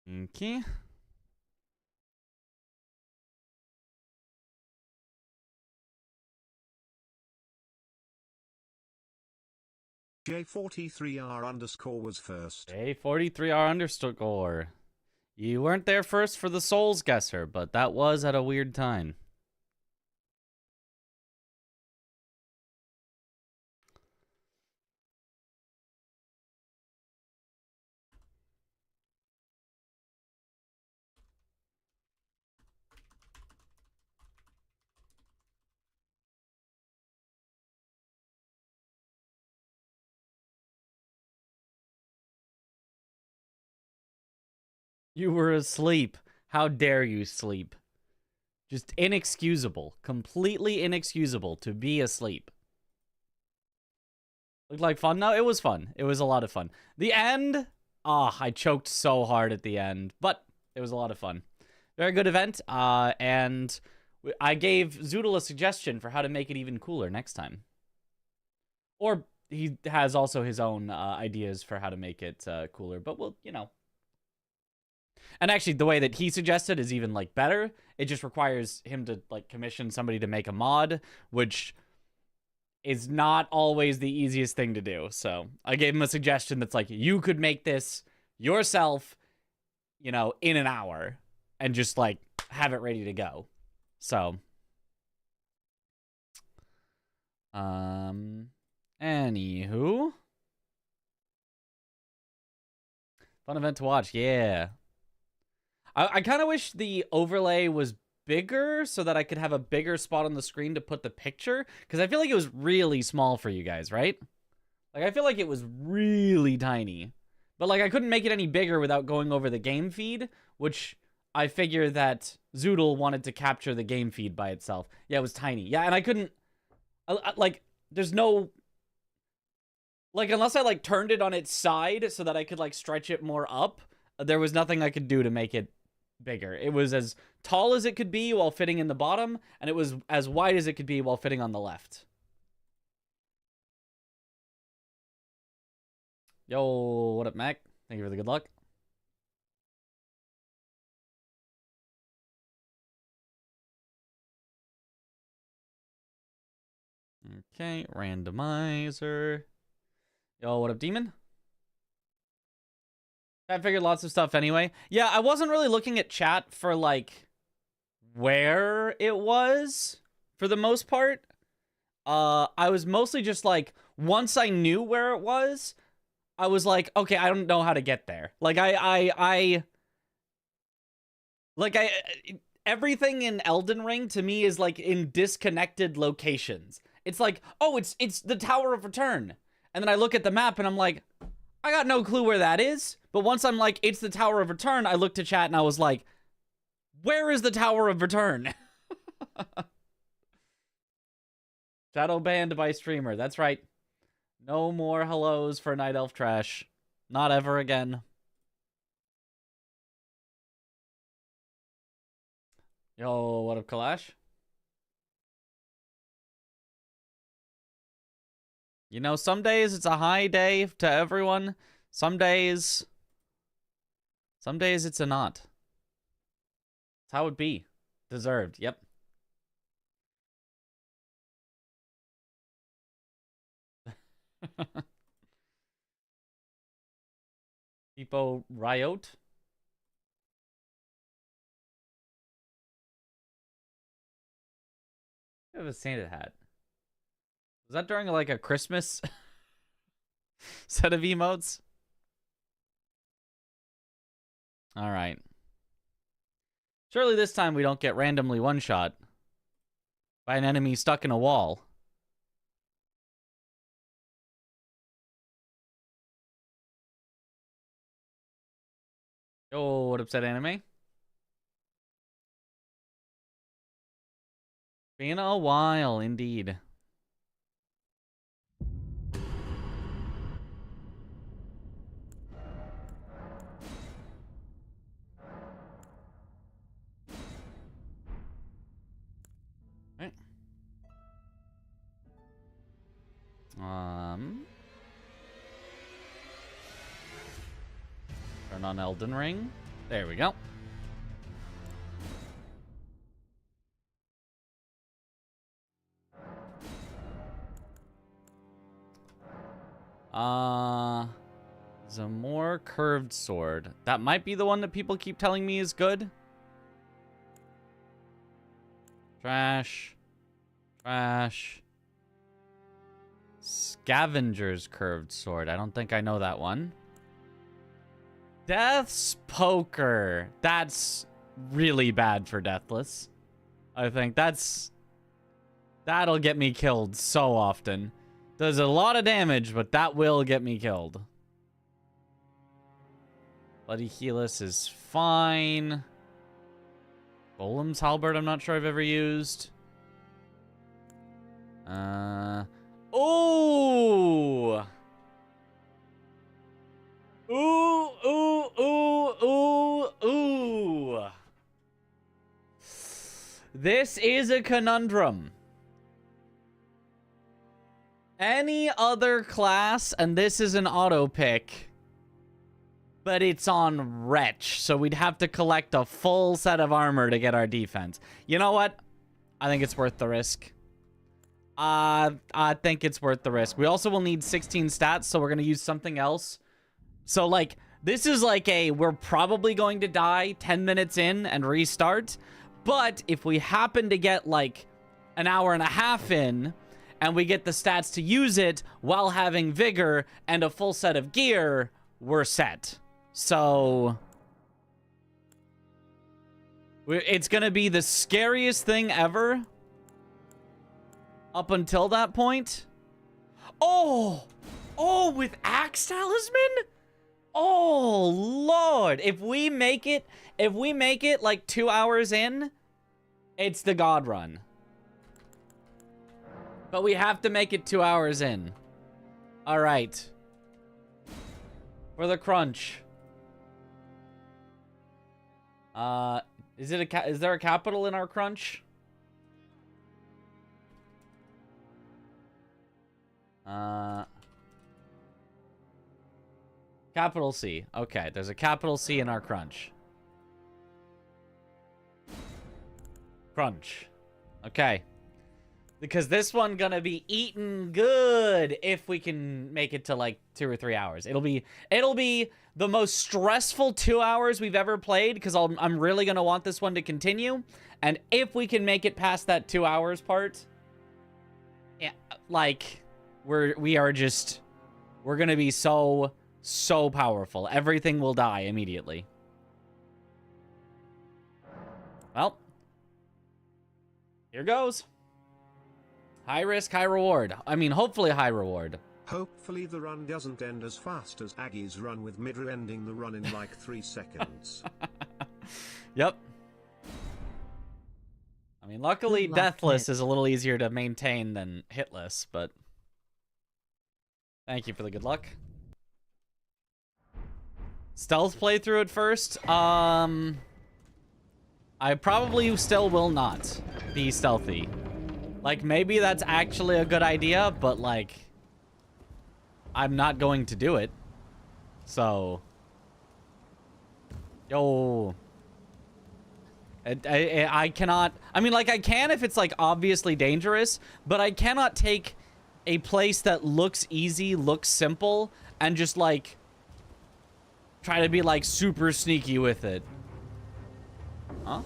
Okay. J43R_ was first. J43R_. You weren't there first for the Souls Guesser, but that was at a weird time. You were asleep. How dare you sleep? Just inexcusable. Completely inexcusable to be asleep. Looked like fun? No, it was fun. It was a lot of fun. The end? I choked so hard at the end. But it was a lot of fun. Very good event. And I gave Zoodle a suggestion for how to make it even cooler next time. Or he has also his own ideas for how to make it cooler. But we'll, you know. And actually, the way that he suggested is even, like, better. It just requires him to, like, commission somebody to make a mod, which is not always the easiest thing to do. So I gave him a suggestion that's like, you could make this yourself, you know, in an hour and just, like, have it ready to go. So, anywho. Fun event to watch, yeah. I kind of wish the overlay was bigger so that I could have a bigger spot on the screen to put the picture, because I feel like it was really small for you guys, right? Like, I feel like it was really tiny. But, like, I couldn't make it any bigger without going over the game feed, which I figure that Zoodle wanted to capture the game feed by itself. Yeah, it was tiny. Yeah, and I couldn't... like, there's no... Like, unless I, like, turned it on its side so that I could, like, stretch it more up, there was nothing I could do to make it bigger. It was as tall as it could be while fitting in the bottom, and it was as wide as it could be while fitting on the left. Yo, what up, Mac? Thank you for the good luck. Okay, randomizer. Yo, what up, Demon? I figured lots of stuff anyway. Yeah, I wasn't really looking at chat for, like, where it was, for the most part. I was mostly just, like, once I knew where it was, I was like, okay, I don't know how to get there. Like, everything in Elden Ring, to me, is, like, in disconnected locations. It's like, oh, it's the Tower of Return. And then I look at the map, and I'm like, I got no clue where that is. But once I'm like, it's the Tower of Return, I looked at chat and I was like, where is the Tower of Return? Shadow banned by streamer. That's right. No more hellos for Night Elf trash. Not ever again. Yo, what up, Kalash? You know, some days it's a high day to everyone. Some days it's a not. That's how it be. Deserved. Yep. People riot. I have a Santa hat. Was that during, like, a Christmas set of emotes? All right. Surely this time we don't get randomly one-shot by an enemy stuck in a wall. Yo, what upset anime? Been a while, indeed. Right. Turn on Elden Ring. There we go. There's a more curved sword. That might be the one that people keep telling me is good. Trash. Trash. Scavenger's curved sword. I don't think I know that one. Death's poker. That's really bad for Deathless. I think that'll get me killed so often. Does a lot of damage, but that will get me killed. Bloody Helix is fine. Golem's Halberd, I'm not sure I've ever used. Ooh! Ooh, ooh, ooh, ooh, ooh. This is a conundrum. Any other class, and this is an auto pick, but it's on Wretch, so we'd have to collect a full set of armor to get our defense. You know what? I think it's worth the risk. I think it's worth the risk. We also will need 16 stats, so we're going to use something else. So, like, this is like we're probably going to die 10 minutes in and restart. But if we happen to get, like, an hour and a half in, and we get the stats to use it while having vigor and a full set of gear, we're set. So it's going to be the scariest thing ever up until that point. Oh, with Axe Talisman? Oh, Lord. If we make it like 2 hours in, it's the God run. But we have to make it 2 hours in. All right. For the crunch. Is there a capital in our crunch? Capital C. Okay, there's a capital C in our crunch. Crunch. Okay. Because this one gonna be eaten good if we can make it to like 2 or 3 hours. It'll be the most stressful 2 hours we've ever played because I'm really gonna want this one to continue. And if we can make it past that 2 hours part, yeah, like we're gonna be so powerful. Everything will die immediately. Well, here goes. High risk, high reward. I mean, hopefully high reward. Hopefully the run doesn't end as fast as Aggie's run with Midra ending the run in like 3 seconds. Yep. I mean, luckily Deathless is a little easier to maintain than Hitless, but thank you for the good luck. Stealth playthrough at first. I probably still will not be stealthy. Like, maybe that's actually a good idea, but, like, I'm not going to do it. So. Yo. I cannot. I mean, like, I can if it's, like, obviously dangerous, but I cannot take a place that looks easy, looks simple, and just, like, try to be, like, super sneaky with it. Huh?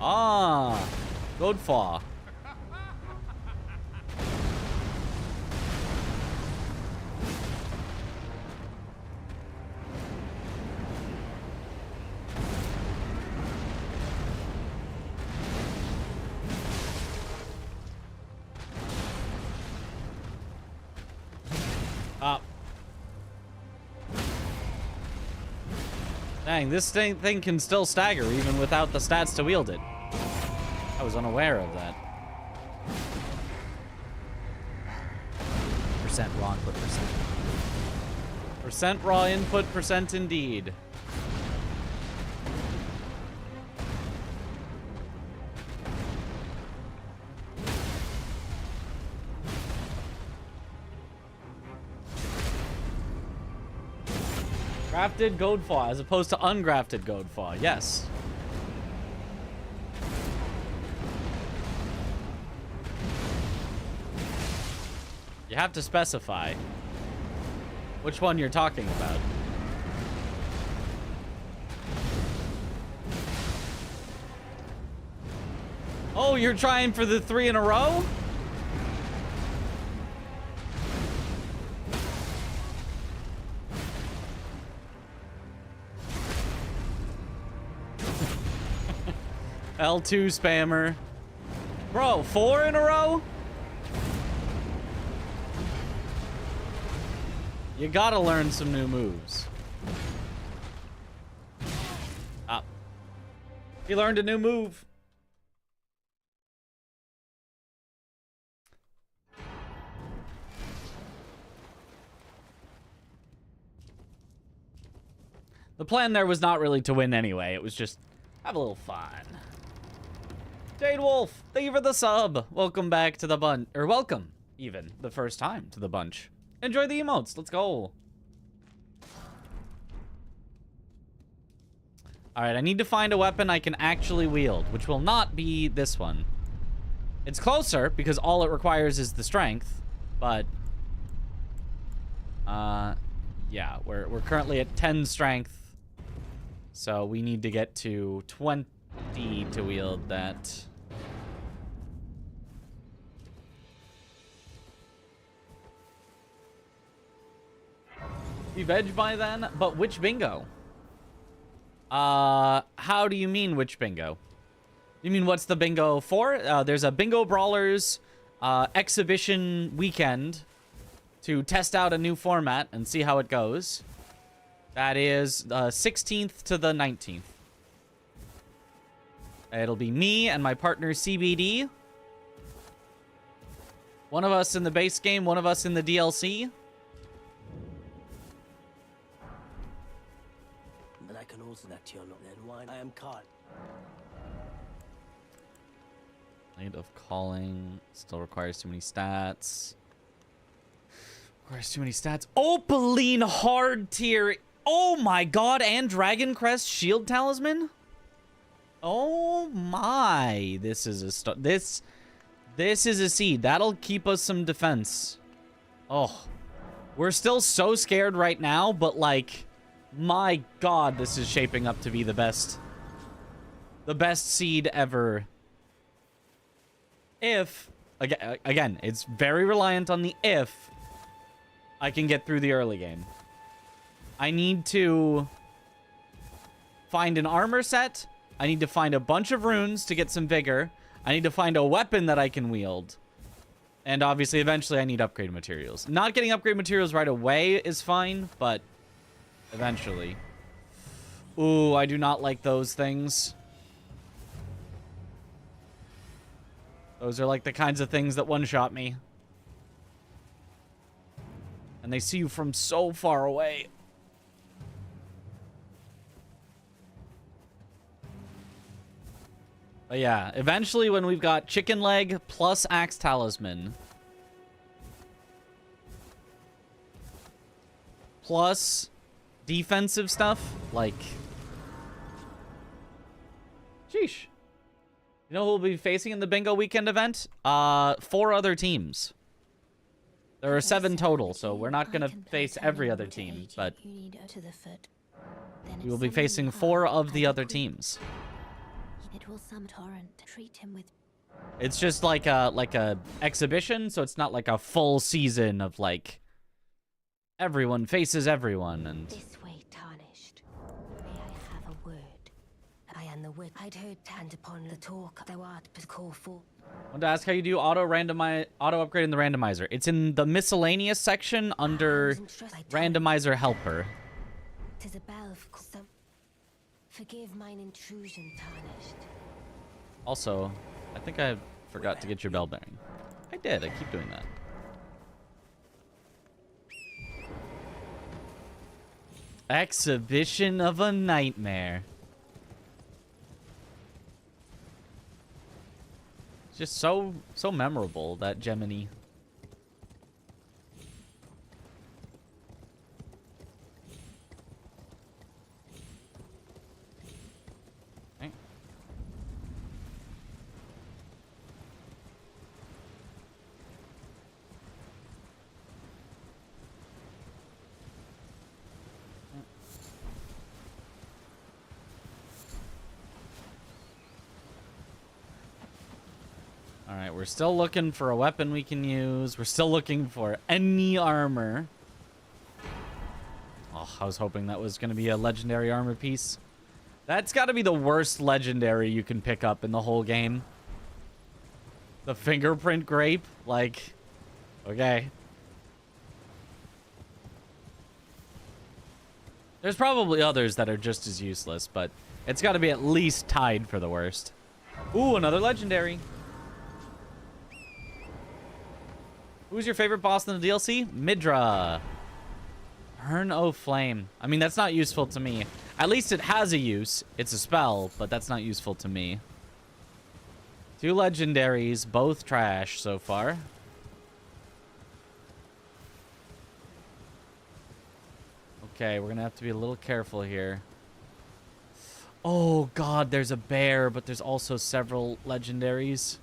Ah. Good for. Dang, this thing can still stagger even without the stats to wield it. I was unaware of that. Percent raw input, percent. Percent raw input, percent indeed. Grafted Goadfaw as opposed to ungrafted Goadfaw. Yes. You have to specify which one you're talking about. Oh, you're trying for the 3 in a row? L2 spammer. Bro, 4 in a row? You gotta learn some new moves. Ah. He learned a new move. The plan there was not really to win anyway. It was just have a little fun. Jade Wolf, thank you for the sub. Welcome back to the bunch. Or welcome, even, the first time to the bunch. Enjoy the emotes. Let's go. Alright, I need to find a weapon I can actually wield, which will not be this one. It's closer, because all it requires is the strength, but... yeah, we're currently at 10 strength, so we need to get to 20 to wield that. Be veg by then? But which bingo? How do you mean which bingo? You mean what's the bingo for? There's a Bingo Brawlers exhibition weekend to test out a new format and see how it goes. That is 16th to the 19th. It'll be me and my partner CBD. One of us in the base game, one of us in the DLC. But I can also that you're not then why I am caught. Blade of Calling still requires too many stats. Requires too many stats. Opaline hard tier. Oh my god, and Dragon Crest Shield Talisman? Oh my. This is a this is a seed. That'll keep us some defense. Oh. We're still so scared right now, but like my god, this is shaping up to be the best seed ever. If again, it's very reliant on the if I can get through the early game. I need to find an armor set. I need to find a bunch of runes to get some vigor. I need to find a weapon that I can wield. And obviously, eventually, I need upgrade materials. Not getting upgrade materials right away is fine, but eventually. Ooh, I do not like those things. Those are like the kinds of things that one-shot me. And they see you from so far away. But yeah, eventually when we've got chicken leg plus axe talisman plus defensive stuff, like, sheesh. You know who we'll be facing in the bingo weekend event? 4 other teams. There are 7 total, so we're not gonna face every other team, but we will be facing 4 of the other teams. It will some torrent treat him with. It's just like a exhibition, so it's not like a full season of like everyone faces everyone and. This way tarnished. May I have a word? I am the wit. I'd heard hand upon the talk thou art but call for. I want to ask how you do auto upgrade in the randomizer. It's in the miscellaneous section under randomizer helper. 'Tis a bell for some. Forgive mine intrusion, tarnished. Also, I think I forgot to get your bell bearing. I did. I keep doing that. Exhibition of a nightmare. It's just so memorable, that Gemini. we're still looking for a weapon we can use. We're still looking for any armor. Oh, I was hoping that was going to be a legendary armor piece. That's got to be the worst legendary you can pick up in the whole game. The fingerprint grape? Like, okay. There's probably others that are just as useless, but it's got to be at least tied for the worst. Ooh, another legendary. Who's your favorite boss in the DLC? Midra. Burn O Flame. I mean, that's not useful to me. At least it has a use. It's a spell, but that's not useful to me. 2 legendaries, both trash so far. Okay, we're gonna have to be a little careful here. Oh god, there's a bear, but there's also several legendaries.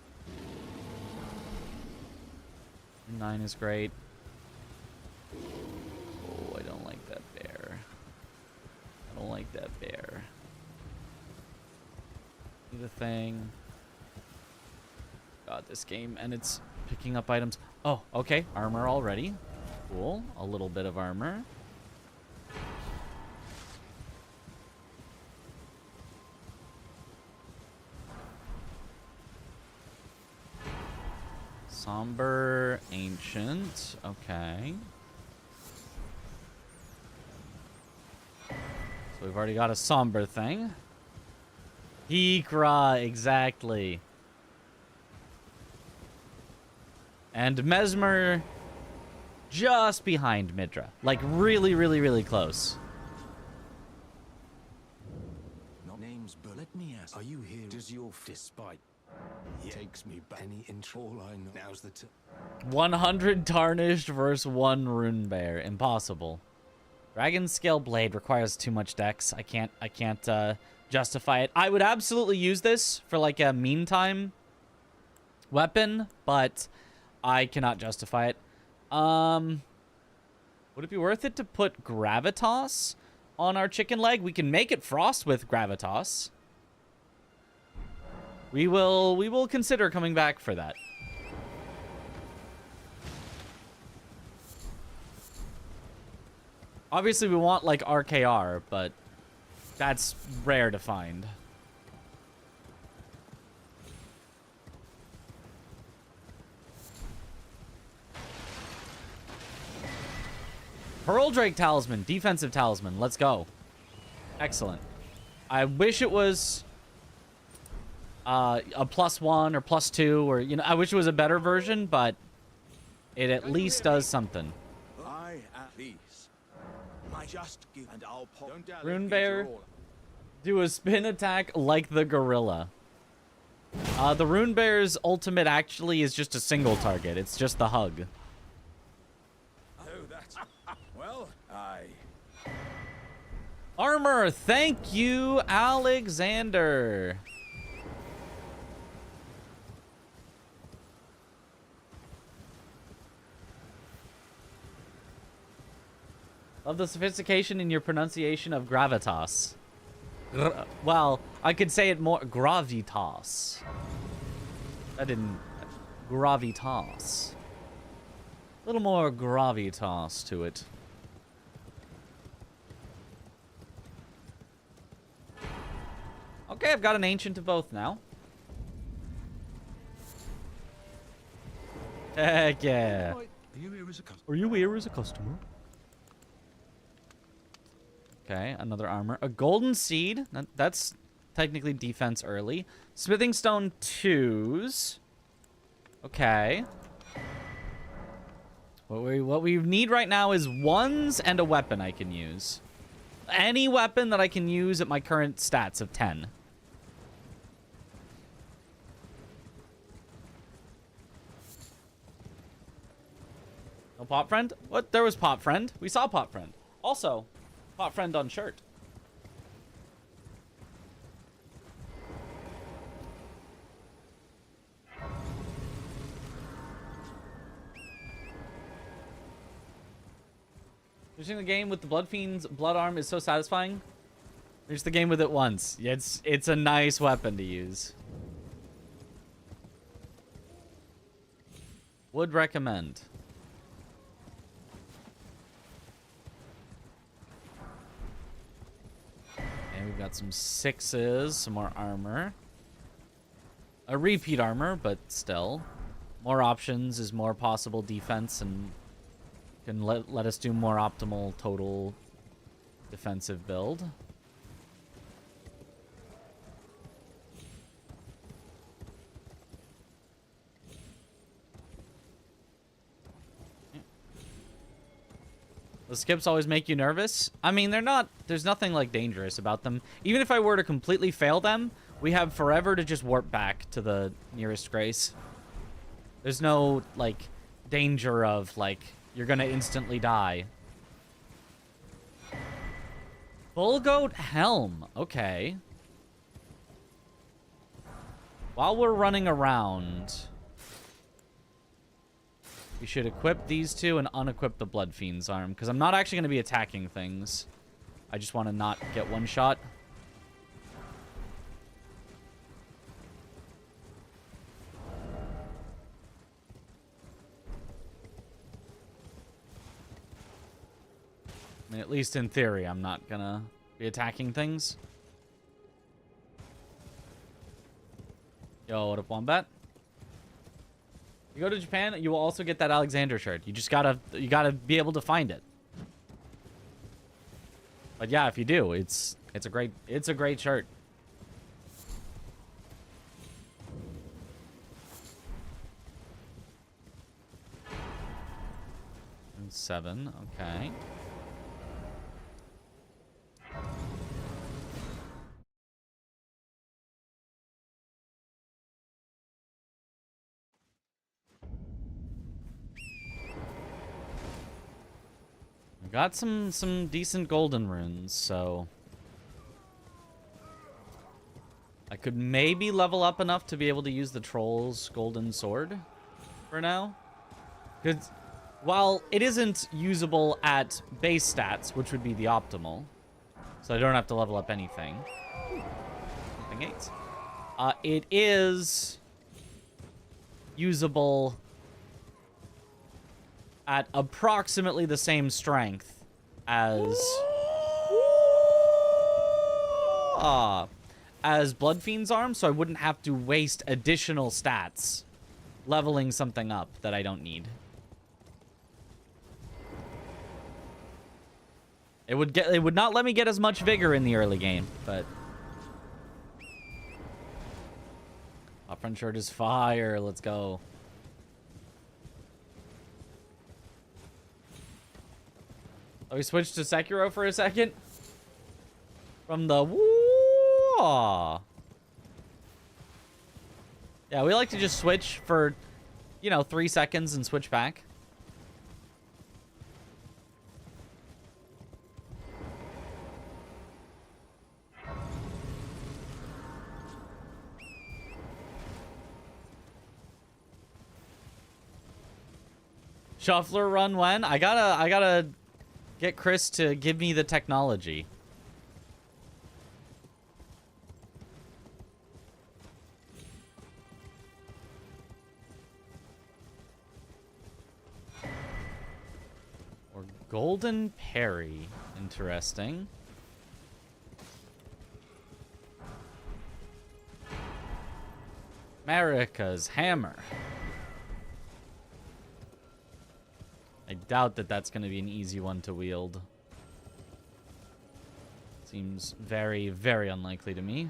9 is great. Oh, I don't like that bear. I don't like that bear. The thing. God, this game, and it's picking up items. Oh, okay, armor already. Cool, a little bit of armor. Somber, ancient, okay. So we've already got a somber thing. Hikra, exactly. And Mesmer just behind Midra. Like really, really, really close. Not names, but let me ask. Are you here? Does your despite takes me back? Any intro? All I know now's the 100 tarnished versus 1 rune bear. Impossible. Dragon scale blade requires too much dex. I can't justify it. I would absolutely use this for like a meantime weapon, but I cannot justify it. Would it be worth it to put gravitas on our chicken leg? We can make it frost with gravitas. We will consider coming back for that. Obviously, we want like RKR, but that's rare to find. Pearl Drake Talisman, defensive talisman. Let's go. Excellent. I wish it was a +1 or +2, or you know, I wish it was a better version, but it at least does something. I at least. Just give and I'll pop. Rune Bear, do a spin attack like the gorilla. The Rune Bear's ultimate actually is just a single target. It's just the hug. Oh, that's well, I. Armor, thank you, Alexander. Love the sophistication in your pronunciation of gravitas. Well, I could say it more gravitas. I didn't. Gravitas. A little more gravitas to it. Okay, I've got an ancient of both now. Heck yeah. Are you here as a customer? Are you here as a customer? Okay, another armor. A golden seed. That's technically defense early. Smithing stone 2s. Okay. What we need right now is 1s and a weapon I can use. Any weapon that I can use at my current stats of 10. No Pop Friend? What? There was Pop Friend. We saw Pop Friend. Also, Pop Friend on shirt. Finishing the game with the Blood Fiend's Blood Arm is so satisfying. Finish the game with it once. It's a nice weapon to use. Would recommend. And we've got some 6s, some more armor. A repeat armor, but still. More options is more possible defense and can let us do more optimal total defensive build. The skips always make you nervous. I mean, they're not, there's nothing like dangerous about them. Even if I were to completely fail them, we have forever to just warp back to the nearest grace. There's no, like, danger of, like, you're gonna instantly die. Bullgoat Helm. Okay. While we're running around, we should equip these two and unequip the Blood Fiend's arm, because I'm not actually going to be attacking things. I just want to not get one shot. I mean, at least in theory, I'm not going to be attacking things. Yo, what up, Wombat? You go to Japan, you will also get that Alexander shirt. You just gotta be able to find it. But yeah, if you do, it's a great shirt. And 7, okay. Got some decent golden runes, so I could maybe level up enough to be able to use the troll's golden sword for now. Because while it isn't usable at base stats, which would be the optimal, so I don't have to level up anything. Something 8. It is usable at approximately the same strength as Blood Fiend's arm, so I wouldn't have to waste additional stats leveling something up that I don't need. It would not let me get as much vigor in the early game, but upfront shirt is fire. Let's go. Oh, we switched to Sekiro for a second? From the woo. Yeah, we like to just switch for, 3 seconds and switch back. Shuffler run when? I gotta get Chris to give me the technology. Or golden parry. Interesting. Marika's hammer. I doubt that that's going to be an easy one to wield. Seems very, very unlikely to me.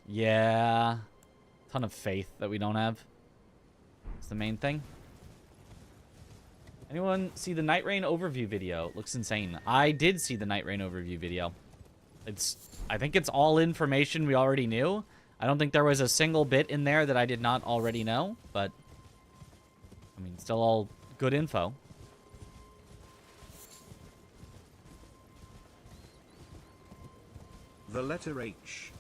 Yeah. Ton of faith that we don't have. That's the main thing. Anyone see the Night Rain overview video? It looks insane. I did see the Night Rain overview video. I think it's all information we already knew. I don't think there was a single bit in there that I did not already know, but I mean, still all good info. The letter H.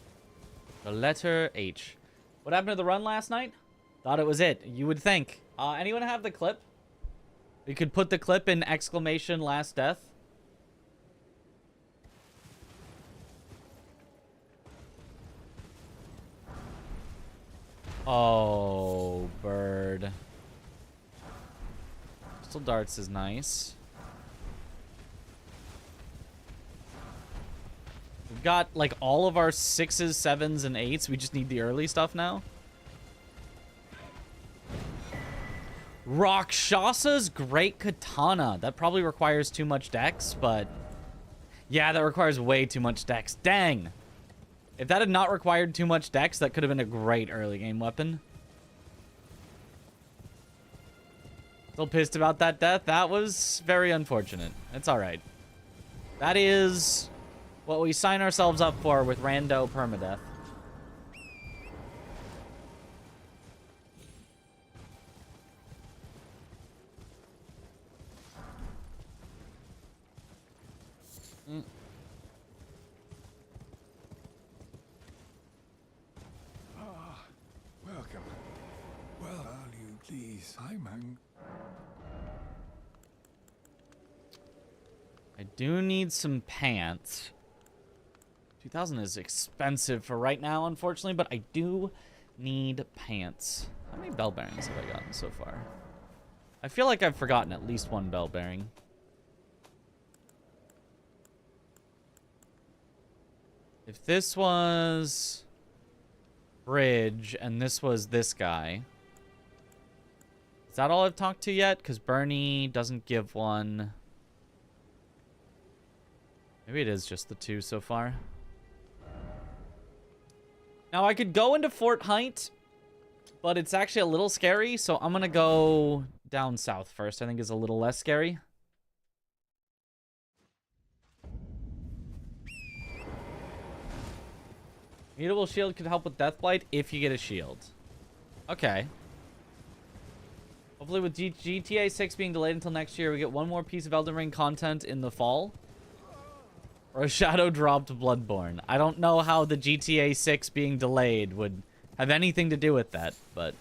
The letter H. What happened to the run last night? Thought it was it. You would think. Anyone have the clip? We could put the clip in exclamation last death. Oh, bird. Crystal darts is nice. We've got like all of our 6s, 7s, and 8s. We just need the early stuff now. Rakshasa's Great Katana. That probably requires too much dex, but... yeah, that requires way too much dex. Dang! If that had not required too much dex, that could have been a great early game weapon. Still pissed about that death. That was very unfortunate. It's alright. That is what we sign ourselves up for with rando permadeath. Welcome. Well, are you please? I'm I do need some pants. 2,000 is expensive for right now, unfortunately, but I do need pants. How many bell bearings have I gotten so far? I feel like I've forgotten at least one bell bearing. If this was Bridge and this was this guy, is that all I've talked to yet? Because Bernie doesn't give one. Maybe it is just the 2 so far. Now, I could go into Fort Haight, but it's actually a little scary, so I'm going to go down south first. I think it's a little less scary. Mutable shield could help with Deathblight if you get a shield. Okay. Hopefully with GTA 6 being delayed until next year, we get one more piece of Elden Ring content in the fall. Or a shadow dropped Bloodborne. I don't know how the GTA 6 being delayed would have anything to do with that, but...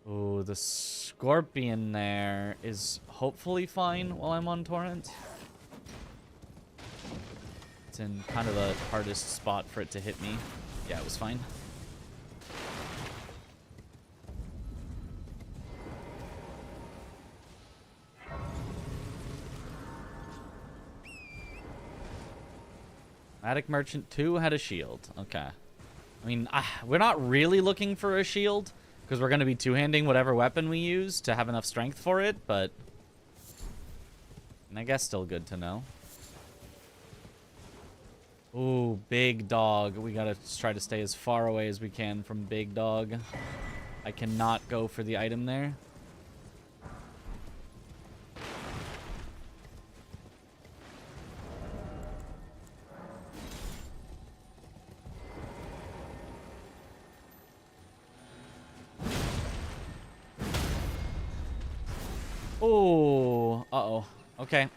ooh, the Scorpion there is hopefully fine while I'm on Torrent. It's in kind of the hardest spot for it to hit me. Yeah, it was fine. Attic Merchant 2 had a shield. Okay. I mean, we're not really looking for a shield, because we're going to be two-handing whatever weapon we use to have enough strength for it, but... I guess still good to know. Ooh, big dog. We gotta try to stay as far away as we can from big dog. I cannot go for the item there. Oh, uh-oh. Okay.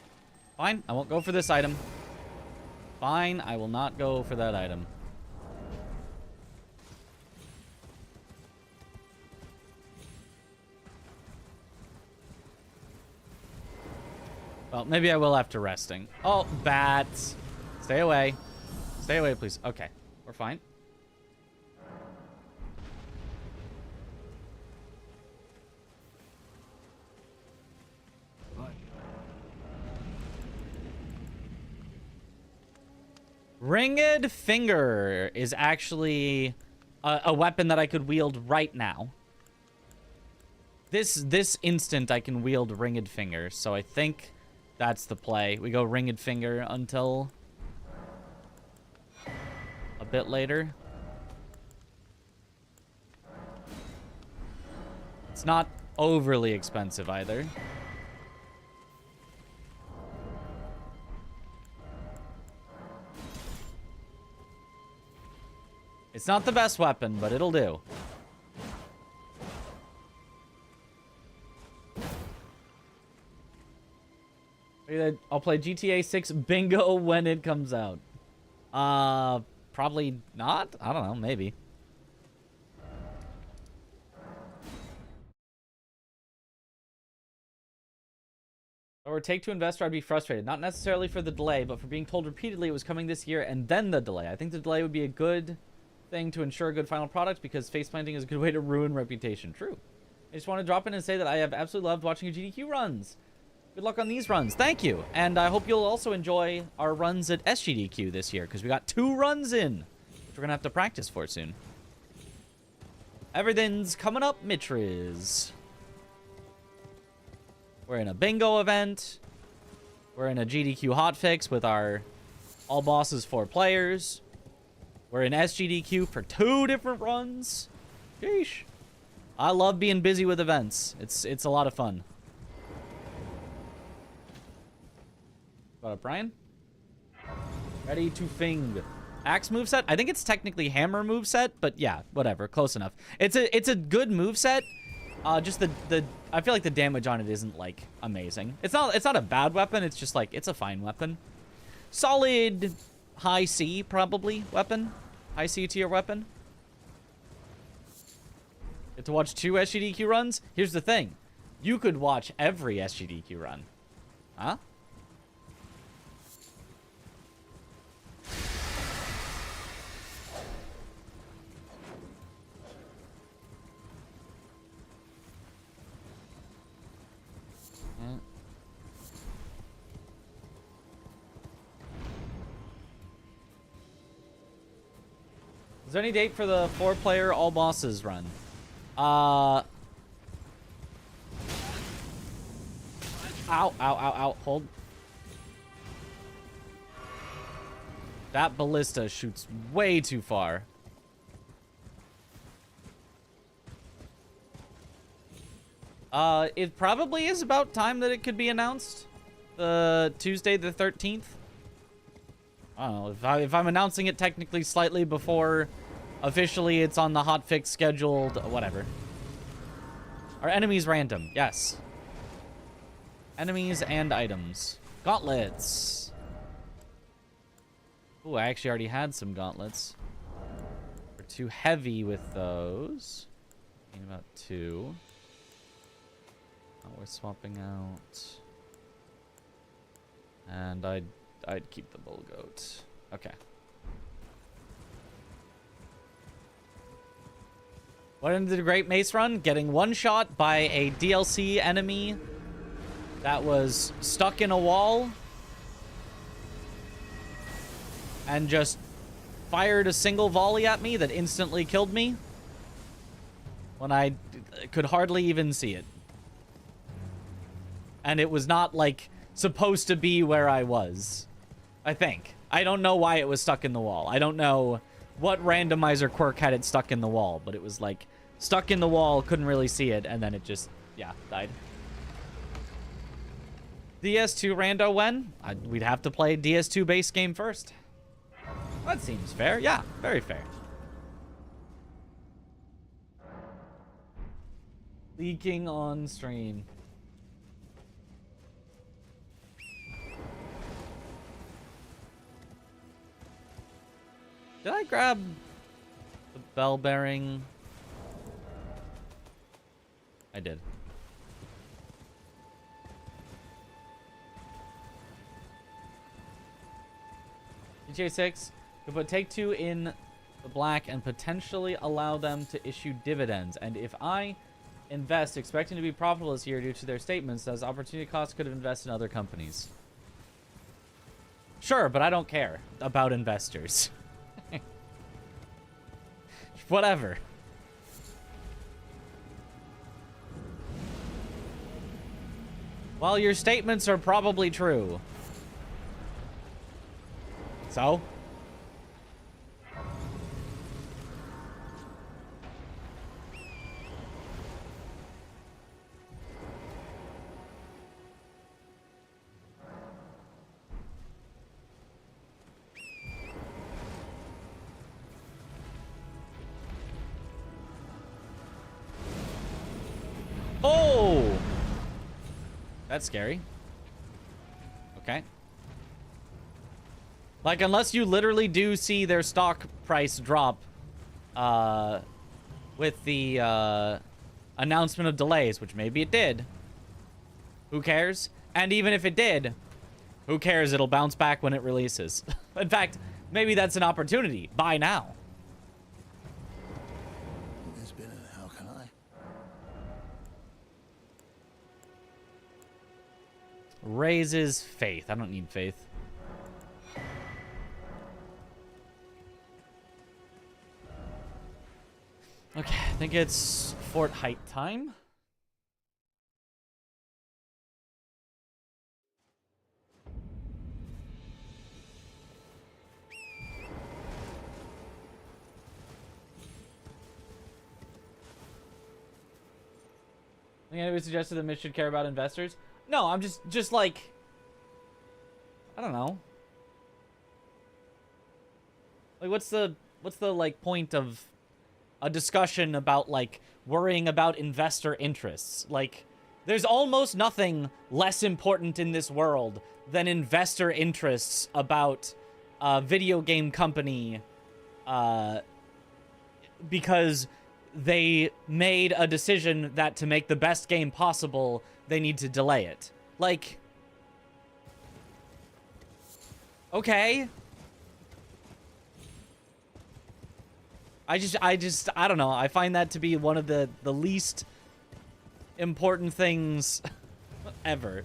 Fine, I won't go for this item. Fine, I will not go for that item. Well, maybe I will after resting. Oh, bats. Stay away. Stay away, please. Okay, we're fine. Ringed Finger is actually a weapon that I could wield right now. This instant I can wield Ringed Finger, so I think that's the play. We go Ringed Finger until a bit later. It's not overly expensive either. It's not the best weapon, but it'll do. I'll play GTA 6 bingo when it comes out. Probably not. I don't know, maybe. were Take-Two investor, I'd be frustrated. Not necessarily for the delay, but for being told repeatedly it was coming this year and then the delay. I think the delay would be a good thing to ensure a good final product because face planting is a good way to ruin reputation. True. I just want to drop in and say that I have absolutely loved watching your GDQ runs. Good luck on these runs. Thank you. And I hope you'll also enjoy our runs at SGDQ this year because we got 2 runs in, which we're going to have to practice for soon. Everything's coming up, Mitriz. We're in a bingo event. We're in a GDQ hotfix with our all bosses 4 players. We're in SGDQ for 2 different runs. Sheesh. I love being busy with events. It's a lot of fun. What up, Brian? Ready to fing. Axe moveset? I think it's technically hammer moveset, but yeah, whatever. Close enough. It's a good moveset. Just the I feel like the damage on it isn't like amazing. It's not a bad weapon, it's just like it's a fine weapon. Solid high C probably weapon. High C tier weapon. Get to watch 2 SGDQ runs? Here's the thing. You could watch every SGDQ run. Huh? Is there any date for the 4-player all bosses run? Ow, ow, ow, ow, hold. That ballista shoots way too far. It probably is about time that it could be announced. Tuesday the 13th. I don't know, if I'm announcing it technically slightly before officially it's on the hotfix scheduled, whatever. Are enemies random? Yes. Enemies and items. Gauntlets. Ooh, I actually already had some gauntlets. We're too heavy with those. Need about 2. Oh, we're swapping out. And I'd keep the bull goat. Okay. What ended the Great Mace run? Getting one shot by a DLC enemy that was stuck in a wall and just fired a single volley at me that instantly killed me when I could hardly even see it. And it was not, like, supposed to be where I was. I think. I don't know why it was stuck in the wall. I don't know what randomizer quirk had it stuck in the wall, but it was like stuck in the wall, couldn't really see it, and then it just, yeah, died. DS2 rando when? We'd have to play DS2 base game first. That seems fair. Yeah, very fair. Leaking on stream. Did I grab the bell bearing? I did. GTA 6 could put Take-Two in the black and potentially allow them to issue dividends. And if I invest expecting to be profitable this year due to their statements, as opportunity cost could have invested in other companies. Sure, but I don't care about investors. Whatever. Well, your statements are probably true. So? Oh! That's scary. Okay. Like, unless you literally do see their stock price drop with the announcement of delays, which maybe it did. Who cares? And even if it did, who cares? It'll bounce back when it releases. In fact, maybe that's an opportunity. Buy now. There's been a how can I? Raises faith. I don't need faith. Okay, I think it's Fort Haight time. I think anybody suggested that Mitch should care about investors? No, I'm just like, I don't know. Like, what's the like point of a discussion about like worrying about investor interests? Like, there's almost nothing less important in this world than investor interests about a video game company, because they made a decision that to make the best game possible, they need to delay it. Like, okay. I don't know. I find that to be one of the least important things ever.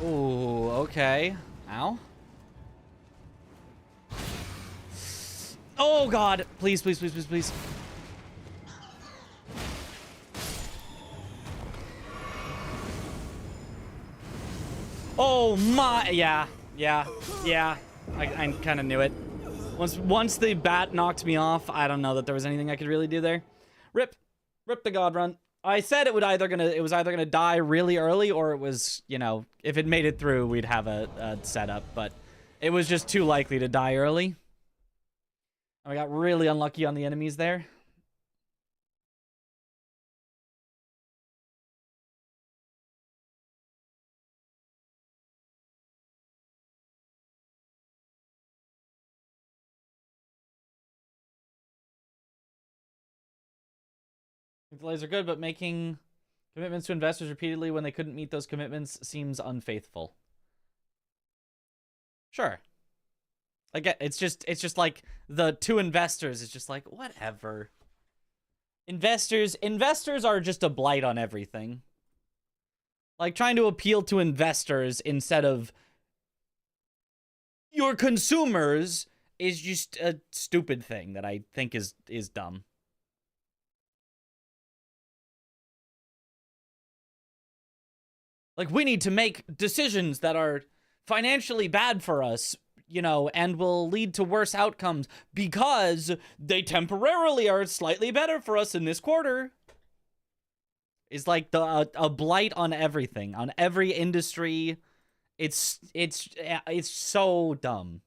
Ooh, okay. Ow. Oh god, please, please, please, please, please. Oh my, yeah. I kind of knew it. Once the bat knocked me off, I don't know that there was anything I could really do there. Rip the god run. I said it was either gonna die really early, or it was, you know, if it made it through, we'd have a setup, but it was just too likely to die early. I got really unlucky on the enemies there. Delays are good, but making commitments to investors repeatedly when they couldn't meet those commitments seems unfaithful. Sure. I get it's just like the two investors is just like whatever. Investors are just a blight on everything. Like trying to appeal to investors instead of your consumers is just a stupid thing that I think is dumb. Like, we need to make decisions that are financially bad for us, you know, and will lead to worse outcomes because they temporarily are slightly better for us in this quarter. Is like a blight on everything, on every industry. It's so dumb.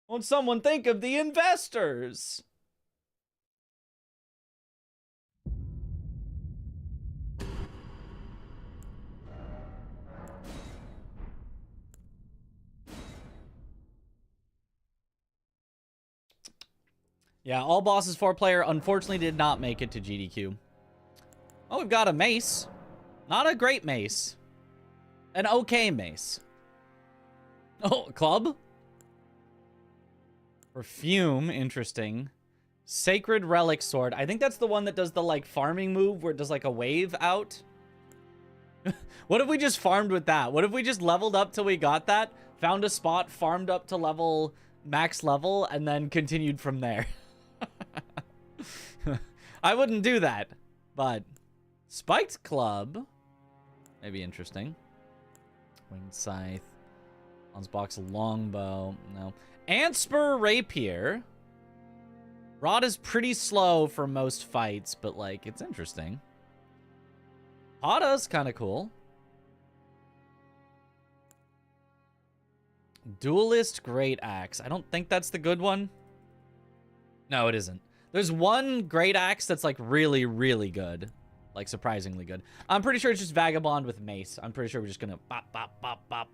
Won't someone think of the investors? Yeah, all bosses 4-player unfortunately did not make it to GDQ. Oh, we've got a mace. Not a great mace. An okay mace. Oh, club? Perfume, interesting. Sacred Relic Sword. I think that's the one that does the, like, farming move where it does, like, a wave out. What if we just farmed with that? What if we just leveled up till we got that, found a spot, farmed up to max level, and then continued from there? I wouldn't do that, but Spiked Club may be interesting. Winged Scythe. Box Longbow. No. Antspur Rapier. Rod is pretty slow for most fights, but, like, it's interesting. Hada's kind of cool. Duelist Great Axe. I don't think that's the good one. No, it isn't. There's one great axe that's like really, really good. Like surprisingly good. I'm pretty sure it's just Vagabond with mace. I'm pretty sure we're just gonna bop, bop, bop, bop.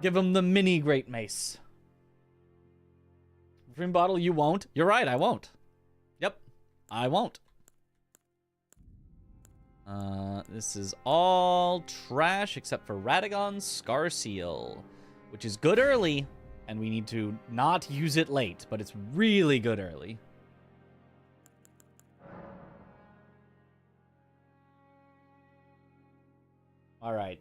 Give him the mini great mace. Dream bottle, you won't. You're right, I won't. Yep, I won't. This is all trash except for Radagon's Scar Seal, which is good early, and we need to not use it late, but it's really good early. All right.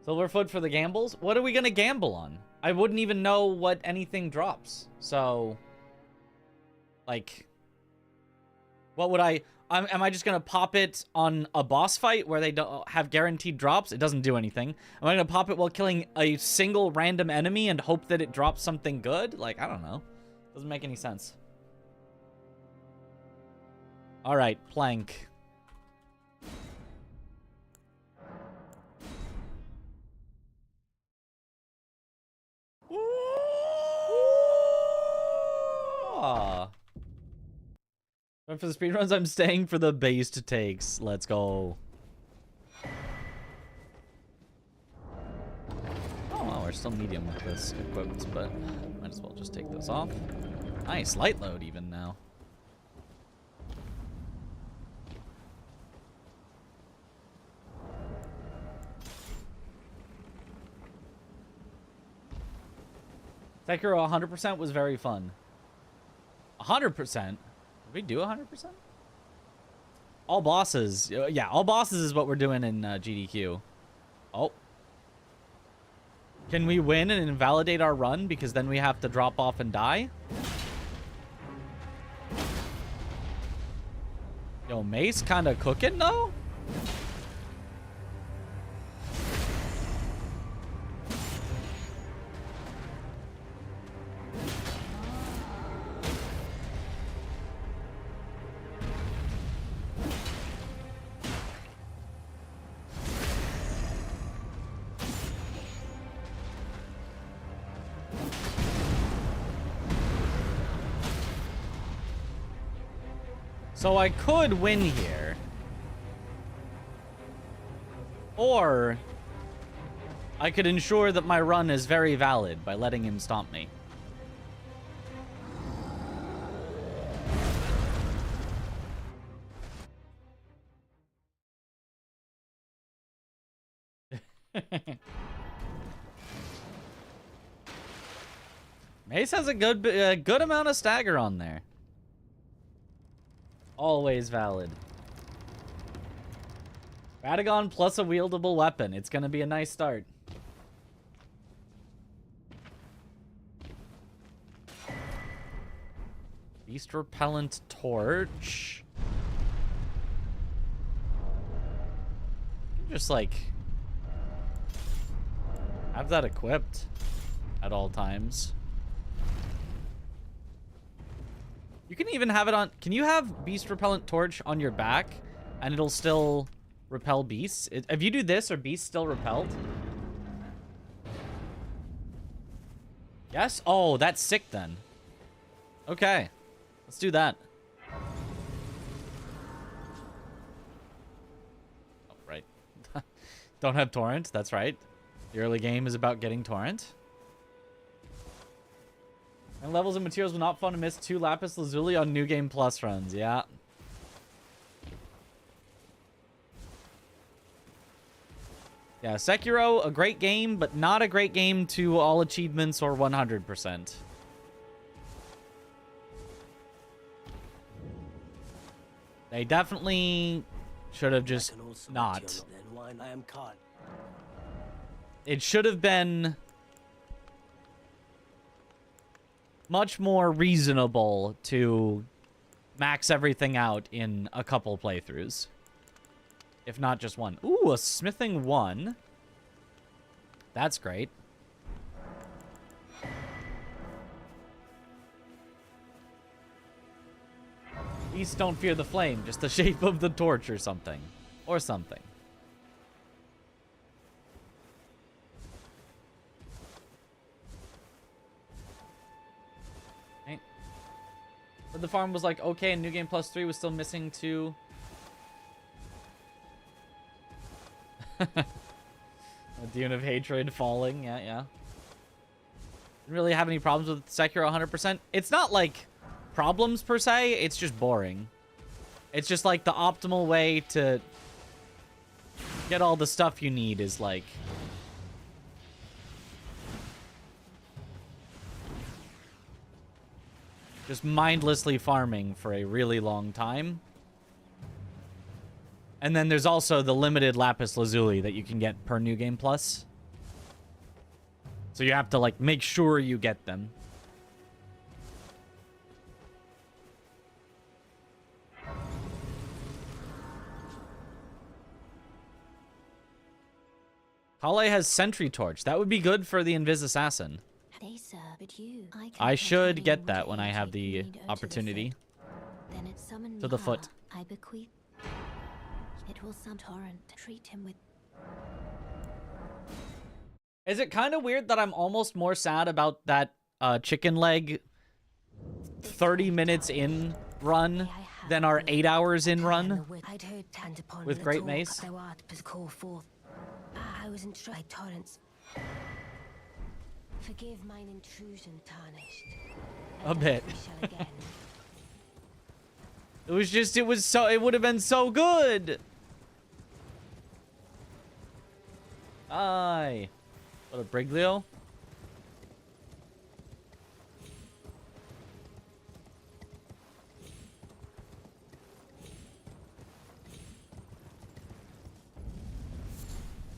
Silverfoot for the gambles? What are we going to gamble on? I wouldn't even know what anything drops. So, like, what would am I just going to pop it on a boss fight where they don't have guaranteed drops? It doesn't do anything. Am I going to pop it while killing a single random enemy and hope that it drops something good? Like, I don't know. Doesn't make any sense. All right, plank. But for the speedruns, I'm staying for the based takes. Let's go. Oh, well, we're still medium with this equipped, but might as well just take those off. Nice, light load even now. Sekiro 100% was very fun. 100%? Did we do 100%? All bosses. Yeah, all bosses is what we're doing in GDQ. Oh. Can we win and invalidate our run because then we have to drop off and die? Yo, Mace kind of cooking though? So I could win here. Or I could ensure that my run is very valid by letting him stomp me. Mace has a good amount of stagger on there. Always valid. Radagon plus a wieldable weapon. It's gonna be a nice start. Beast repellent torch. Just like have that equipped at all times. You can even have it on... Can you have Beast Repellent Torch on your back and it'll still repel beasts? If you do this, are beasts still repelled? Yes? Oh, that's sick then. Okay. Let's do that. Oh, right. Don't have Torrent. That's right. The early game is about getting Torrent. And levels and materials will not fun to miss 2 Lapis Lazuli on New Game Plus runs. Yeah. Yeah, Sekiro, a great game, but not a great game to all achievements or 100%. They definitely should have just not. It should have been much more reasonable to max everything out in a couple playthroughs. If not just one. Ooh, a smithing 1. That's great. Beasts don't fear the flame, just the shape of the torch or something. Or something. But the farm was like okay, and New Game Plus 3 was still missing 2. A Dune of Hatred falling, yeah. Didn't really have any problems with Sekiro 100%. It's not like problems per se, it's just boring. It's just like the optimal way to get all the stuff you need is like just mindlessly farming for a really long time. And then there's also the limited lapis lazuli that you can get per New Game Plus. So you have to like make sure you get them. Hale has Sentry Torch. That would be good for the Invis Assassin. Hey, sir, but you. I should get that when I have the opportunity. Then it summoned To the foot. I bequeath. It will some torrent. Treat him with. Is it kind of weird that I'm almost more sad about that chicken leg 30 minutes in run than our 8 hours in run with Great Mace? I was in torrents. Forgive mine intrusion, tarnished. A bit. It would have been so good. Aye. What a Briglio.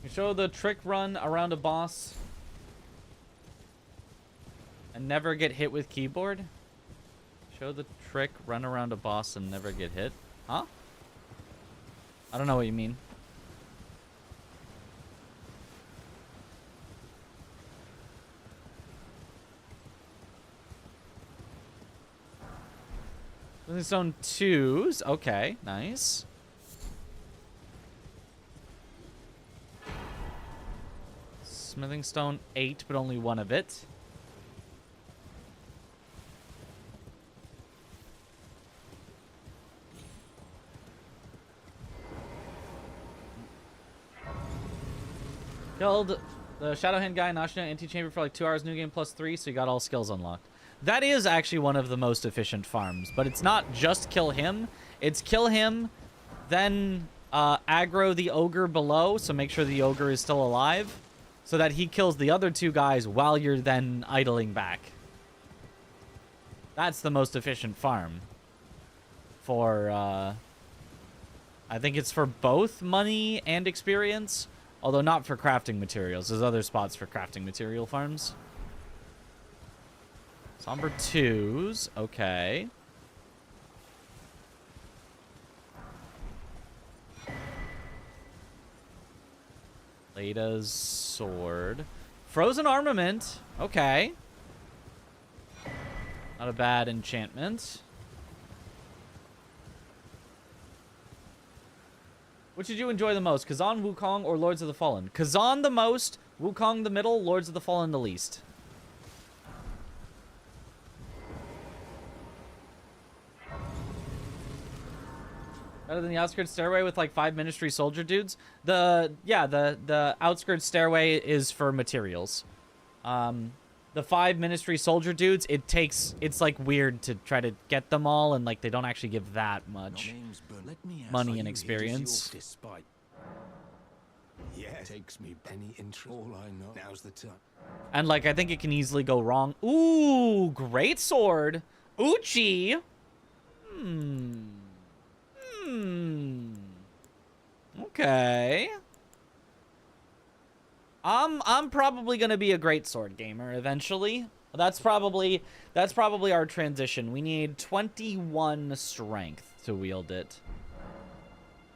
You show the trick run around a boss and never get hit with keyboard. Show the trick, run around a boss and never get hit. Huh? I don't know what you mean. Smithing Stone 2s. Okay, nice. Smithing Stone 8, but only one of it. Killed the Shadowhand guy in Ashina Antechamber for like 2 hours, New Game Plus 3, so you got all skills unlocked. That is actually one of the most efficient farms, but it's not just kill him. It's kill him, then aggro the ogre below, so make sure the ogre is still alive, so that he kills the other 2 guys while you're then idling back. That's the most efficient farm. For, I think it's for both money and experience, although not for crafting materials. There's other spots for crafting material farms. Somber 2s, okay. Lada's sword. Frozen armament, okay. Not a bad enchantment. Which did you enjoy the most? Kazan, Wukong, or Lords of the Fallen? Kazan the most, Wukong the middle, Lords of the Fallen the least. Better than the outskirts stairway with like 5 ministry soldier dudes. The outskirts stairway is for materials. The 5 ministry soldier dudes, it's like weird to try to get them all, and like they don't actually give that much money and experience. Yeah, takes me any interest. All I know now's the time. And like I think it can easily go wrong. Ooh, greatsword. Uchi. Okay. I'm probably gonna be a greatsword gamer eventually. That's probably our transition. We need 21 strength to wield it.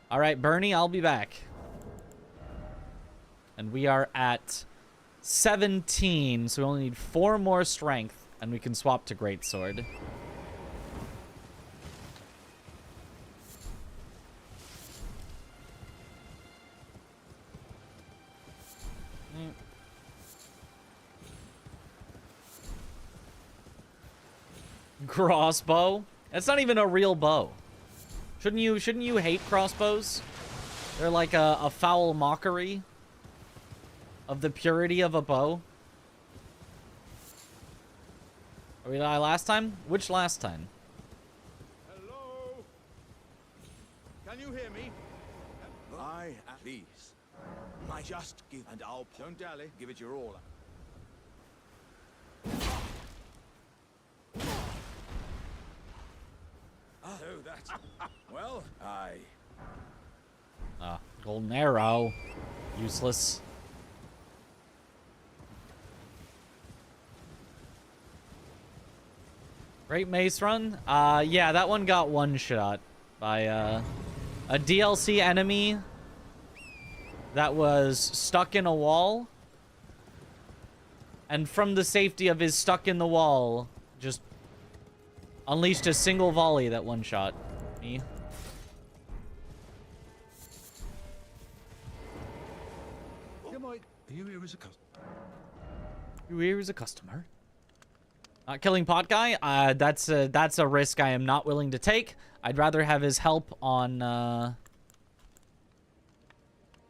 All right, Bernie, I'll be back. And we are at 17, so we only need 4 more strength, and we can swap to greatsword. Crossbow. That's not even a real bow. Shouldn't you hate crossbows? They're like a foul mockery of the purity of a bow. Are we die last time? Which last time? Hello? Can you hear me? I at these. Just give and I'll don't dally. Give it your all. Oh, that's well, Golden arrow. Useless. Great Mace Run? Yeah, that one got one shot by a DLC enemy that was stuck in a wall. And from the safety of his stuck in the wall, just unleashed a single volley that one shot me. Are you here as a customer? You here as a customer? Not killing pot guy? That's a risk I am not willing to take. I'd rather have his help on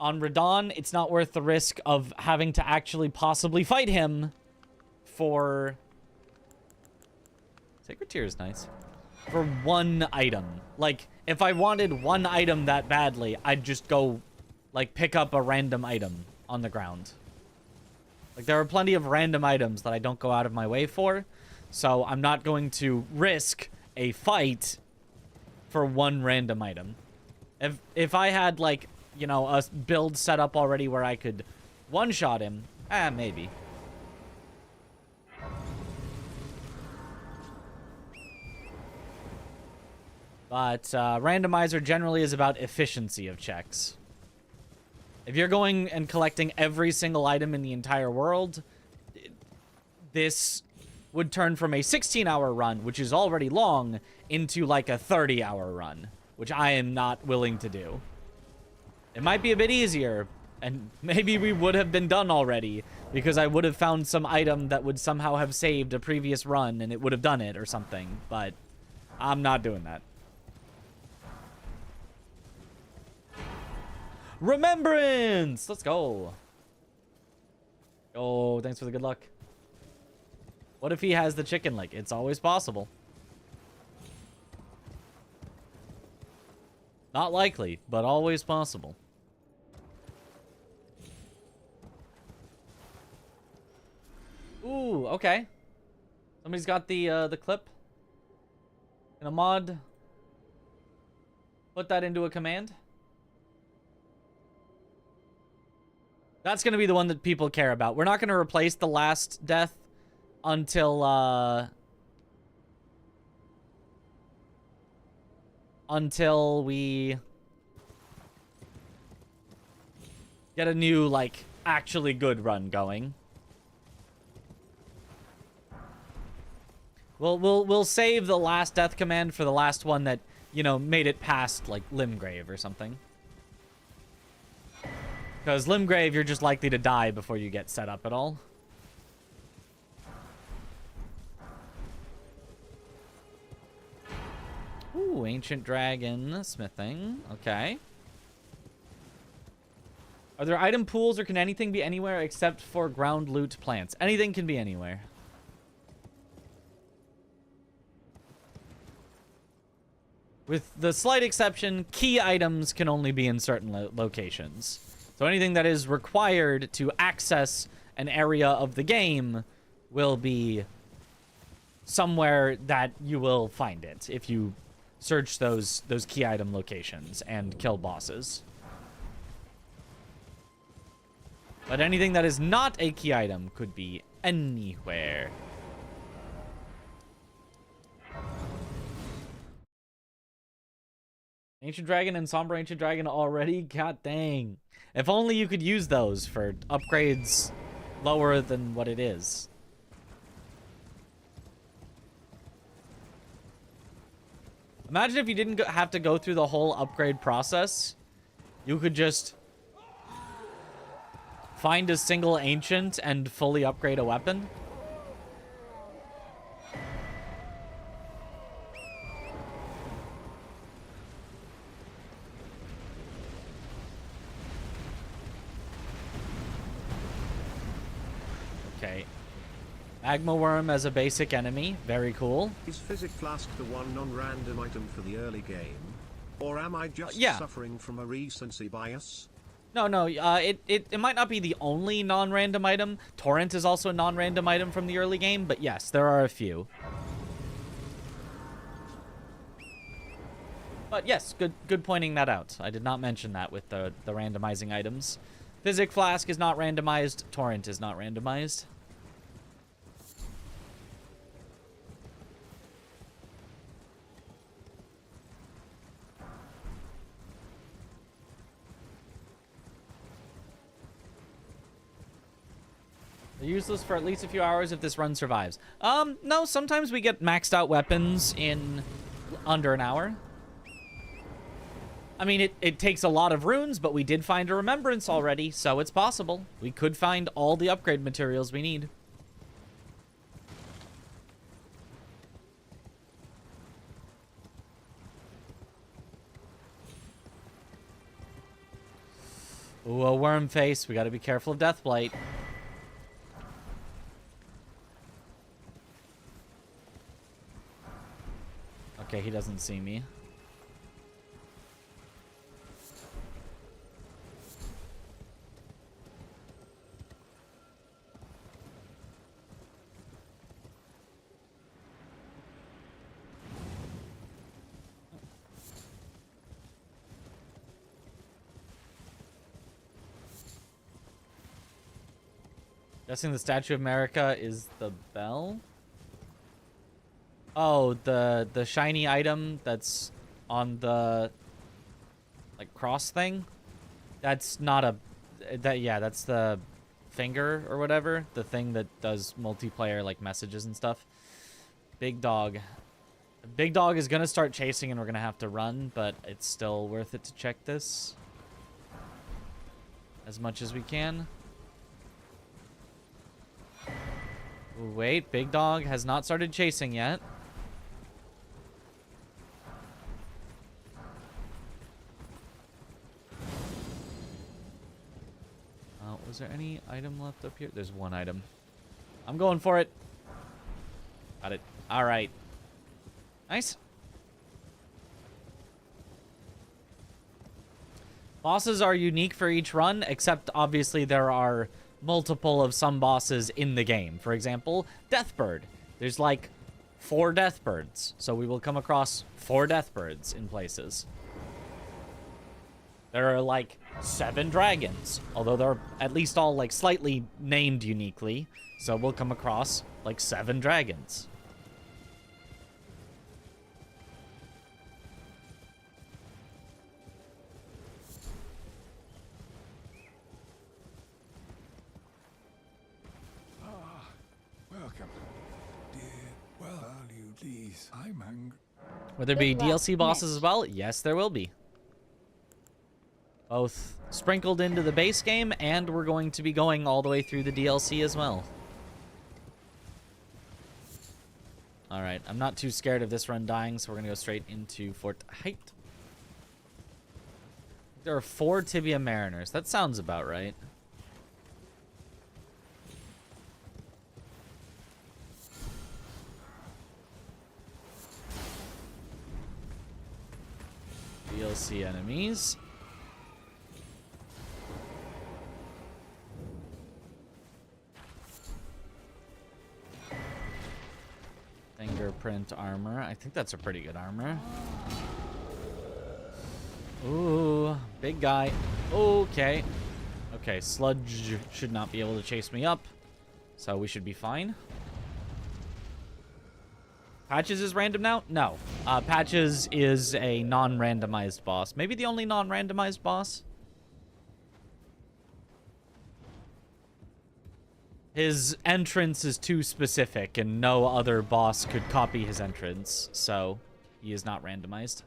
Radon. It's not worth the risk of having to actually possibly fight him for... Sacred Tear is nice. For one item. Like, if I wanted one item that badly, I'd just go, like, pick up a random item on the ground. Like, there are plenty of random items that I don't go out of my way for, so I'm not going to risk a fight for one random item. If I had, like, you know, a build set up already where I could one-shot him, maybe. But Randomizer generally is about efficiency of checks. If you're going and collecting every single item in the entire world, this would turn from a 16-hour run, which is already long, into like a 30-hour run, which I am not willing to do. It might be a bit easier, and maybe we would have been done already, because I would have found some item that would somehow have saved a previous run, and it would have done it or something, but I'm not doing that. Remembrance! Let's go. Oh, thanks for the good luck. What if he has the chicken leg? It's always possible. Not likely, but always possible. Ooh, okay. Somebody's got the clip. In a mod. Put that into a command. That's going to be the one that people care about. We're not going to replace the last death until we get a new, like, actually good run going. We'll save the last death command for the last one that, you know, made it past, like, Limgrave or something. Because Limgrave, you're just likely to die before you get set up at all. Ooh, Ancient Dragon smithing. Okay. Are there item pools or can anything be anywhere except for ground loot plants? Anything can be anywhere. With the slight exception, key items can only be in certain locations. So anything that is required to access an area of the game will be somewhere that you will find it if you search those key item locations and kill bosses. But anything that is not a key item could be anywhere. Ancient Dragon and Somber Ancient Dragon already? God dang. If only you could use those for upgrades lower than what it is. Imagine if you didn't have to go through the whole upgrade process. You could just find a single ancient and fully upgrade a weapon. Magma worm as a basic enemy. Very cool. Is Physic Flask the one non-random item for the early game? Or am I just Yeah. suffering from a recency bias? No, it might not be the only non-random item. Torrent is also a non-random item from the early game, but yes, there are a few. But yes, good pointing that out. I did not mention that with the randomizing items. Physic Flask is not randomized. Torrent is not randomized. They're useless for at least a few hours if this run survives. No, sometimes we get maxed out weapons in under an hour. I mean, it takes a lot of runes, but we did find a remembrance already, so it's possible. We could find all the upgrade materials we need. Ooh, a worm face. We gotta be careful of Deathblight. Okay, he doesn't see me. Guessing the Statue of America is the bell? Oh, the shiny item that's on the like cross thing? That's not a yeah, that's the finger or whatever, the thing that does multiplayer like messages and stuff. Big dog. Big dog is going to start chasing and we're going to have to run, but it's still worth it to check this as much as we can. Ooh, wait, big dog has not started chasing yet. Was there any item left up here? There's one item. I'm going for it. Got it. All right. Nice. Bosses are unique for each run, except obviously there are multiple of some bosses in the game. For example, Deathbird. There's like 4 Deathbirds, so we will come across 4 Deathbirds in places. There are like 7 dragons, although they're at least all like slightly named uniquely, so we'll come across like 7 dragons. Welcome, dear, well-valued these. I'm angry. Will there be DLC bosses as well? Yes, there will be. Both sprinkled into the base game, and we're going to be going all the way through the DLC as well. Alright, I'm not too scared of this run dying, so we're going to go straight into Fort Haight. There are 4 Tibia Mariners. That sounds about right. DLC enemies. Fingerprint armor. I think that's a pretty good armor. Ooh, big guy. Okay. Okay, Sludge should not be able to chase me up, so we should be fine. Patches is random now? No. Patches is a non-randomized boss. Maybe the only non-randomized boss? His entrance is too specific, and no other boss could copy his entrance, so he is not randomized.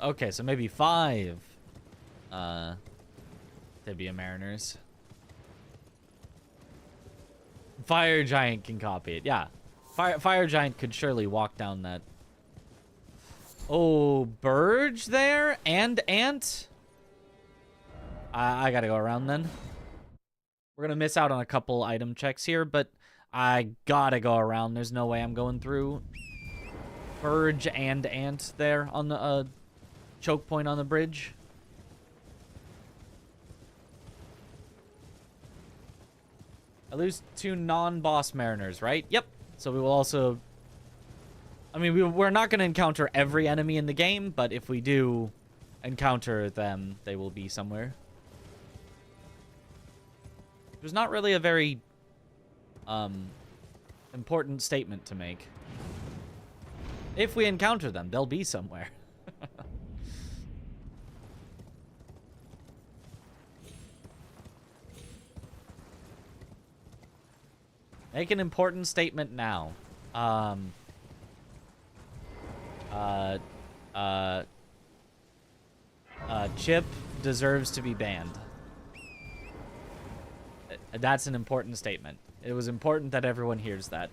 Okay, so maybe 5 Tibia Mariners. Fire giant can copy it. Yeah. Fire giant could surely walk down that. Oh, Burge there? And Ant? I gotta go around then. We're gonna miss out on a couple item checks here, but I gotta go around. There's no way I'm going through Burge and Ant there on the choke point on the bridge. I lose 2 non-boss mariners, right? Yep. So we will also... I mean, we're not going to encounter every enemy in the game, but if we do encounter them, they will be somewhere. There's not really a very important statement to make. If we encounter them, they'll be somewhere. Make an important statement now. Chip deserves to be banned. That's an important statement. It was important that everyone hears that.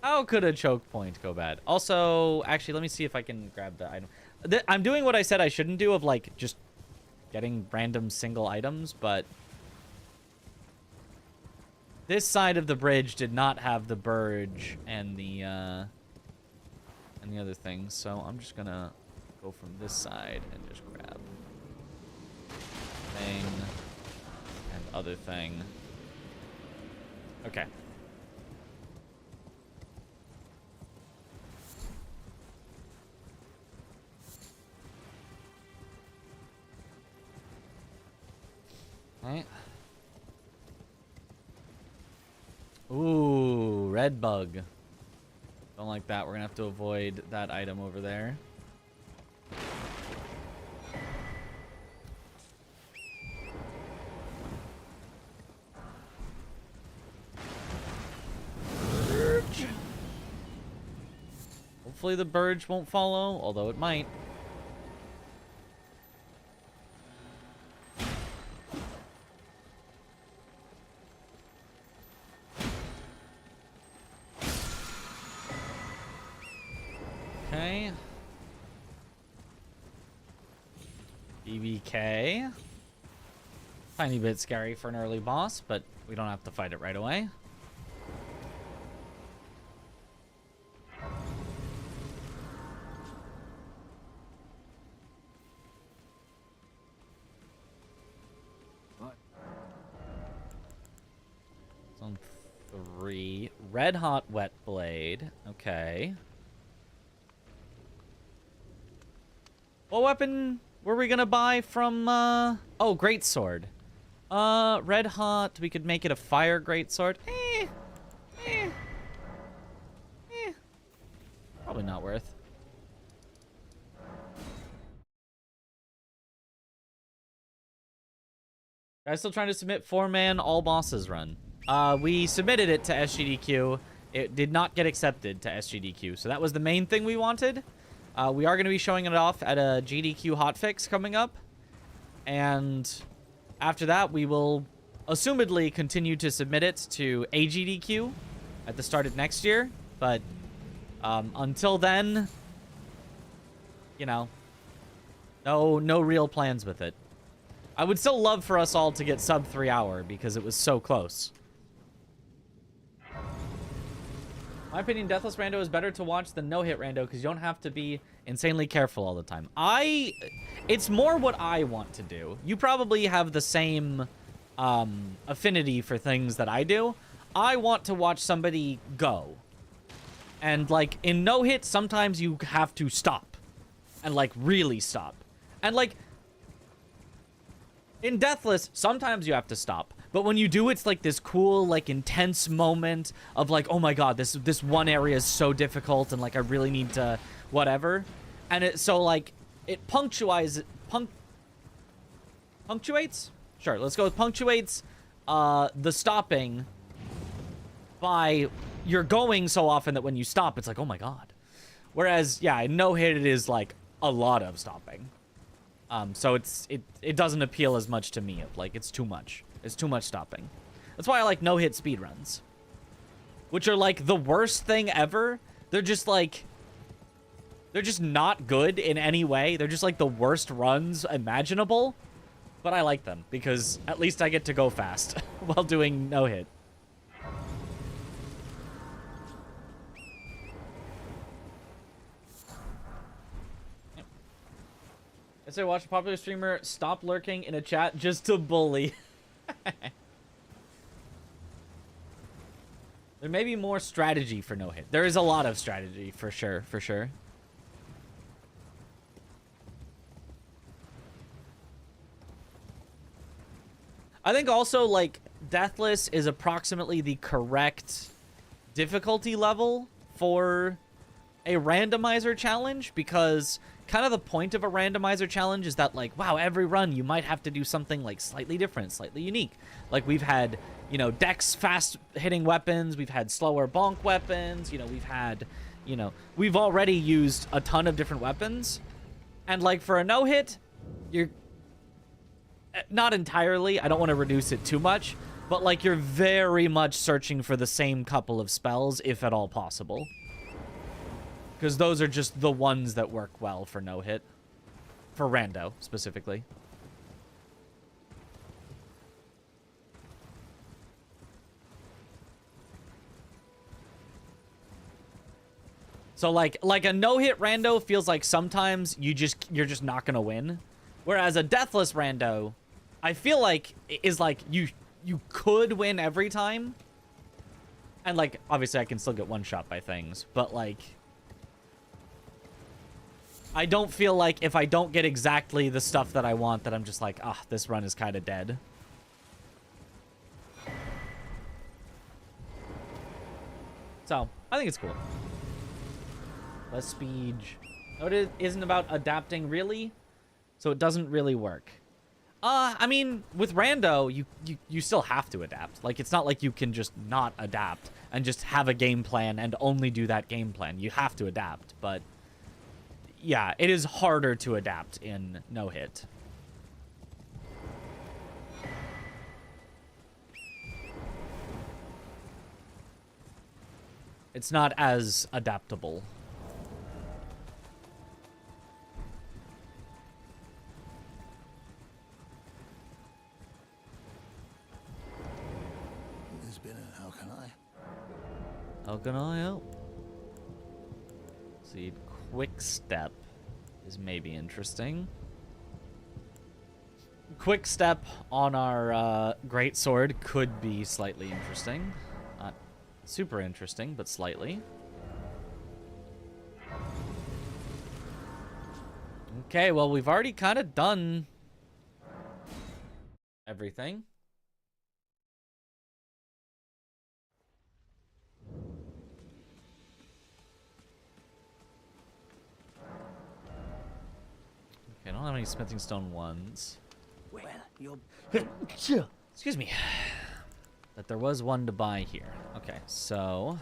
How could a choke point go bad? Also, actually, let me see if I can grab the item. I'm doing what I said I shouldn't do of, like, just getting random single items, but this side of the bridge did not have the Burge and the other things, so I'm just gonna go from this side and just grab thing and other thing. Okay. Right. Ooh, red bug. Don't like that. We're gonna have to avoid that item over there. Burge. Hopefully the Burge won't follow, although it might. Okay. BBK. Tiny bit scary for an early boss, but we don't have to fight it right away. Zone 3. Red Hot Wet Blade. Okay. What weapon were we gonna buy from, oh, greatsword. Red hot, we could make it a fire greatsword. Probably not worth. Guys still trying to submit 4-man all bosses run. We submitted it to SGDQ. It did not get accepted to SGDQ, so that was the main thing we wanted. We are going to be showing it off at a GDQ hotfix coming up. And after that, we will assumedly continue to submit it to AGDQ at the start of next year. But until then, you know, no real plans with it. I would still love for us all to get sub 3 hour because it was so close. My opinion, Deathless Rando is better to watch than no-hit Rando because you don't have to be insanely careful all the time. It's more what I want to do. You probably have the same affinity for things that I do. I want to watch somebody go. And, like, in no-hit, sometimes you have to stop. And, like, really stop. And, like, in Deathless, sometimes you have to stop. But when you do, it's like this cool, like, intense moment of like, oh my god, this one area is so difficult and like I really need to whatever. And it so like it punctuates? Sure, let's go with punctuates the stopping by you're going so often that when you stop, it's like, oh my god. Whereas, yeah, in no hit it is like a lot of stopping. So it doesn't appeal as much to me. Like, it's too much. It's too much stopping. That's why I like no-hit speedruns, which are like the worst thing ever. They're just like, they're just not good in any way. They're just like the worst runs imaginable. But I like them because at least I get to go fast while doing no-hit. I say watch a popular streamer stop lurking in a chat just to bully. There may be more strategy for no-hit. There is a lot of strategy, for sure, for sure. I think also, like, Deathless is approximately the correct difficulty level for a randomizer challenge, because kind of the point of a randomizer challenge is that, like, wow, every run you might have to do something, like, slightly different, slightly unique. Like, we've had, you know, dex fast-hitting weapons, we've had slower bonk weapons, you know, we've had, you know, we've already used a ton of different weapons, and, like, for a no-hit, you're... not entirely, I don't want to reduce it too much, but, like, you're very much searching for the same couple of spells, if at all possible. Because those are just the ones that work well for no-hit. For rando, specifically. So, like a no-hit rando feels like sometimes you're just not gonna win. Whereas a deathless rando, I feel like, is like, you could win every time. And, like, obviously I can still get one-shot by things, but, like... I don't feel like if I don't get exactly the stuff that I want, that I'm just like, ah, this run is kind of dead. So, I think it's cool. Less speed. No, it isn't about adapting, really. So it doesn't really work. I mean, with rando, you still have to adapt. Like, it's not like you can just not adapt and just have a game plan and only do that game plan. You have to adapt, but... yeah, it is harder to adapt in no-hit. It's not as adaptable. There's been a how can I? How can I help? See, quick step is maybe interesting. Quick step on our greatsword could be slightly interesting. Not super interesting, but slightly. Okay, well, we've already kind of done everything. I don't have any smithing stone ones. Well, you're... Excuse me. But there was one to buy here. Okay, so...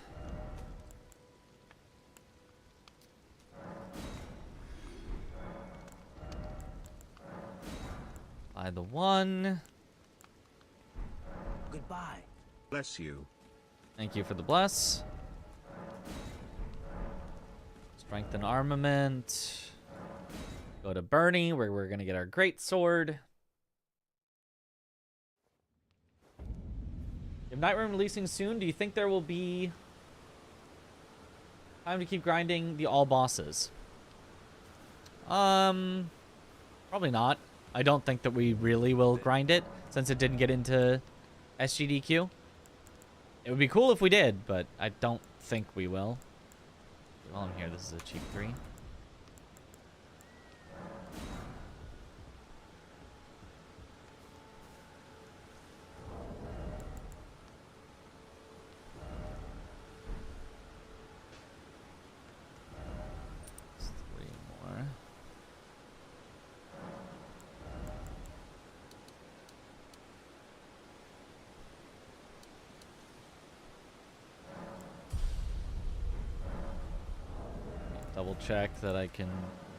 buy the one. Goodbye. Bless you. Thank you for the bless. Strengthen armament. Go to Bernie, where we're going to get our greatsword. If Nightroom releasing soon, do you think there will be time to keep grinding the all bosses? Probably not. I don't think that we really will grind it, since it didn't get into SGDQ. It would be cool if we did, but I don't think we will. While I'm here, this is a cheap 3. Double check that I can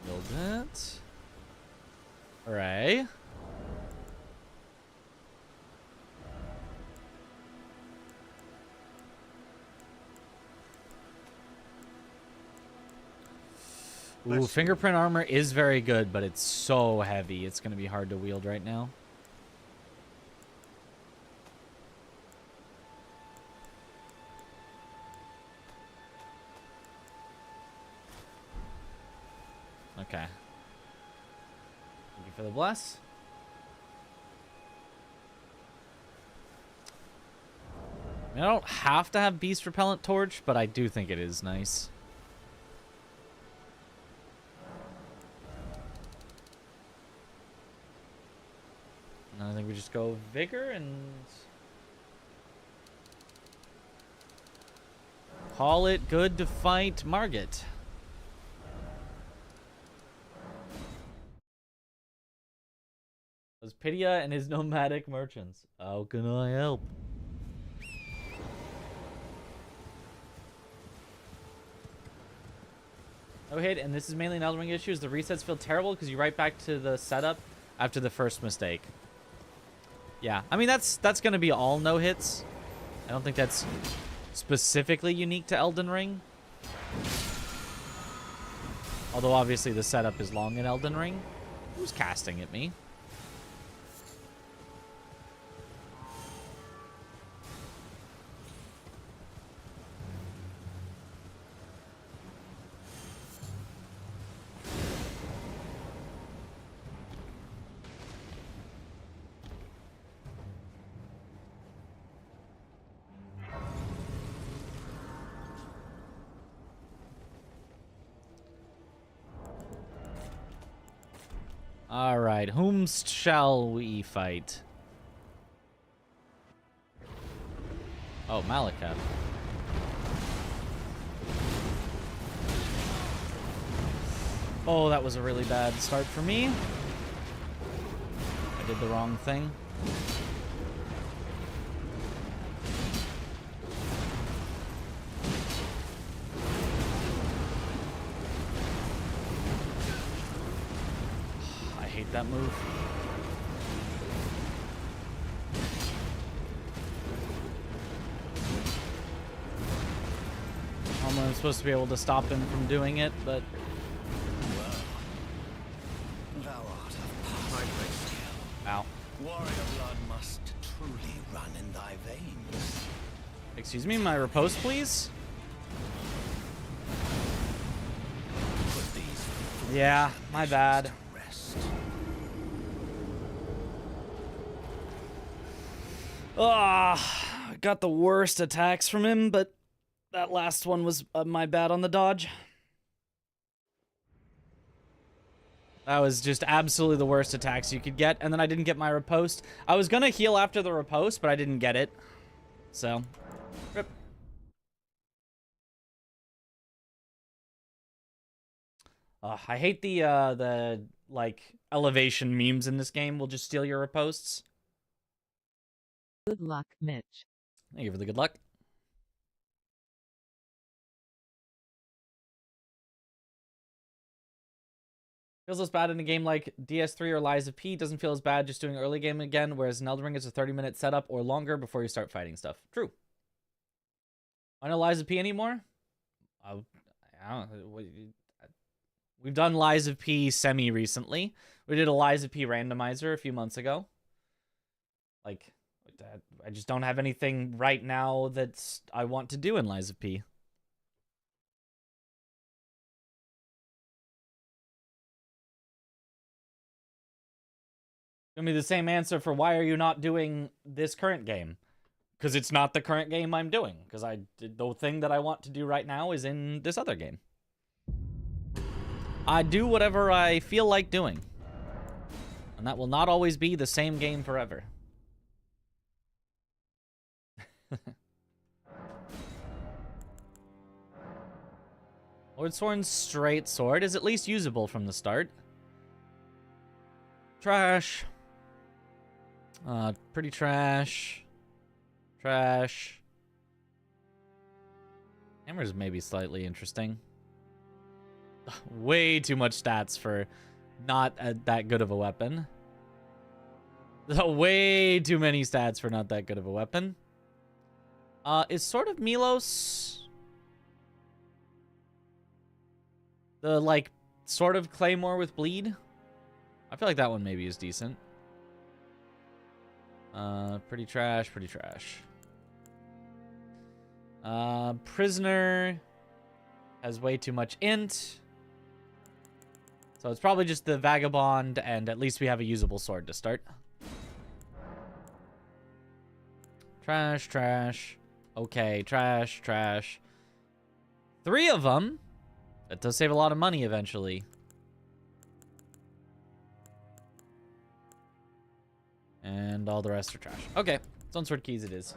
build it. Hooray. Ooh, fingerprint armor is very good, but it's so heavy. It's going to be hard to wield right now. Okay. Thank you for the bless. I mean, I don't have to have beast repellent torch, but I do think it is nice. And I think we just go vigor and call it good to fight Margit. Those Pitia and his nomadic merchants. How can I help? Oh, Haight, and this is mainly an Elden Ring issue. The resets feel terrible because you right back to the setup after the first mistake. Yeah, I mean, that's going to be all no-hits. I don't think that's specifically unique to Elden Ring. Although, obviously, the setup is long in Elden Ring. Who's casting at me? All right, whom shall we fight? Oh, Malekith. Oh, that was a really bad start for me. I did the wrong thing. That move. I'm supposed to be able to stop him from doing it, but Thou art of my grace. ow. Warrior blood must truly run in thy veins. Excuse me, my riposte, please. Put these Yeah, my bad. to rest. Ah, got the worst attacks from him, but that last one was my bad on the dodge. That was just absolutely the worst attacks you could get, and then I didn't get my riposte. I was gonna heal after the riposte, but I didn't get it. So, rip. I hate the like elevation memes in this game. Will just steal your ripostes. Good luck, Mitch. Thank you for the good luck. Feels less bad in a game like DS3 or Lies of P. Doesn't feel as bad just doing early game again, whereas in Elden Ring it's a 30-minute setup or longer before you start fighting stuff. True. I know Lies of P anymore? I don't know. We've done Lies of P semi-recently. We did a Lies of P randomizer a few months ago. Like, I just don't have anything right now that I want to do in Lies of P. Gonna be the same answer for why are you not doing this current game? Because it's not the current game I'm doing. Because the thing that I want to do right now is in this other game. I do whatever I feel like doing. And that will not always be the same game forever. Lord Sorn's straight sword is at least usable from the start. Trash. Pretty trash. Trash. Hammer's maybe slightly interesting. Way too much stats for not that good of a weapon. Way too many stats for not that good of a weapon. Is Sword of Milos the, like, sort of claymore with bleed? I feel like that one maybe is decent. Pretty trash, pretty trash. Prisoner has way too much int. So it's probably just the Vagabond, and at least we have a usable sword to start. Trash, trash. Okay, trash, trash. 3 of them. That does save a lot of money eventually. And all the rest are trash. Okay, Stone Sword Keys it is.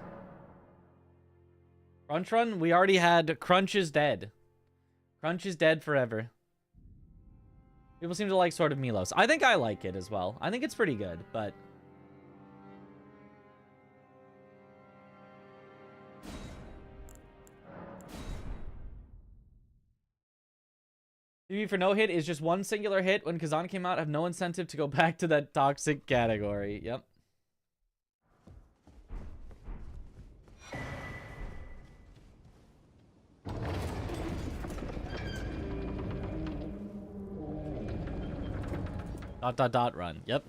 Crunch Run? We already had Crunch is dead. Crunch is dead forever. People seem to like Sword of Milos. I think I like it as well. I think it's pretty good, but... TV for no hit is just one singular hit. When Kazan came out, I have no incentive to go back to that toxic category. Yep. ... run. Yep.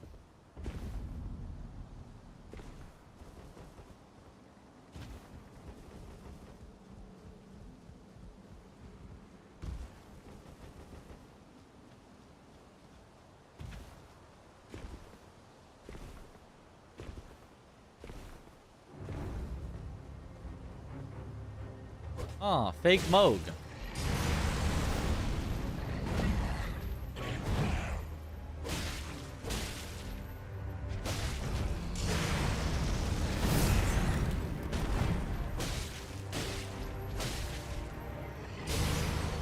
Oh, fake Moog.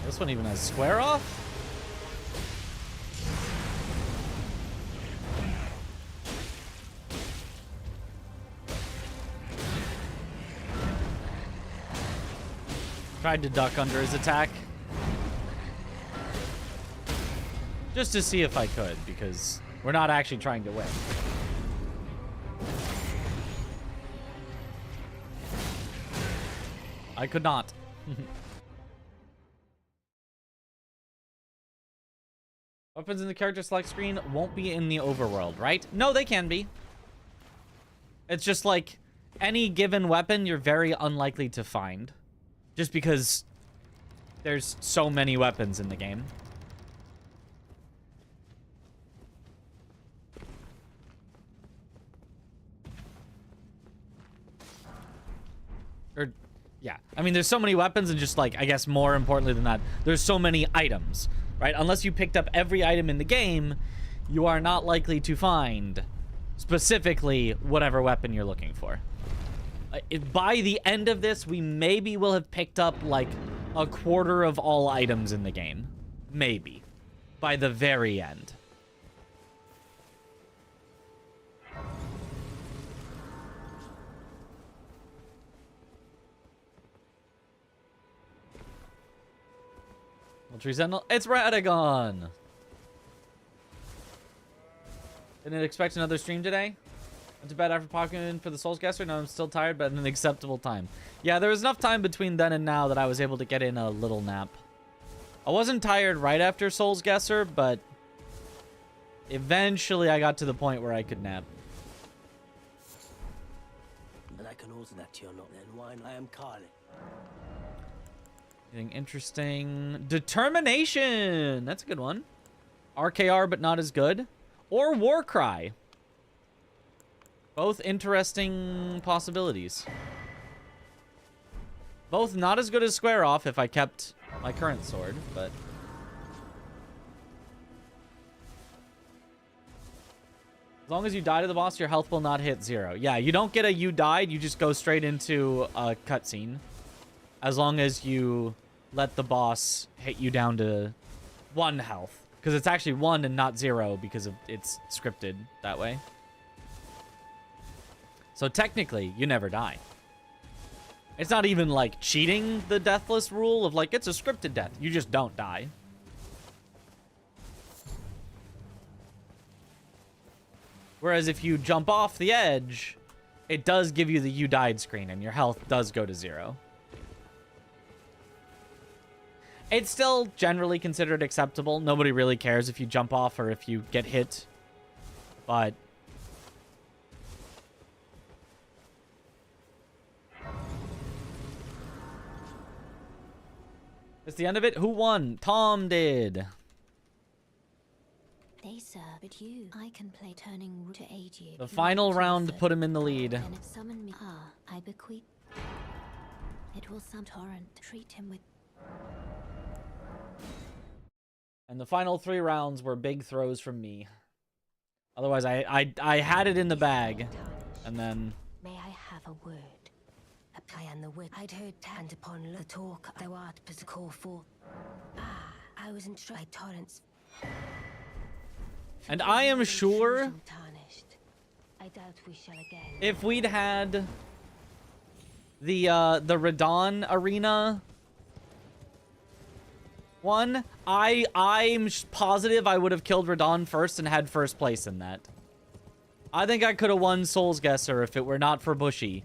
This one even has square off? Tried to duck under his attack. Just to see if I could, because we're not actually trying to win. I could not. Weapons in the character select screen won't be in the overworld, right? No, they can be. It's just like any given weapon you're very unlikely to find. Just because there's so many weapons in the game. Or, yeah. I mean, there's so many weapons and just, like, I guess more importantly than that, there's so many items, right? Unless you picked up every item in the game, you are not likely to find specifically whatever weapon you're looking for. By the end of this, we maybe will have picked up, like, a quarter of all items in the game. Maybe. By the very end. Tree Sentinel. It's Radagon! Didn't expect another stream today. Went to bed after popping in for the Souls Guesser. No, I'm still tired, but at an acceptable time. Yeah, there was enough time between then and now that I was able to get in a little nap. I wasn't tired right after Souls Guesser, but eventually I got to the point where I could nap. But I can also that you're not then wine. I am Carly. Anything interesting? Determination! That's a good one. RKR, but not as good. Or Warcry. Both interesting possibilities. Both not as good as Square Off if I kept my current sword, but... As long as you die to the boss, your health will not hit 0. Yeah, you don't get a you died, you just go straight into a cutscene. As long as you let the boss hit you down to 1 health. Because it's actually 1 and not 0 because of it's scripted that way. So technically, you never die. It's not even like cheating the deathless rule of like, it's a scripted death. You just don't die. Whereas if you jump off the edge, it does give you the you died screen and your health does go to 0. It's still generally considered acceptable. Nobody really cares if you jump off or if you get hit. But it's the end of it. Who won? Tom did. They sir, but you, I can play turning to aid you. The final round put him in the lead. And if summon me, I bequeath. It will some torrent treat him with. And the final 3 rounds were big throws from me. Otherwise, I had it in the bag. And then... May I have a word? I am the wit. I'd heard tanned upon the talk thou art but to call forth. I was in torrents. And I am sure I doubt we shall again. if we'd had the Radon Arena one, I'm positive I would have killed Radon first and had first place in that. I think I could have won Soul's Guesser if it were not for Bushy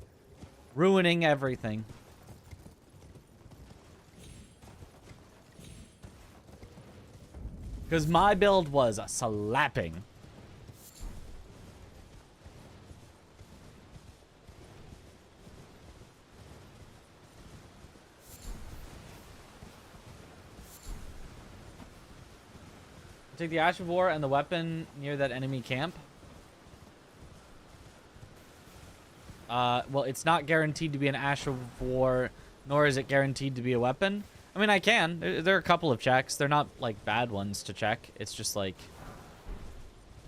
ruining everything. Because my build was a slapping. Take the Ash of War and the weapon near that enemy camp. Well, it's not guaranteed to be an Ash of War, nor is it guaranteed to be a weapon. I mean, I can. There are a couple of checks. They're not, like, bad ones to check. It's just, like...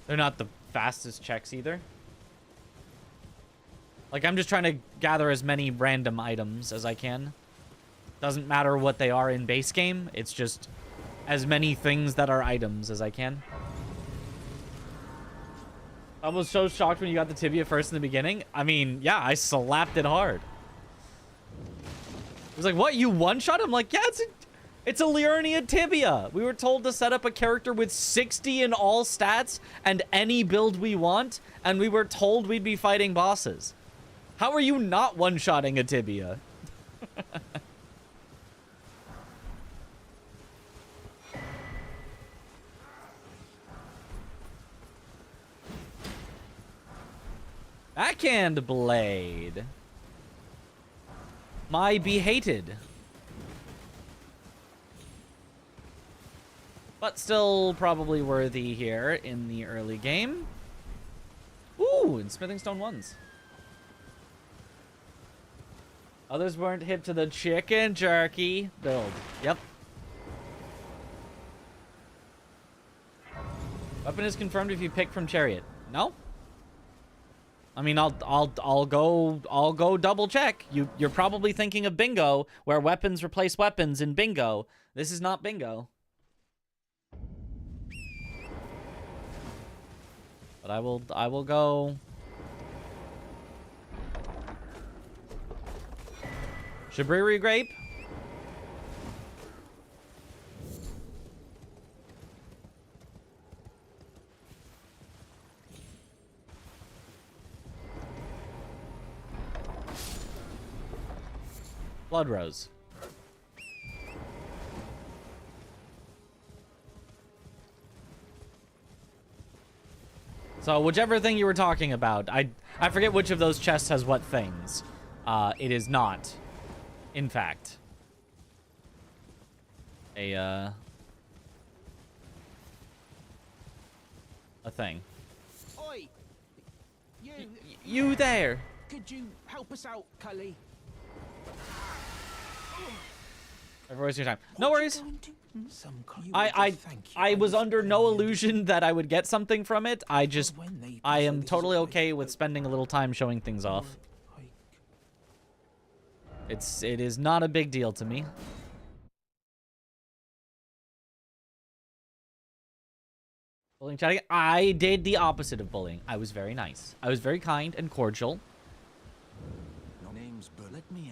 They're not the fastest checks, either. Like, I'm just trying to gather as many random items as I can. Doesn't matter what they are in base game. It's just as many things that are items as I can. I was so shocked when you got the tibia first in the beginning. I mean, yeah, I slapped it hard. It was like, what, you one-shot? I'm like, yeah, it's a Liurnia tibia. We were told to set up a character with 60 in all stats and any build we want, and we were told we'd be fighting bosses. How are you not one-shotting a tibia? Backhand blade. My be hated. But still probably worthy here in the early game. Ooh, and Smithing Stone 1s. Others weren't hip to the chicken jerky build. Yep. Weapon is confirmed if you pick from Chariot. No? I mean, I'll go double check. You're probably thinking of Bingo, where weapons replace weapons in Bingo. This is not Bingo. But I will go Shabriri Grape. Blood Rose. So whichever thing you were talking about, I forget which of those chests has what things. It is not, in fact, a thing. Oi! You there? Could you help us out, Cully? Never waste your time. No worries. I was under no illusion that I would get something from it. I am totally okay with spending a little time showing things off. It is not a big deal to me. Bullying chat again. I did the opposite of bullying. I was very nice. I was very kind and cordial.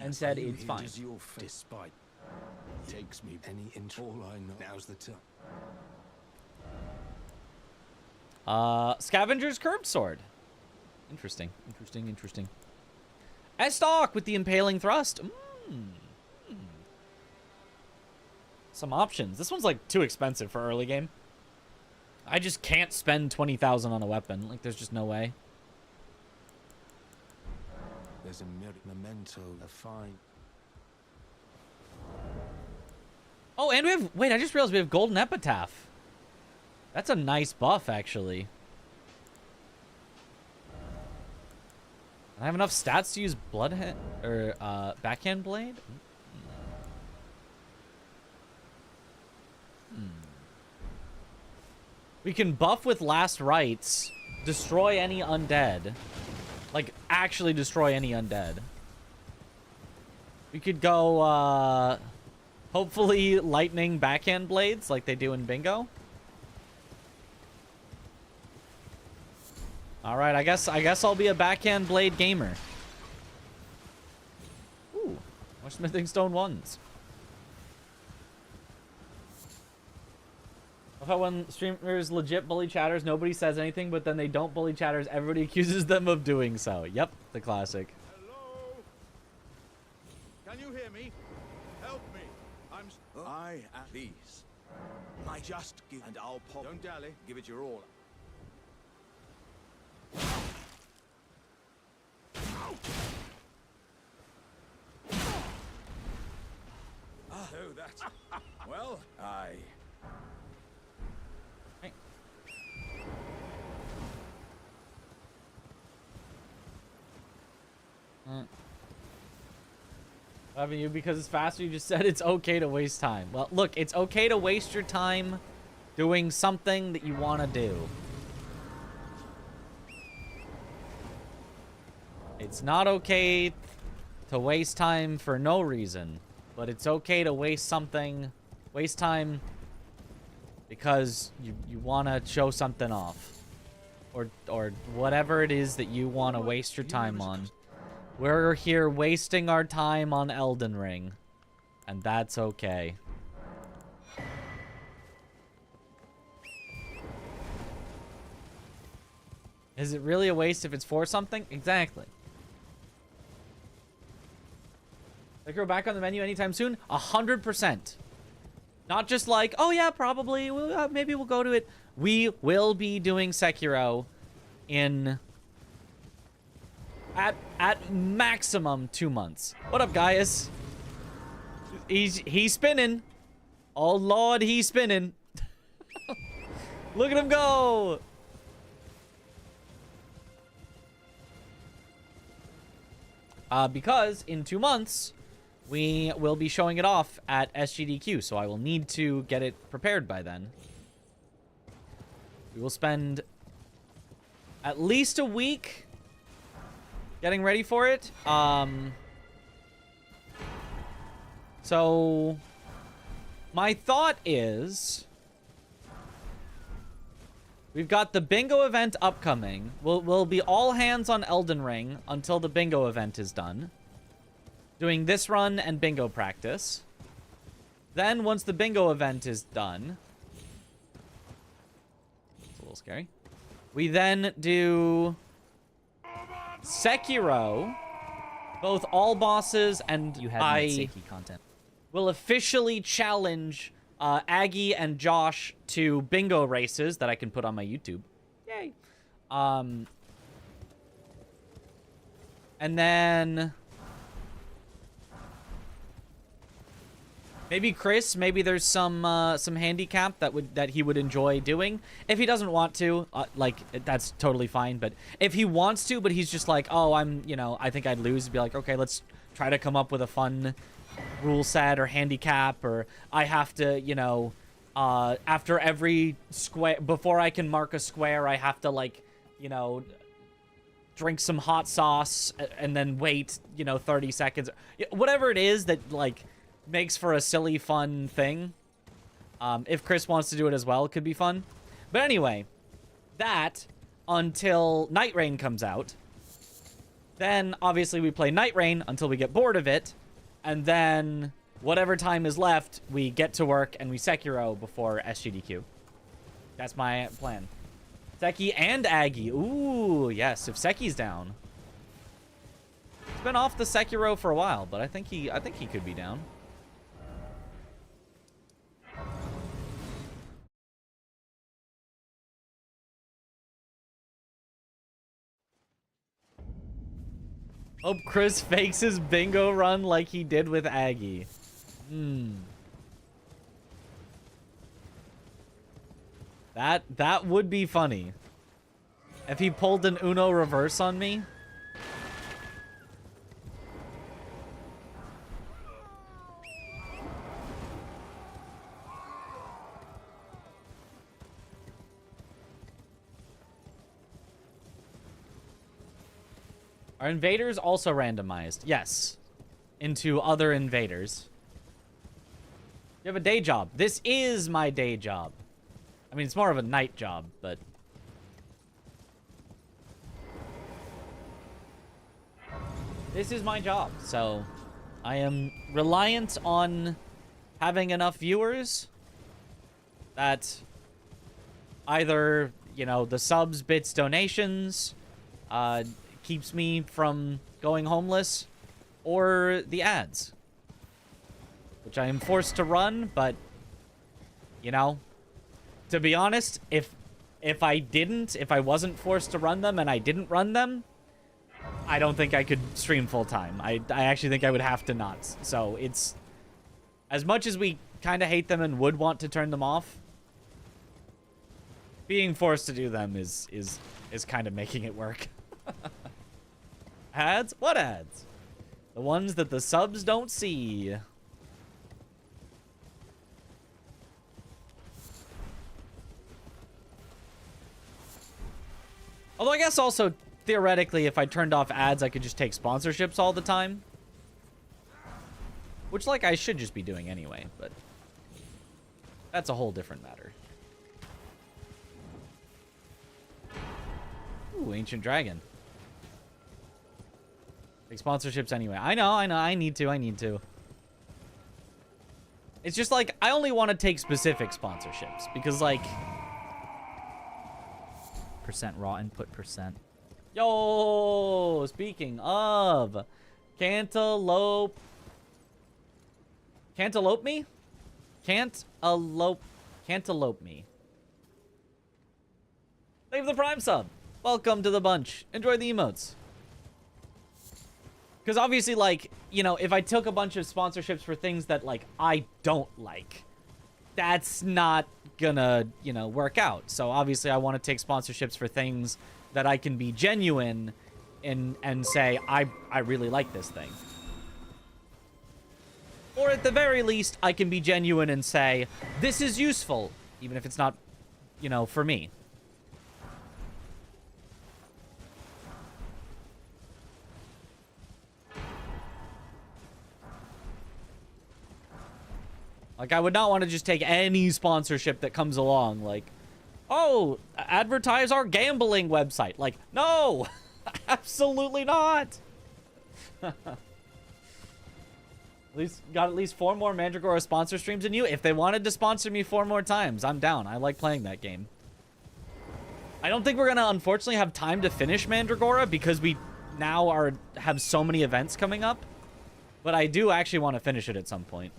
And said it's fine. Despite takes me any inch. All I know now's the time. Scavenger's curved sword. Interesting. Estoc with the impaling thrust. Some options. This one's like too expensive for early game. I just can't spend 20,000 on a weapon. Like, there's just no way. There's a memento, a fine. Oh, and we have... Wait, I just realized we have Golden Epitaph. That's a nice buff, actually. I have enough stats to use Bloodhead... Or, Backhand Blade? We can buff with Last Rites, destroy any undead. Like, actually destroy any undead. We could go, hopefully lightning backhand blades like they do in bingo. Alright, I guess I'll be a backhand blade gamer. Ooh, more smithing stone ones. I thought when streamers legit bully chatters, nobody says anything, but then they don't bully chatters, everybody accuses them of doing so. Yep, the classic. Hello? Can you hear me? Help me. I at these. My just give and I'll pop. Don't dally. Give it your all. Oh, that's well. Loving you because it's faster. You just said it's okay to waste time. Well, look, it's okay to waste your time doing something that you want to do. It's not okay to waste time for no reason, but it's okay to waste time because you want to show something off. Or whatever it is that you want to waste your time on. We're here wasting our time on Elden Ring, and that's okay. Is it really a waste if it's for something? Exactly. Like, we're back on the menu anytime soon? 100%. Not just like, oh yeah, probably, maybe we'll go to it. We will be doing Sekiro in... At maximum 2 months. What up, guys? He's spinning. Oh, Lord, he's spinning. Look at him go. Because in 2 months, we will be showing it off at SGDQ, so I will need to get it prepared by then. We will spend at least a week getting ready for it. So my thought is we've got the bingo event upcoming. We'll be all hands on Elden Ring until the bingo event is done. Doing this run and bingo practice. Then once the bingo event is done, it's a little scary. We then do Sekiro, both all bosses, and You had Seiki content. will officially challenge Aggie and Josh to bingo races that I can put on my YouTube. Yay. And then maybe Chris, maybe there's some handicap that he would enjoy doing. If he doesn't want to, like, that's totally fine. But if he wants to, but he's just like, oh, I think I'd lose. Be like, okay, let's try to come up with a fun rule set or handicap, or I have to, after every square, before I can mark a square, I have to, like, drink some hot sauce and then wait, 30 seconds. Whatever it is that, like, makes for a silly, fun thing. If Chris wants to do it as well, it could be fun. But anyway, that until Night Rain comes out. Then, obviously, we play Night Rain until we get bored of it. And then, whatever time is left, we get to work and we Sekiro before SGDQ. That's my plan. Seki and Aggie. Ooh, yes, if Seki's down. He's been off the Sekiro for a while, but I think he could be down. Hope Chris fakes his bingo run like he did with Aggie. That would be funny. If he pulled an Uno reverse on me. Are invaders also randomized? Yes. Into other invaders. You have a day job. This is my day job. I mean, it's more of a night job, but... this is my job, so... I am reliant on having enough viewers that either, you know, the subs, bits, donations, keeps me from going homeless, or the ads, which I am forced to run. But you know, to be honest, if I wasn't forced to run them and I didn't run them, I don't think I could stream full time. I actually think I would have to not. So it's, as much as we kind of hate them and would want to turn them off, being forced to do them is kind of making it work. Ads? What ads? The ones that the subs don't see. Although I guess also, theoretically, if I turned off ads, I could just take sponsorships all the time. Which, like, I should just be doing anyway, but... that's a whole different matter. Ooh, Ancient Dragon. Take sponsorships anyway. I know. I need to. It's just like, I only want to take specific sponsorships. Because, like... % raw input %. Yo! Speaking of... Cantaloupe me? Cantaloupe me. Thank you for the Prime sub. Welcome to the bunch. Enjoy the emotes. Because obviously, like, you know, if I took a bunch of sponsorships for things that, like, I don't like, that's not gonna, you know, work out. So obviously I want to take sponsorships for things that I can be genuine in and say, I really like this thing. Or at the very least, I can be genuine and say, this is useful, even if it's not, you know, for me. Like, I would not want to just take any sponsorship that comes along. Like, oh, advertise our gambling website. Like, no, absolutely not. Got at least 4 more Mandragora sponsor streams than you. If they wanted to sponsor me 4 more times, I'm down. I like playing that game. I don't think we're going to, unfortunately, have time to finish Mandragora because we now have so many events coming up. But I do actually want to finish it at some point.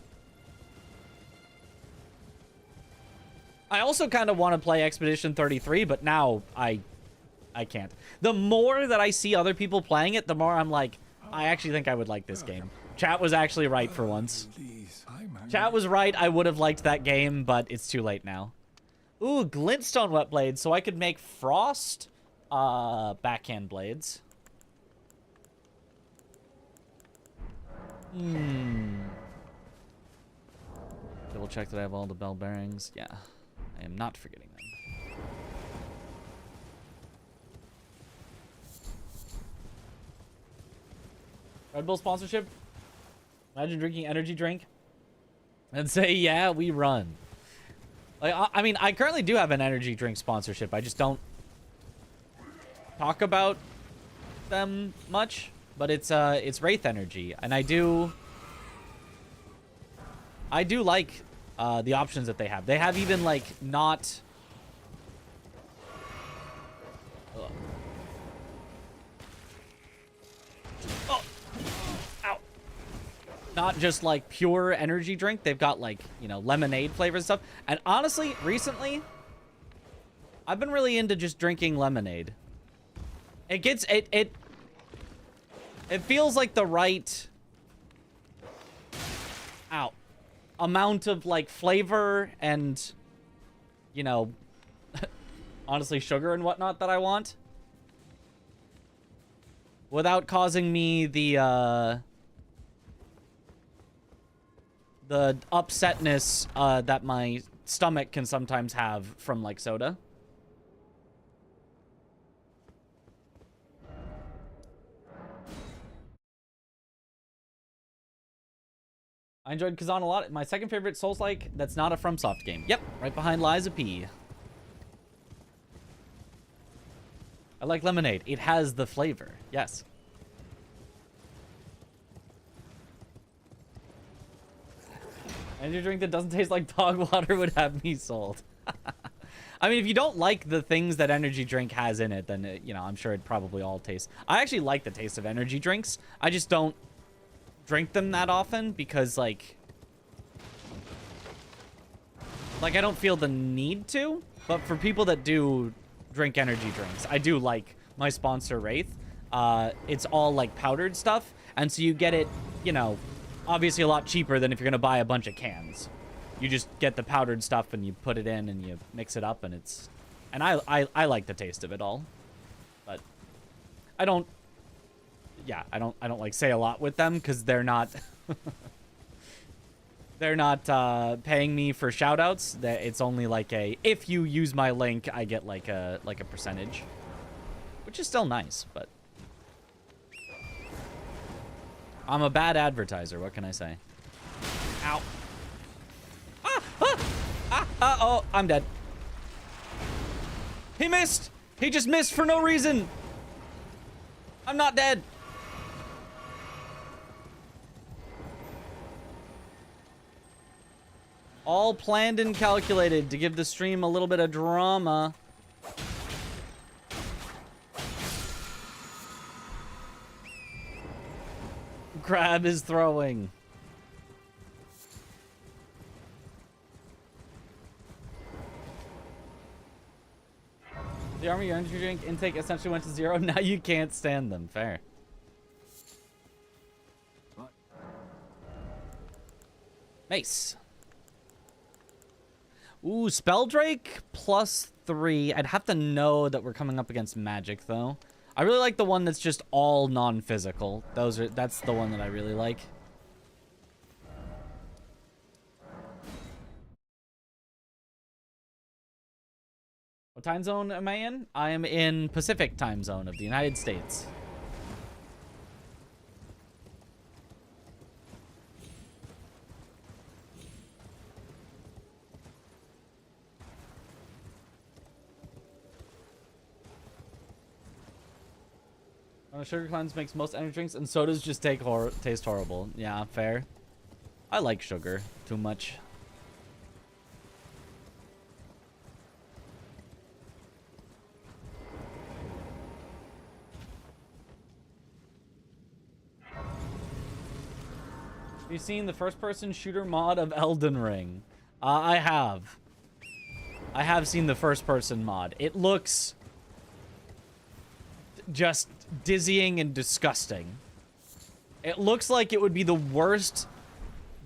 I also kind of want to play Expedition 33, but now I can't. The more that I see other people playing it, the more I'm like, I actually think I would like this game. Chat was actually right for once. Chat was right. I would have liked that game, but it's too late now. Ooh, glintstone wet blades, so I could make frost backhand blades. Double check that I have all the bell bearings. Yeah, I am not forgetting them. Red Bull sponsorship? Imagine drinking energy drink and say, yeah, we run. Like, I mean, I currently do have an energy drink sponsorship. I just don't talk about them much, but it's Wraith Energy, and I do like the options that they have. They have even like not not just like pure energy drink. They've got like, you know, lemonade flavor and stuff. And honestly, recently, I've been really into just drinking lemonade. It gets, it feels like the right, amount of like flavor and, you know, honestly, sugar and whatnot that I want. Without causing me the upsetness that my stomach can sometimes have from like soda. I enjoyed Kazan a lot. My second favorite Souls-like that's not a FromSoft game. Yep, right behind Liza P. I like lemonade. It has the flavor. Yes. Energy drink that doesn't taste like dog water would have me sold. I mean, if you don't like the things that energy drink has in it, then, you know, I'm sure it probably all tastes. I actually like the taste of energy drinks. I just don't drink them that often because, like, I don't feel the need to. But for people that do drink energy drinks, I do like my sponsor, Wraith. It's all, like, powdered stuff. And so you get it, you know, obviously a lot cheaper than if you're going to buy a bunch of cans. You just get the powdered stuff and you put it in and you mix it up and it's... And I like the taste of it all. But I don't... Yeah, I don't like say a lot with them because they're not... they're not paying me for shoutouts. It's only like a... If you use my link, I get like a percentage. Which is still nice, but... I'm a bad advertiser, what can I say? Ow. Oh, I'm dead. He missed! He just missed for no reason! I'm not dead! All planned and calculated to give the stream a little bit of drama. Crab is throwing. The army energy drink intake essentially went to 0. Now you can't stand them. Fair. Mace. Ooh, Spelldrake +3. I'd have to know that we're coming up against magic, though. I really like the one that's just all non-physical. That's the one that I really like. What time zone am I in? I am in Pacific time zone of the United States. Sugar cleanse makes most energy drinks, and sodas just taste horrible. Yeah, fair. I like sugar too much. Have you seen the first-person shooter mod of Elden Ring? I have. I have seen the first-person mod. It looks just dizzying and disgusting. It looks like it would be the worst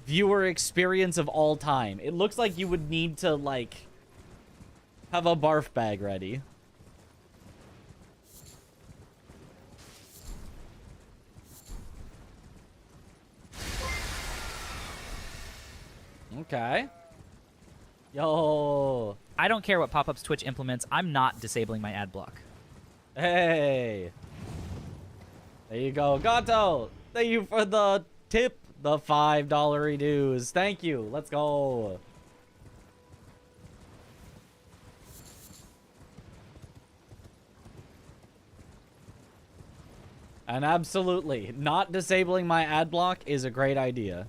viewer experience of all time. It looks like you would need to, like, have a barf bag ready. Okay. Yo. I don't care what pop-ups Twitch implements. I'm not disabling my ad block. Hey. There you go. Gato. Thank you for the tip. The $5 dues. Thank you. Let's go. And absolutely, not disabling my ad block is a great idea.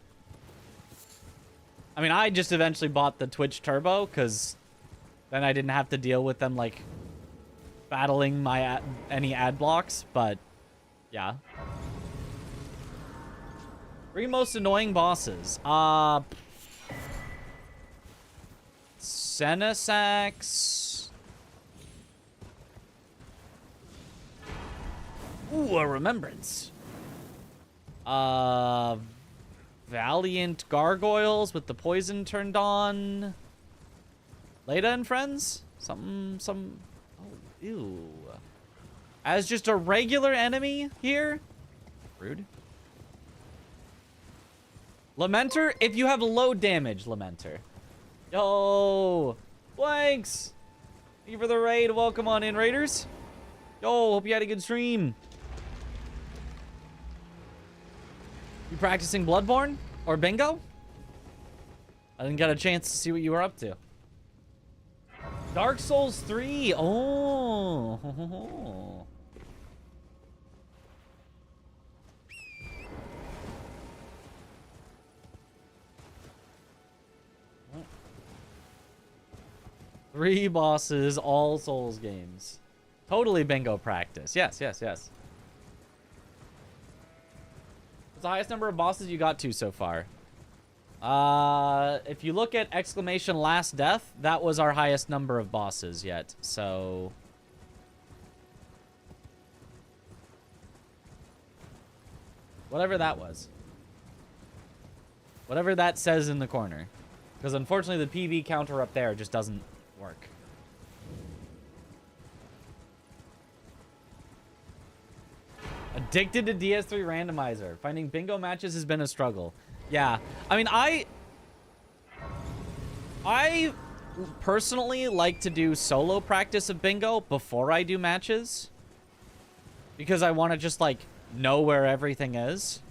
I mean, I just eventually bought the Twitch Turbo because then I didn't have to deal with them, like, battling my any ad blocks, but yeah. Three most annoying bosses. Senesax. Ooh, a remembrance. Valiant gargoyles with the poison turned on. Leda and friends? Oh, ew. As just a regular enemy here? Rude. Lamenter, if you have low damage, Lamenter. Yo, Blanks. Thank you for the raid. Welcome on in, Raiders. Yo, hope you had a good stream. You practicing Bloodborne or bingo? I didn't get a chance to see what you were up to. Dark Souls 3. Oh. 3 bosses, all Souls games. Totally bingo practice. Yes. What's the highest number of bosses you got to so far? If you look at exclamation last death, that was our highest number of bosses yet. So whatever that was. Whatever that says in the corner. Because unfortunately the PV counter up there just doesn't work. Addicted to DS3 randomizer. Finding bingo matches has been a struggle. Yeah. I mean, I personally like to do solo practice of bingo before I do matches. Because I want to just, like, know where everything is.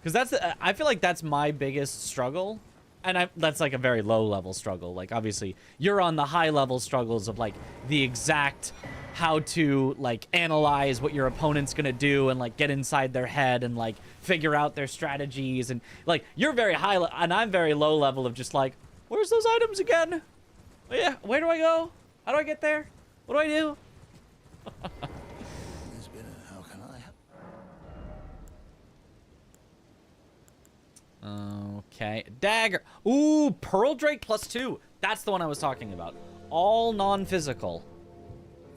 Because I feel like that's my biggest struggle. And that's, like, a very low-level struggle. Like, obviously, you're on the high-level struggles of, like, the exact how to, like, analyze what your opponent's gonna do and, like, get inside their head and, like, figure out their strategies. And, like, you're very high, and I'm very low level of just, like, where's those items again? Oh, yeah, where do I go? How do I get there? What do I do? How can I help? Okay, dagger. Ooh, Pearl Drake +2. That's the one I was talking about. All non-physical.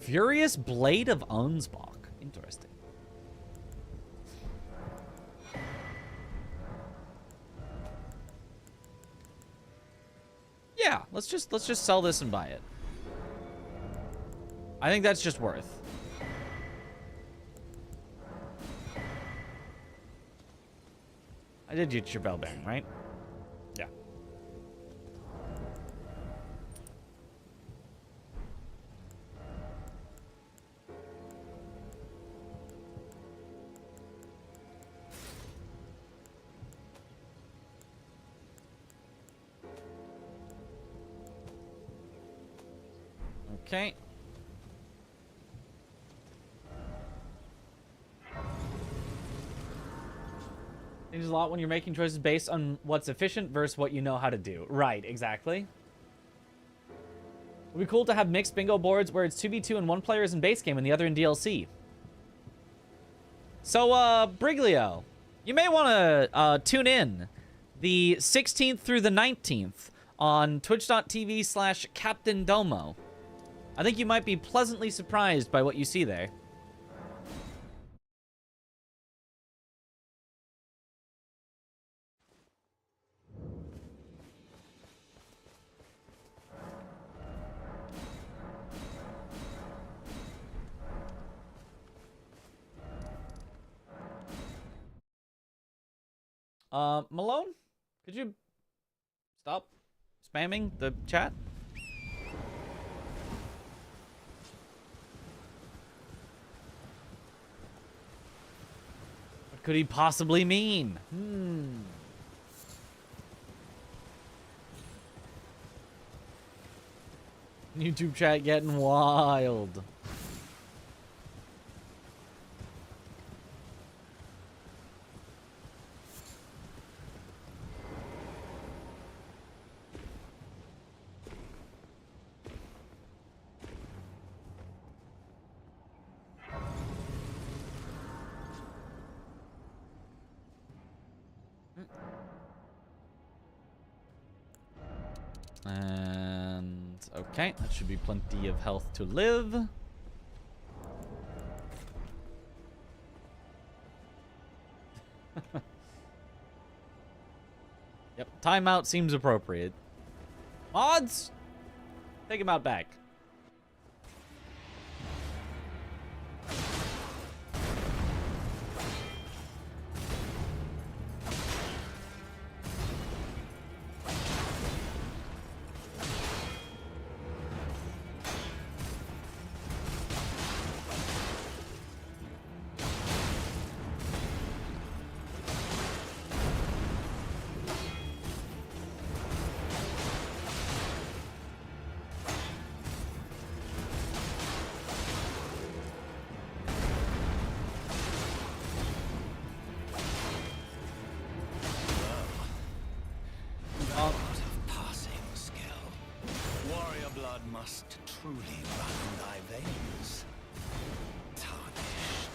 Furious Blade of Unsbach. Interesting. Yeah, let's just sell this and buy it. I think that's just worth. I did get your bell bearing, right? Yeah. Okay. Changes a lot when you're making choices based on what's efficient versus what you know how to do. Right, exactly. It would be cool to have mixed bingo boards where it's 2v2 and one player is in base game and the other in DLC. So, Briglio, you may want to tune in the 16th through the 19th on twitch.tv/Captain Domo. I think you might be pleasantly surprised by what you see there. Malone, could you stop spamming the chat? What could he possibly mean? YouTube chat getting wild. And okay, that should be plenty of health to live. Yep, timeout seems appropriate. Mods, take him out back. Must truly run in thy veins. Tarnished.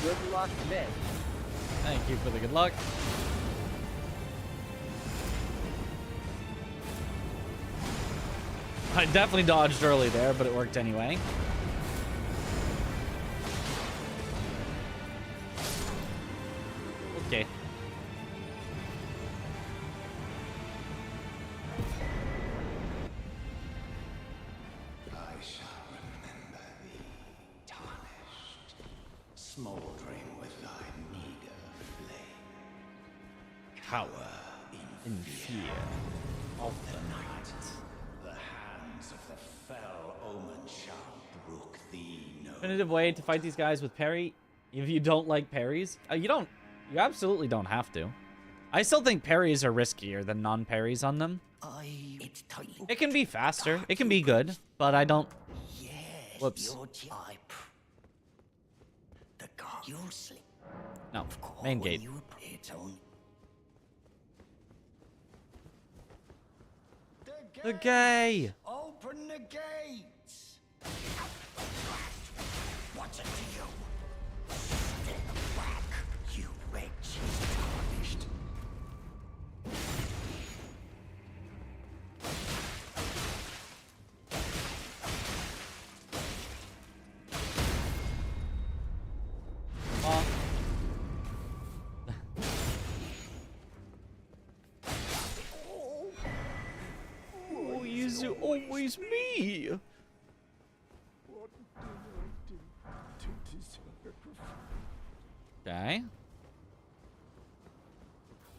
Good luck, Mitch. Thank you for the good luck. I definitely dodged early there, but it worked anyway. Okay. I shall remember thee, tarnished, smoldering with thy meager flame. Cower in fear Of the night, the hands of the fell omen shall brook thee no. definitive way to fight these guys with parry. If you don't like parries, you absolutely don't have to. I still think parries are riskier than non-parries on them. It's tight. It can be faster. It can be good, but I don't. Yes, Whoops. your the guard. You'll sleep. No, Of course, main when gate. you it's only The gay. open the gates. What's it to you? Step back, you wretch tarnished. Oh, is it always me? Okay.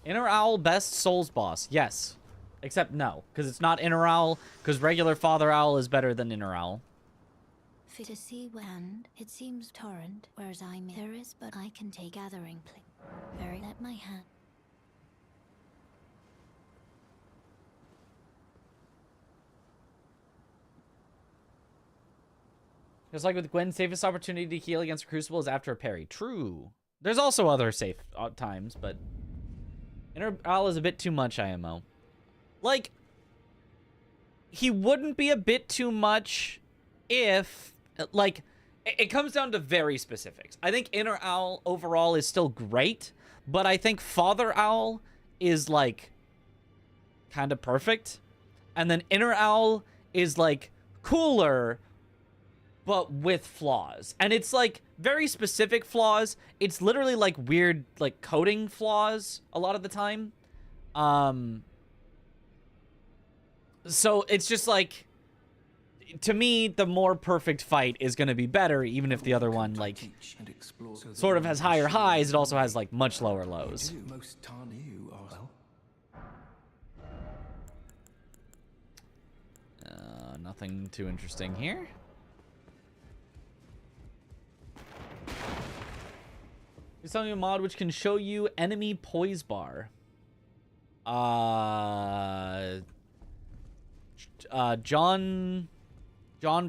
Inner Owl best Souls boss. Yes. Except no, because it's not Inner Owl, because regular Father Owl is better than Inner Owl. Fit a sea wind, it seems torrent, whereas I'm there is, but I can take gathering play. Very let my hand. Just like with Gwen, safest opportunity to heal against a Crucible is after a parry. True. There's also other safe times, but Inner Owl is a bit too much IMO. Like, he wouldn't be a bit too much if, like, it comes down to very specifics. I think Inner Owl overall is still great, but I think Father Owl is, like, kind of perfect. And then Inner Owl is, like, cooler, but with flaws. And it's, like, very specific flaws. It's literally, like, weird, like, coding flaws a lot of the time. So it's just, like, to me, the more perfect fight is going to be better, even if the other one, like, sort of has higher highs. It also has, like, much lower lows. Nothing too interesting here. He's telling you a mod which can show you enemy poise bar. John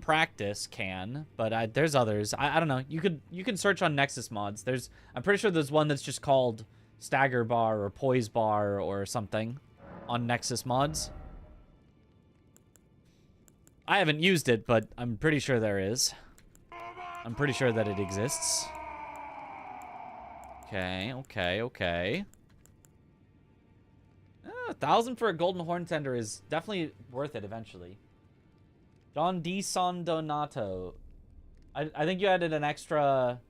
Practice can, but there's others. I don't know. You can search on Nexus mods. I'm pretty sure there's one that's just called stagger bar or poise bar or something on Nexus mods. I haven't used it, but I'm pretty sure there is. I'm pretty sure that it exists. Okay. 1,000 for a golden horn tender is definitely worth it eventually. John D. San Donato. I think you added an extra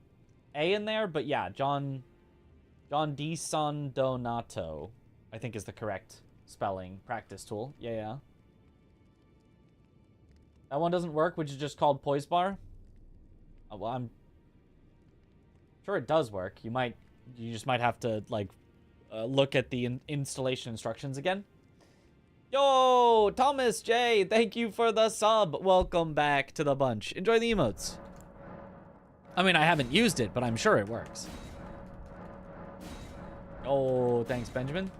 A in there, but yeah, John D. San Donato, I think is the correct spelling practice tool. Yeah. That one doesn't work, which is just called poise bar. Well, I'm sure it does work. You just might have to, like, look at the installation instructions again. Yo, Thomas J, thank you for the sub. Welcome back to the bunch. Enjoy the emotes. I mean, I haven't used it, but I'm sure it works. Oh, thanks, Benjamin.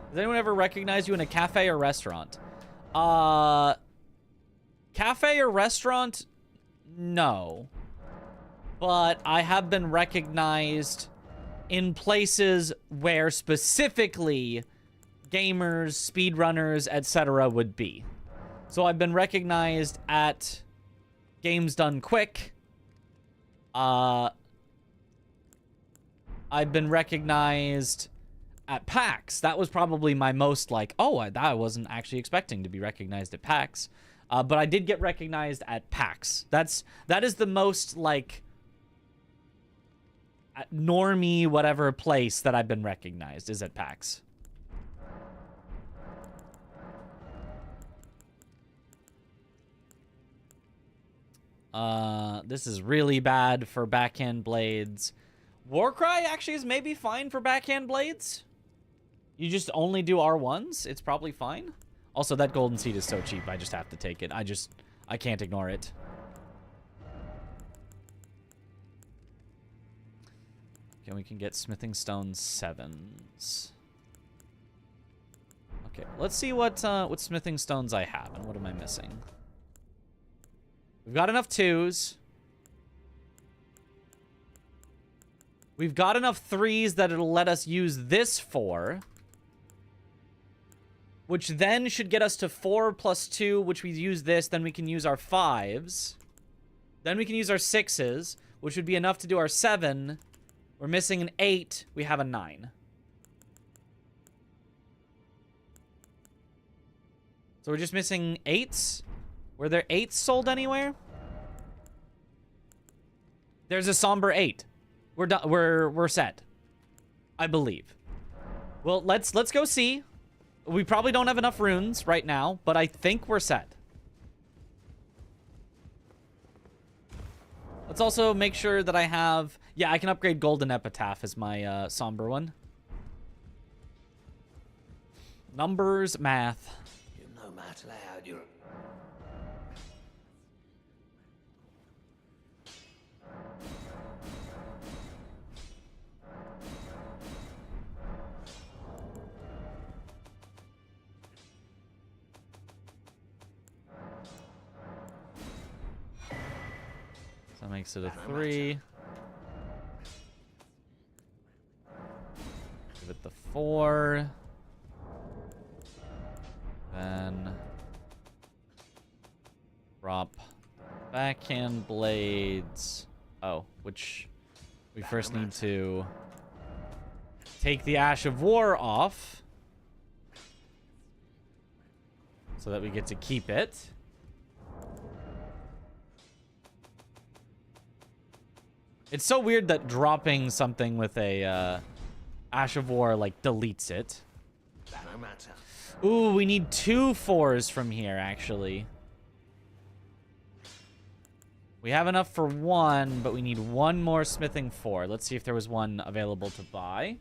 Does anyone ever recognize you in a cafe or restaurant? Cafe or restaurant? No. But I have been recognized in places where specifically gamers, speedrunners, etc. would be. So I've been recognized at Games Done Quick. I've been recognized at PAX. That was probably my most, like, I wasn't actually expecting to be recognized at PAX. But I did get recognized at PAX. That is the most, like, normie whatever place that I've been recognized is at PAX. This is really bad for backhand blades. Warcry actually is maybe fine for backhand blades. You just only do R1s. It's probably fine. Also, that golden seed is so cheap. I just have to take it. I can't ignore it. Okay, we can get smithing stone 7s. Okay, let's see what smithing stones I have and what am I missing. We've got enough 2s. We've got enough 3s that it'll let us use this for. Which then should get us to 4 plus 2, which we use this. Then we can use our 5s. Then we can use our 6s, which would be enough to do our 7. We're missing an 8. We have a 9. So we're just missing 8s? Were there 8s sold anywhere? There's a somber 8. We're done. We're set. I believe. Well, let's go see. We probably don't have enough runes right now, but I think we're set. Let's also make sure that I have... Yeah, I can upgrade Golden Epitaph as my somber one. Numbers, math. You know much loud, you're... So that makes it a 3. Give it the 4. Then drop backhand blades. Oh, which we first need to take the Ash of War off so that we get to keep it. It's so weird that dropping something with a Ash of War, like, deletes it. Ooh, we need 2 4s from here, actually. We have enough for one, but we need one more smithing 4. Let's see if there was one available to buy.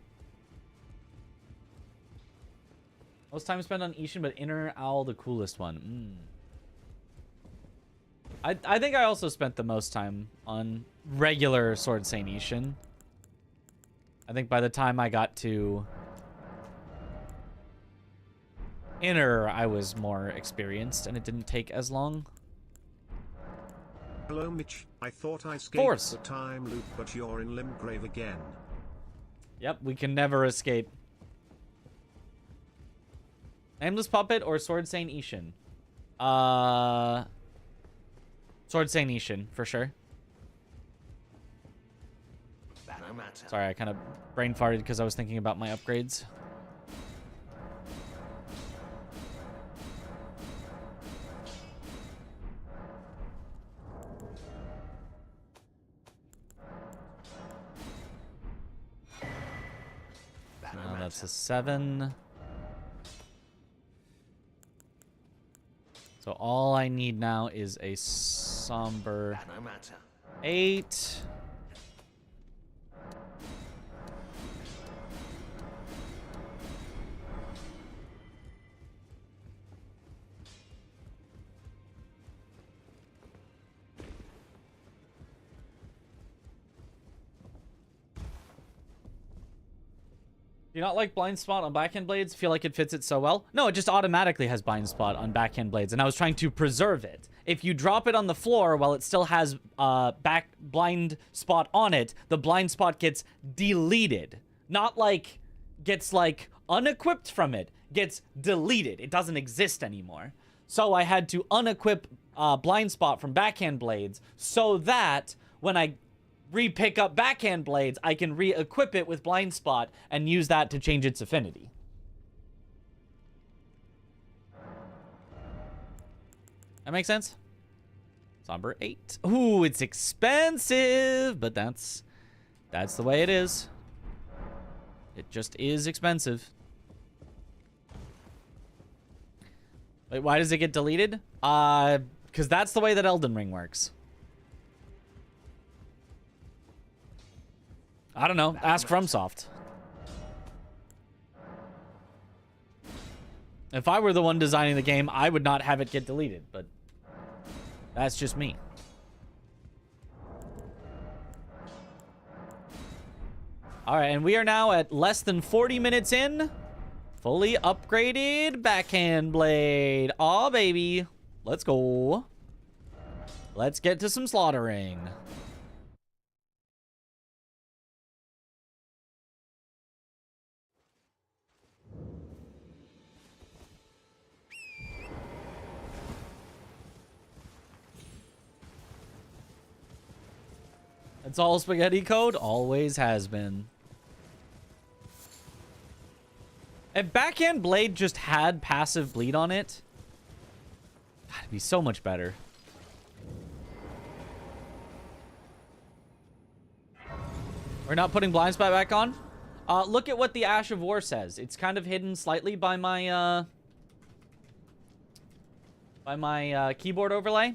Most time spent on Ishin, but Inner Owl the coolest one. I think I also spent the most time on regular Sword Saint Ishin. I think by the time I got to Inner, I was more experienced, and it didn't take as long. Hello Mitch, I thought I escaped the time loop, but you're in Limgrave again. Yep, we can never escape. Nameless Puppet or Sword Saint Ishin? Sword Saint Ishin, for sure. No matter. Sorry, I kind of brain farted because I was thinking about my upgrades. That's a 7. So all I need now is a somber 8. Do you not like blind spot on backhand blades? Feel like it fits it so well? No, it just automatically has blind spot on backhand blades, and I was trying to preserve it. If you drop it on the floor while it still has back blind spot on it, the blind spot gets deleted. Not like gets like unequipped from it. Gets deleted. It doesn't exist anymore. So I had to unequip blind spot from backhand blades so that when I re-pick up backhand blades, I can re-equip it with blind spot and use that to change its affinity. That makes sense? Somber 8. Ooh, it's expensive, but that's the way it is. It just is expensive. Wait, why does it get deleted? Because that's the way that Elden Ring works. I don't know. Ask FromSoft. If I were the one designing the game, I would not have it get deleted, but that's just me. All right, and we are now at less than 40 minutes in. Fully upgraded backhand blade. Aw, baby. Let's go. Let's get to some slaughtering. It's all spaghetti code. Always has been. If backhand blade just had passive bleed on it, God, it'd be so much better. We're not putting blind spot back on. Look at what the Ash of War says. It's kind of hidden slightly by my keyboard overlay.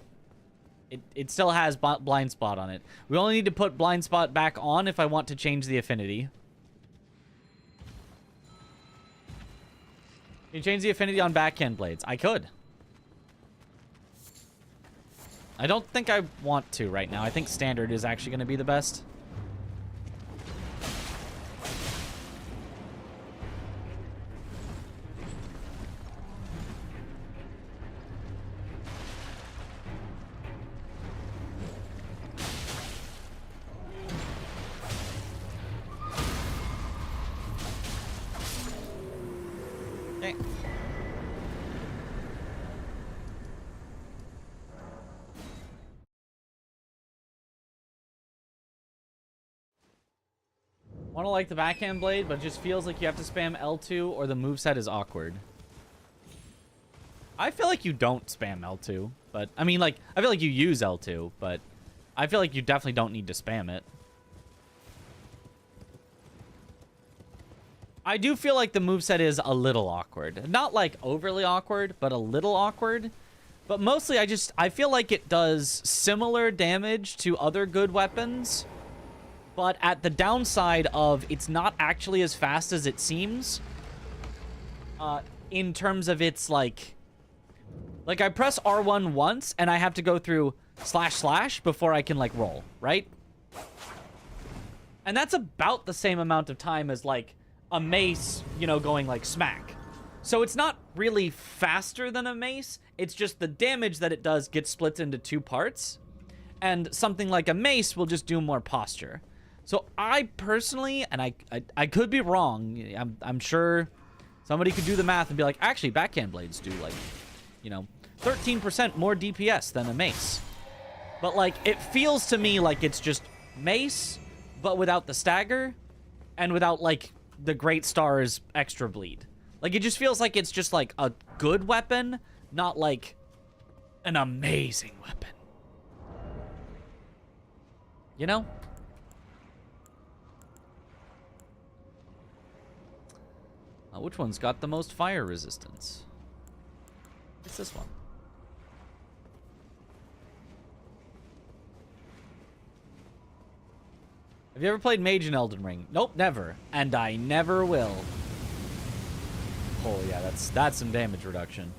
It still has blind spot on it. We only need to put blind spot back on if I want to change the affinity. Can you change the affinity on backhand blades? I could. I don't think I want to right now. I think standard is actually going to be the best. Okay. Want to like the backhand blade, but it just feels like you have to spam L2 or the moveset is awkward. I feel like you don't spam L2, but I mean, like, I feel like you use L2, but I feel like you definitely don't need to spam it. I do feel like the moveset is a little awkward. Not like overly awkward, but a little awkward. But mostly I feel like it does similar damage to other good weapons, but at the downside of it's not actually as fast as it seems. In terms of its like I press R1 once and I have to go through // before I can like roll, right? And that's about the same amount of time as like a mace, you know, going like smack. So it's not really faster than a mace. It's just the damage that it does gets split into two parts. And something like a mace will just do more posture. So I personally, and I could be wrong. I'm sure somebody could do the math and be like, actually, backhand blades do like, you know, 13% more DPS than a mace. But like, it feels to me like it's just mace, but without the stagger and without like the Great Star's extra bleed. Like, it just feels like it's just like a good weapon, not like an amazing weapon. You know? Which one's got the most fire resistance? It's this one. Have you ever played Mage in Elden Ring? Nope, never. And I never will. Oh yeah, that's some damage reduction.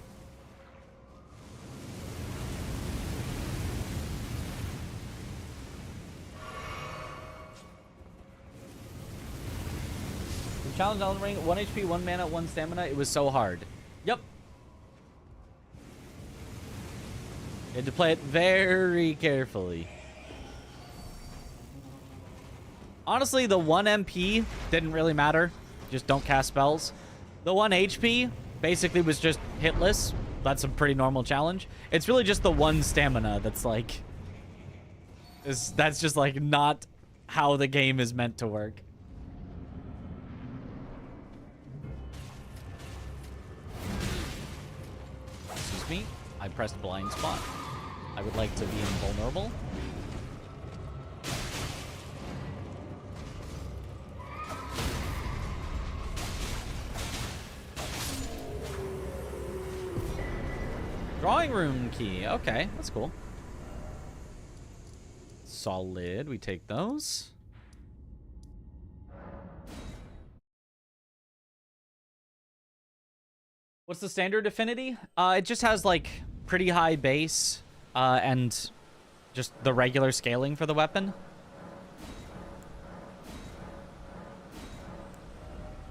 Challenge Elden Ring, 1 HP, 1 mana, 1 stamina. It was so hard. Yep. You had to play it very carefully. Honestly, the 1 MP didn't really matter. Just don't cast spells. The 1 HP basically was just hitless. That's a pretty normal challenge. It's really just the 1 stamina that's like... that's just like not how the game is meant to work. Excuse me. I pressed blind spot. I would like to be invulnerable. Drawing room key. Okay, that's cool. Solid. We take those. What's the standard affinity? It just has like pretty high base and just the regular scaling for the weapon.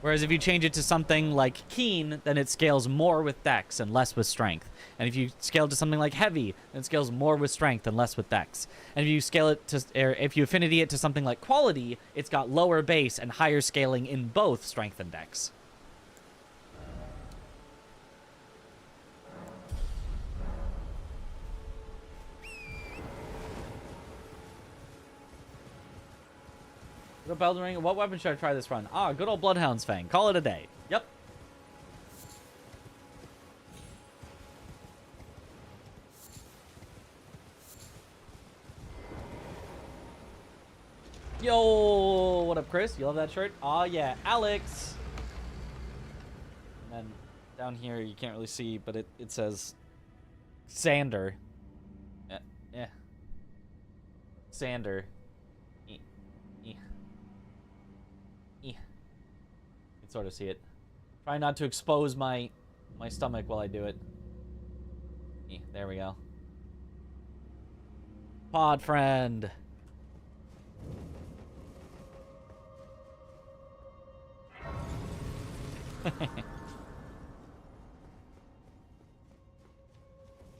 Whereas if you change it to something like Keen, then it scales more with Dex and less with Strength. And if you scale it to something like Heavy, then it scales more with Strength and less with Dex. And if you scale it to, or if you affinity it to something like Quality, it's got lower base and higher scaling in both Strength and Dex. Good old Elden Ring. What weapon should I try this run? Ah, good old Bloodhound's Fang. Call it a day. Yep. Yo, what up, Chris? You love that shirt? Aw, yeah. Alex! And then down here, you can't really see, but it says Sander. Yeah. Sander. You can sort of see it. Try not to expose my stomach while I do it. There we go. Pod friend.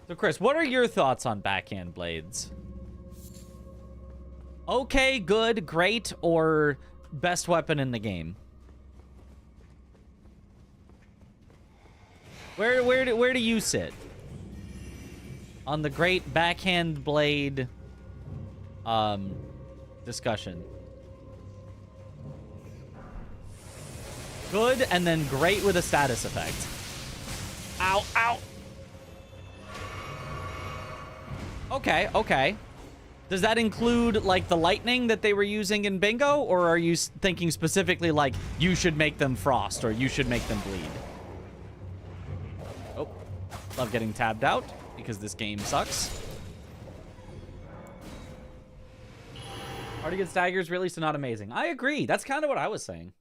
So, Chris, what are your thoughts on backhand blades? Okay, good, great, or best weapon in the game? Where do you sit on the great backhand blade discussion? Good and then great with a status effect. Ow, ow. Okay. Does that include, like, the lightning that they were using in Bingo? Or are you thinking specifically, like, you should make them frost or you should make them bleed? Oh, love getting tabbed out. because this game sucks. Hard to get staggers, really, so not amazing. I agree. That's kind of what I was saying.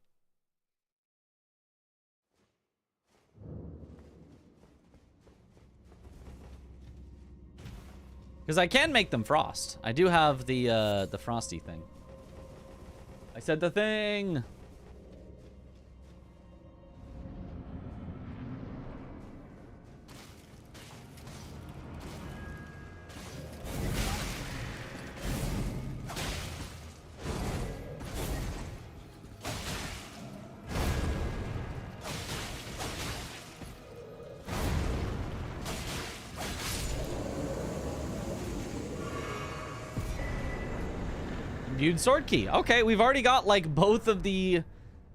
Because I can make them frost. I do have the frosty thing. I said the thing. Imbued sword key. Okay, we've already got like both of the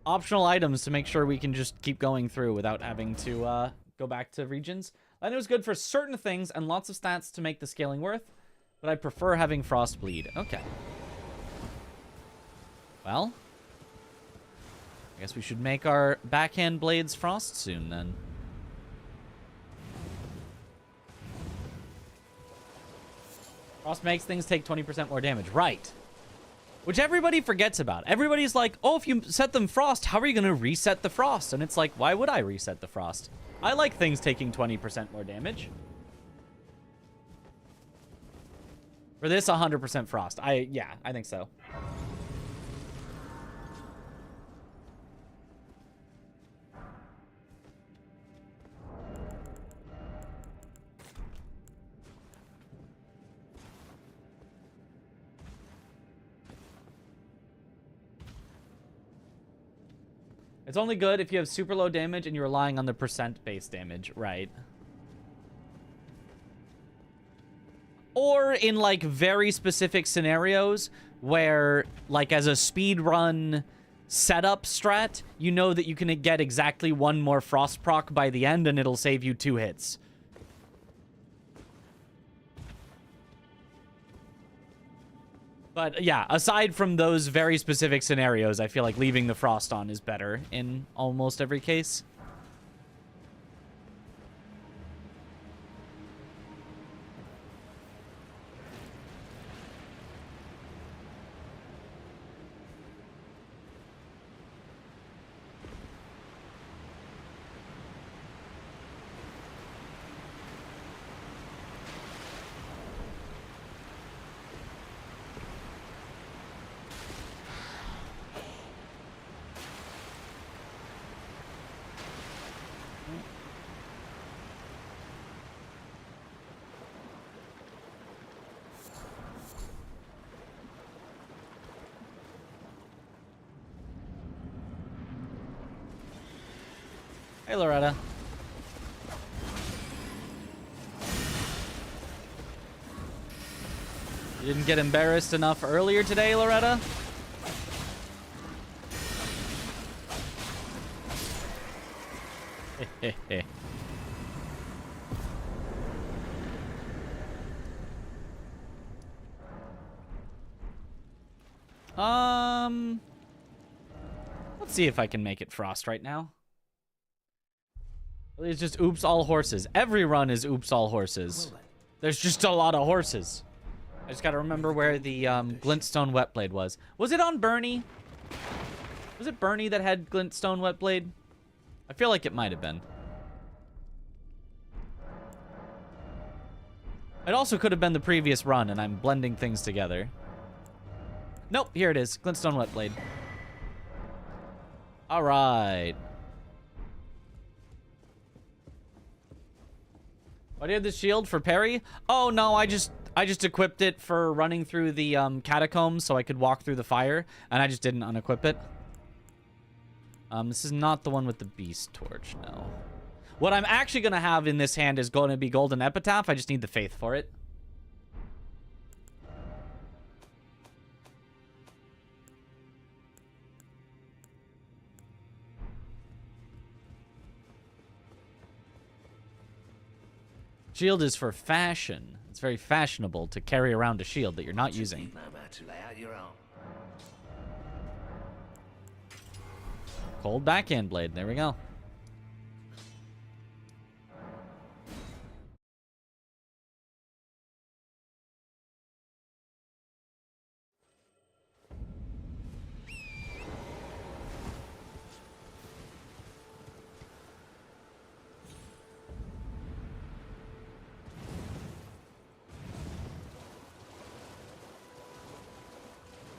optional items to make sure we can just keep going through without having to go back to regions. And it was good for certain things and lots of stats to make the scaling worth, but I prefer having frost bleed. Okay. Well, I guess we should make our backhand blades frost soon then. Frost makes things take 20% more damage. Right. Which everybody forgets about. Everybody's like, oh, if you set them frost, how are you going to reset the frost? And it's like, why would I reset the frost? I like things taking 20% more damage. For this, 100% frost. Yeah, I think so. It's only good if you have super low damage and you're relying on the percent base damage, right? Or in, like, very specific scenarios where, like, as a speedrun setup strat, you know that you can get exactly one more frost proc by the end and it'll save you 2 hits. But yeah, aside from those very specific scenarios, I feel like leaving the frost on is better in almost every case. Hey, Loretta. You didn't get embarrassed enough earlier today, Loretta? Let's see if I can make it frost right now. It's just oops all horses. Every run is oops all horses. There's just a lot of horses. I just gotta remember where the glintstone wetblade was. Was it on Bernie? Was it Bernie that had glintstone wetblade? I feel like it might have been. It also could have been the previous run, and I'm blending things together. Nope, here it is. Glintstone wetblade. All right. Why do you have the shield for parry? Oh no, I just equipped it for running through the catacombs so I could walk through the fire, and I just didn't unequip it. This is not the one with the beast torch, no. What I'm actually gonna have in this hand is going to be golden epitaph. I just need the faith for it. Shield is for fashion. It's very fashionable to carry around a shield that you're not using. Cold backhand blade. There we go.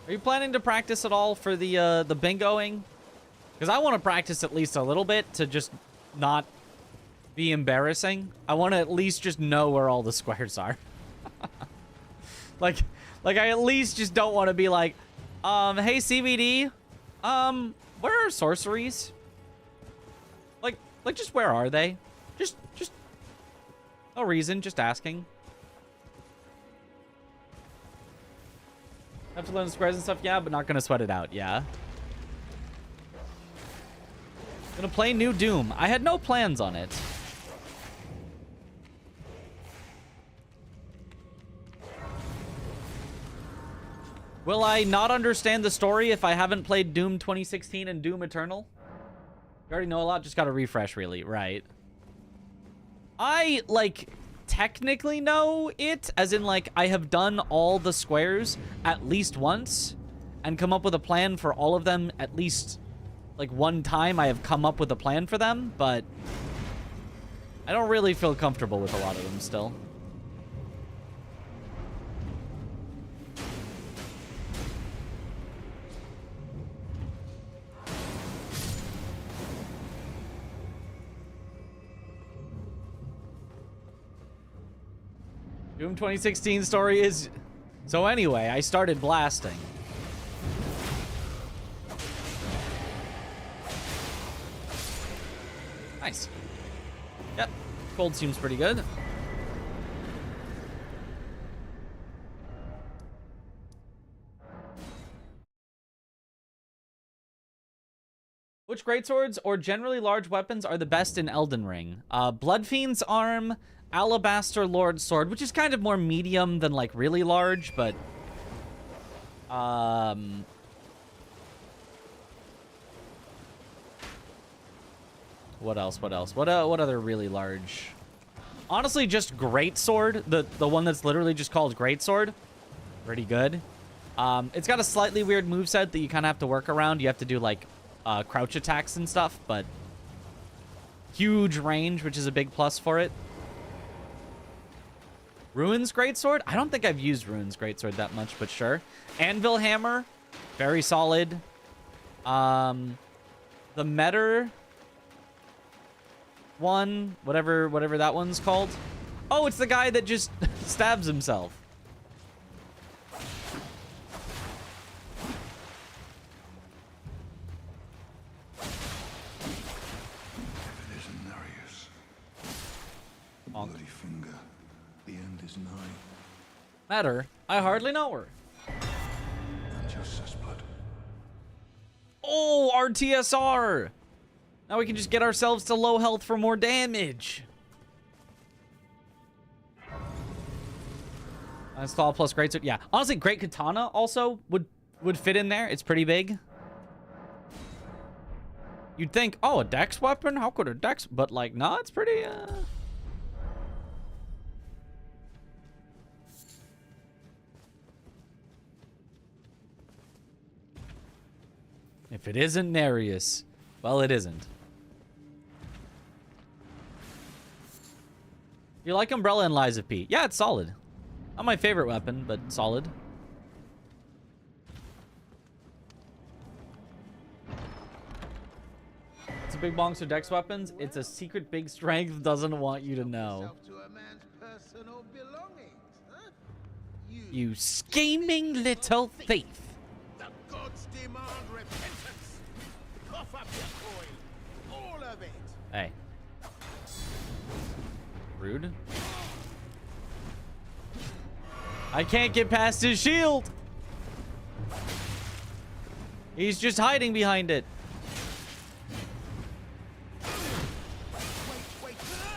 Are you planning to practice at all for the bingoing? Because I want to practice at least a little bit to just not be embarrassing. I want to at least just know where all the squares are. like I at least just don't want to be like, hey CBD, where are sorceries? Like just where are they? Just no reason, just asking. Have to learn the squares and stuff, yeah, but not gonna sweat it out, yeah. Gonna play new Doom. I had no plans on it. Will I not understand the story if I haven't played Doom 2016 and Doom Eternal? You already know a lot, just gotta refresh, really, right? I, like, technically know it, as in, like, I have done all the squares at least once and come up with a plan for all of them at least, like, one time I have come up with a plan for them, but I don't really feel comfortable with a lot of them still. Doom 2016 story is... So anyway, I started blasting. Nice. Yep. Gold seems pretty good. Which greatswords or generally large weapons are the best in Elden Ring? Bloodfiend's Arm, Alabaster Lord's Sword, which is kind of more medium than, like, really large, but... What else? What else? What other really large? Honestly, just greatsword, the one that's literally just called greatsword. Pretty good. It's got a slightly weird moveset that you kind of have to work around. You have to do, like, crouch attacks and stuff, but... Huge range, which is a big plus for it. Ruin's greatsword? I don't think I've used Ruin's greatsword that much, but sure. Anvil hammer, very solid. The Metter one, whatever that one's called. Oh, it's the guy that just stabs himself. Bloody finger. The end is nigh. Metter? I hardly know her. And your cesspool. Oh, RTSR! Now we can just get ourselves to low health for more damage. Install plus greatsword. Yeah, honestly, great katana also would fit in there. It's pretty big. You'd think, oh, a dex weapon? How could a dex? But like, nah, it's pretty. If it isn't Nereus, well, it isn't. You like Umbrella and Lies of P? Yeah, it's solid. Not my favorite weapon, but solid. It's a big bonks or dex weapons. It's a secret big strength doesn't want you to know. You scheming little thief. The gods demand repentance. Cough up your coin. All of it. Hey. Rude. I can't get past his shield. He's just hiding behind it.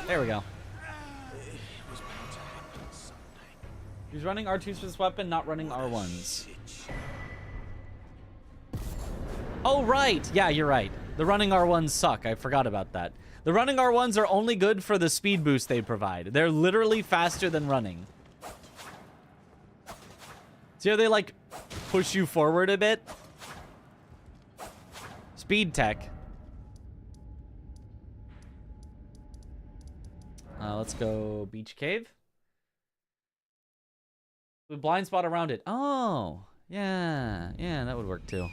There we go. He's running R2s for this weapon, not running R1s. Oh, right. Yeah, you're right. The running R1s suck. I forgot about that. The running R1s are only good for the speed boost they provide. They're literally faster than running. See how they, like, push you forward a bit? Speed tech. Let's go Beach Cave. With blind spot around it. Oh, Yeah, that would work too.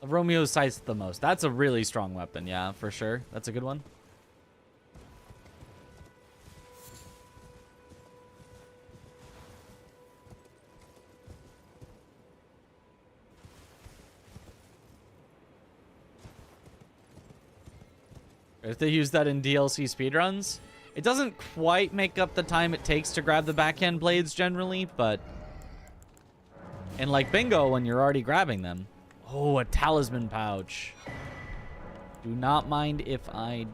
Romeo's scythe's the most. That's a really strong weapon, yeah, for sure. That's a good one. If they use that in DLC speedruns, it doesn't quite make up the time it takes to grab the backhand blades generally, but in like bingo when you're already grabbing them. Oh, a talisman pouch. Do not mind if I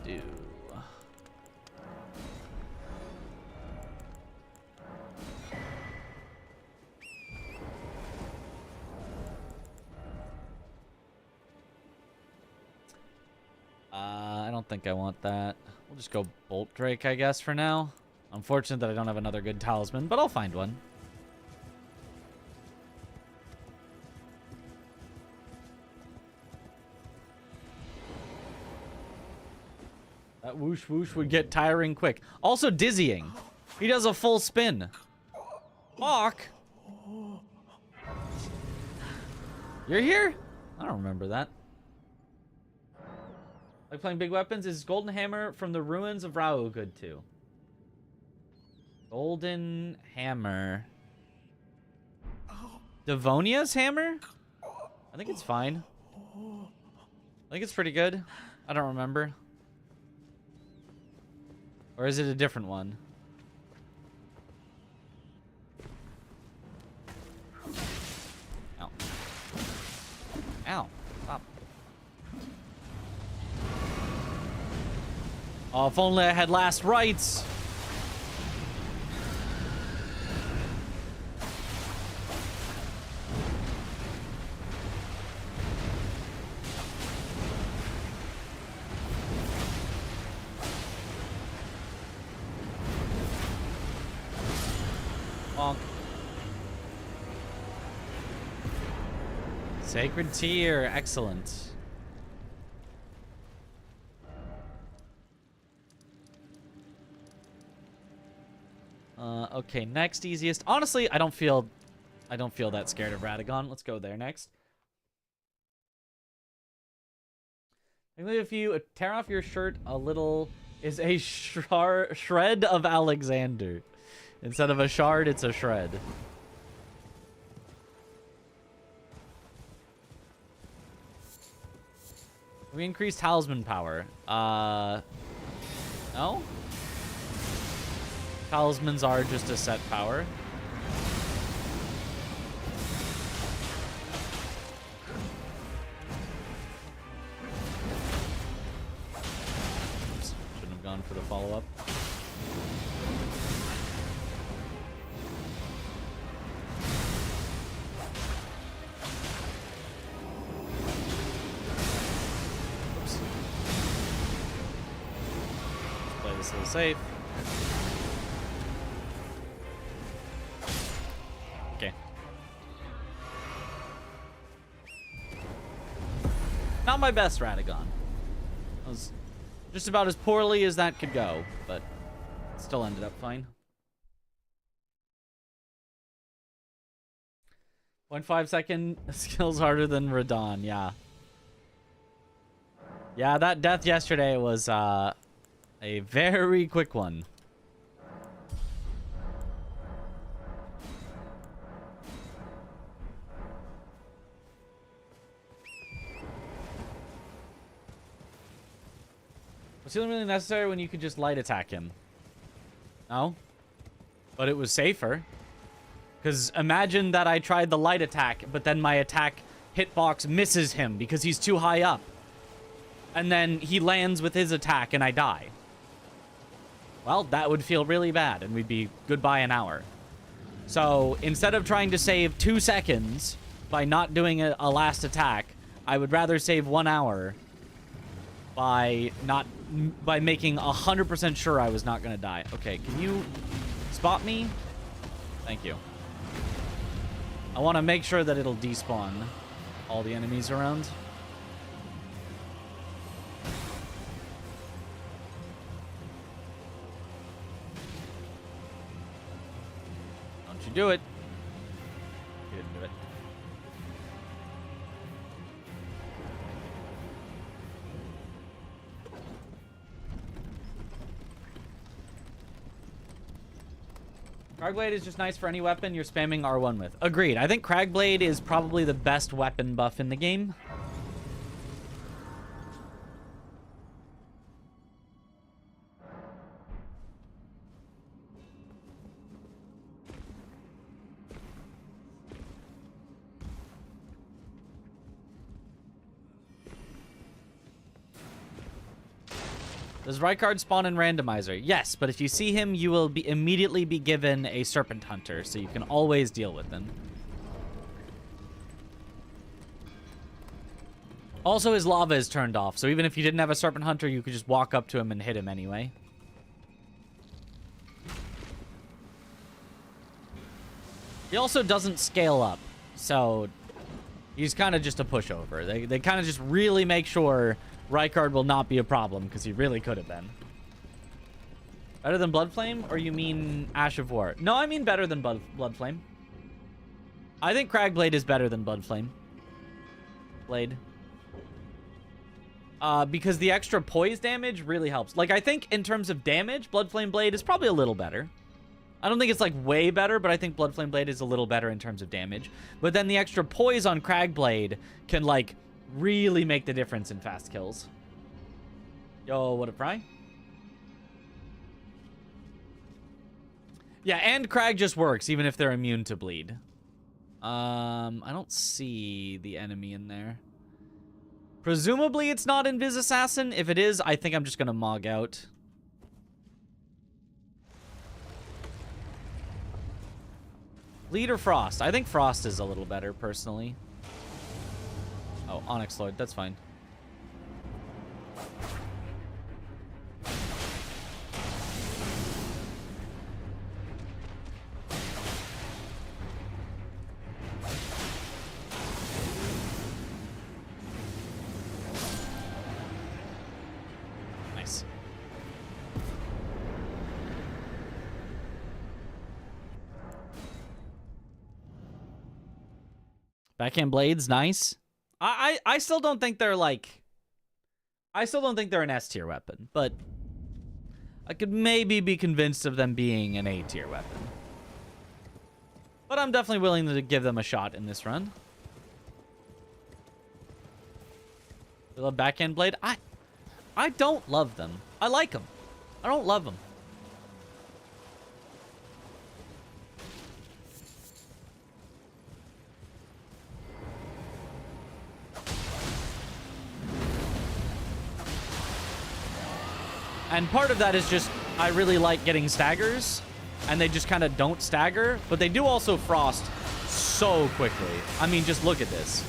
do. I don't think I want that. We'll just go Bolt Drake, I guess, for now. Unfortunate that I don't have another good talisman, but I'll find one. That whoosh whoosh would get tiring quick. Also dizzying. He does a full spin. Fuck. You're here? I don't remember that. Like playing big weapons. Is Golden Hammer from the ruins of Rao good too? Golden Hammer. Devonia's hammer? I think it's fine. I think it's pretty good. I don't remember. Or is it a different one? Ow. Ow. Stop. Oh, if only I had last rites. Bonk. Sacred Tear, excellent. Okay, next easiest. Honestly, I don't feel that scared of Radagon. Let's go there next. I believe if you tear off your shirt a little is a shred of Alexander. Instead of a shard, it's a shred. We increased talisman power. No? Talismans are just a set power. Oops, shouldn't have gone for the follow-up. Oops. Let's play this a little safe. Okay. Not my best Radagon. I was just about as poorly as that could go, but still ended up fine. 0.5 second skills harder than Radon, yeah. Yeah, that death yesterday was a very quick one. Was healing really necessary when you could just light attack him? No. But it was safer. Because imagine that I tried the light attack, but then my attack hitbox misses him because he's too high up. And then he lands with his attack and I die. Well, that would feel really bad and we'd be goodbye an hour. So instead of trying to save 2 seconds by not doing a last attack, I would rather save 1 hour by making 100% sure I was not going to die. Okay, can you spot me? Thank you. I want to make sure that it'll despawn all the enemies around. do it. He didn't do it. Cragblade is just nice for any weapon you're spamming R1 with. Agreed. I think Cragblade is probably the best weapon buff in the game. Does Rykard spawn in Randomizer? Yes, but if you see him, you will immediately be given a Serpent Hunter, so you can always deal with him. Also, his lava is turned off, so even if you didn't have a Serpent Hunter, you could just walk up to him and hit him anyway. He also doesn't scale up, so he's kind of just a pushover. They kind of just really make sure Rykard will not be a problem, because he really could have been. Better than Bloodflame, or you mean Ash of War? No, I mean better than Bloodflame. I think Cragblade is better than Bloodflame. Blade. Because the extra poise damage really helps. Like, I think in terms of damage, Bloodflame Blade is probably a little better. I don't think it's, like, way better, but I think Bloodflame Blade is a little better in terms of damage. But then the extra poise on Cragblade can, like, really make the difference in fast kills. Yo, what a fry? Yeah, and Crag just works, even if they're immune to bleed. I don't see the enemy in there. Presumably it's not Invis Assassin. If it is, I think I'm just gonna Mog out. Bleed or Frost? I think Frost is a little better, personally. Oh, Onyx Lord, that's fine. Nice. Backhand Blades, nice. I still don't think they're like... I still don't think they're an S tier weapon, but I could maybe be convinced of them being an A tier weapon. But I'm definitely willing to give them a shot in this run. I love Backhand Blade. I don't love them. I like them. I don't love them. And part of that is just, I really like getting staggers, and they just kind of don't stagger, but they do also frost so quickly. I mean, just look at this.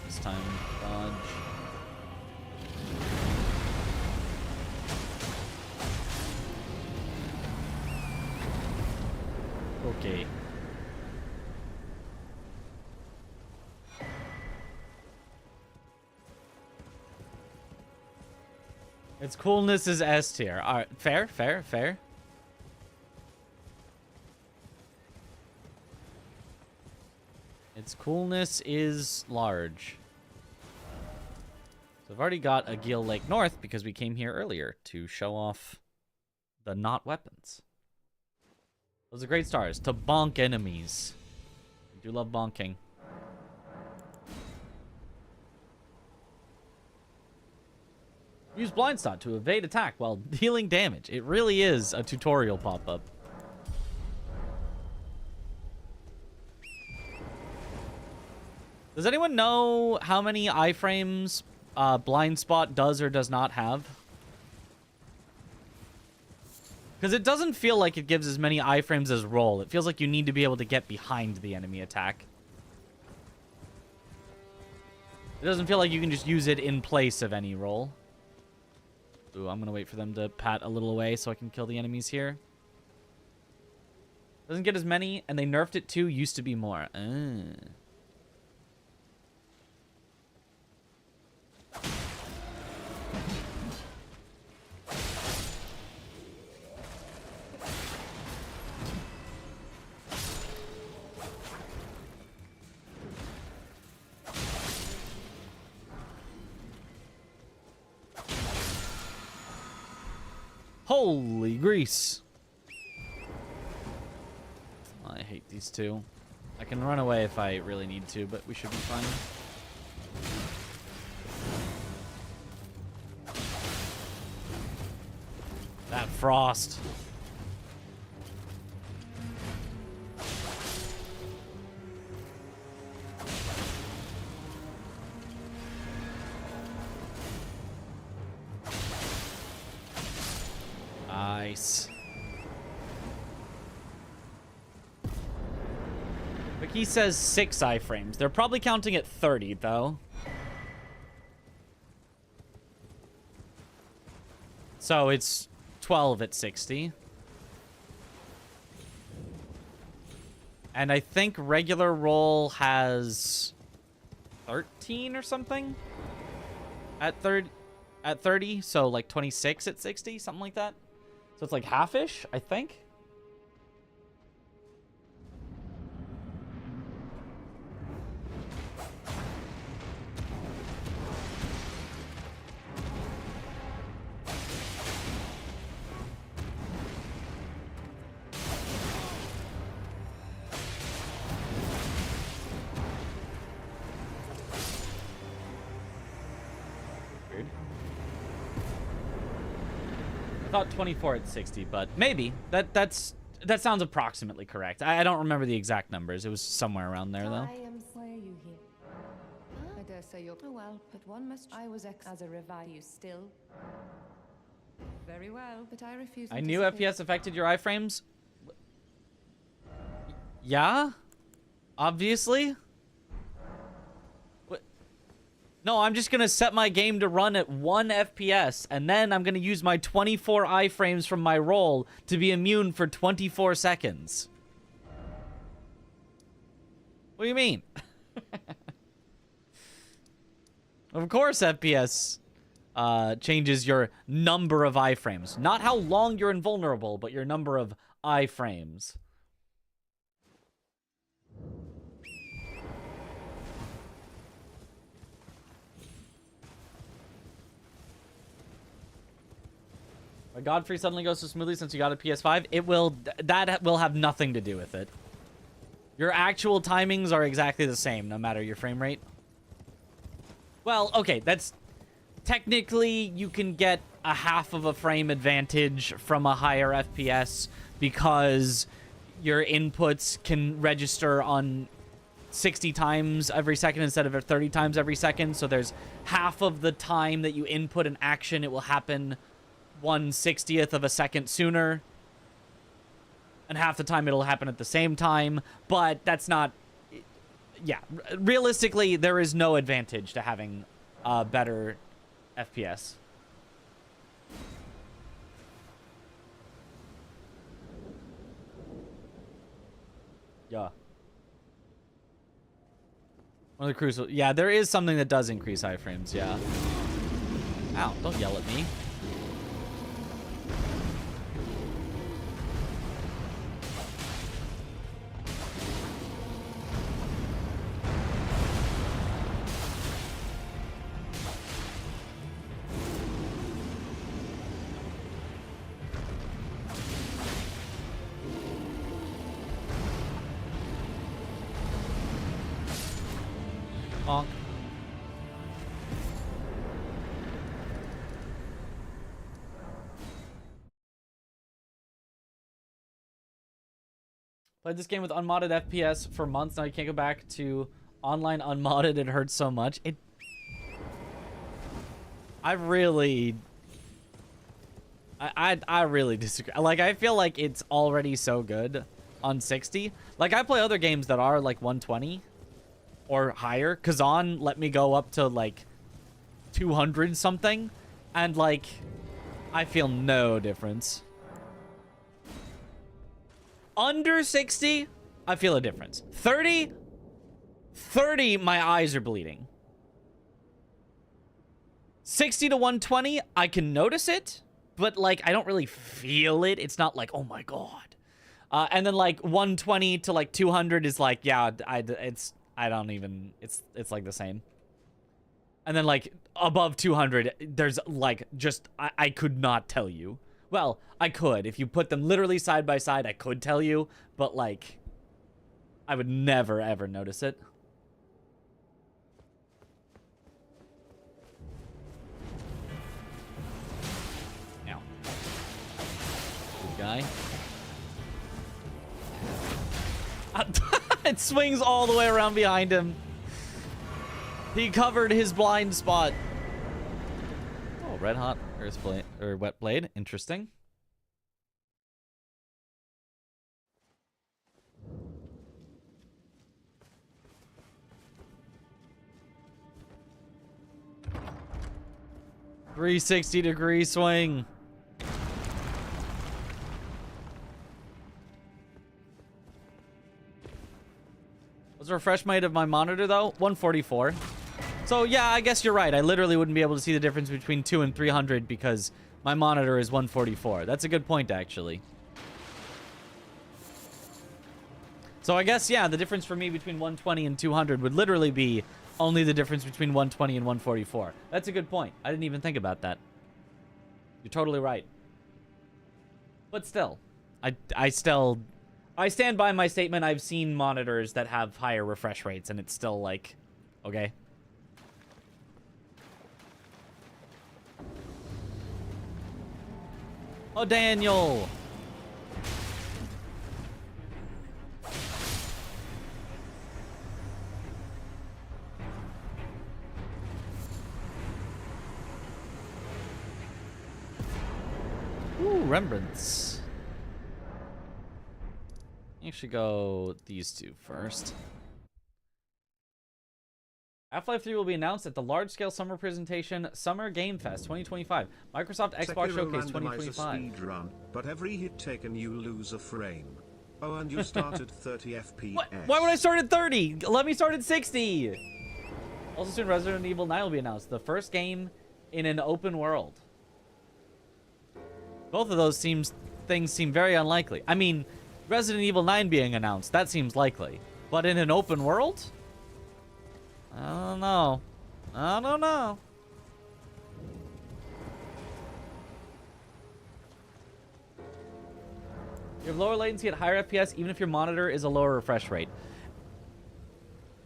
This time, dodge. Okay. Its coolness is S tier. All right, fair, fair, fair. Its coolness is large. So I've already got a Gil Lake North because we came here earlier to show off the not weapons. Those are great stars. To bonk enemies. I do love bonking. Use Blind Spot to evade attack while dealing damage. It really is a tutorial pop-up. Does anyone know how many iframes Blind Spot does or does not have? Because it doesn't feel like it gives as many iframes as roll. It feels like you need to be able to get behind the enemy attack. It doesn't feel like you can just use it in place of any roll. Ooh, I'm going to wait for them to pat a little away so I can kill the enemies here. Doesn't get as many, and they nerfed it too. Used to be more. Holy grease. I hate these two. I can run away if I really need to, but we should be fine. That frost. Nice. He says 6 iframes. They're probably counting at 30, though. So it's 12 at 60. And I think regular roll has 13 or something at 30, so like 26 at 60, something like that. So it's like half-ish, I think. I thought 24 at 60, but maybe. That sounds approximately correct. I don't remember the exact numbers. It was somewhere around there, though. I am why are you here? Huh? I dare say you're... Oh, well, but one must... I was as a revive. You still... Very well, but I refuse... I knew FPS affected your iframes. Yeah? Obviously? No, I'm just going to set my game to run at 1 FPS, and then I'm going to use my 24 iframes from my roll to be immune for 24 seconds. What do you mean? Of course FPS changes your number of iframes. Not how long you're invulnerable, but your number of iframes. Godfrey suddenly goes so smoothly since you got a PS5. It will... That will have nothing to do with it. Your actual timings are exactly the same, no matter your frame rate. Well, okay, that's... Technically, you can get a half of a frame advantage from a higher FPS because your inputs can register on 60 times every second instead of 30 times every second. So there's half of the time that you input an action, it will happen 1/60th of a second sooner, and half the time it'll happen at the same time. But that's not... Yeah, realistically, there is no advantage to having a better FPS. Yeah. One of the crucial... Yeah, there is something that does increase iframes, yeah. Ow, don't yell at me. Bonk. Played this game with unmodded FPS for months. Now you can't go back to online unmodded. It hurts so much. I really disagree. Like, I feel like it's already so good on 60. Like, I play other games that are like 120 or higher. Kazan let me go up to like 200 something, and like I feel no difference. Under 60, I feel a difference. 30, my eyes are bleeding. 60 to 120, I can notice it, but like I don't really feel it. It's not like, oh my god. And then like 120 to like 200 is like, yeah, it's like the same. And then like above 200, there's like just I could not tell you. Well, I could if you put them literally side by side. I could tell you, but like I would never ever notice it. Now, good guy. It swings all the way around behind him. He covered his blind spot. Oh, red hot earth blade or wet blade. Interesting. .360-degree swing. Was the refresh rate of my monitor though? 144. So yeah, I guess you're right. I literally wouldn't be able to see the difference between 2 and 300 because my monitor is 144. That's a good point, actually. So I guess, yeah, the difference for me between 120 and 200 would literally be only the difference between 120 and 144. That's a good point. I didn't even think about that. You're totally right. But still, I stand by my statement. I've seen monitors that have higher refresh rates, and it's still like, okay. Oh, Daniel. Ooh, remembrance. You should go these two first. Half-Life 3 will be announced at the large-scale summer presentation Summer Game Fest 2025. Microsoft Xbox Sekiro Showcase Randomizer 2025. speedrun, but every hit taken you lose a frame. Oh, and you start at 30 FPS. What? Why would I start at 30? Let me start at 60. Also soon, Resident Evil 9 will be announced. The first game in an open world. Both of those things seem very unlikely. I mean, Resident Evil 9 being announced, that seems likely. But in an open world? I don't know. I don't know. You have lower latency at higher FPS even if your monitor is a lower refresh rate.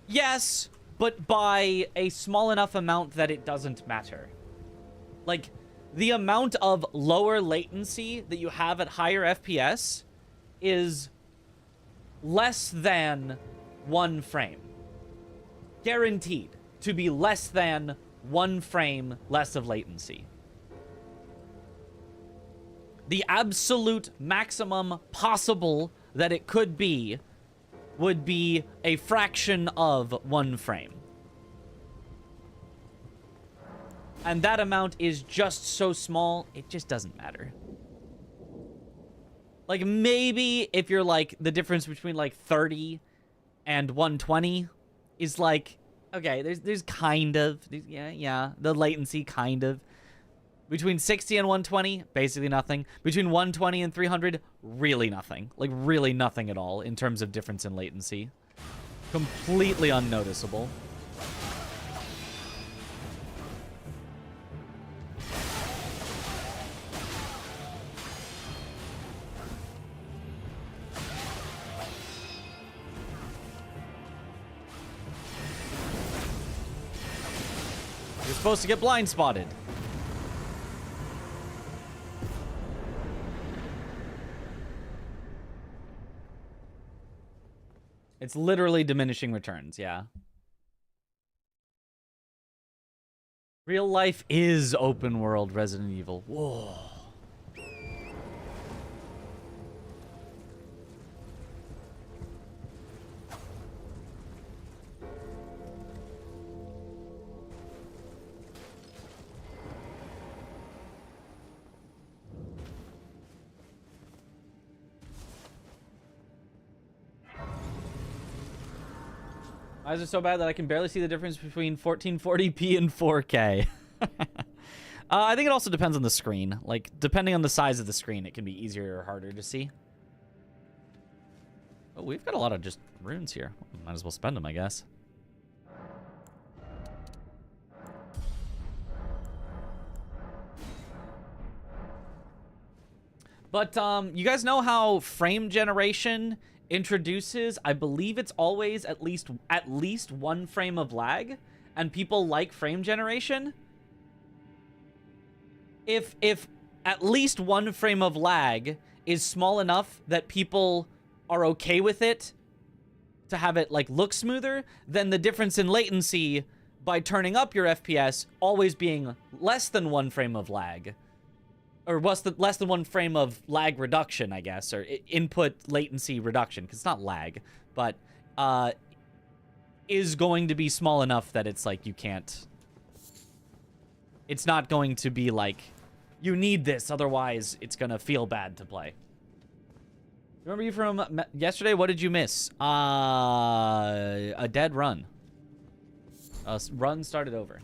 Yes, but by a small enough amount that it doesn't matter. Like, the amount of lower latency that you have at higher FPS is less than 1 frame. Guaranteed to be less than 1 frame less of latency. The absolute maximum possible that it could be would be a fraction of 1 frame. And that amount is just so small, it just doesn't matter. Like, maybe if you're like, the difference between like 30 and 120 is like, okay, there's kind of, yeah, the latency kind of. Between 60 and 120, basically nothing. Between 120 and 300, really nothing. Like, really nothing at all in terms of difference in latency. Completely unnoticeable. You're supposed to get blind spotted. It's literally diminishing returns, yeah. Real life is open world Resident Evil. Whoa. My eyes are so bad that I can barely see the difference between 1440p and 4K. I think it also depends on the screen. Like, depending on the size of the screen, it can be easier or harder to see. Oh, we've got a lot of just runes here. Might as well spend them, I guess. But you guys know how frame generation introduces, I believe it's always at least 1 frame of lag, and people like frame generation? If at least 1 frame of lag is small enough that people are okay with it to have it like look smoother, then the difference in latency by turning up your FPS always being less than 1 frame of lag, or less than 1 frame of lag reduction, I guess, or input latency reduction, because it's not lag, but is going to be small enough that it's like you can't, it's not going to be like, you need this, otherwise it's gonna feel bad to play. Remember you from yesterday? What did you miss? A dead run. A run started over.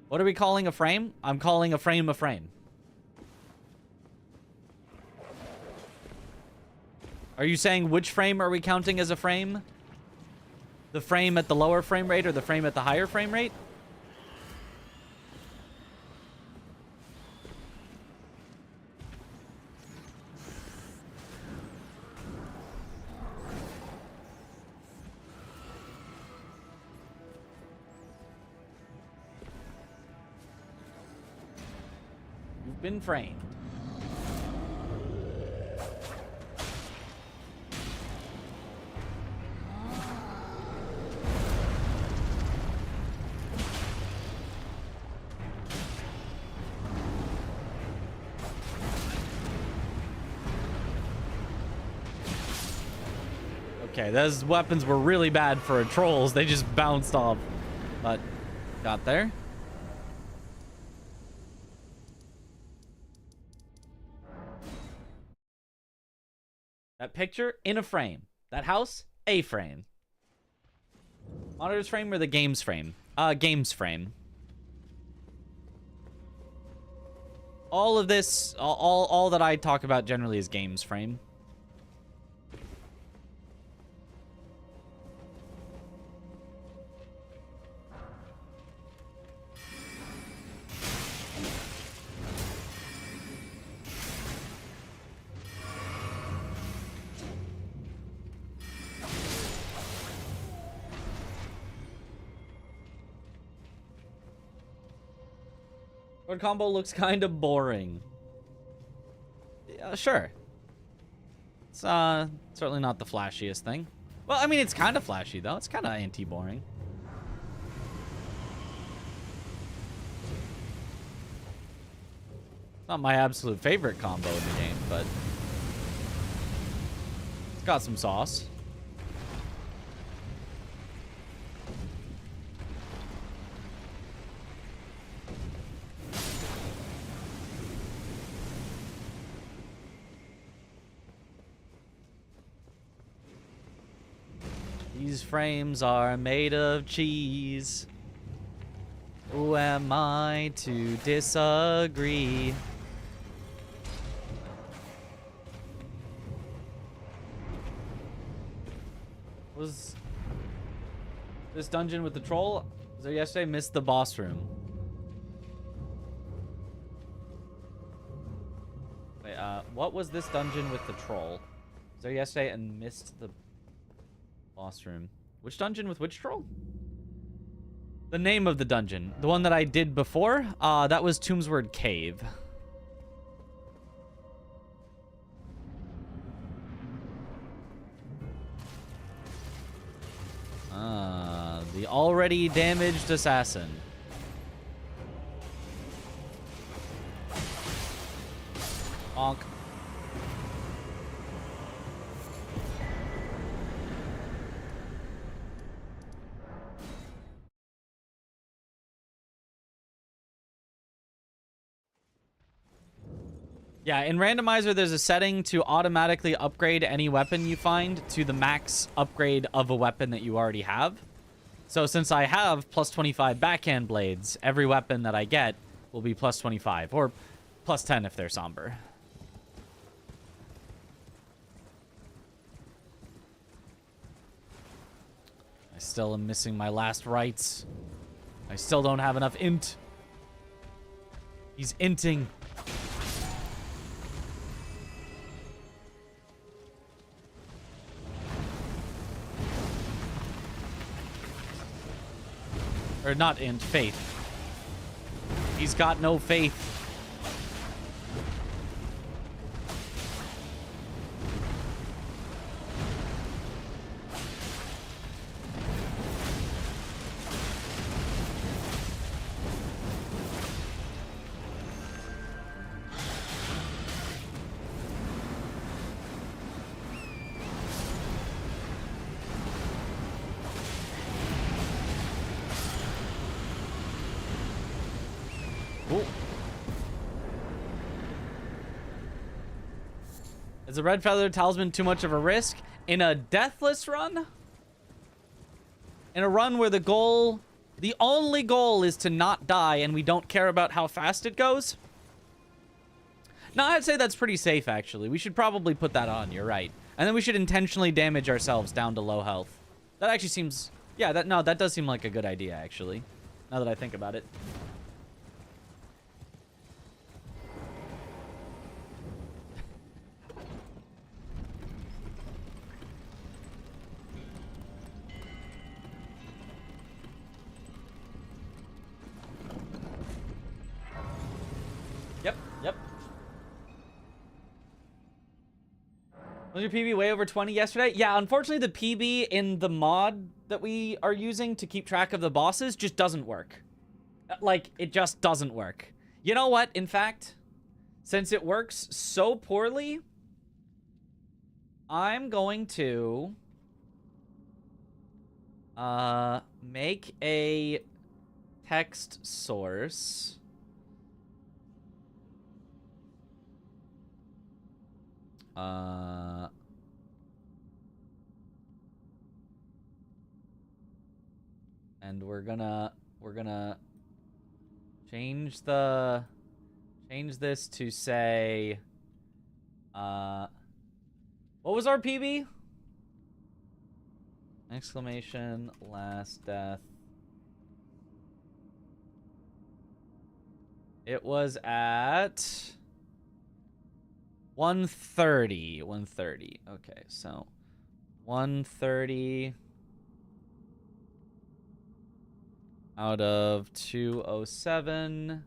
What are we calling a frame? I'm calling a frame a frame. Are you saying which frame are we counting as a frame? The frame at the lower frame rate or the frame at the higher frame rate? You've been framed. Okay, those weapons were really bad for trolls. They just bounced off. But got there. That picture in a frame. That house, a frame. Monitor's frame or the game's frame? Game's frame. All of this, all that I talk about generally is game's frame. Sword combo looks kind of boring. Yeah, sure. It's certainly not the flashiest thing. Well, I mean, it's kind of flashy though. It's kind of anti-boring. It's not my absolute favorite combo in the game, but it's got some sauce. These frames are made of cheese. Who am I to disagree? Was this dungeon with the troll? Was there yesterday? Missed the boss room. Wait, what was this dungeon with the troll? Was there yesterday and missed the boss room? Which dungeon with which troll? The name of the dungeon. The one that I did before? That was Tombsword Cave. The already damaged assassin. Bonk. Yeah, in Randomizer, there's a setting to automatically upgrade any weapon you find to the max upgrade of a weapon that you already have. So since I have plus 25 backhand blades, every weapon that I get will be plus 25, or plus 10 if they're somber. I still am missing my last rights. I still don't have enough int. He's inting. Or not int, faith. He's got no faith. Is a red feather talisman too much of a risk? In a deathless run? In a run where the only goal is to not die and we don't care about how fast it goes? No, I'd say that's pretty safe, actually. We should probably put that on, you're right. And then we should intentionally damage ourselves down to low health. That actually seems... Yeah, that does seem like a good idea, actually. Now that I think about it. Yep. Was your PB way over 20 yesterday? Yeah, unfortunately the PB in the mod that we are using to keep track of the bosses just doesn't work. Like, it just doesn't work. You know what, in fact, since it works so poorly, I'm going to make a text source. And we're gonna change this to say, what was our PB? Exclamation, last death. It was at 130. 130. Okay, so 130 out of 207.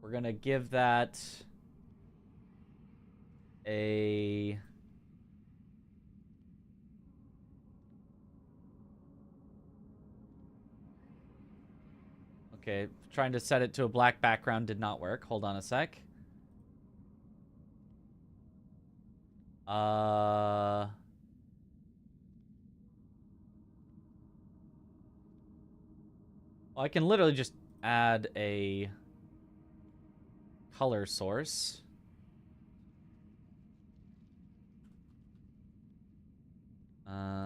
We're gonna give that a... Okay, trying to set it to a black background did not work. Hold on a sec. Well, I can literally just add a color source.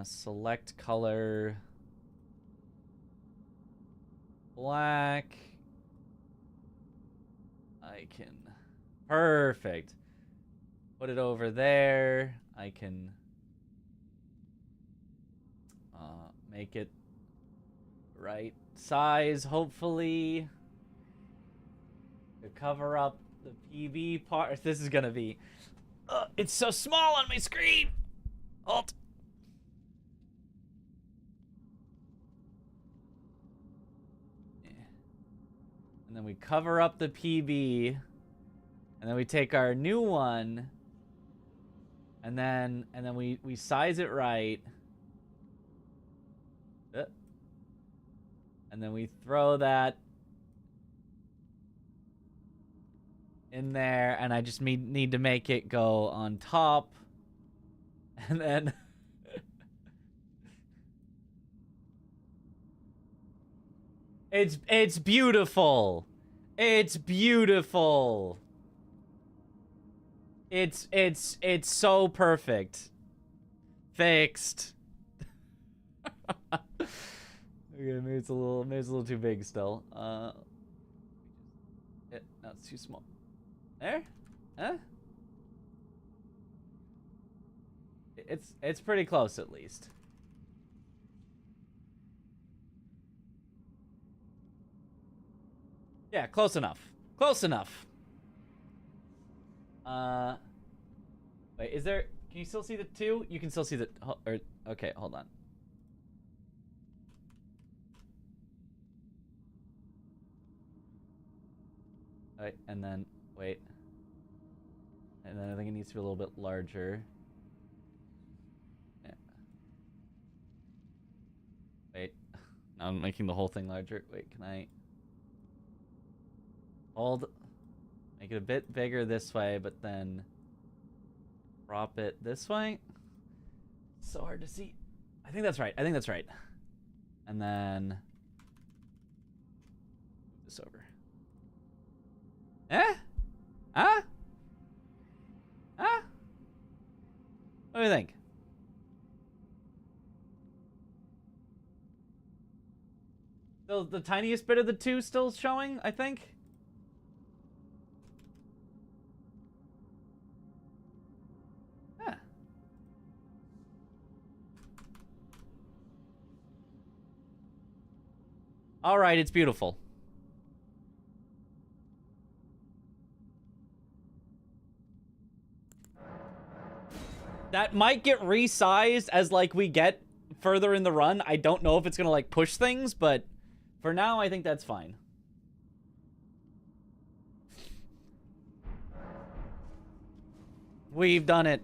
Select color black. I can... Perfect. Put it over there. I can make it right size, hopefully, to cover up the PB part. This is gonna be... it's so small on my screen! Alt. And then we cover up the PB. And then we take our new one. And then we size it right. And then we throw that in there, and I just need to make it go on top. And then it's beautiful. It's beautiful. It's so perfect. Fixed. Okay, maybe it's a little too big still. No, it's too small. There? Huh? It's pretty close at least. Yeah, close enough. Close enough. Wait, is there... Can you still see the 2? You can still see the... okay, hold on. Wait, and then... Wait. And then I think it needs to be a little bit larger. Yeah. Wait. Now I'm making the whole thing larger. Wait, can I... Hold... Make it a bit bigger this way, but then... Drop it this way. So hard to see. I think that's right. I think that's right. And then... Move this over. Eh? Huh? Huh? What do you think? Still the tiniest bit of the 2 still showing, I think. Yeah. All right, it's beautiful. That might get resized as, like, we get further in the run. I don't know if it's gonna, like, push things, but for now, I think that's fine. We've done it.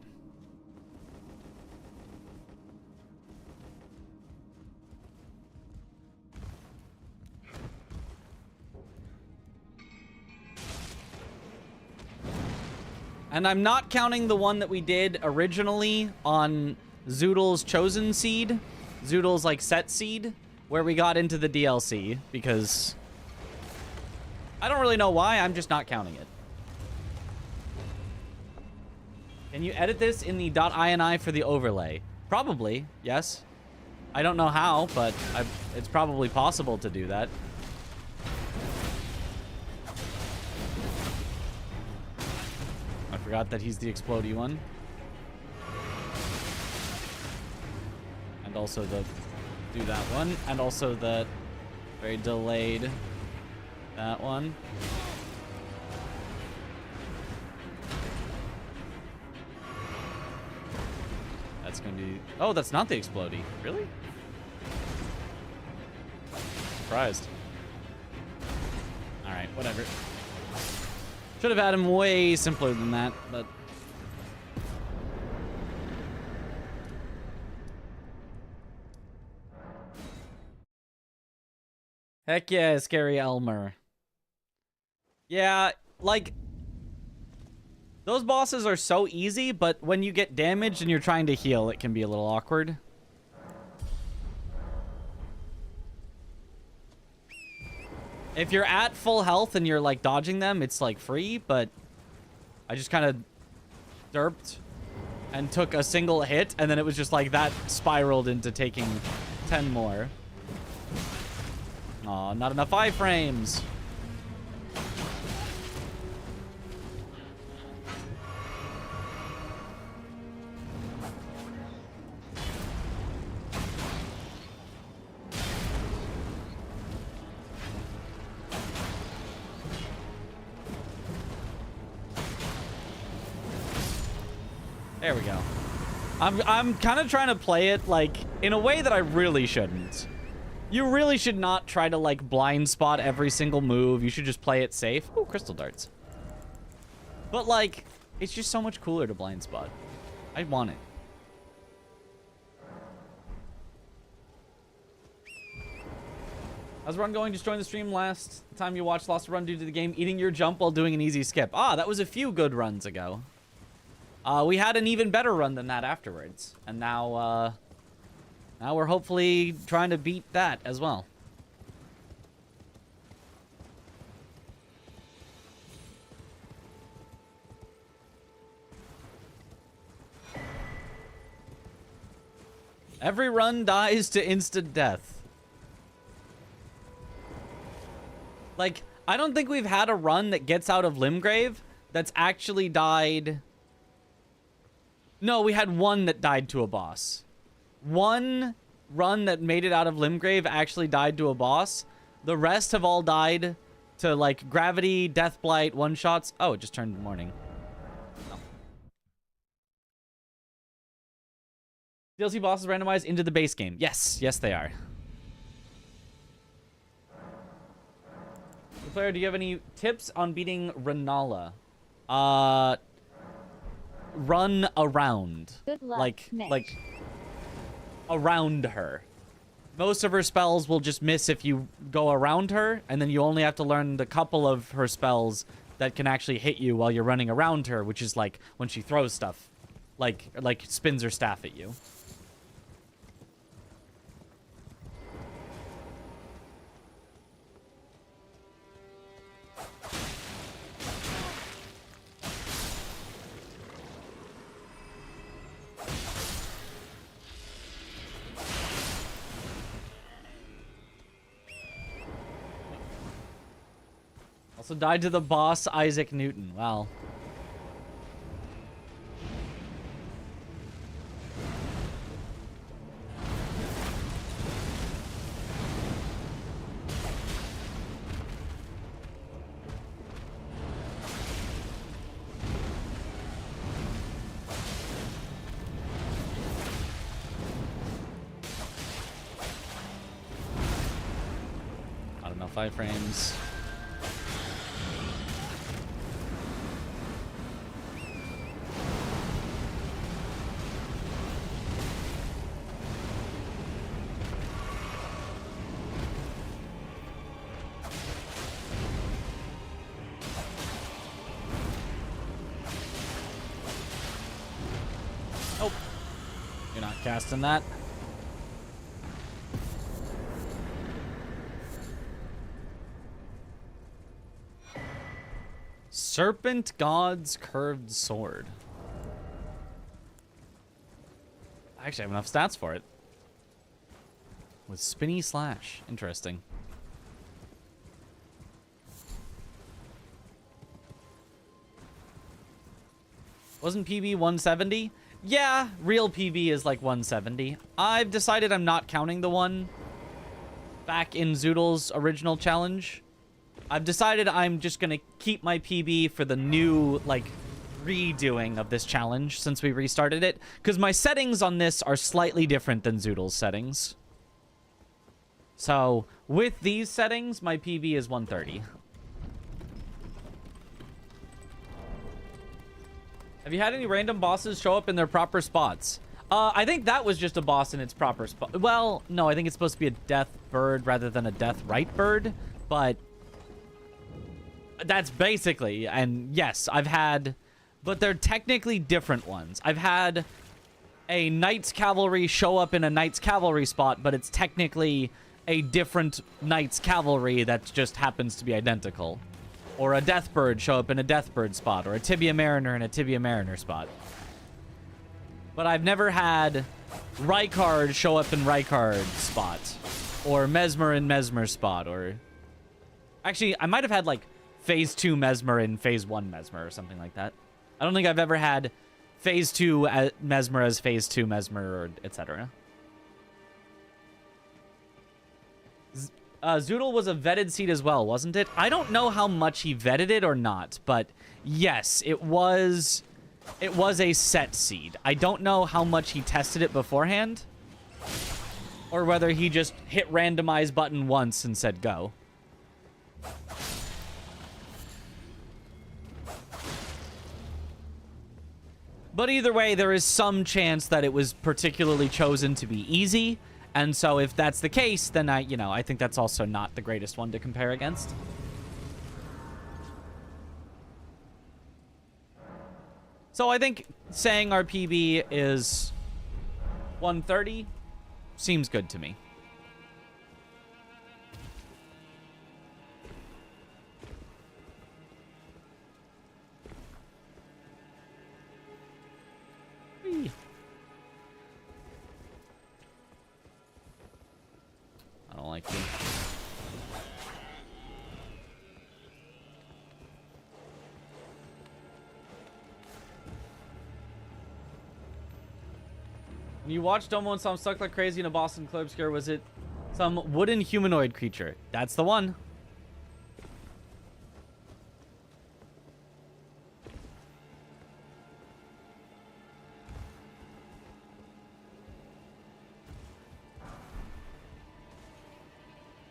And I'm not counting the one that we did originally on Zoodle's Chosen Seed. Zoodle's, like, set seed, where we got into the DLC, because I don't really know why, I'm just not counting it. Can you edit this in the .ini for the overlay? Probably, yes. I don't know how, but it's probably possible to do that. I forgot that he's the explodey one. And also the do that one. And also the very delayed that one. That's gonna be... Oh, that's not the explodey. Really? Surprised. Alright, whatever. Should have had him way simpler than that, but... Heck yeah, Scary Elmer. Yeah, like... Those bosses are so easy, but when you get damaged and you're trying to heal, it can be a little awkward. If you're at full health and you're, like, dodging them, it's, like, free, but I just kind of derped and took a single hit, and then it was just, like, that spiraled into taking 10 more. Aw, not enough iframes. There we go. I'm kind of trying to play it, like, in a way that I really shouldn't. You really should not try to, like, blind spot every single move. You should just play it safe. Ooh, crystal darts. But, like, it's just so much cooler to blind spot. I want it. How's the run going? Just joined the stream last time you watched Lost Run due to the game eating your jump while doing an easy skip. Ah, that was a few good runs ago. We had an even better run than that afterwards. And now, now we're hopefully trying to beat that as well. Every run dies to instant death. Like, I don't think we've had a run that gets out of Limgrave that's actually died. No, we had one that died to a boss. One run that made it out of Limgrave actually died to a boss. The rest have all died to, like, gravity, death blight, one-shots. Oh, it just turned morning. Oh. DLC bosses randomized into the base game. Yes, yes they are. Player, do you have any tips on beating Renala? Run around. Good luck, like around her. Most of her spells will just miss if you go around her, and then you only have to learn the couple of her spells that can actually hit you while you're running around her, which is like when she throws stuff, like spins her staff at you. Also died to the boss, Isaac Newton. Wow. I don't know, 5 frames. Oh, you're not casting that. Serpent God's Curved Sword. I actually have enough stats for it. With Spinny Slash. Interesting. Wasn't PB 170? Yeah, real PB is like 170. I've decided I'm not counting the one back in Zoodle's original challenge. I've decided I'm just going to keep my PB for the new, like, redoing of this challenge since we restarted it. Because my settings on this are slightly different than Zoodle's settings. So, with these settings, my PB is 130. Have you had any random bosses show up in their proper spots? I think that was just a boss in its proper spot. Well, no, I think it's supposed to be a death bird rather than a death right bird. But that's basically, and yes, I've had, but they're technically different ones. I've had a Knights Cavalry show up in a Knights Cavalry spot, but it's technically a different Knights Cavalry that just happens to be identical. Or a Deathbird show up in a Deathbird spot, or a Tibia Mariner in a Tibia Mariner spot. But I've never had Rykard show up in Rykard spot, or Mesmer in Mesmer spot, or... Actually, I might have had, like, Phase 2 Mesmer in Phase 1 Mesmer, or something like that. I don't think I've ever had Phase 2 Mesmer as Phase 2 Mesmer, or etc. Zoodle was a vetted seed as well, wasn't it? I don't know how much he vetted it or not, but yes, it was a set seed. I don't know how much he tested it beforehand, or whether he just hit randomize button once and said go. But either way, there is some chance that it was particularly chosen to be easy. And so if that's the case, then I think that's also not the greatest one to compare against. So I think saying our PB is 130 seems good to me. I don't like you. When you watched Domo and saw him stuck like crazy in a Boston club scare, was it some wooden humanoid creature? That's the one.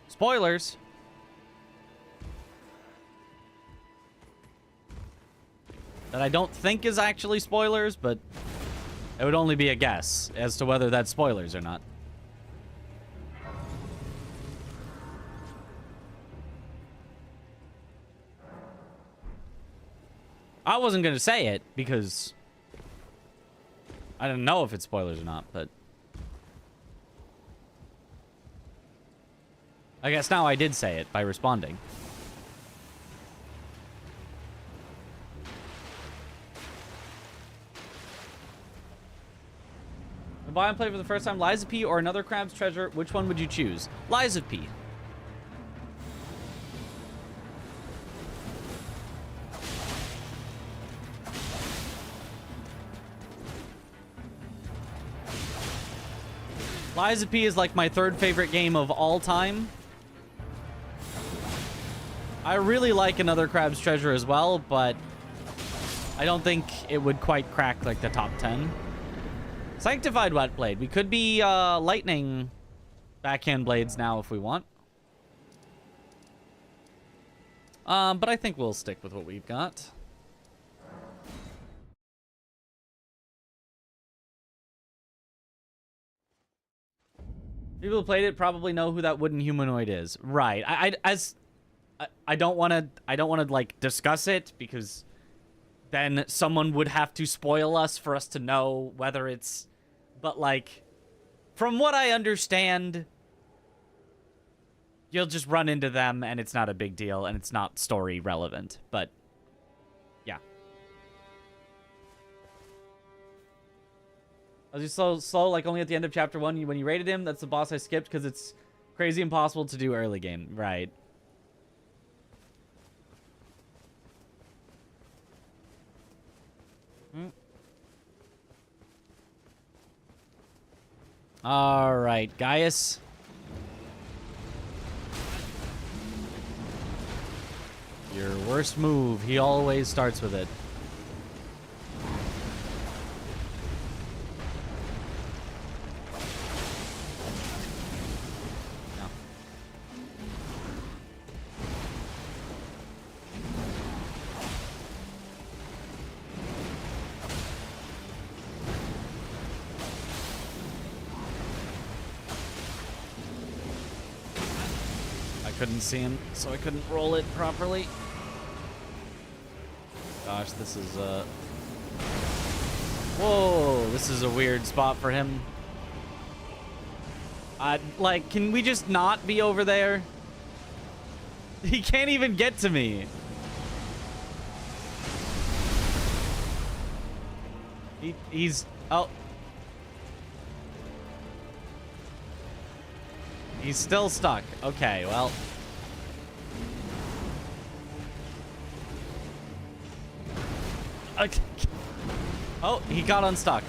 Spoilers. That I don't think is actually spoilers, but it would only be a guess as to whether that's spoilers or not. I wasn't going to say it because I didn't know if it's spoilers or not, but I guess now I did say it by responding. If I play for the first time, Lies of P or another Crab's Treasure, which one would you choose? Lies of P. Lies of P is like my third favorite game of all time. I really like another Crab's Treasure as well, but I don't think it would quite crack like the top 10. Sanctified Wet Blade. We could be lightning backhand blades now if we want. But I think we'll stick with what we've got. People who played it probably know who that wooden humanoid is. Right. I don't want to like discuss it because then someone would have to spoil us for us to know whether it's, but like from what I understand, you'll just run into them and it's not a big deal and it's not story relevant, but yeah. I was just slow, like only at the end of chapter 1 when you rated him. That's the boss I skipped because it's crazy impossible to do early game. Right. All right, Gaius. Your worst move. He always starts with it. Couldn't see him, so I couldn't roll it properly. Gosh, this is whoa, this is a weird spot for him. Like, can we just not be over there? He can't even get to me. He's oh. He's still stuck. Okay, well. Okay. Oh, he got unstuck.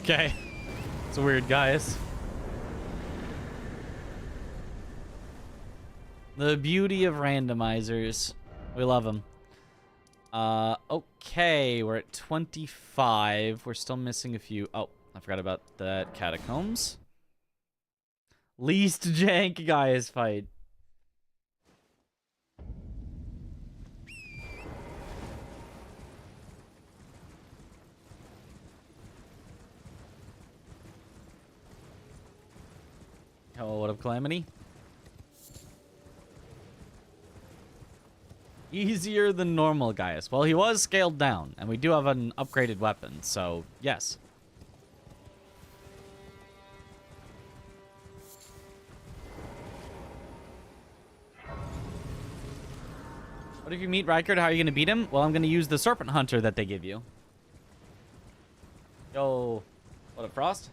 Okay. It's a weird Gaius. The beauty of randomizers. We love them. Okay, we're at 25. We're still missing a few. Oh, I forgot about that catacombs. Least jank Gaius fight. Oh, what up, Calamity? Easier than normal, Gaius. Well, he was scaled down, and we do have an upgraded weapon, so yes. What if you meet Rykard? How are you going to beat him? Well, I'm going to use the Serpent Hunter that they give you. Yo. What up, Frost?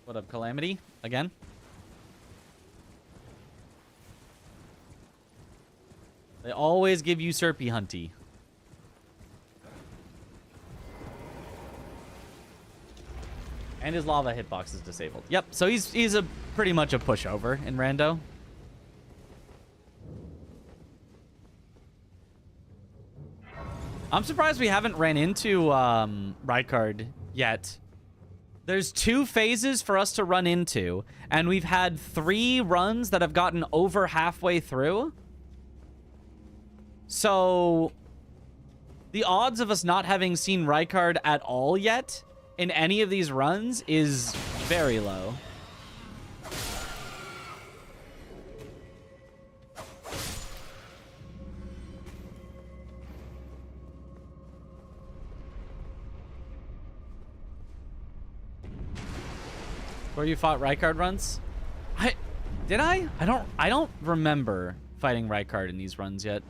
What up, Calamity? Again? They always give you Serpy Hunty. And his lava hitbox is disabled. Yep, so he's a pretty much a pushover in Rando. I'm surprised we haven't ran into Rykard yet. There's 2 phases for us to run into, and we've had 3 runs that have gotten over halfway through. So the odds of us not having seen Rykard at all yet in any of these runs is very low. Where you fought Rykard runs? Did I? I don't remember fighting Rykard in these runs yet.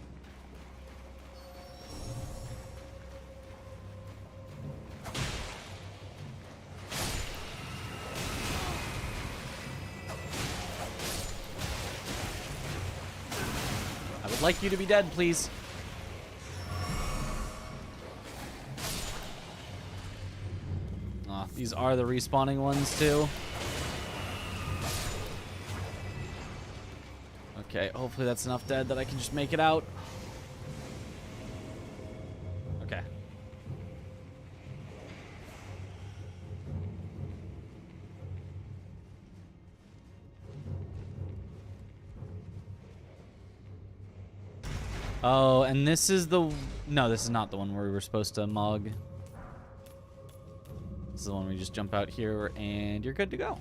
I would like you to be dead, please. These are the respawning ones too. Okay, hopefully that's enough dead that I can just make it out. Okay. Oh, and this is the... No, this is not the one where we were supposed to mug. This is the one where you just jump out here and you're good to go.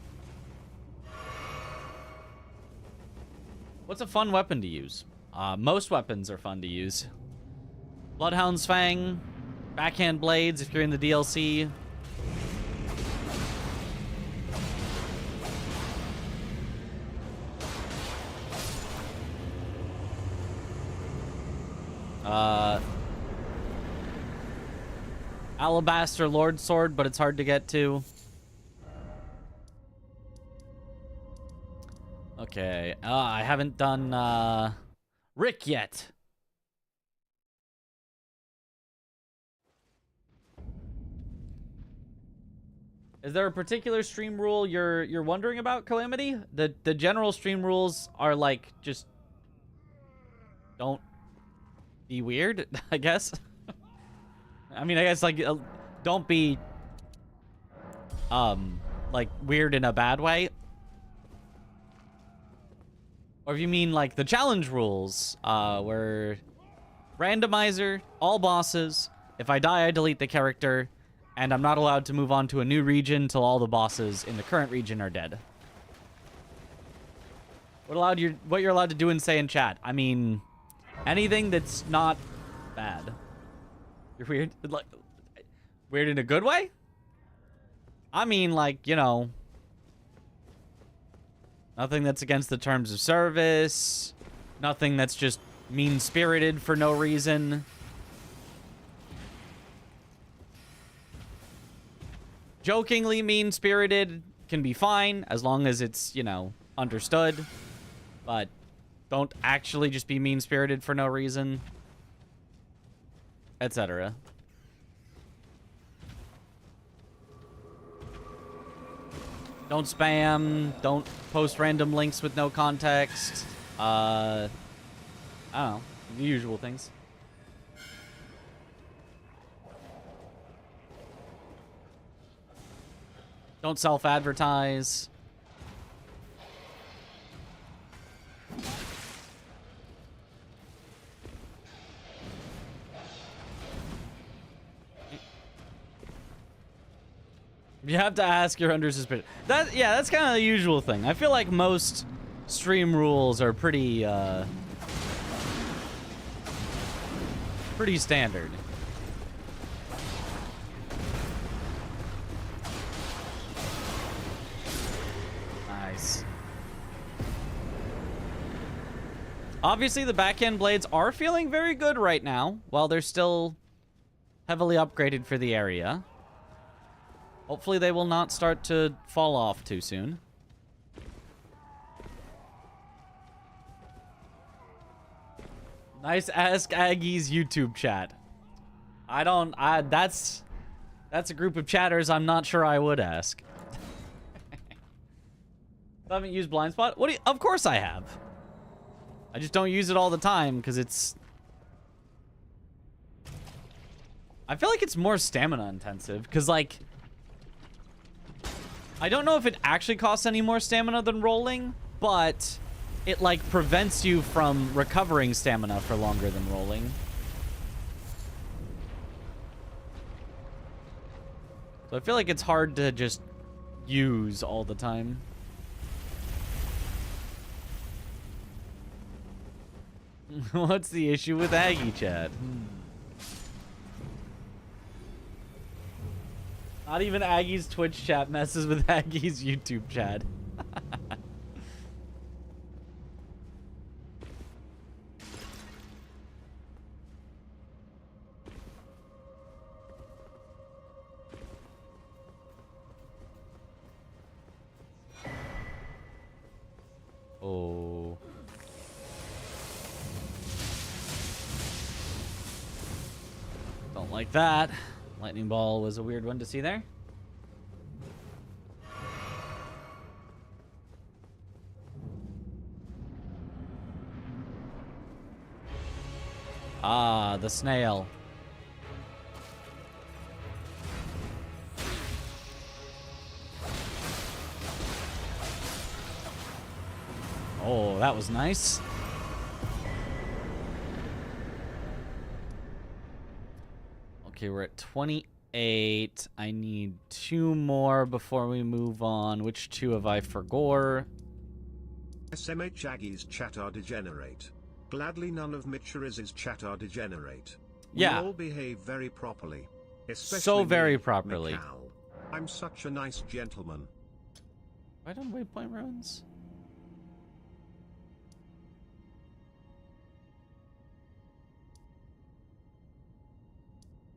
What's a fun weapon to use? Most weapons are fun to use. Bloodhound's Fang, backhand blades if you're in the DLC. Alabaster Lord Sword, but it's hard to get to. Okay, I haven't done Rick yet. Is there a particular stream rule you're wondering about, Calamity? The general stream rules are like just don't be weird, I guess. I mean, I guess like don't be like weird in a bad way. Or if you mean like the challenge rules, where randomizer, all bosses, if I die I delete the character, and I'm not allowed to move on to a new region till all the bosses in the current region are dead. What you're allowed to do and say in chat? I mean, anything that's not bad. You're weird? Like, weird in a good way? I mean, like, you know, nothing that's against the terms of service. Nothing that's just mean-spirited for no reason. Jokingly mean-spirited can be fine, as long as it's, you know, understood. But don't actually just be mean-spirited for no reason. Etc. Don't spam. Don't post random links with no context. I don't know. The usual things. Don't self-advertise. You have to ask you're under suspicion. Yeah, that's kind of the usual thing. I feel like most stream rules are pretty pretty standard. Nice. Obviously, the backhand blades are feeling very good right now, while they're still heavily upgraded for the area. Hopefully, they will not start to fall off too soon. Nice Ask Aggie's YouTube chat. That's a group of chatters I'm not sure I would ask. I haven't used blind spot. Of course I have. I just don't use it all the time because it's... I feel like it's more stamina intensive because, like, I don't know if it actually costs any more stamina than rolling, but it, like, prevents you from recovering stamina for longer than rolling. So I feel like it's hard to just use all the time. What's the issue with Aggie chat? Not even Aggie's Twitch chat messes with Aggie's YouTube chat. Oh. Don't like that. Lightning ball was a weird one to see there. Ah, the snail. Oh, that was nice. Okay, we're at 28. I need 2 more before we move on. Which 2 have I forgore? SMH Aggie's chat are degenerate. Gladly none of Mitcheriz's chat are degenerate. Yeah. We all behave very properly. Especially So very me, properly. Mikal. I'm such a nice gentleman. Right on Waypoint Ruins?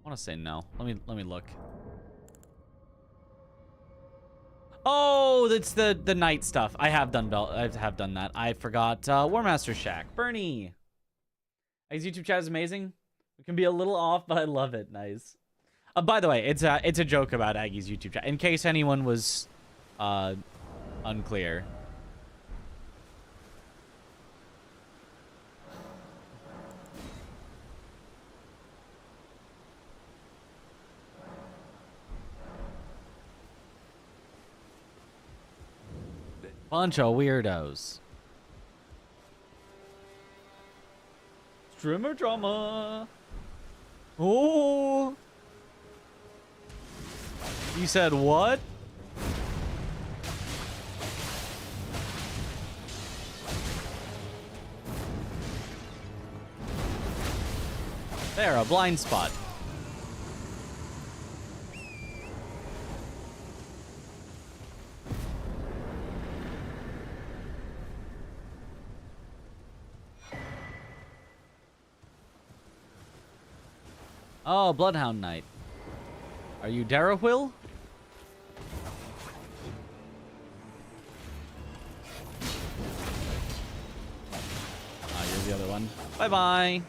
I want to say no. Let me look. Oh, that's the night stuff. I have done that. I forgot. War Master Shack. Bernie. His YouTube chat is amazing. It can be a little off, but I love it. Nice. By the way, it's a joke about Aggie's YouTube chat. In case anyone was unclear. Bunch of weirdos. Streamer drama. Oh. You said what? There, a blind spot. Oh, Bloodhound Knight. Are you Darahwill? Ah, you're the other one. Bye-bye.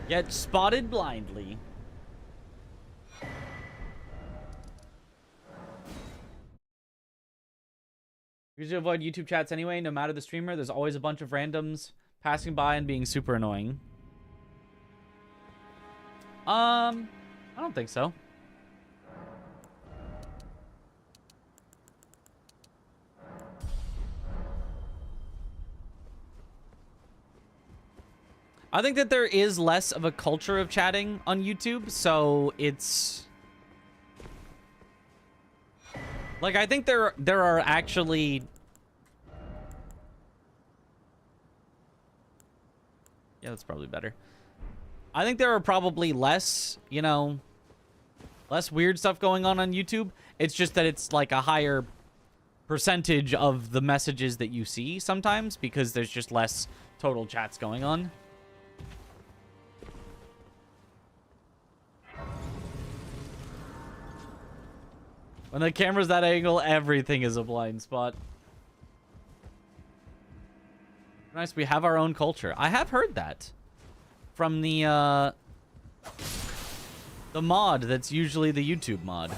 Get spotted blindly. Usually avoid YouTube chats anyway, no matter the streamer. There's always a bunch of randoms passing by and being super annoying. I don't think so. I think that there is less of a culture of chatting on YouTube, so it's like I think there are actually yeah, that's probably better. I think there are probably less, you know, less weird stuff going on YouTube. It's just that it's like a higher percentage of the messages that you see sometimes because there's just less total chats going on. When the camera's that angle, everything is a blind spot. Nice, we have our own culture. I have heard that from the mod that's usually the YouTube mod.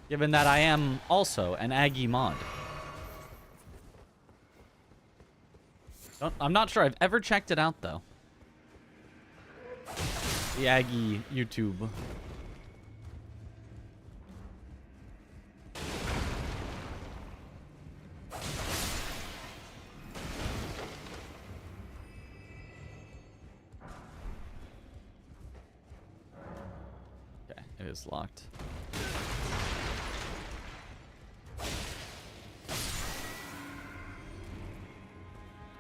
Given that I am also an Aggie mod. I'm not sure I've ever checked it out, though. The Aggie YouTube. Okay, it is locked.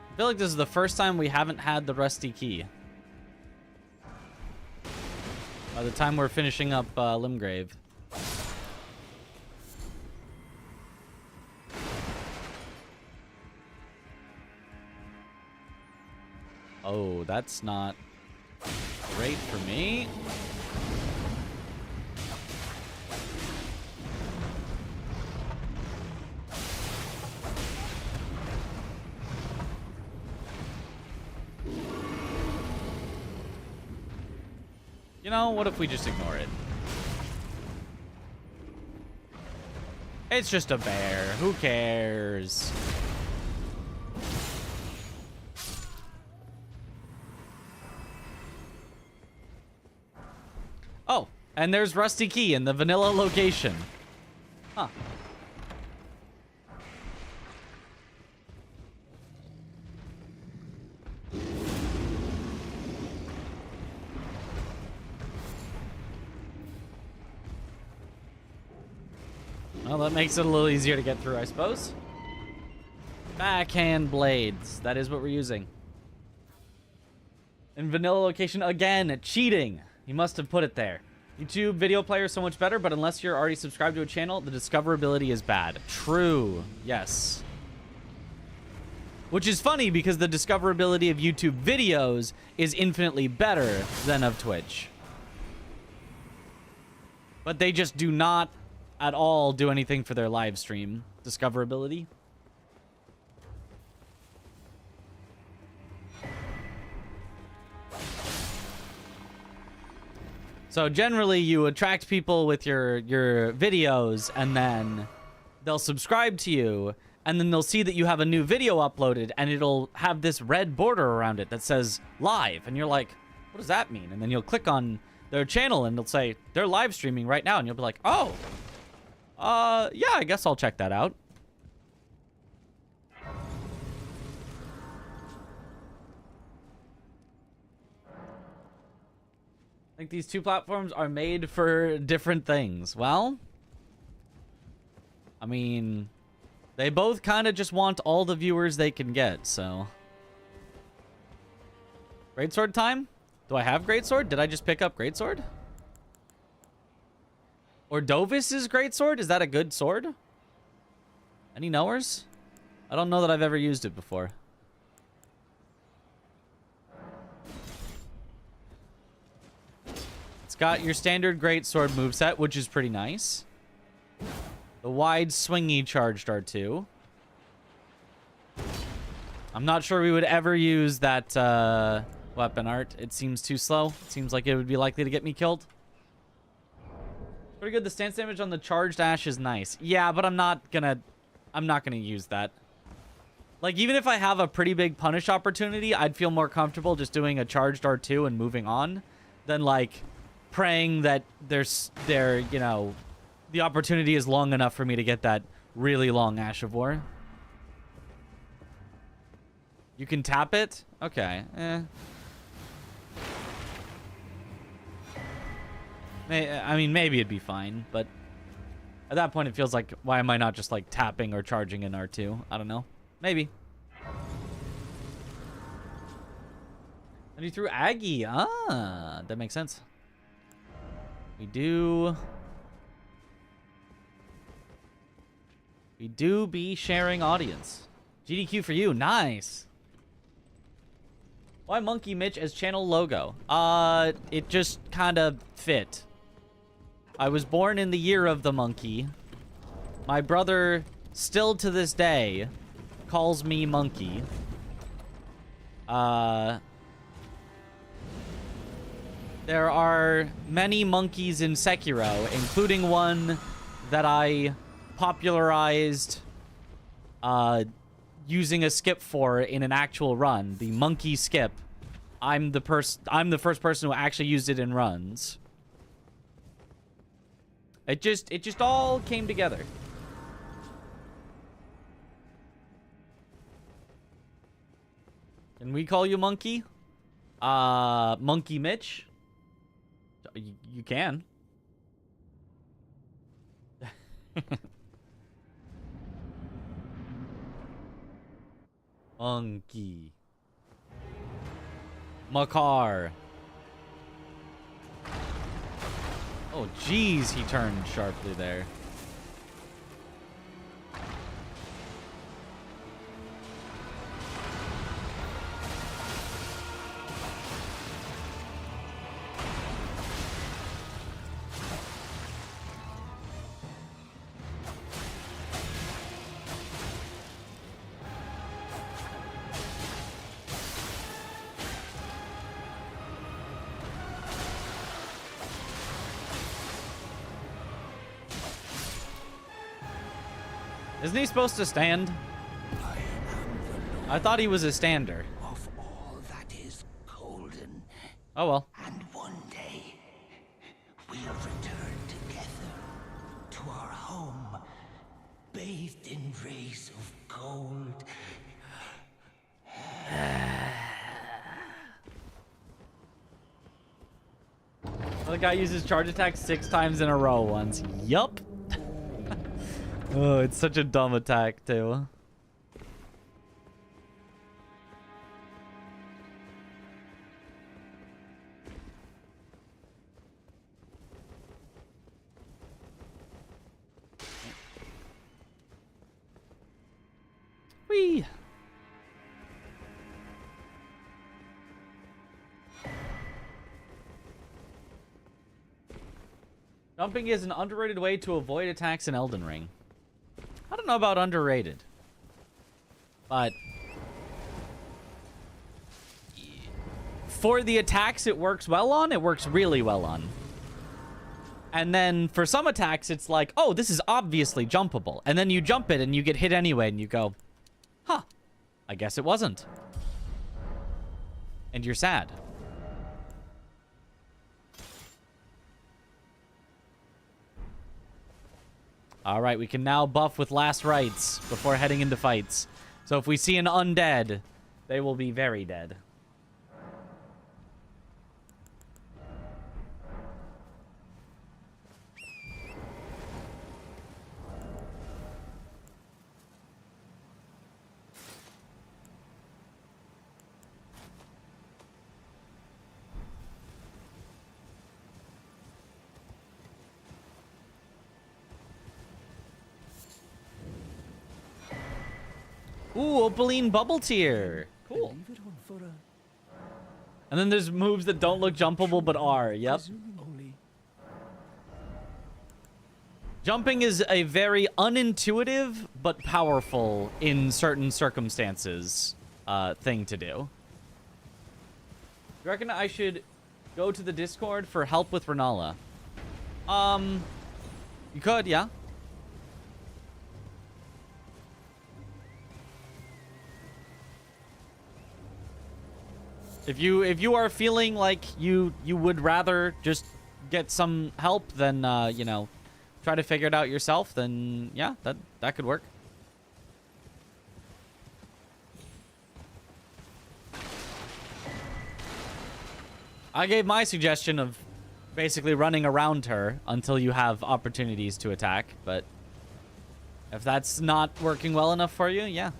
I feel like this is the first time we haven't had the rusty key. By the time we're finishing up Limgrave. Oh, that's not great for me. You know, what if we just ignore it? It's just a bear. Who cares? Oh, and there's Rusty Key in the vanilla location. Huh. Well, that makes it a little easier to get through, I suppose. Backhand blades. That is what we're using. In vanilla location again. Cheating. You must have put it there. YouTube video player is so much better, but unless you're already subscribed to a channel, the discoverability is bad. True. Yes. Which is funny because the discoverability of YouTube videos is infinitely better than of Twitch. But they just do not at all do anything for their live stream discoverability. So generally you attract people with your videos and then they'll subscribe to you and then they'll see that you have a new video uploaded and it'll have this red border around it that says live and you're like, what does that mean? And then you'll click on their channel and it'll say they're live streaming right now and you'll be like, oh, yeah, I guess I'll check that out. I think these two platforms are made for different things. Well, I mean, they both kind of just want all the viewers they can get, so. Greatsword time? Do I have Greatsword? Did I just pick up Greatsword? Or Dovis's greatsword? Is that a good sword? Any knowers? I don't know that I've ever used it before. It's got your standard greatsword moveset, which is pretty nice. The wide swingy charged R2. I'm not sure we would ever use that weapon art. It seems too slow. It seems like it would be likely to get me killed. Pretty good. The stance damage on the charged ash is nice. Yeah, but I'm not gonna use that. Like, even if I have a pretty big punish opportunity, I'd feel more comfortable just doing a charged R2 and moving on than, like, praying that you know, the opportunity is long enough for me to get that really long Ash of War. You can tap it? Okay. I mean, maybe it'd be fine, but at that point it feels like, why am I not just, like, tapping or charging in R2? I don't know. Maybe. But he threw Aggie. Ah, that makes sense. We do be sharing audience. GDQ for you. Nice. Why Monkey Mitch as channel logo? It just kind of fit. I was born in the year of the monkey. My brother, still to this day, calls me Monkey. There are many monkeys in Sekiro, including one that I popularized using a skip for in an actual run, the monkey skip. I'm the first person who actually used it in runs. It just all came together. Can we call you Monkey? Monkey Mitch? You can. Monkey. Makar. Oh, jeez, he turned sharply there. Isn't he supposed to stand? I thought he was a stander. Of all that is golden. Oh well. And one day we'll return together to our home, bathed in rays of gold. The guy uses charge attack 6 times in a row once. Yup. Oh, it's such a dumb attack, too. Whee! Jumping is an underrated way to avoid attacks in Elden Ring. I don't know about underrated, but for the attacks it works well on, it works really well on. And then for some attacks, it's like, oh, this is obviously jumpable. And then you jump it and you get hit anyway and you go, huh, I guess it wasn't. And you're sad. All right, we can now buff with last rites before heading into fights. So if we see an undead, they will be very dead. Ooh, Opaline Bubble Tier. Cool. And then there's moves that don't look jumpable but are. Yep. Jumping is a very unintuitive but powerful in certain circumstances thing to do. You reckon I should go to the Discord for help with Renala? You could, yeah. If you are feeling like you would rather just get some help than you know, try to figure it out yourself, then yeah, that could work. I gave my suggestion of basically running around her until you have opportunities to attack, but if that's not working well enough for you, yeah.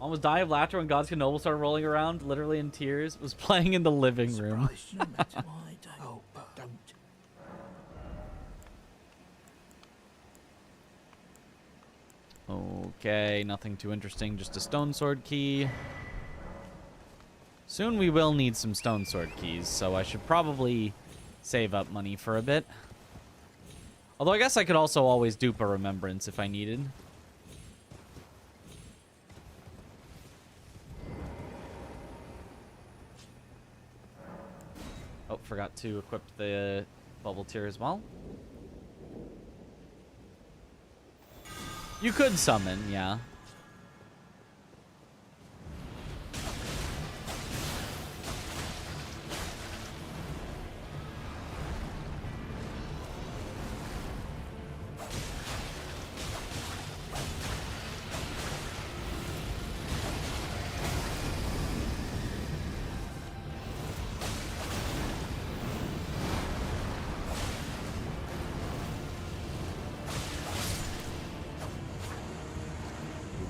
Almost die of laughter when God's Noble started rolling around, literally in tears. Was playing in the living room. No matter why, oh, but don't. Okay, nothing too interesting, just a stone sword key. Soon we will need some stone sword keys, so I should probably save up money for a bit. Although I guess I could also always dupe a remembrance if I needed. Oh, forgot to equip the bubble tier as well. You could summon, yeah.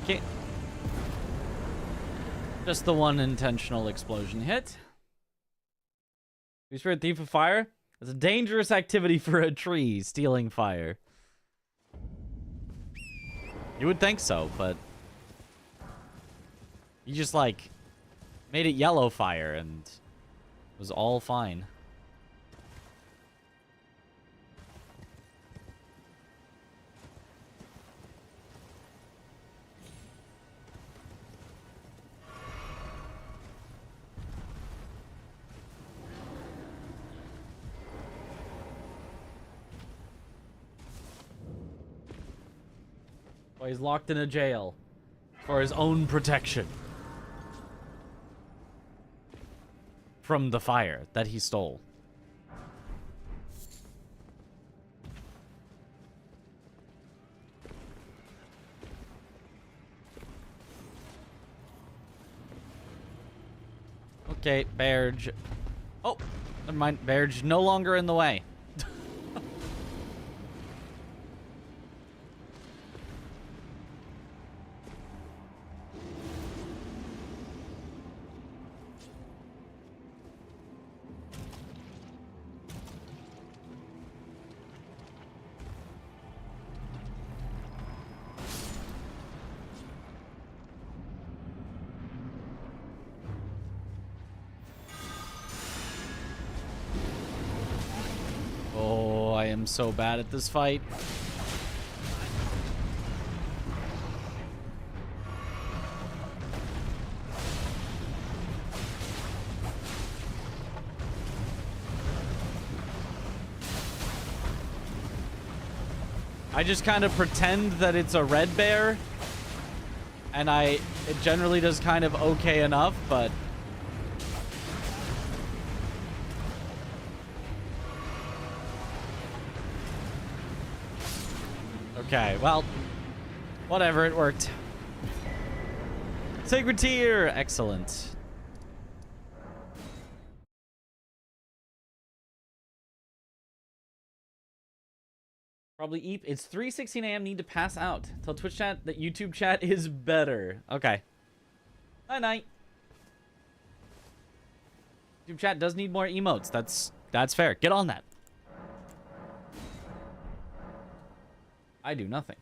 Okay. Just the one intentional explosion hit. Spirit Thief of Fire? It's a dangerous activity for a tree, stealing fire. You would think so, but... you just, like, made it yellow fire and it was all fine. Well, he's locked in a jail for his own protection from the fire that he stole. Okay, Berge. Oh, never mind. Berge no longer in the way. Oh, I am so bad at this fight. I just kind of pretend that it's a red bear, and it generally does kind of okay enough, but okay, well, whatever, it worked. Sacred tier, excellent. Probably eep. It's 3:16 a.m. Need to pass out. Tell Twitch chat that YouTube chat is better. Okay. Night night. YouTube chat does need more emotes. That's fair. Get on that. I do nothing.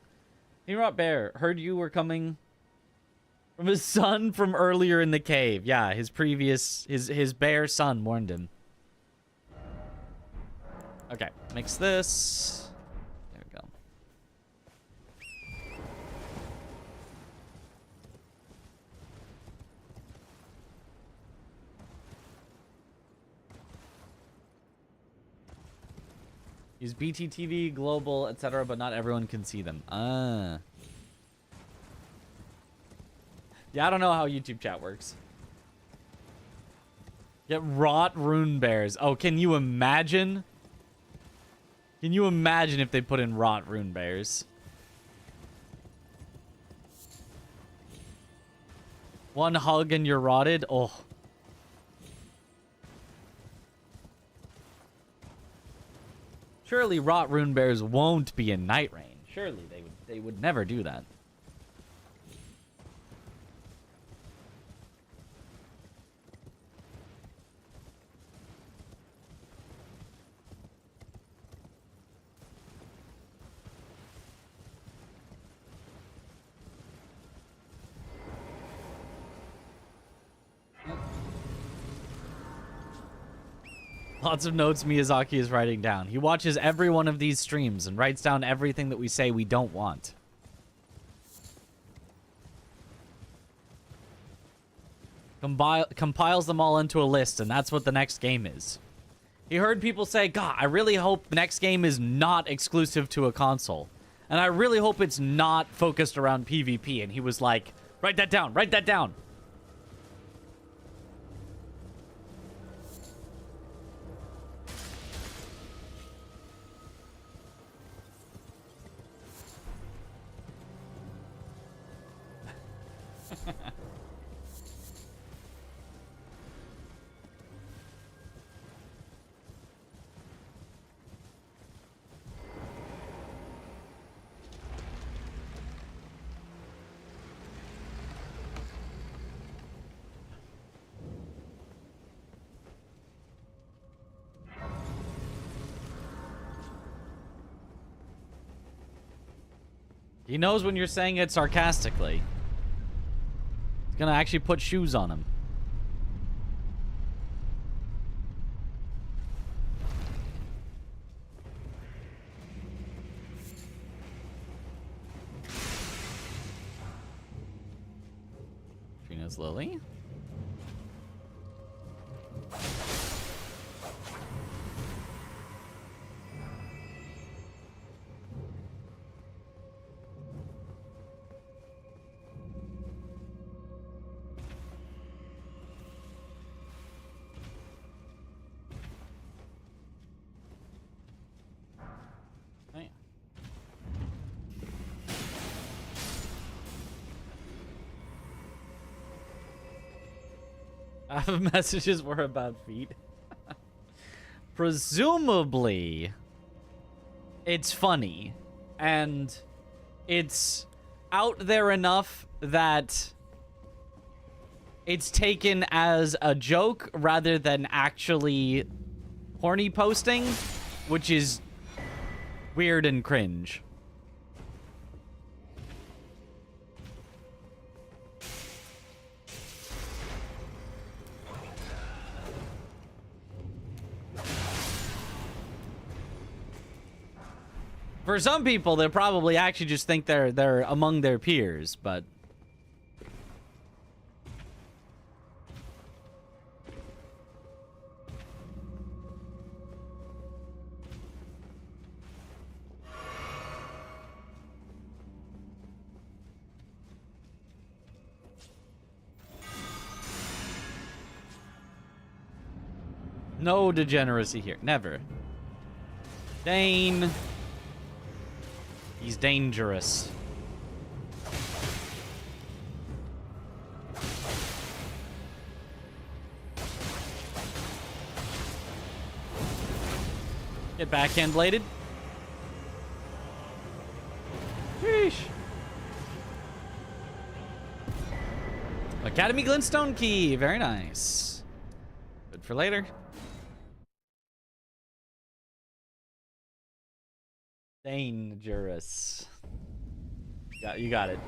Rot Bear, heard you were coming from his son from earlier in the cave. Yeah, his previous his bear son warned him. Okay, mix this. There we go. Use BTTV, global, etc., but not everyone can see them. Ah. Yeah, I don't know how YouTube chat works. Get rot rune bears. Oh, can you imagine? Can you imagine if they put in rot rune bears? One hug and you're rotted? Oh. Surely rot rune bears won't be in night rain. Surely they would never do that. Lots of notes Miyazaki is writing down. He watches every one of these streams and writes down everything that we say we don't want. Compiles them all into a list, and that's what the next game is. He heard people say, God, I really hope the next game is not exclusive to a console. And I really hope it's not focused around PvP. And he was like, write that down, write that down. He knows when you're saying it sarcastically. He's gonna actually put shoes on him. Trina's Lily. Half of messages were about feet. Presumably, it's funny. And it's out there enough that it's taken as a joke rather than actually horny posting, which is weird and cringe. For some people, they'll probably actually just think they're among their peers, but no degeneracy here. Never. Dane. He's dangerous. Get backhand bladed. Sheesh. Academy Glintstone key. Very nice. Good for later. Dangerous. You got it.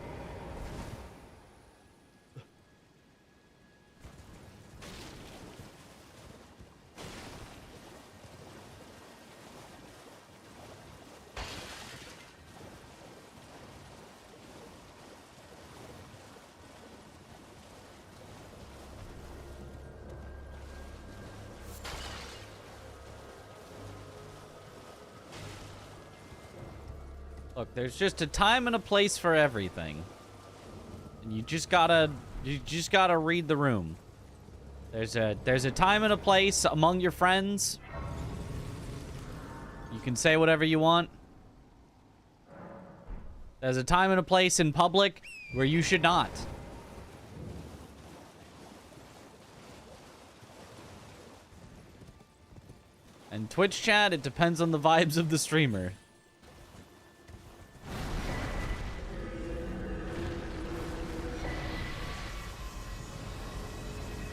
Look, there's just a time and a place for everything. And you just gotta read the room. There's a time and a place among your friends. You can say whatever you want. There's a time and a place in public where you should not. And Twitch chat, it depends on the vibes of the streamer.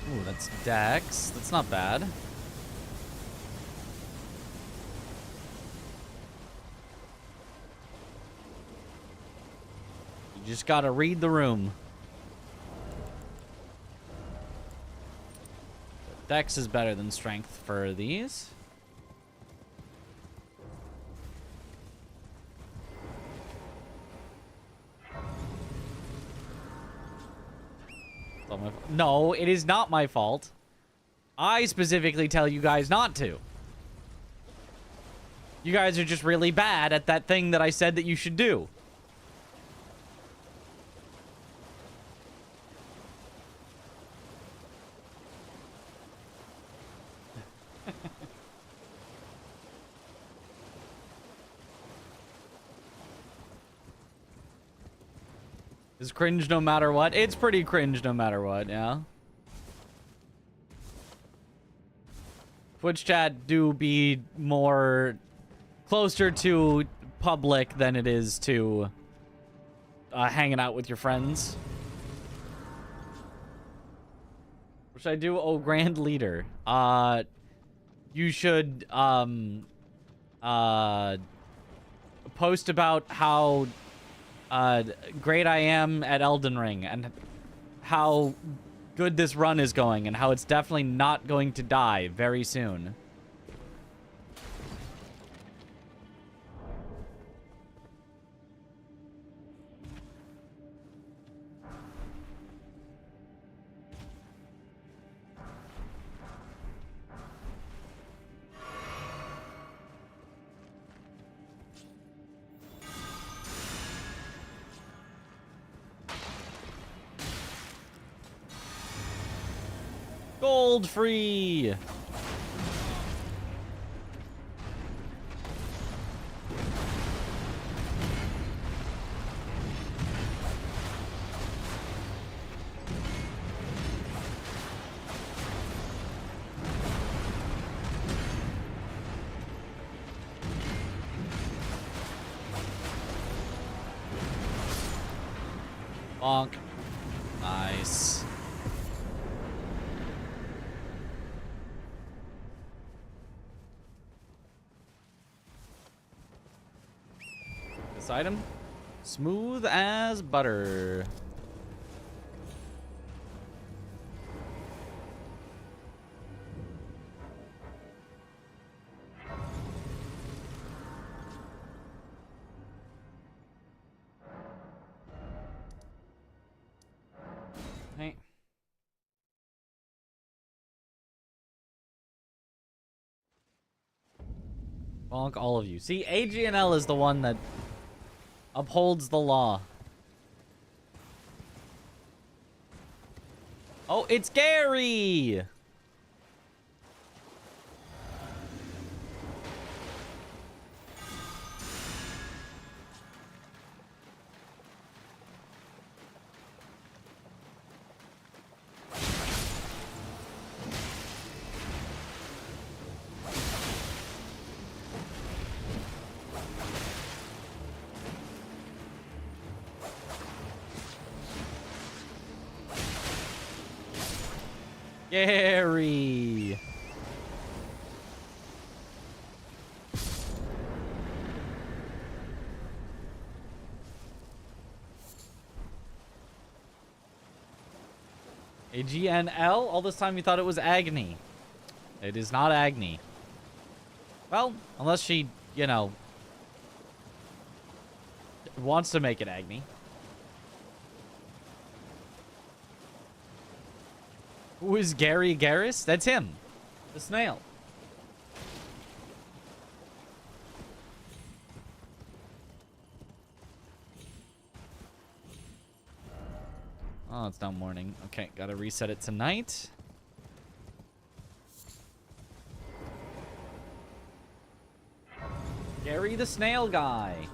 Ooh, that's Dex. That's not bad. You just gotta read the room. Dex is better than strength for these. No, it is not my fault. I specifically tell you guys not to. You guys are just really bad at that thing that I said that you should do. It's cringe no matter what. It's pretty cringe no matter what, yeah. Twitch chat do be more closer to public than it is to hanging out with your friends. Which I do owe Grand Leader. You should post about how great I am at Elden Ring and how good this run is going and how it's definitely not going to die very soon. Gold free. Bonk. Nice. This item, smooth as butter. Hey. Bonk all of you. See, AGNL is the one that upholds the law. Oh, it's Gary! Gary! AGNL? All this time you thought it was Agni. It is not Agni. Well, unless she, you know, wants to make it Agni. Who is Gary Garrus? That's him. The snail. Oh, it's now morning. Okay, gotta reset it tonight. Gary the snail guy.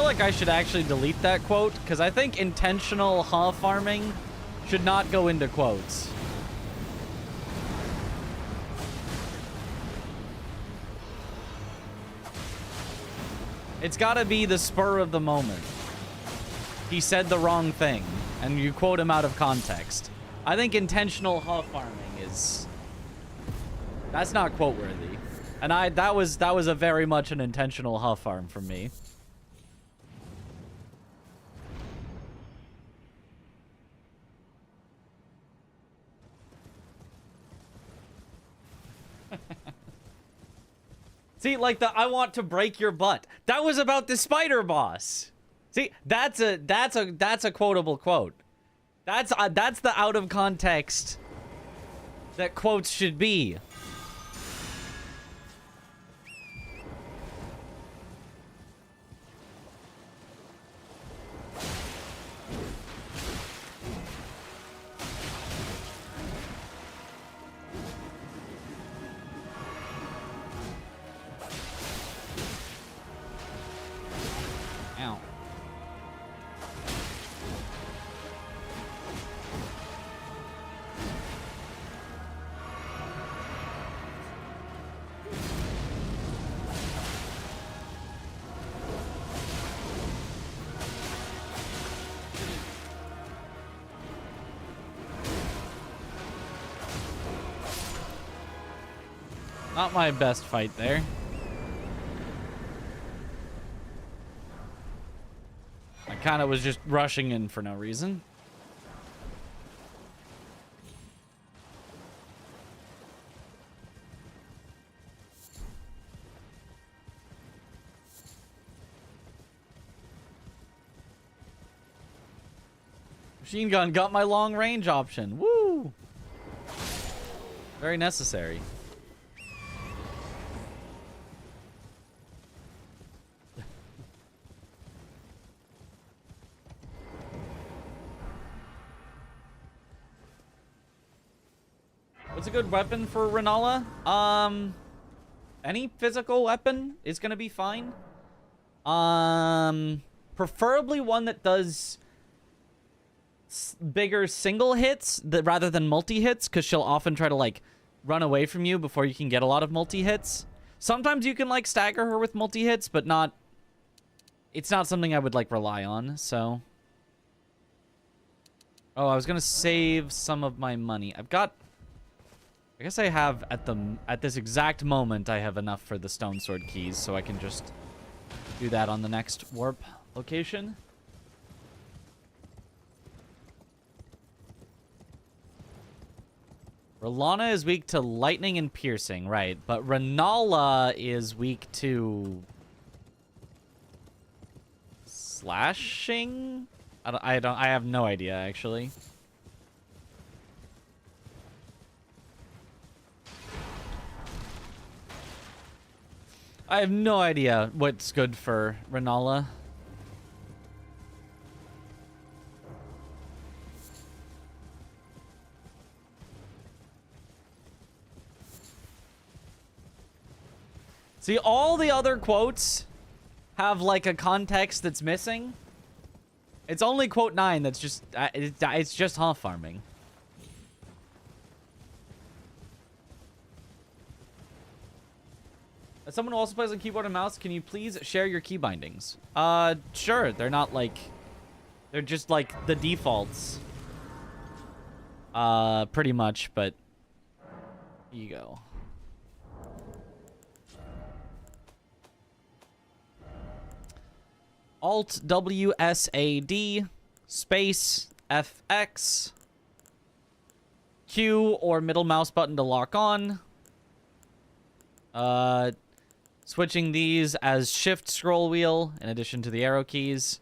feel like I should actually delete that quote, because I think intentional farming should not go into quotes. It's gotta be the spur of the moment. He said the wrong thing, and you quote him out of context. I think intentional farming is... That's not quote worthy. And that was a very much an intentional farm from me. See, like the I want to break your butt. That was about the spider boss. See, that's a quotable quote. That's the out of context that quotes should be. Ow. Not my best fight there. I kind of was just rushing in for no reason. Machine gun got my long range option. Woo! Very necessary. What's a good weapon for Renala? Any physical weapon is gonna be fine. Preferably one that does bigger single hits rather than multi-hits, because she'll often try to, like, run away from you before you can get a lot of multi-hits. Sometimes you can, like, stagger her with multi-hits, but not... It's not something I would, like, rely on, so... Oh, I was gonna save some of my money. I've got... I guess I have, at this exact moment, I have enough for the stone sword keys, so I can just do that on the next warp location. R'hllana is weak to lightning and piercing, right? But Renala is weak to slashing? I have no idea, actually. I have no idea what's good for Renala. See, all the other quotes have, like, a context that's missing. It's only quote 9 that's just... it's just farming. As someone who also plays on keyboard and mouse, can you please share your key bindings? Sure. They're not, like... They're just, like, the defaults. Pretty much, but... Here you go. Alt WSAD space FX Q or middle mouse button to lock on. Switching these as shift scroll wheel in addition to the arrow keys.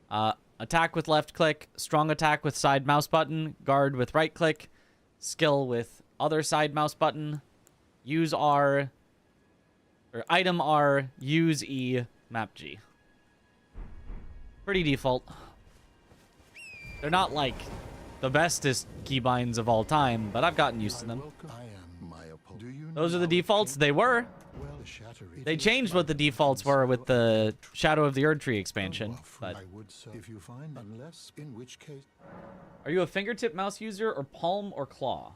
Attack with left click, strong attack with side mouse button, guard with right click, skill with other side mouse button, use R or item R, use E, map G. Pretty default. They're not, like, the bestest keybinds of all time, but I've gotten used to them. Those are the defaults. They were. Well, They changed what the defaults were with the Shadow of the Erdtree expansion. But I would say if you find unless in which case. are you a fingertip mouse user or palm or claw?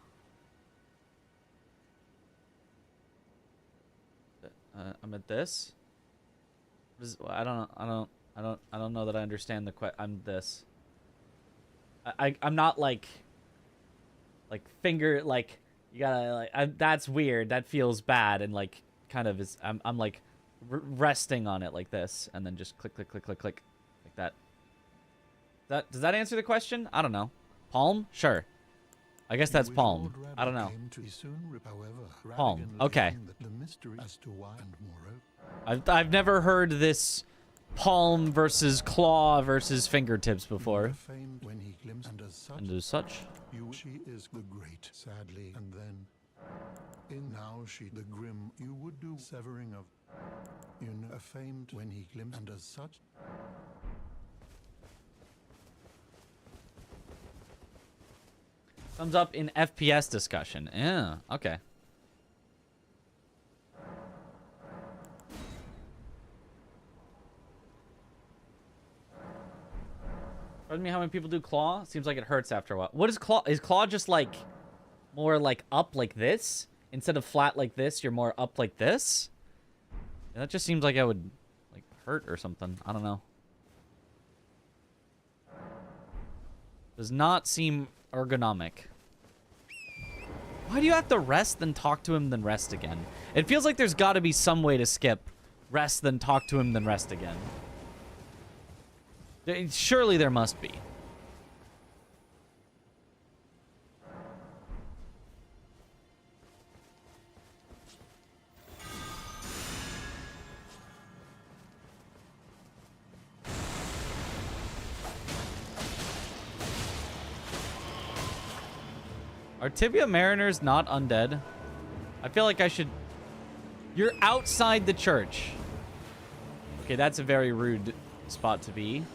I'm at this. I don't know that I understand the question. I'm this. I'm not like finger, like you gotta like that's weird. That feels bad and like kind of is. I'm like resting on it like this and then just click like that. Does that answer the question? I don't know. Palm? Sure. I guess that's palm. I don't know. Palm. Okay. I've never heard this palm versus claw versus fingertips before. And as such. She is the great, sadly, and then now she the grim. You would do severing of a famed when he glimpsed and as such. Thumbs up in FPS discussion. Yeah, okay. Pardon me, how many people do claw? Seems like it hurts after a while. What is claw? Is claw just like more like up like this? Instead of flat like this, you're more up like this? Yeah, that just seems like I would like hurt or something. I don't know. Does not seem ergonomic. Why do you have to rest, then talk to him, then rest again? It feels like there's got to be some way to skip rest, then talk to him, then rest again. Surely there must be. Are Tibia Mariners not undead? I feel like I should... You're outside the church. Okay, that's a very rude spot to be.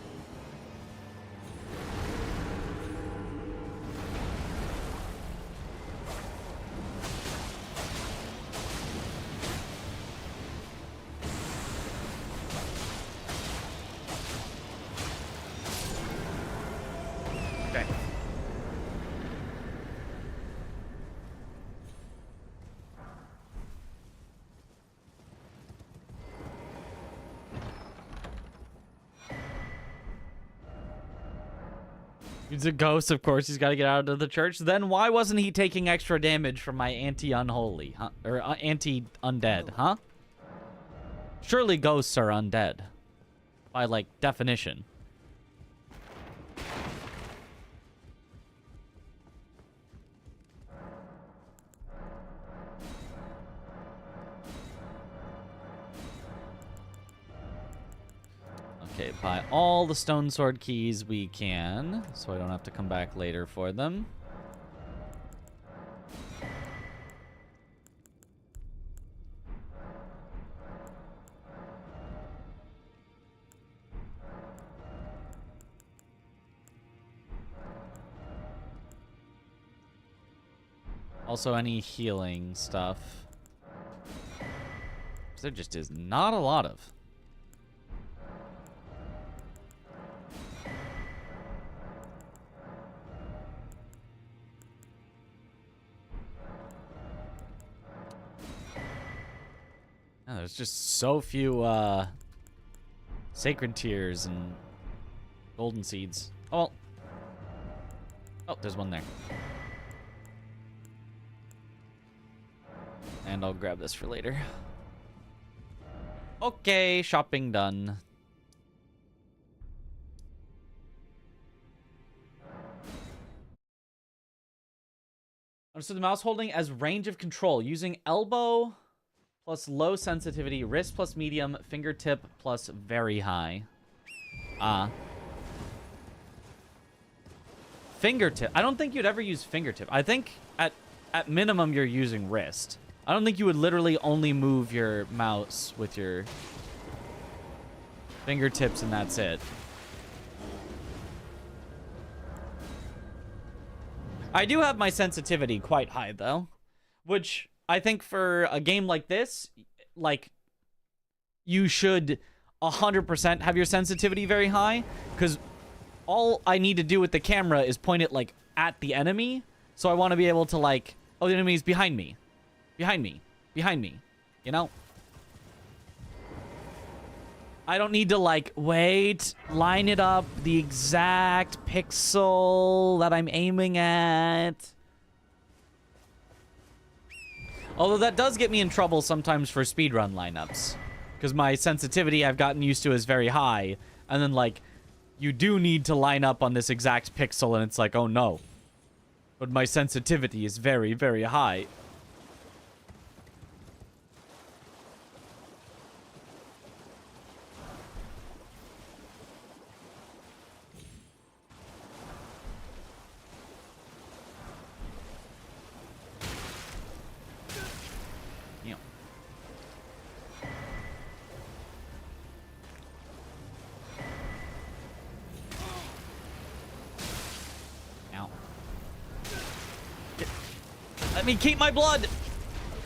Okay. He's a ghost, of course. He's got to get out of the church. Then why wasn't he taking extra damage from my anti-unholy, huh? Or anti-undead, huh? Surely ghosts are undead. By, like, definition. Okay, buy all the stone sword keys we can, so I don't have to come back later for them. Also, any healing stuff. There just is not a lot of. Oh, there's just so few sacred tears and golden seeds. Oh, there's one there. And I'll grab this for later. Okay, shopping done. Understood the mouse holding as range of control using elbow plus low sensitivity, wrist plus medium, fingertip plus very high. Fingertip. I don't think you'd ever use fingertip. I think at minimum you're using wrist. I don't think you would literally only move your mouse with your fingertips and that's it. I do have my sensitivity quite high though, which I think for a game like this, like, you should 100% have your sensitivity very high, because all I need to do with the camera is point it, like, at the enemy. So I want to be able to, like, oh, the enemy's behind me. Behind me. Behind me. You know? I don't need to, like, wait, line it up the exact pixel that I'm aiming at. Although that does get me in trouble sometimes for speedrun lineups. Because my sensitivity I've gotten used to is very high. And then, like, you do need to line up on this exact pixel, and it's like, oh no. But my sensitivity is very, very high. Let me keep my blood.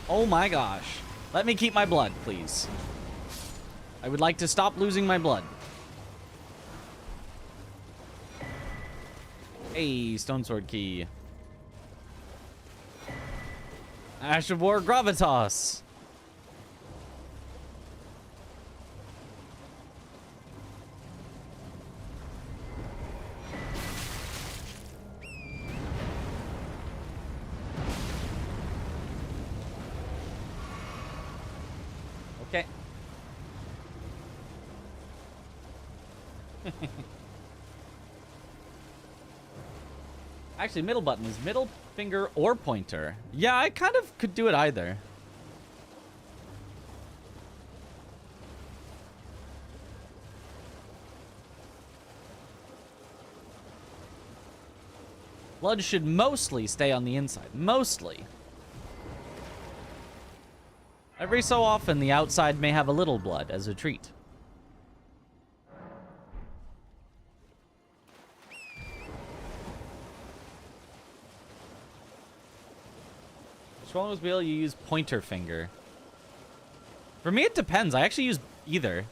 Oh my gosh. Let me keep my blood, please. I would like to stop losing my blood. Hey, Stone Sword Key. Ash of War Gravitas. Okay. Actually, middle button is middle finger or pointer. Yeah, I kind of could do it either. Blood should mostly stay on the inside. Mostly. Every so often, the outside may have a little blood as a treat. Which one was wheel you use pointer finger? For me, it depends. I actually use either.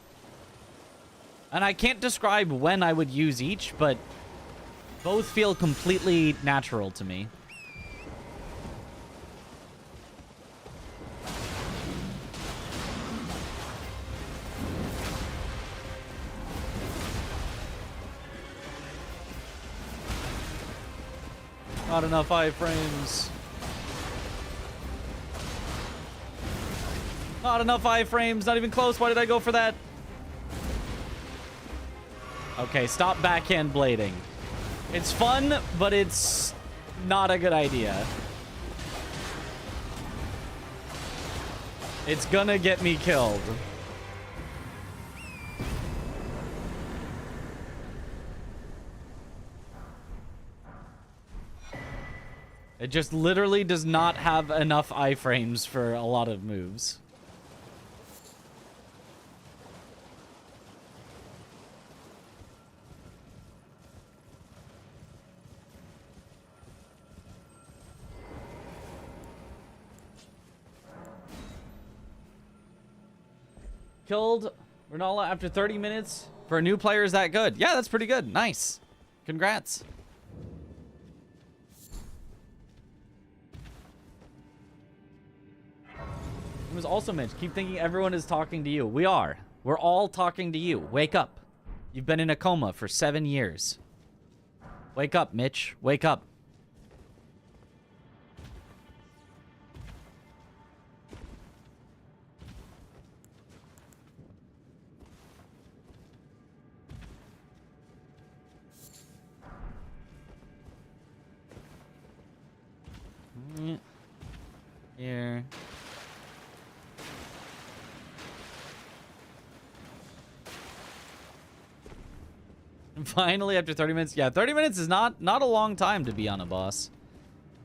And I can't describe when I would use each, but both feel completely natural to me. Not enough iframes. Not enough iframes. Not even close. Why did I go for that? Okay, stop backhand blading. It's fun, but it's not a good idea. It's gonna get me killed. It just literally does not have enough iframes for a lot of moves. Killed Ronala after 30 minutes. For a new player, is that good? Yeah, that's pretty good. Nice. Congrats. It was also Mitch. Keep thinking everyone is talking to you. We are. We're all talking to you. Wake up. You've been in a coma for 7 years. Wake up, Mitch. Wake up. Here. Finally, after 30 minutes. Yeah, 30 minutes is not a long time to be on a boss.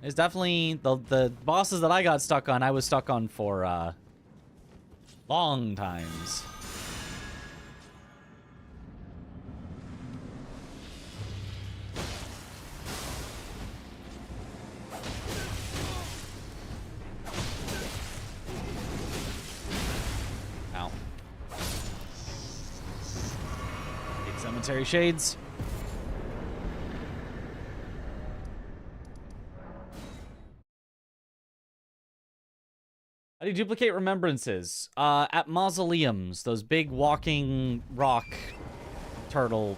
It's definitely the bosses that I got stuck on, I was stuck on for long times. Momentary shades. How do you duplicate remembrances? At mausoleums, those big walking rock turtle,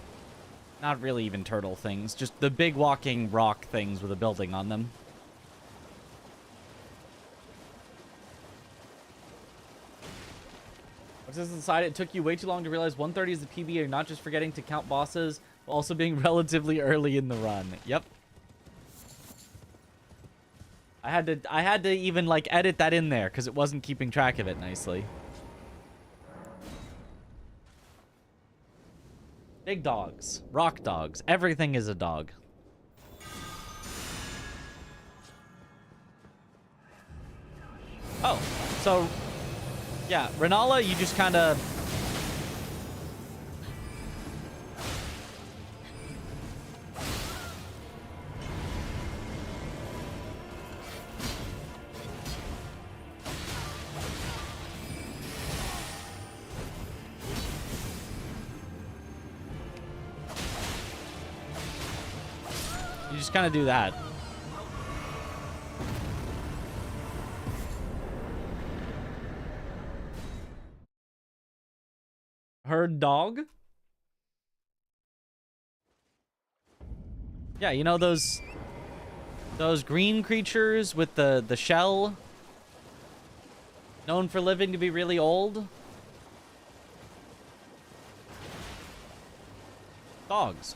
not really even turtle things, just the big walking rock things with a building on them. What's this inside? It took you way too long to realize 130 is the PB. You're not just forgetting to count bosses, but also being relatively early in the run. Yep. I had to even like edit that in there because it wasn't keeping track of it nicely. Big dogs, rock dogs, everything is a dog. Oh, so yeah, Renala, you just kind of do that. Herd dog? Yeah, you know those green creatures with the shell? Known for living to be really old? Dogs.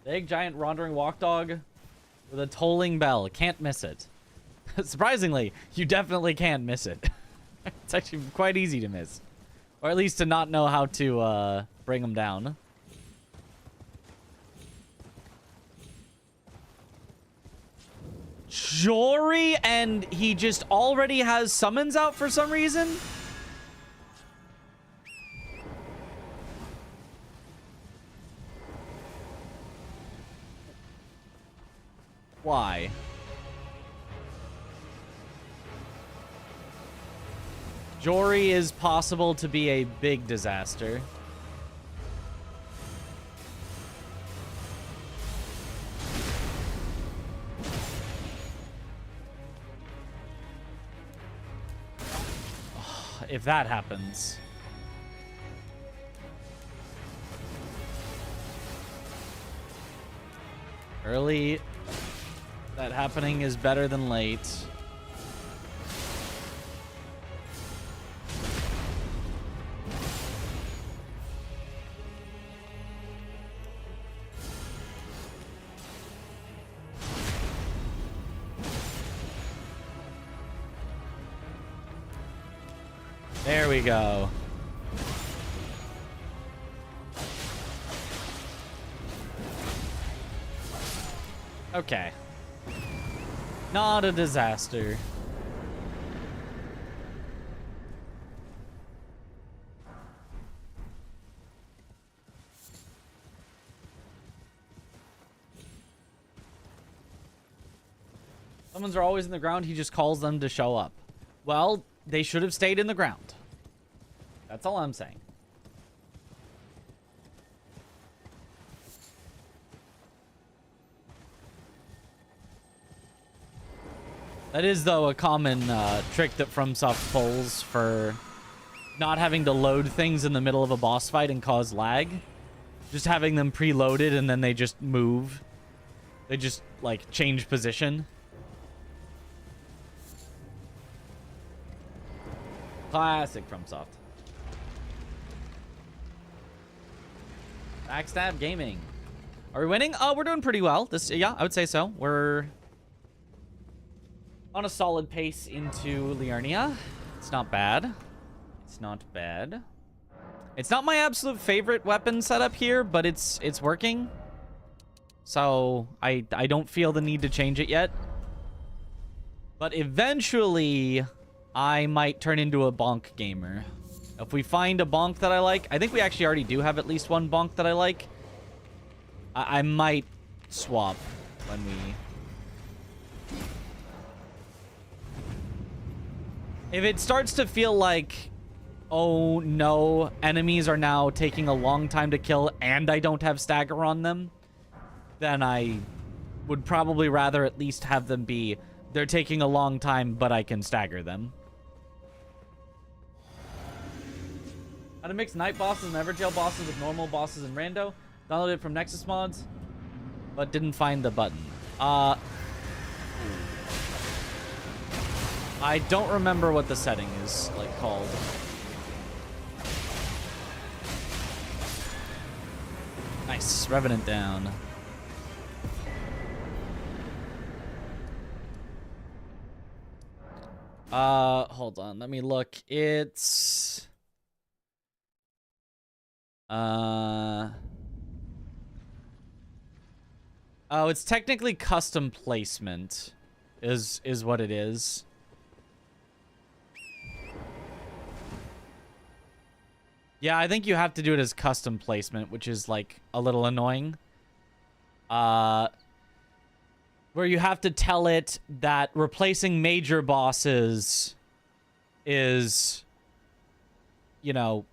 Big, giant, wandering walk dog with a tolling bell. Can't miss it. Surprisingly, you definitely can miss it. It's actually quite easy to miss. Or at least to not know how to bring them down. Jory, and he just already has summons out for some reason? Why? Jory is possible to be a big disaster. If that happens. Early, that happening is better than late. There we go. Okay. Not a disaster. Summons are always in the ground. He just calls them to show up. Well, they should have stayed in the ground. That's all I'm saying. That is, though, a common trick that FromSoft pulls for not having to load things in the middle of a boss fight and cause lag. Just having them preloaded and then they just move. They just, like, change position. Classic FromSoft. Backstab Gaming. Are we winning? Oh, we're doing pretty well. Yeah, I would say so. We're on a solid pace into Liurnia. It's not bad. It's not bad. It's not my absolute favorite weapon setup here, but it's working. So I don't feel the need to change it yet. But eventually, I might turn into a bonk gamer. If we find a bonk that I like, I think we actually already do have at least one bonk that I like. I might swap when we... If it starts to feel like, oh no, enemies are now taking a long time to kill and I don't have stagger on them, then I would probably rather at least have them be, they're taking a long time, but I can stagger them. How to mix night bosses and Everjail bosses with normal bosses in Rando. Downloaded it from Nexus Mods, but didn't find the button. I don't remember what the setting is like called. Nice, Revenant down. Hold on, let me look. It's oh, it's technically custom placement is what it is. Yeah, I think you have to do it as custom placement, which is like a little annoying. Where you have to tell it that replacing major bosses is, you know,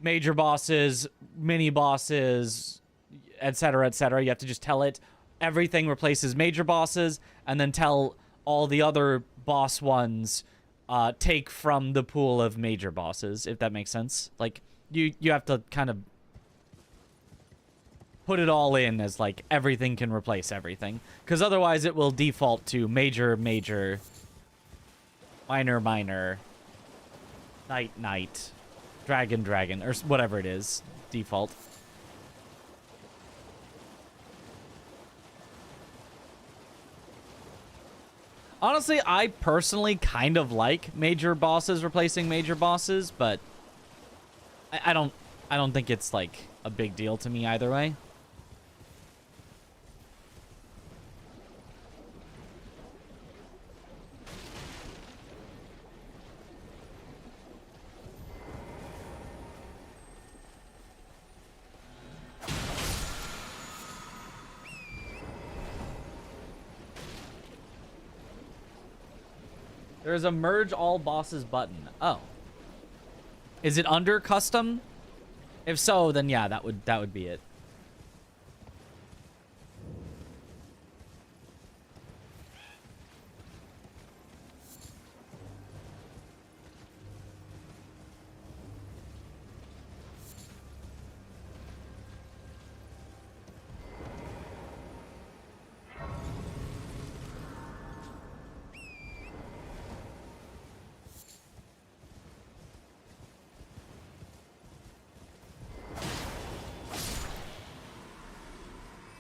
major bosses, mini bosses, etc., etc. You have to just tell it everything replaces major bosses, and then tell all the other boss ones take from the pool of major bosses, if that makes sense. Like, you have to kind of put it all in as, like, everything can replace everything. Because otherwise it will default to major, major, minor, minor, knight, knight, dragon, dragon, or whatever it is. Default. Honestly, I personally kind of like major bosses replacing major bosses, but I don't think it's like a big deal to me either way. There's a merge all bosses button. Oh. Is it under custom? If so, then yeah, that would be it.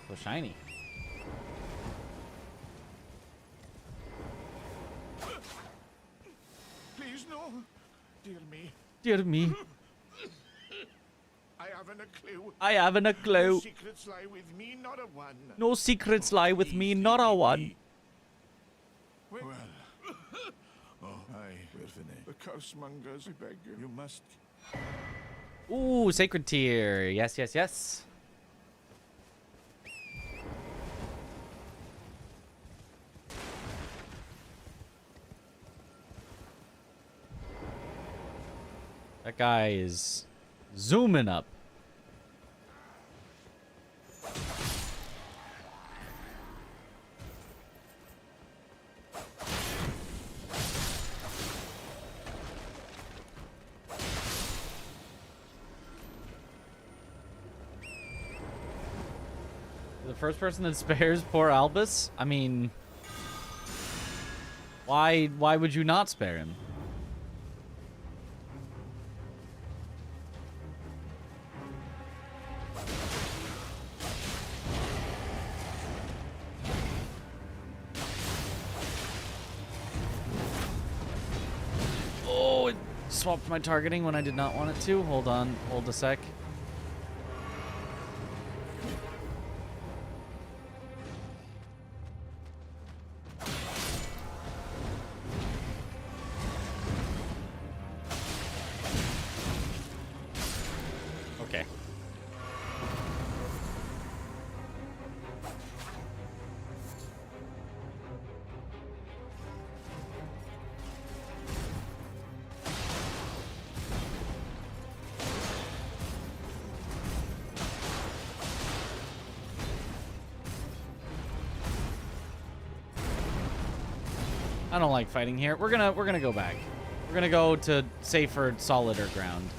So shiny. Please, no. Dear me. Dear me. I haven't a clue. I haven't a clue. No secrets lie with me, not a one. No secrets lie with me, not a one. Well. Oh, aye, Refinement. The cursemongers, I beg you. You must. Ooh, sacred tier. Yes, yes, yes. That guy is zooming up. The first person that spares poor Albus? I mean, why would you not spare him? Oh, it swapped my targeting when I did not want it to. Hold on, hold a sec. I don't like fighting here. We're gonna go back. We're gonna go to safer, solider ground.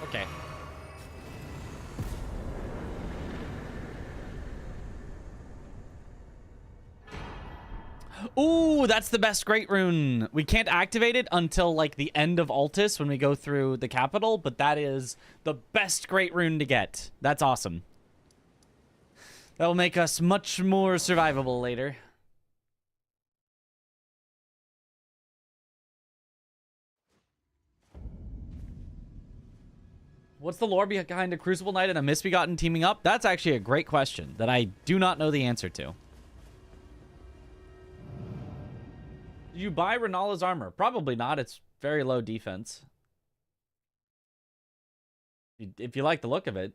Okay. Ooh, that's the best great rune. We can't activate it until like the end of Altus when we go through the capital, but that is the best great rune to get. That's awesome. That will make us much more survivable later. What's the lore behind a Crucible Knight and a Misbegotten teaming up? That's actually a great question that I do not know the answer to. Did you buy Renala's armor? Probably not. It's very low defense. If you like the look of it.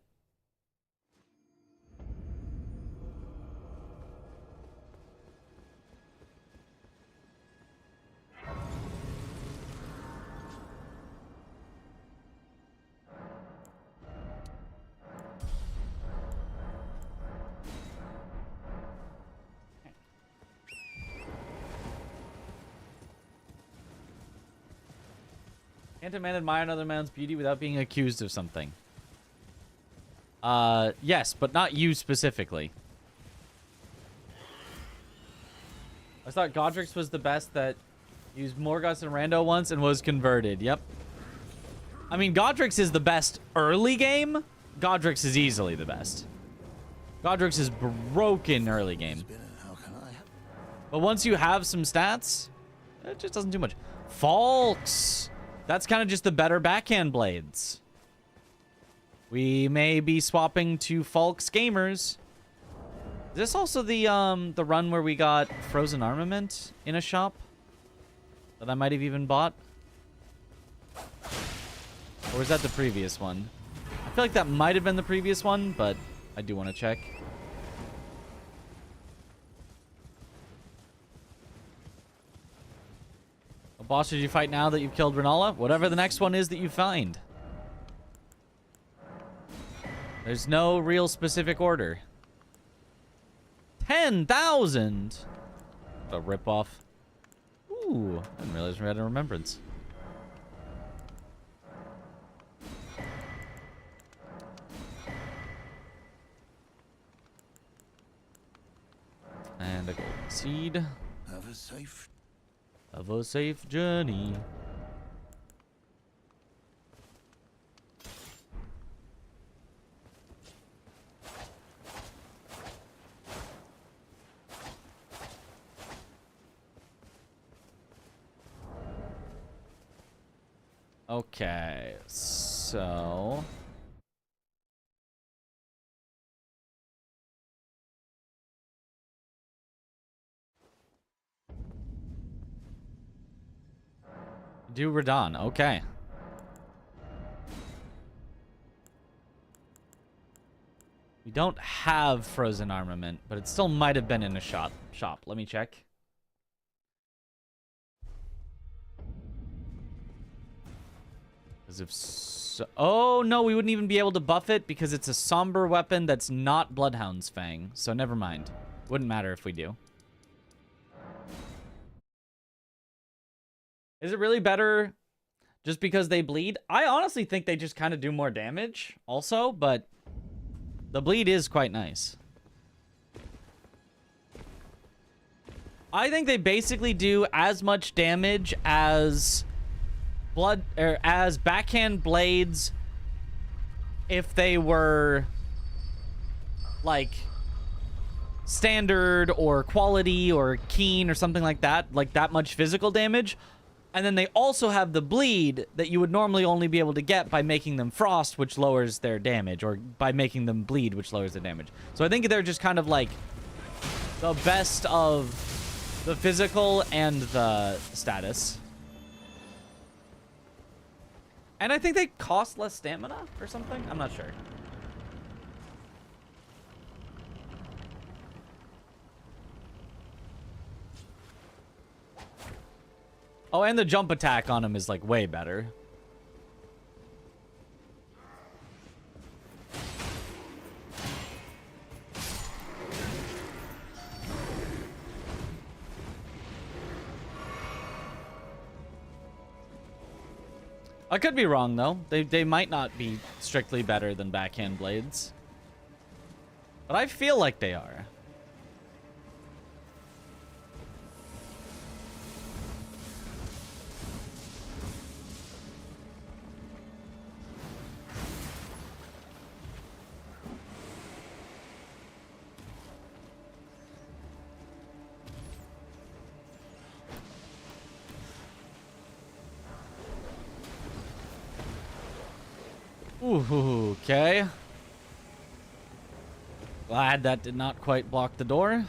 Can't a man admire another man's beauty without being accused of something? Yes, but not you specifically. I thought Godrix was the best that used Morgoth and Rando once and was converted. Yep. I mean, Godrix is the best early game. Godrix is easily the best. Godrix is broken early game. But once you have some stats, it just doesn't do much. Falks! That's kind of just the better backhand blades. We may be swapping to Falks Gamers. Is this also the run where we got frozen armament in a shop? That I might have even bought? Or was that the previous one? I feel like that might have been the previous one, but I do want to check. What boss did you fight now that you've killed Renala? Whatever the next one is that you find. There's no real specific order. 10,000! A ripoff. Ooh, I didn't realize we had a remembrance. And a golden seed. Have a safe journey. Okay, so... Do Radon, okay. We don't have frozen armament, but it still might have been in a shop. Let me check. Because if so... Oh, no, we wouldn't even be able to buff it because it's a somber weapon that's not Bloodhound's Fang. So never mind. Wouldn't matter if we do. Is it really better just because they bleed? I honestly think they just kind of do more damage also, but the bleed is quite nice. I think they basically do as much damage as as backhand blades if they were like standard or quality or keen or something like that much physical damage. And then they also have the bleed that you would normally only be able to get by making them frost, which lowers their damage, or by making them bleed, which lowers their damage. So I think they're just kind of like the best of the physical and the status. And I think they cost less stamina or something. I'm not sure. Oh, and the jump attack on him is like way better. I could be wrong though. They might not be strictly better than backhand blades. But I feel like they are. Ooh, okay. Glad that did not quite block the door.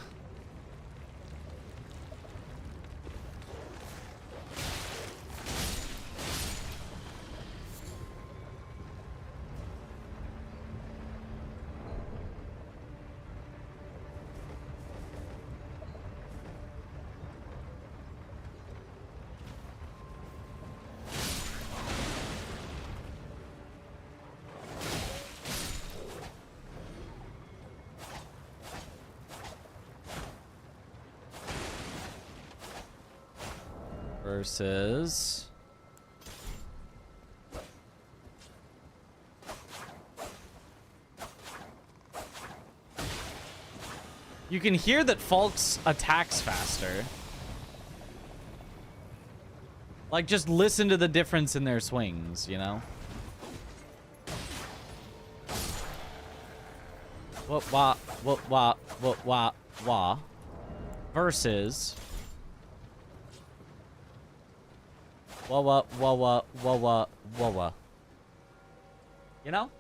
Versus... You can hear that Falk's attacks faster. Like, just listen to the difference in their swings, you know? What, wah, what, wah, what, wah, wah. Versus... Wah, wah, wah, wah, wah, wah, wah, wah. You know?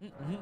Mm-hmm.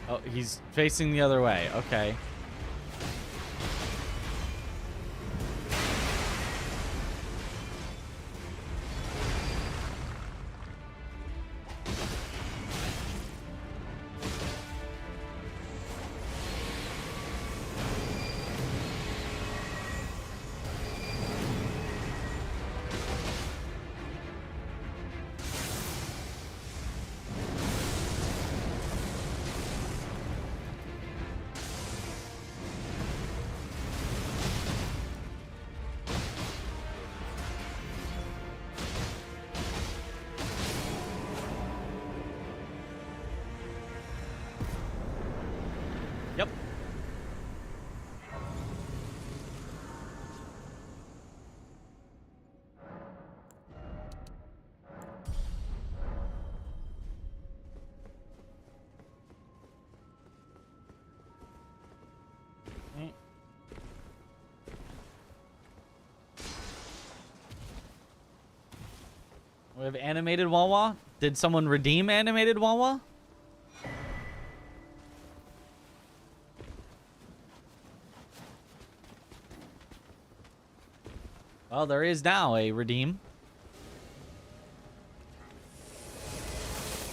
Oh, he's facing the other way. Okay. Yep. We have animated Wawa. Did someone redeem animated Wawa? Well, there is now a redeem.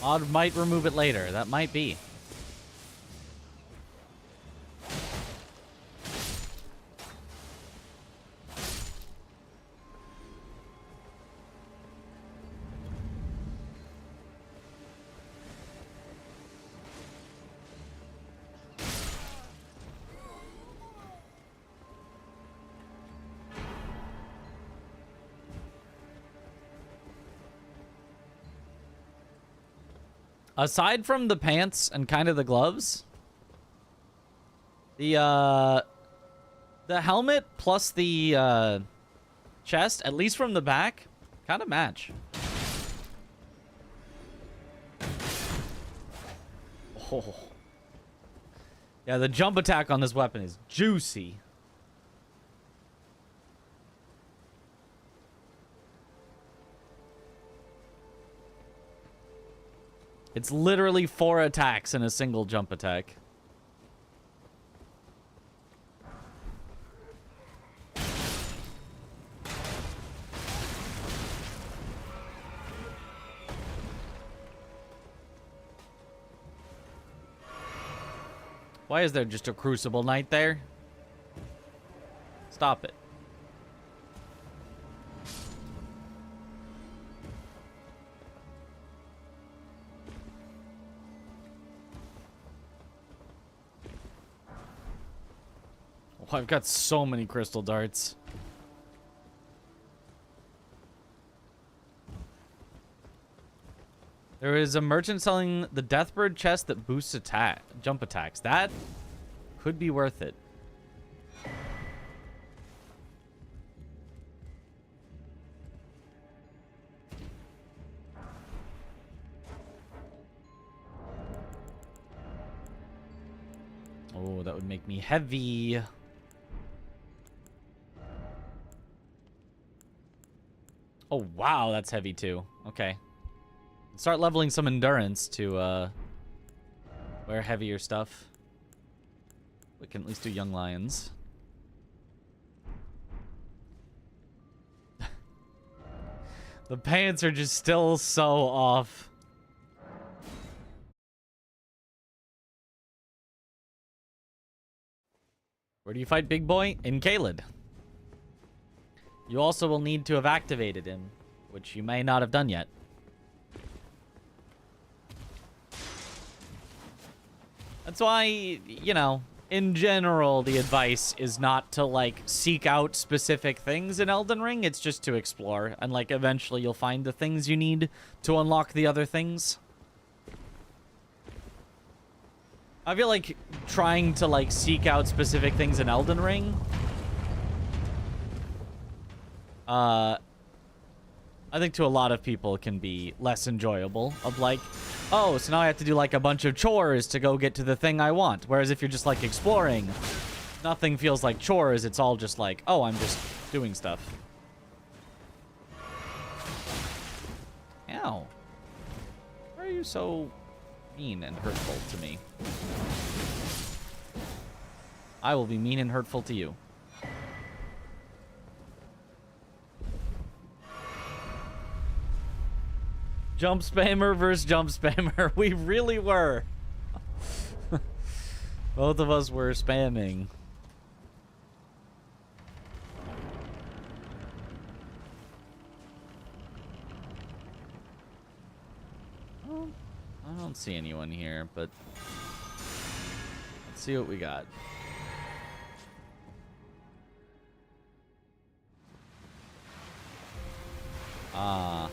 Odd might remove it later. That might be. Aside from the pants and kind of the gloves, the helmet plus the chest, at least from the back, kind of match. Oh. Yeah, the jump attack on this weapon is juicy. It's literally 4 attacks in a single jump attack. Why is there just a Crucible Knight there? Stop it. Oh, I've got so many crystal darts. There is a merchant selling the Deathbird chest that boosts jump attacks. That could be worth it. Oh, that would make me heavy. Oh, wow, that's heavy too. Okay. Start leveling some endurance to wear heavier stuff. We can at least do young lions. The pants are just still so off. Where do you fight Big Boy? In Caelid. You also will need to have activated him, which you may not have done yet. That's why, you know, in general, the advice is not to, like, seek out specific things in Elden Ring. It's just to explore. And, like, eventually you'll find the things you need to unlock the other things. I feel like trying to, like, seek out specific things in Elden Ring... I think to a lot of people can be less enjoyable. Of like, oh, so now I have to do like a bunch of chores to go get to the thing I want. Whereas if you're just like exploring, nothing feels like chores. It's all just like, oh, I'm just doing stuff. Ow. Why are you so mean and hurtful to me? I will be mean and hurtful to you. Jump spammer versus jump spammer. We really were. Both of us were spamming. Well, I don't see anyone here, but let's see what we got. Ah.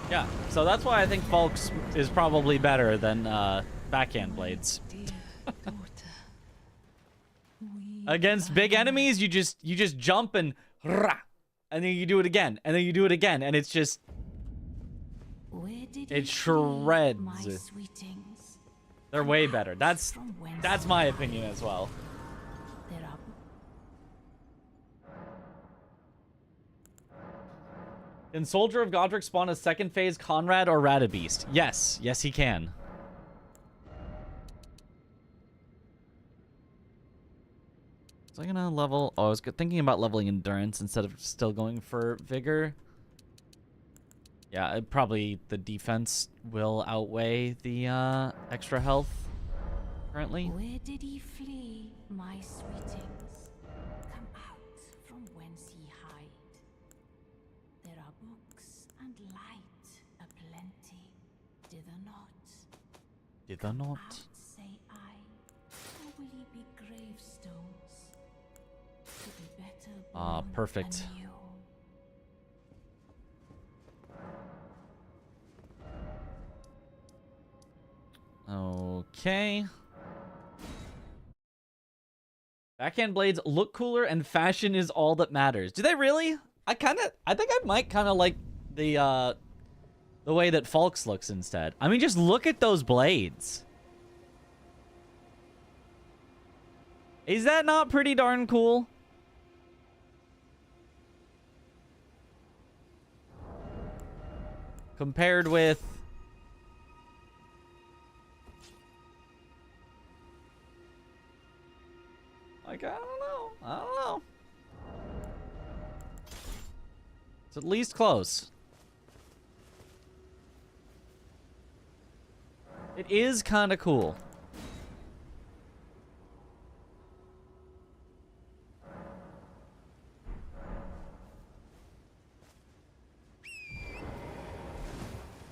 Yeah, so that's why I think Folks is probably better than backhand blades. Against big enemies, you just jump and then you do it again, and then you do it again, and it's just it shreds. They're way better. That's my opinion as well. Can Soldier of Godric spawn a second phase Conrad or Radabeast? Yes. Yes, he can. Was I gonna level? Oh, I was thinking about leveling endurance instead of still going for vigor. Yeah, probably the defense will outweigh the extra health currently. Where did he flee, my sweetings? Come out from whence ye hide. There are books and light aplenty. Dither not. Dither not. Out, say I. Or will ye be gravestones? To be better born Perfect. anew. Okay. Backhand blades look cooler and fashion is all that matters. Do they really? I think I might kind of like the way that Falk's looks instead. I mean, just look at those blades. Is that not pretty darn cool? Compared with... Like, I don't know. It's at least close. It is kind of cool.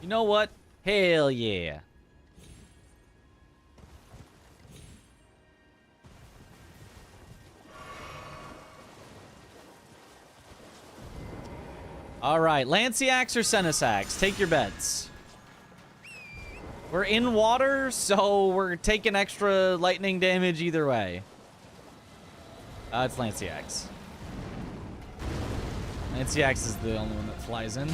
You know what? Hell yeah. All right, Lanciax or Senesax? Take your bets. We're in water, so we're taking extra lightning damage either way. It's Lanciax. Lanciax is the only one that flies in.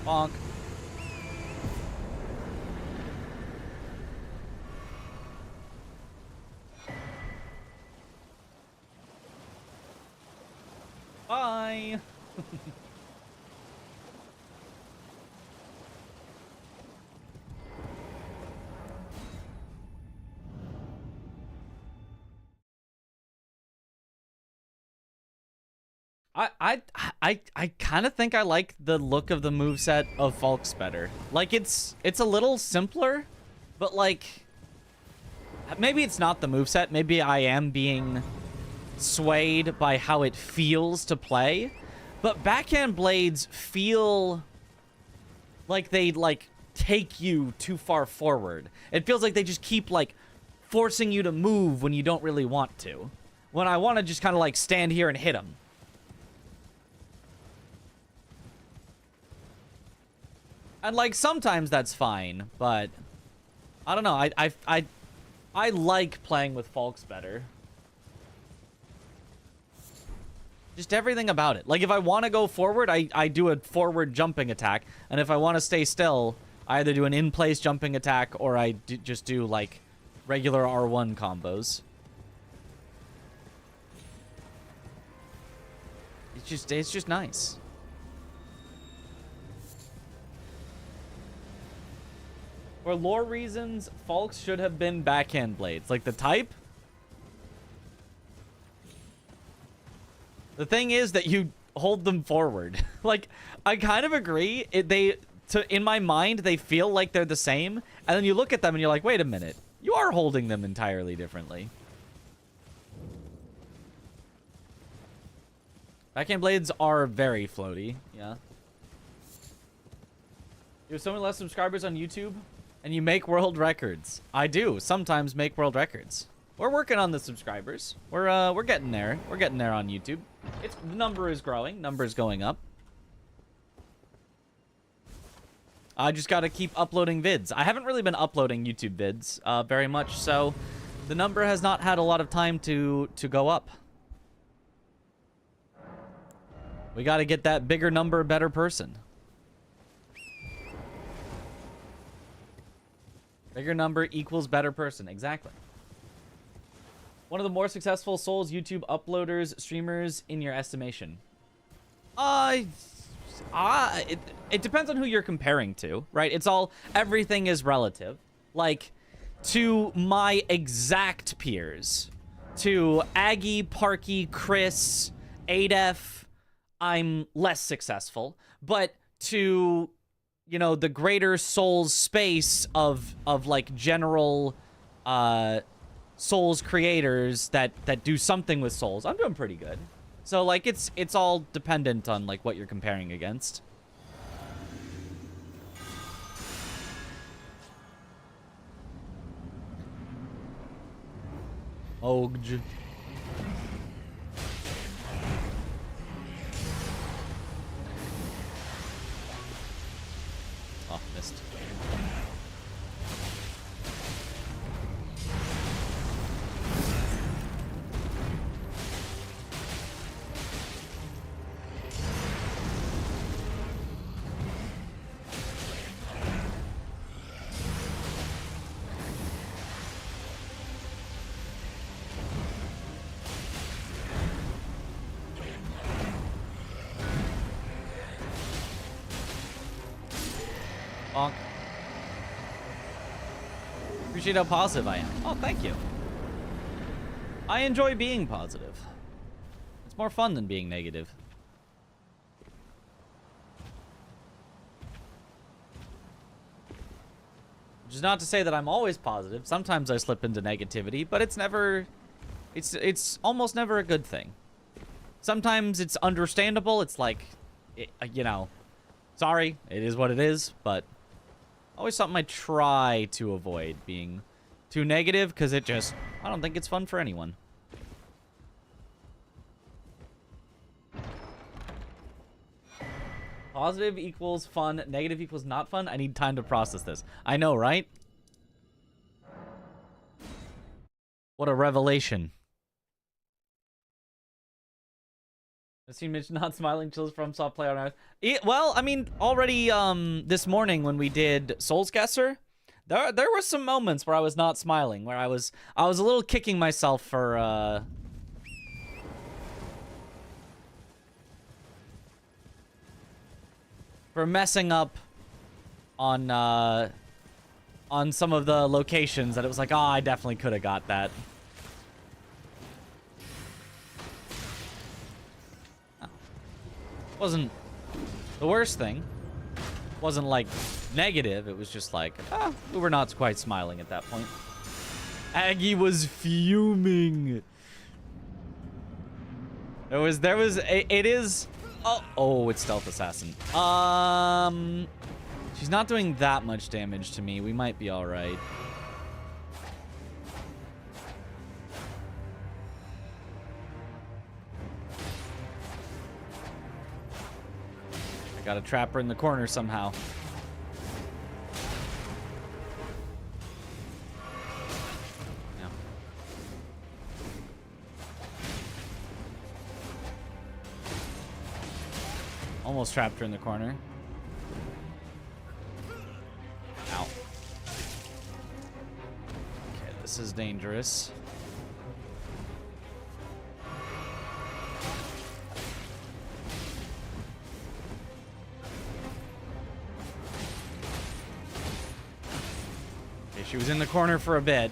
Bonk. Bye. I kind of think I like the look of the moveset of Falk's better. Like, it's a little simpler, but like, maybe it's not the moveset. Maybe I am being swayed by how it feels to play. But backhand blades feel like they like take you too far forward. It feels like they just keep like forcing you to move when you don't really want to. When I want to just kind of like stand here and hit them. And like sometimes that's fine, but I don't know. I like playing with Falks better. Just everything about it. Like if I want to go forward, I do a forward jumping attack, and if I want to stay still, I either do an in-place jumping attack or I just do like regular R1 combos. It's just nice. For lore reasons, Falks should have been backhand blades. Like the type. The thing is that you hold them forward. Like, I kind of agree. In my mind, they feel like they're the same. And then you look at them and you're like, wait a minute. You are holding them entirely differently. Backhand blades are very floaty. Yeah. You have so many less subscribers on YouTube, and you make world records. I do sometimes make world records. We're working on the subscribers. We're getting there. We're getting there on YouTube. The number is growing. Number's going up. I just got to keep uploading vids. I haven't really been uploading YouTube vids very much, so the number has not had a lot of time to go up. We got to get that bigger number, better person. Bigger number equals better person. Exactly. One of the more successful Souls YouTube uploaders, streamers in your estimation? It depends on who you're comparing to, right? Everything is relative. Like, to my exact peers, to Aggie, Parky, Chris, Adef, I'm less successful. But to, you know, the greater Souls space of like general Souls creators that do something with Souls, I'm doing pretty good. So like it's all dependent on like what you're comparing against. Ogj. Oh, missed. Bonk. Appreciate how positive I am. Oh, thank you. I enjoy being positive. It's more fun than being negative. Which is not to say that I'm always positive. Sometimes I slip into negativity, but it's never... It's almost never a good thing. Sometimes it's understandable. It's like, you know, sorry, it is what it is, but always something I try to avoid being too negative, because I don't think it's fun for anyone. Positive equals fun, negative equals not fun. I need time to process this. I know, right? What a revelation. I see Mitch not smiling, chills from soft play on ours. Well, I mean, already this morning when we did Soulscaster, there were some moments where I was not smiling, where I was a little kicking myself for messing up on some of the locations that it was like, oh, I definitely could have got that. Wasn't the worst thing. Wasn't like negative. It was just like, we were not quite smiling at that point. Aggie was fuming. It is. Oh, it's Stealth Assassin. She's not doing that much damage to me. We might be all right. Gotta trap her in the corner somehow. Yeah. Almost trapped her in the corner. Ow. Okay, this is dangerous. She was in the corner for a bit.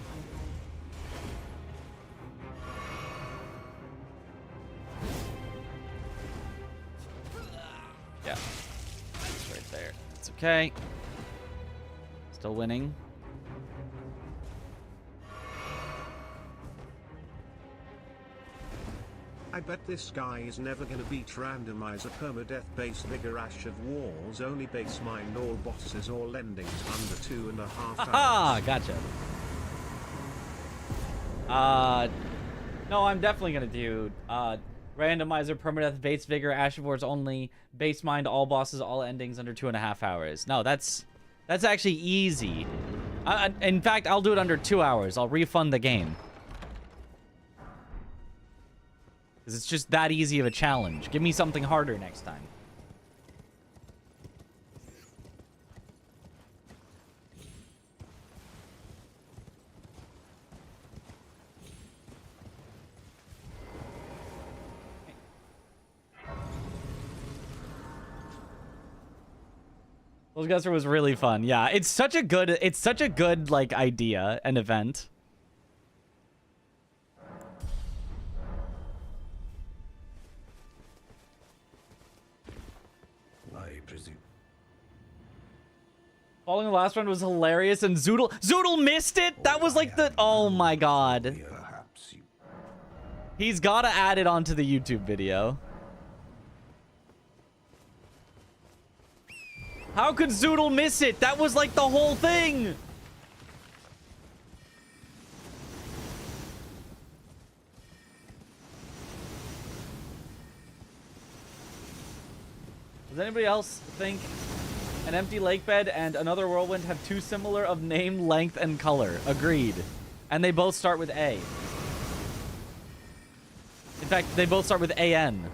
Yeah. It's right there. It's okay. Still winning. I bet this guy is never gonna beat Randomizer Permadeath base Vigor Ash of Wars only base mine all bosses all endings under 2.5 hours. Haha, gotcha. No, I'm definitely gonna do Randomizer Permadeath base Vigor Ash of Wars only base mine all bosses all endings under 2.5 hours. No, that's actually easy. In fact, I'll do it under 2 hours. I'll refund the game. Because it's just that easy of a challenge. Give me something harder next time. Bullsguster was really fun. Yeah, it's such a good like idea and event. I presume. Following the last round was hilarious, and Zoodle missed it. That was like the oh my god. Perhaps you. He's gotta add it onto the YouTube video. How could Zoodle miss it? That was like the whole thing. Does anybody else think an empty lake bed and another whirlwind have too similar of name, length, and color? Agreed. And they both start with A. In fact, they both start with AN.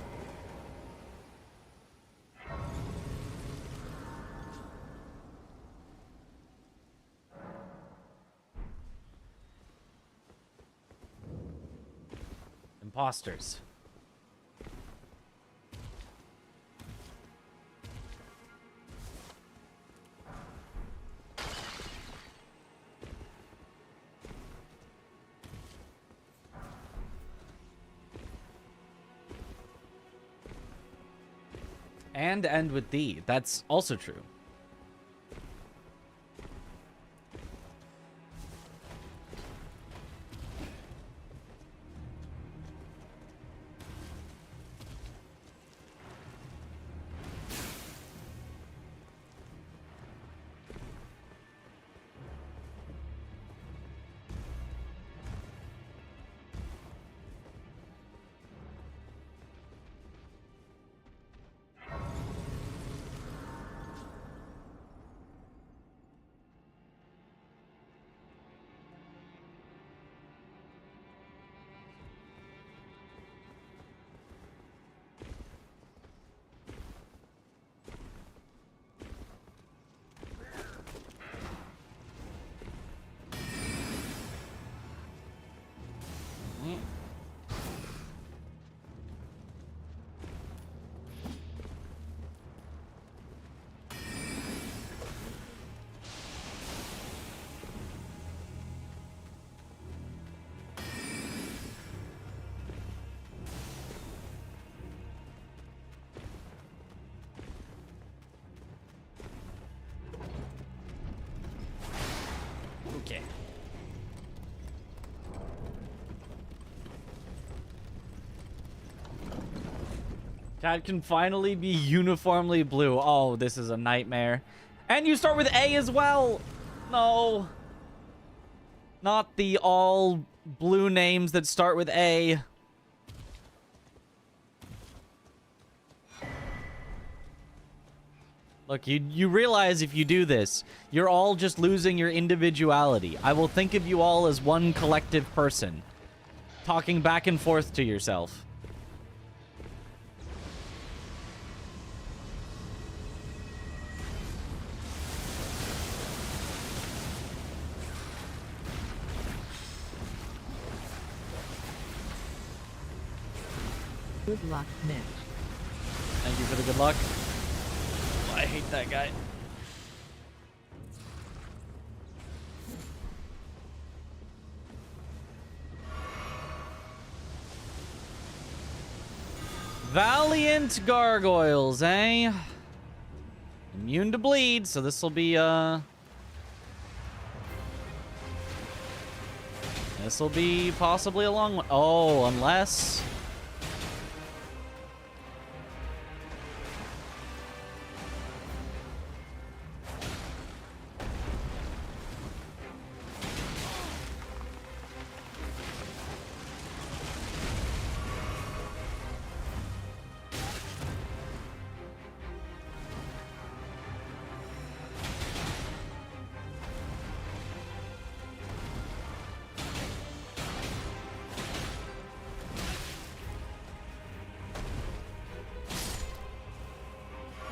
Imposters. And end with D. That's also true. Okay. Cat can finally be uniformly blue. Oh, this is a nightmare. And you start with A as well. No. Not the all blue names that start with A. Look, you realize if you do this, you're all just losing your individuality. I will think of you all as one collective person, talking back and forth to yourself. Good luck, Mitch. Thank you for the good luck. I hate that guy. Valiant gargoyles, eh? Immune to bleed, so this will be this will be possibly a long one. Oh, unless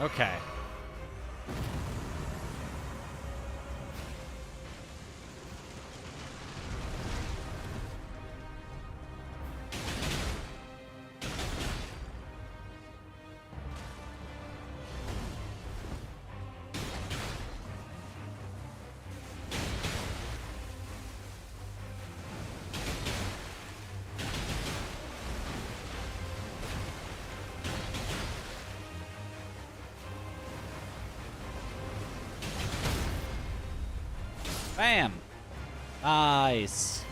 Okay. Bam! Nice.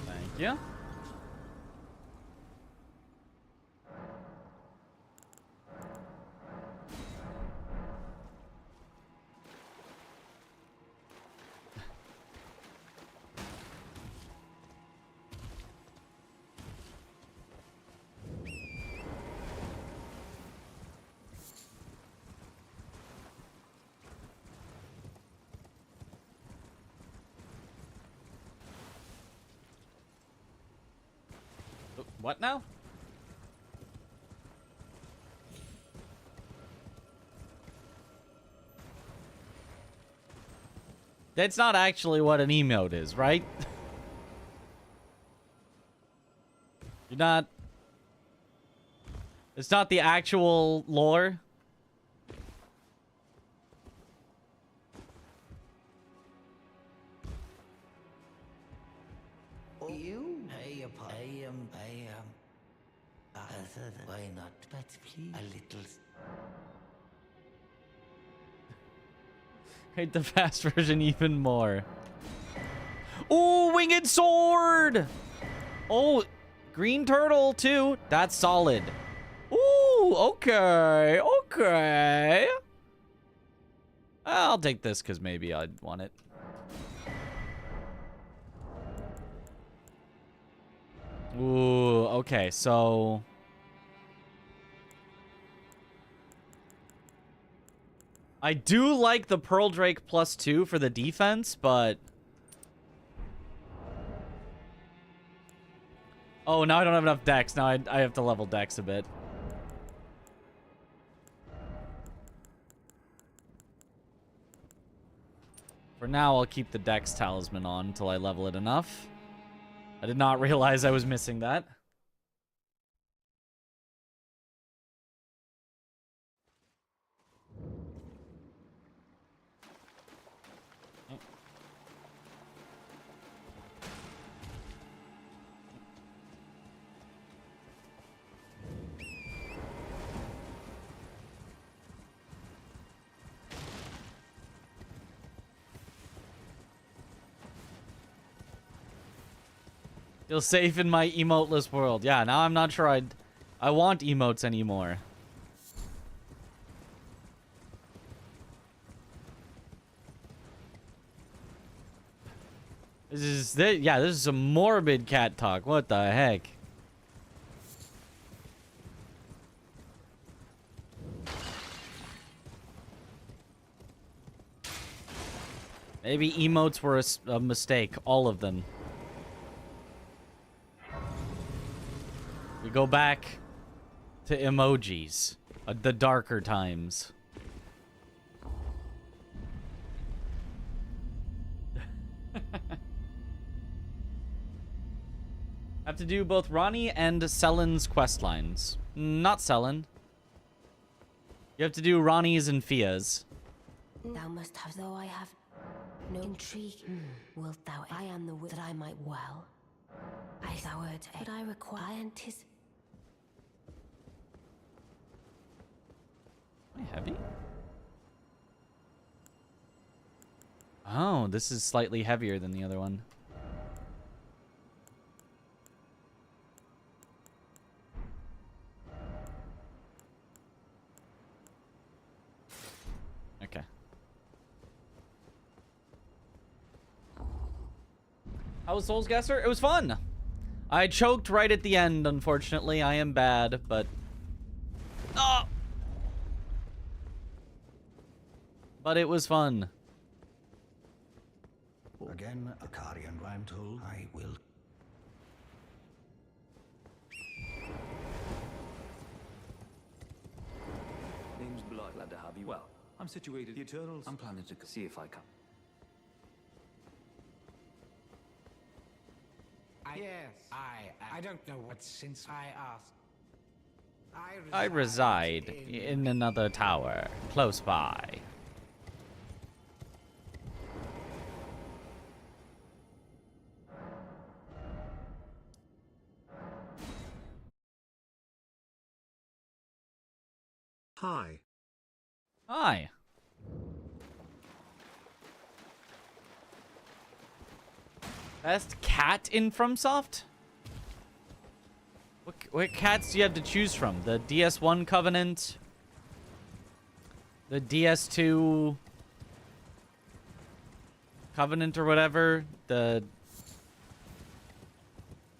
Thank you. What now? That's not actually what an emote is, right? You're not... It's not the actual lore? You why not? But please, a little. Hate the fast version even more. Ooh, winged sword! Oh, green turtle too. That's solid. Ooh, okay, okay. I'll take this because maybe I'd want it. Ooh, okay, so... I do like the Pearl Drake +2 for the defense, but... Oh, now I don't have enough dex. Now I have to level dex a bit. For now, I'll keep the dex talisman on until I level it enough. I did not realize I was missing that. Feel safe in my emoteless world. Yeah, now I'm not sure I want emotes anymore. This is some morbid cat talk. What the heck? Maybe emotes were a mistake. All of them. We go back to emojis. The darker times. Have to do both Ronnie and Sellen's quest lines. Not Sellen. You have to do Ronnie's and Fia's. Thou must have, though I have no intrigue. Wilt thou? I am the that I might well. I thou word, but I require. I anticipate. Am I heavy? Oh, this is slightly heavier than the other one. Okay. How was Souls Gasser? It was fun. I choked right at the end, unfortunately. I am bad, but... Oh! But it was fun. again, Akari, and I'm told I will. Name's Blood. Glad to have you. Well, I'm situated. The Eternals. I'm planning to see if I can. I don't know what since I asked. I reside in another tower, close by. Hi. Hi. Best cat in FromSoft? What cats do you have to choose from? The DS1 Covenant? The DS2 Covenant or whatever? The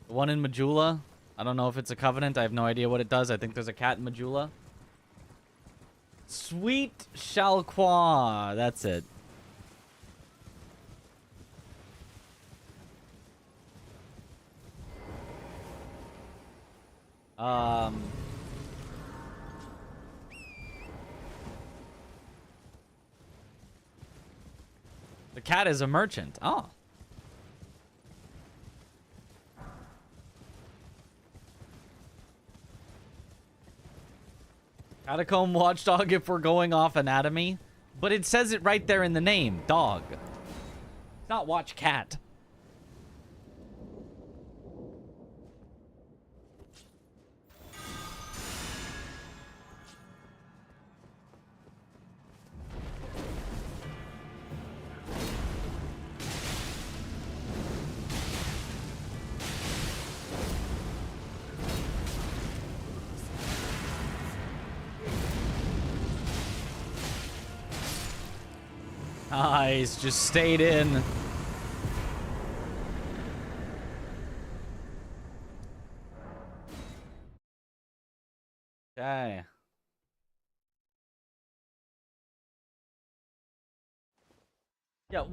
one in Majula? I don't know if it's a Covenant. I have no idea what it does. I think there's a cat in Majula. Sweet Chalquois. That's it. The cat is a merchant. Oh. Catacomb watchdog if we're going off anatomy. But it says it right there in the name. Dog. It's not watch cat. Nice, just stayed in. Okay. Yeah,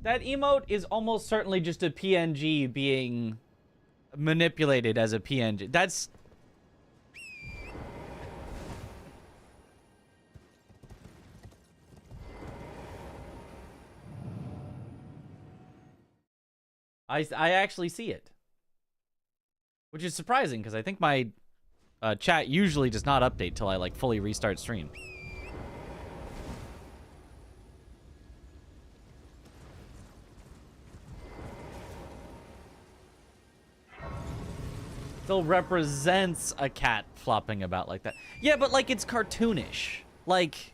that emote is almost certainly just a PNG being manipulated as a PNG. That's... I actually see it. Which is surprising, because I think my chat usually does not update till I, like, fully restart stream. Still represents a cat flopping about like that. Yeah, but, like, it's cartoonish. Like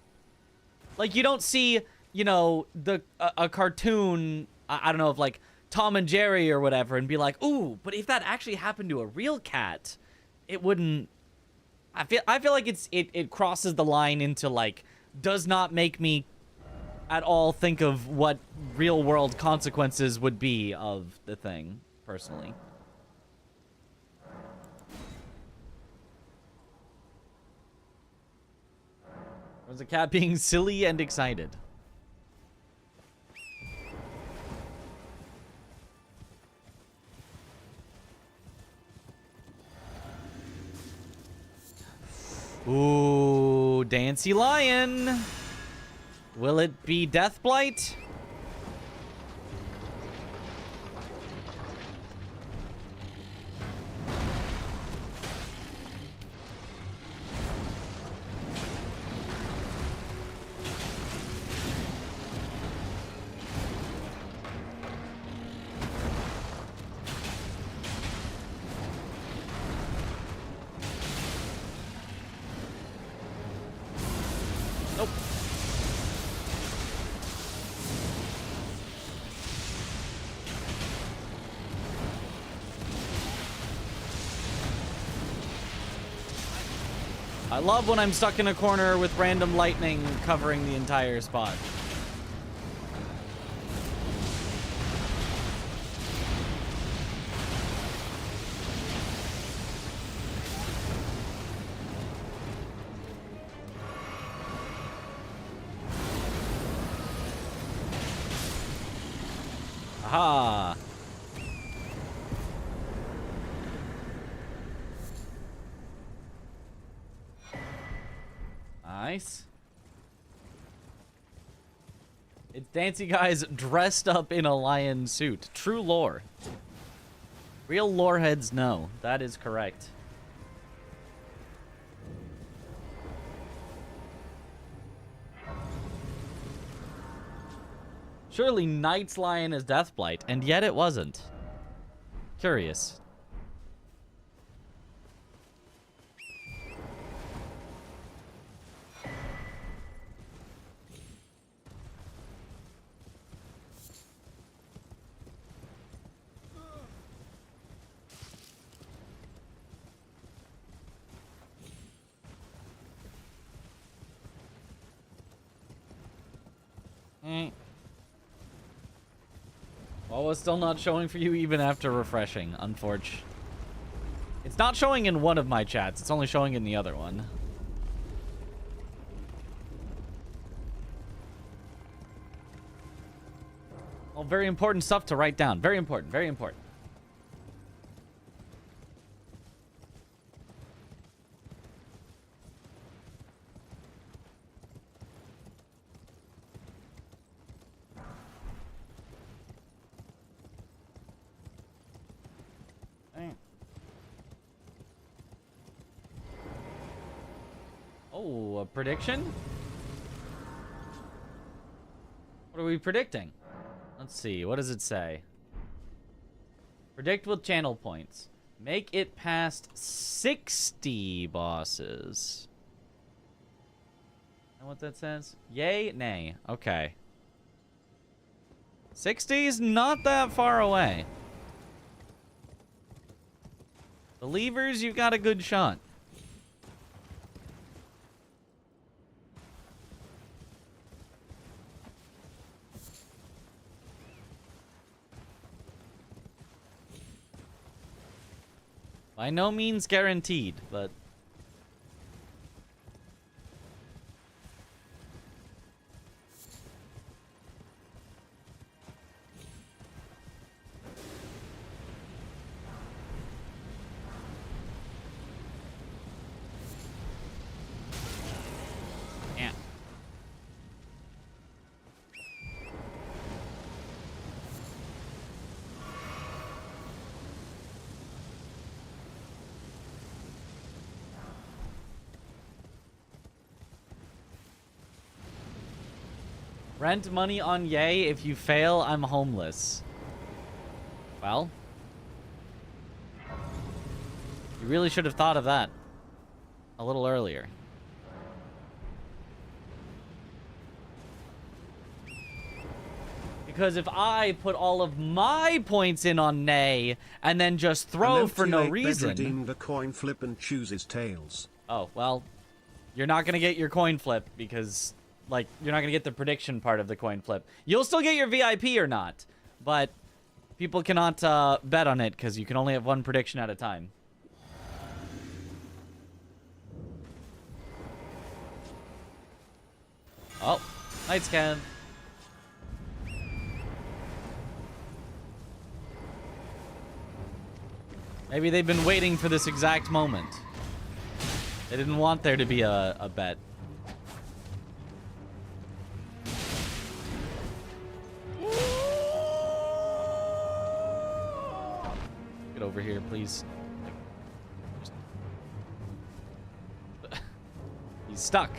you don't see, you know, a cartoon, I don't know, of, like, Tom and Jerry or whatever, and be like, ooh, but if that actually happened to a real cat, it wouldn't... I feel like it crosses the line into, like, does not make me at all think of what real world consequences would be of the thing, personally. There's a cat being silly and excited. Ooh, Dancy Lion. Will it be Deathblight? Nope. I love when I'm stuck in a corner with random lightning covering the entire spot. Aha! Nice. It's Dancy guys dressed up in a lion suit. True lore. Real lore heads know. That is correct. Surely Knight's Lion is Deathblight, and yet it wasn't. Curious. Well, it's still not showing for you even after refreshing, unfortunately. It's not showing in one of my chats. It's only showing in the other one. Well, very important stuff to write down. Very important, very important. Oh, a prediction? What are we predicting? Let's see. What does it say? Predict with channel points. Make it past 60 bosses. Is that what that says? Yay, nay. Okay. 60's not that far away. Believers, you've got a good shot. By no means guaranteed, but... yeah. Rent money on Yay. If you fail, I'm homeless. Well, you really should have thought of that a little earlier. Because if I put all of my points in on Nay and then just throw for no reason... redeem the coin flip and chooses tails. Oh, well, you're not going to get your coin flip because... like, you're not going to get the prediction part of the coin flip. You'll still get your VIP or not, but people cannot bet on it because you can only have one prediction at a time. Oh, nice, Kev. Maybe they've been waiting for this exact moment. They didn't want there to be a bet. Get over here, please. He's stuck.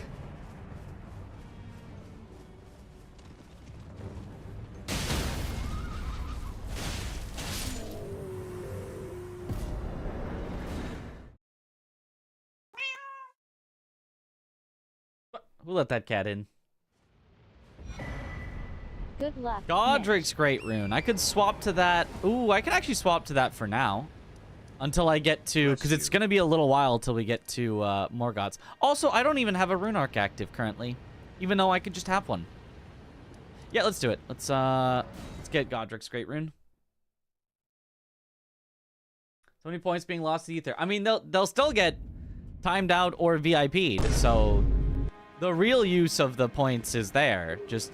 Who let that cat in? Good luck. Godric's Great Rune. I could swap to that. Ooh, I can actually swap to that for now. Until I get to... because it's going to be a little while till we get to Morgoth's. Also, I don't even have a rune arc active currently. Even though I could just have one. Yeah, let's do it. Let's get Godric's Great Rune. So many points being lost to Ether. I mean, they'll still get timed out or VIP'd. So the real use of the points is there. Just...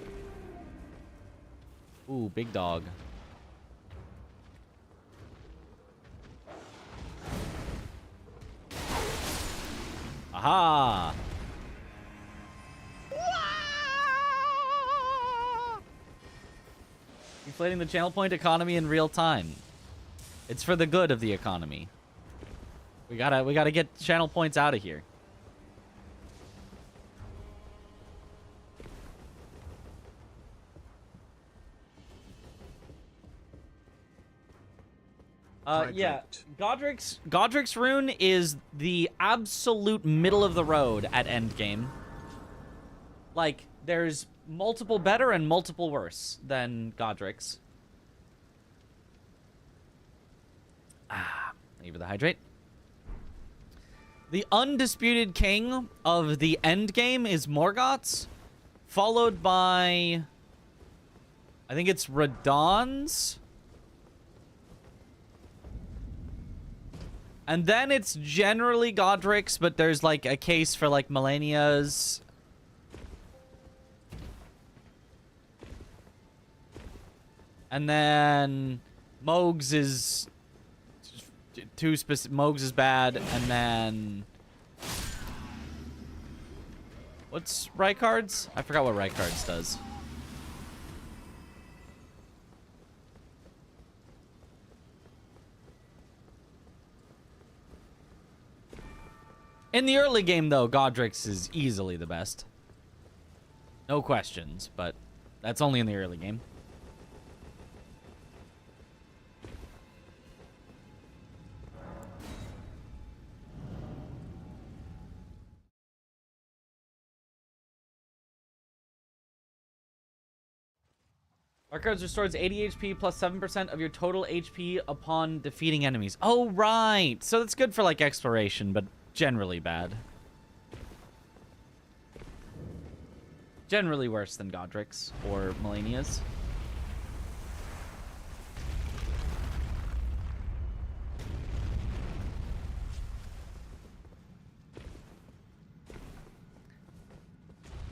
ooh, big dog. Aha! Inflating the channel point economy in real time. It's for the good of the economy. We gotta get channel points out of here. Yeah, Godric's rune is the absolute middle of the road at endgame. Like, there's multiple better and multiple worse than Godric's. Thank you for the hydrate. The undisputed king of the endgame is Morgoth's, followed by, I think it's Radon's. And then it's generally Godric's, but there's like a case for like Melania's. And then Moog's is too specific. Moog's is bad, and then what's Rykard's? I forgot what Rykard's does. In the early game, though, Godric's is easily the best. No questions, but that's only in the early game. Rykard's restores 80 HP plus 7% of your total HP upon defeating enemies. Oh, right. So that's good for, like, exploration, but generally bad. Generally worse than Godric's or Melania's.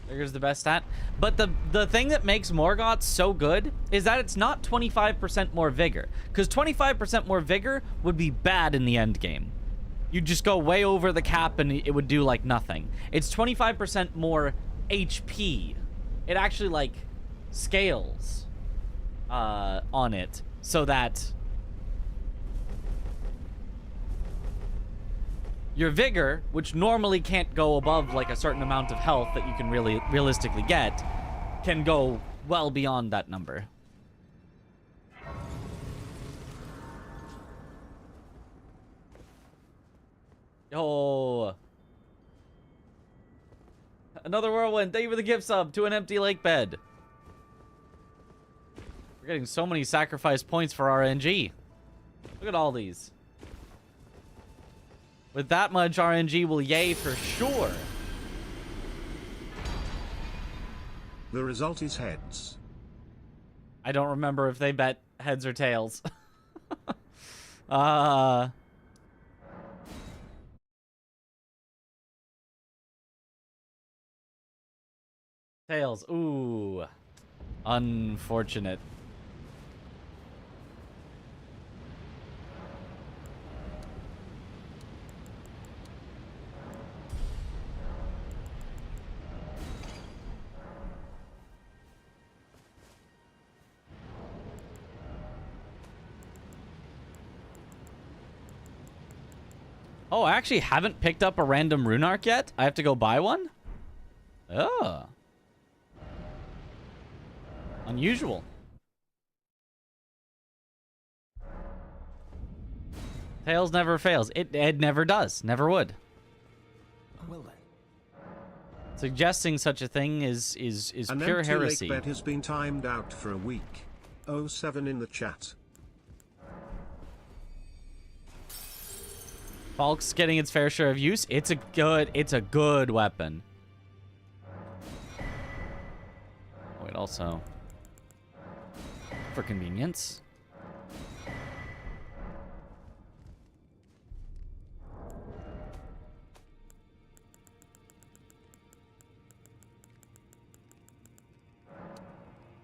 Trigger's the best stat. But the thing that makes Morgoth so good is that it's not 25% more vigor. Because 25% more vigor would be bad in the end game. You'd just go way over the cap and it would do like nothing. It's 25% more HP. It actually like scales on it so that your vigor, which normally can't go above like a certain amount of health that you can really realistically get, can go well beyond that number. Oh. Another whirlwind. Thank you for the gift sub to an empty lake bed. We're getting so many sacrifice points for RNG. Look at all these. With that much RNG will yay for sure. The result is heads. I don't remember if they bet heads or tails. Tails. Ooh. Unfortunate. Oh, I actually haven't picked up a random rune arc yet. I have to go buy one? Oh. Unusual. Tails never fails. It never does. Never would. Well then. Suggesting such a thing is pure heresy. An empty lake bed has been timed out for a week. 07 in the chat. Falk's getting its fair share of use. It's a good weapon. Wait, also for convenience.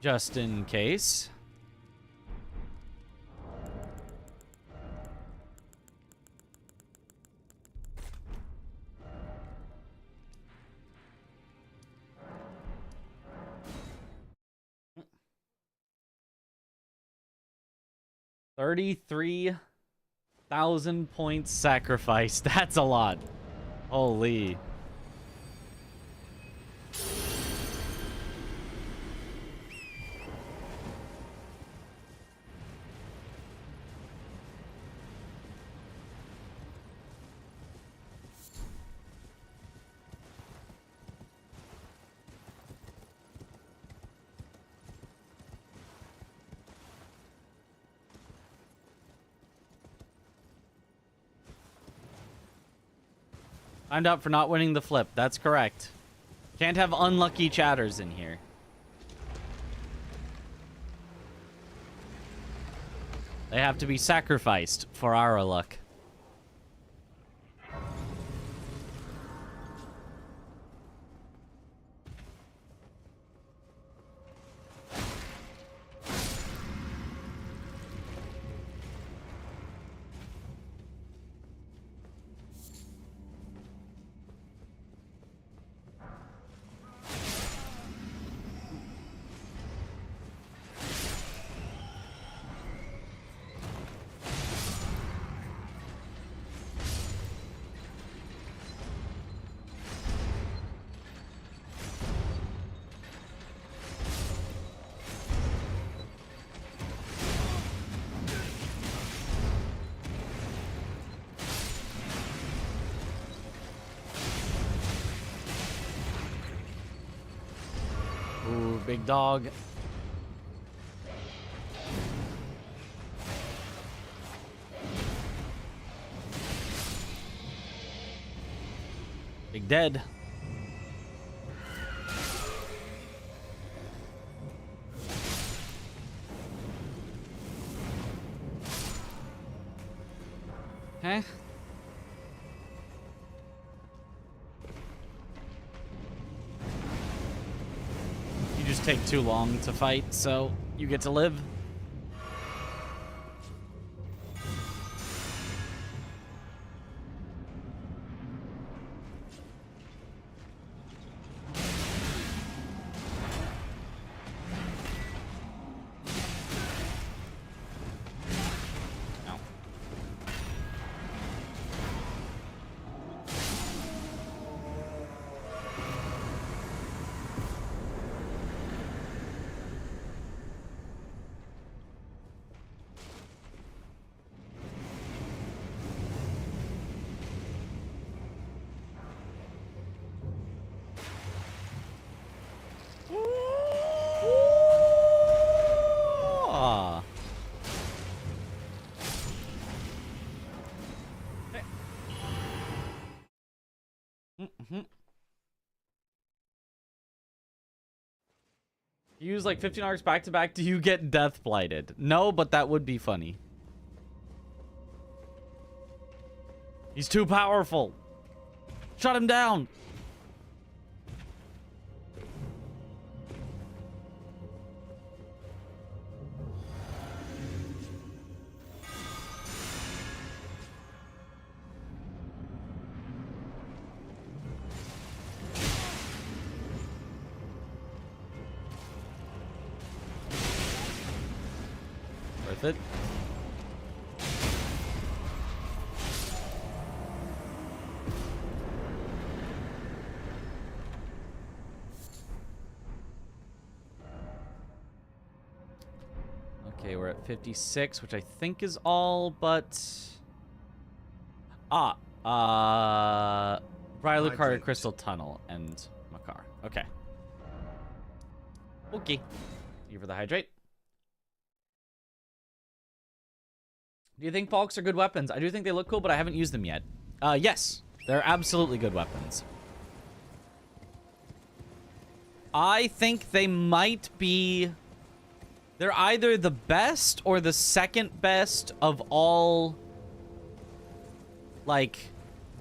Just in case. 33,000 points sacrificed. That's a lot. Holy. Timed out for not winning the flip. That's correct. Can't have unlucky chatters in here. They have to be sacrificed for our luck. Ooh, big dog. Big dead. Okay. You just take too long to fight, so you get to live. You use like 15 arcs back to back, do you get death blighted? No, but that would be funny. He's too powerful. Shut him down. Worth it. Okay, we're at 56, which I think is all, but... Briley Carter, Crystal Tunnel, and Makar. Okay. Okay. Thank you for the hydrate. Do you think Falks are good weapons? I do think they look cool, but I haven't used them yet. Yes. They're absolutely good weapons. I think they might be... They're either the best or the second best of all... like...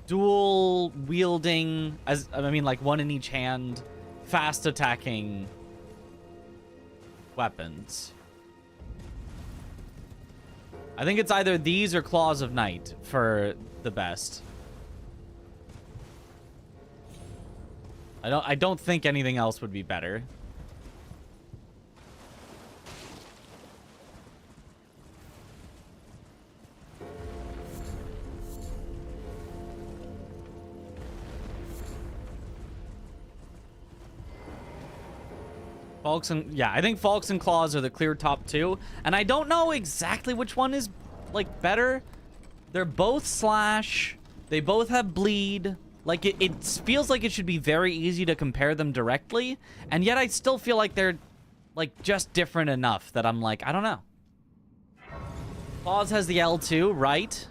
dual wielding... like one in each hand... fast attacking... weapons. I think it's either these or Claws of Night for the best. I don't think anything else would be better. Falx and yeah, I think Falx and Claws are the clear top two, and I don't know exactly which one is like better. They're both slash. They both have bleed. Like it feels like it should be very easy to compare them directly, and yet I still feel like they're like just different enough that I'm like, I don't know. Claws has the L2, right?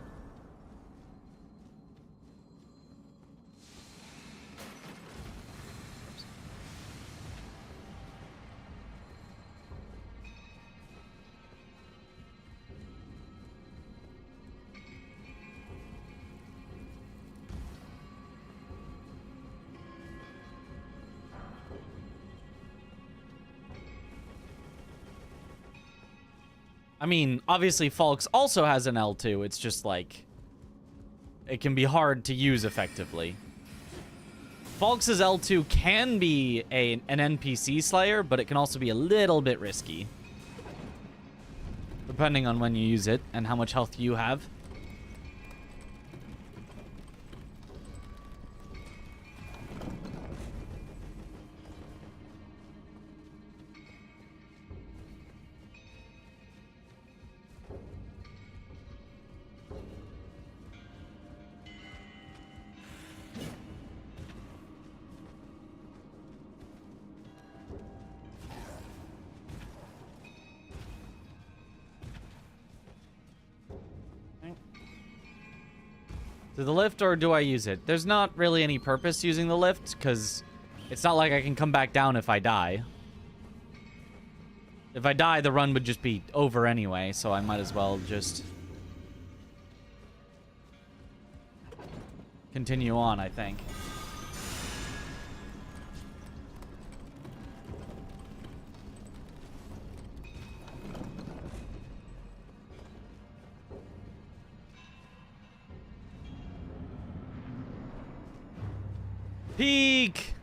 I mean, obviously Falx also has an L2. It's just like it can be hard to use effectively. Falx's L2 can be an NPC slayer, but it can also be a little bit risky. Depending on when you use it and how much health you have. Do the lift or do I use it? There's not really any purpose using the lift because it's not like I can come back down if I die. If I die, the run would just be over anyway, so I might as well just continue on, I think. Peek!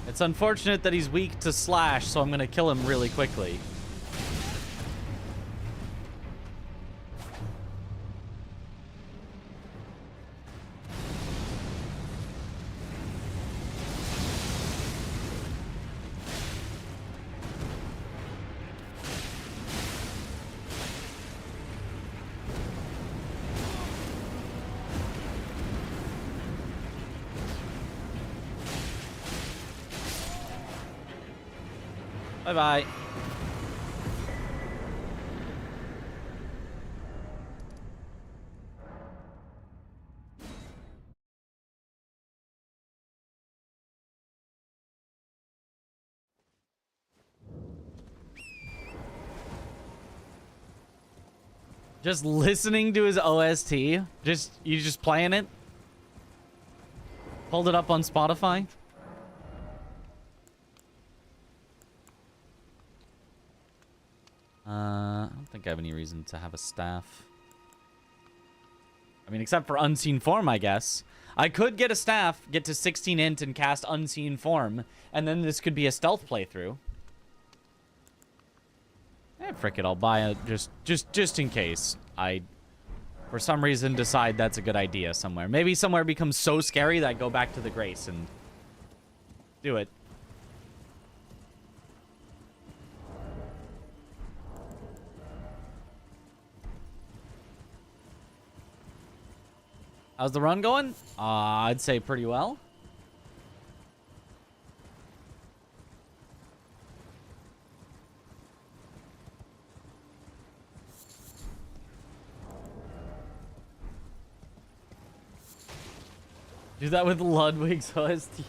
It's unfortunate that he's weak to slash, so I'm gonna kill him really quickly. Bye-bye. Just listening to his OST? You just playing it? Pulled it up on Spotify? I don't think I have any reason to have a staff. I mean, except for Unseen Form, I guess. I could get a staff, get to 16 int, and cast Unseen Form, and then this could be a stealth playthrough. Frick it, I'll buy it just in case I, for some reason, decide that's a good idea somewhere. Maybe somewhere becomes so scary that I go back to the Grace and do it. How's the run going? I'd say pretty well. Do that with Ludwig's OST.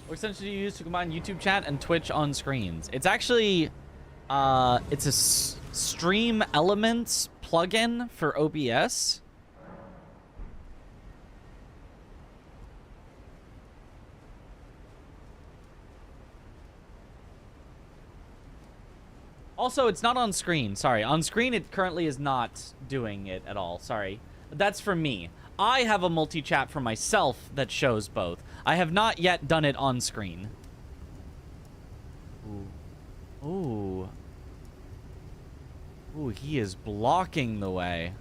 What extension do you use to combine YouTube chat and Twitch on screens? It's actually, it's a Stream Elements plugin for OBS. Also, it's not on screen. Sorry. On screen, it currently is not doing it at all. Sorry. That's for me. I have a multi-chat for myself that shows both. I have not yet done it on screen. Ooh. Ooh. Ooh, he is blocking the way.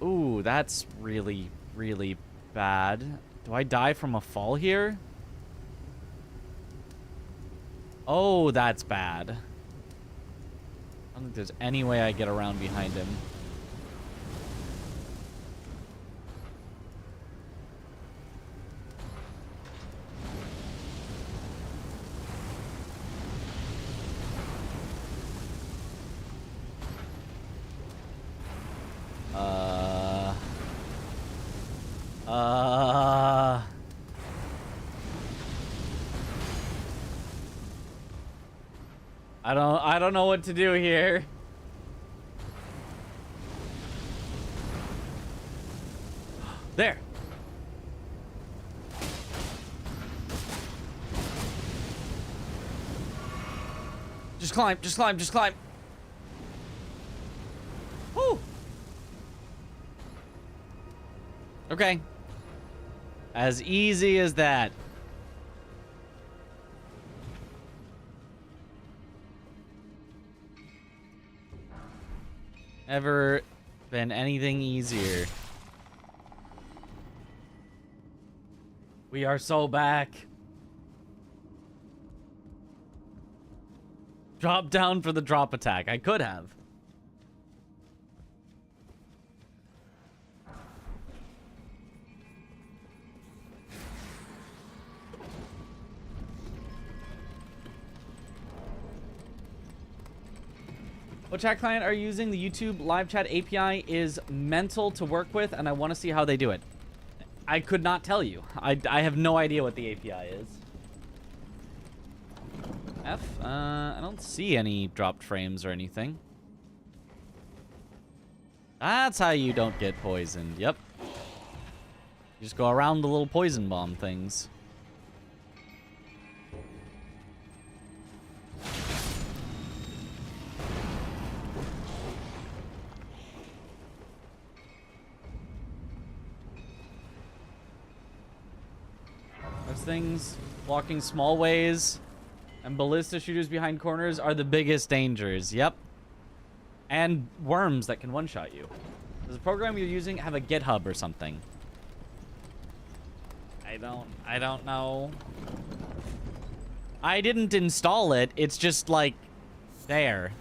Ooh, that's really, really bad. Do I die from a fall here? Oh, that's bad. I don't think there's any way I get around behind him. I don't know what to do here. There. Just climb, just climb, just climb. Woo. Okay. As easy as that. Ever been anything easier? We are so back. Drop down for the drop attack. I could have. What chat client are you using? The YouTube live chat API is mental to work with, and I want to see how they do it. I could not tell you. I have no idea what the API is. F? I don't see any dropped frames or anything. That's how you don't get poisoned. Yep. You just go around the little poison bomb things. Those things, walking small ways, and ballista shooters behind corners are the biggest dangers. Yep. And worms that can one-shot you. Does the program you're using have a GitHub or something? I don't know. I didn't install it. It's just like there.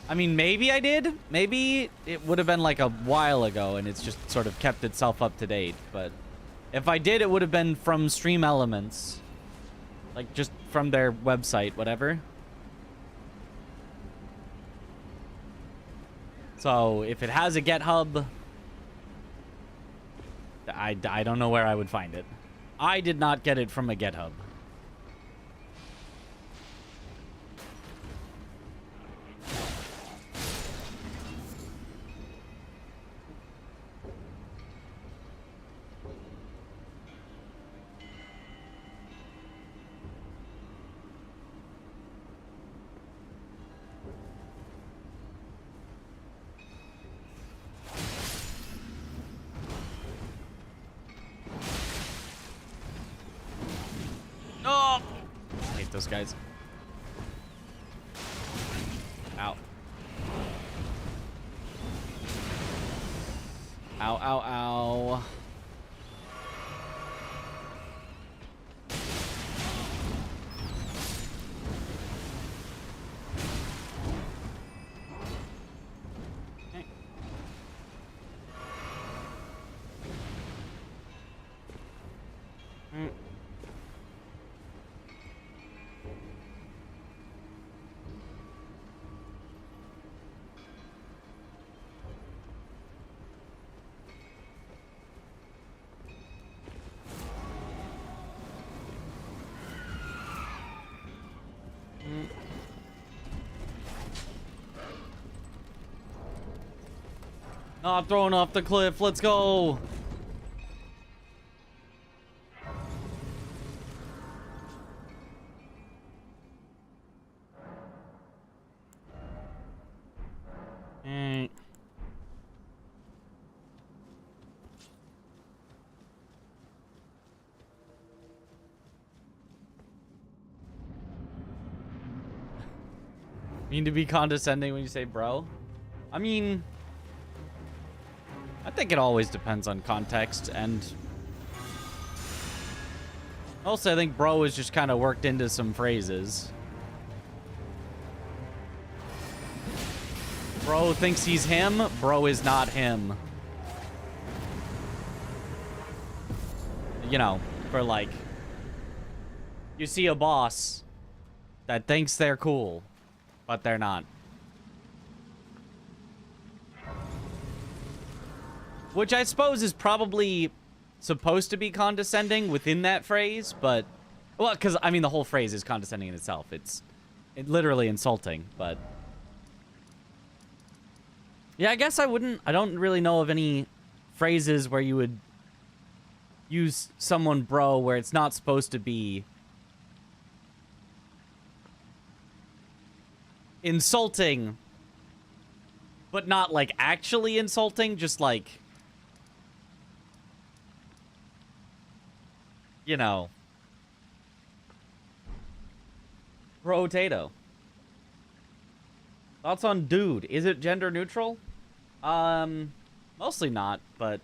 I mean, maybe I did. Maybe it would have been like a while ago and it's just sort of kept itself up to date. But if I did, it would have been from Stream Elements. Like just from their website, whatever. So if it has a GitHub, I don't know where I would find it. I did not get it from a GitHub. Oh! I hate those guys. Ow. Ow, ow, ow. Okay. Oh, I'm throwing off the cliff. Let's go. Mean to be condescending when you say bro? I mean, I think it always depends on context, and also I think bro is just kind of worked into some phrases. Bro thinks he's him, bro is not him. You know, for like, you see a boss that thinks they're cool, but they're not. Which I suppose is probably supposed to be condescending within that phrase, but... Well, because, I mean, the whole phrase is condescending in itself. It's literally insulting, but... Yeah, I guess I don't really know of any phrases where you would use someone bro where it's not supposed to be insulting, but not, like, actually insulting, just, like... You know. Bro-tato. Thoughts on dude? Is it gender neutral? Mostly not, but...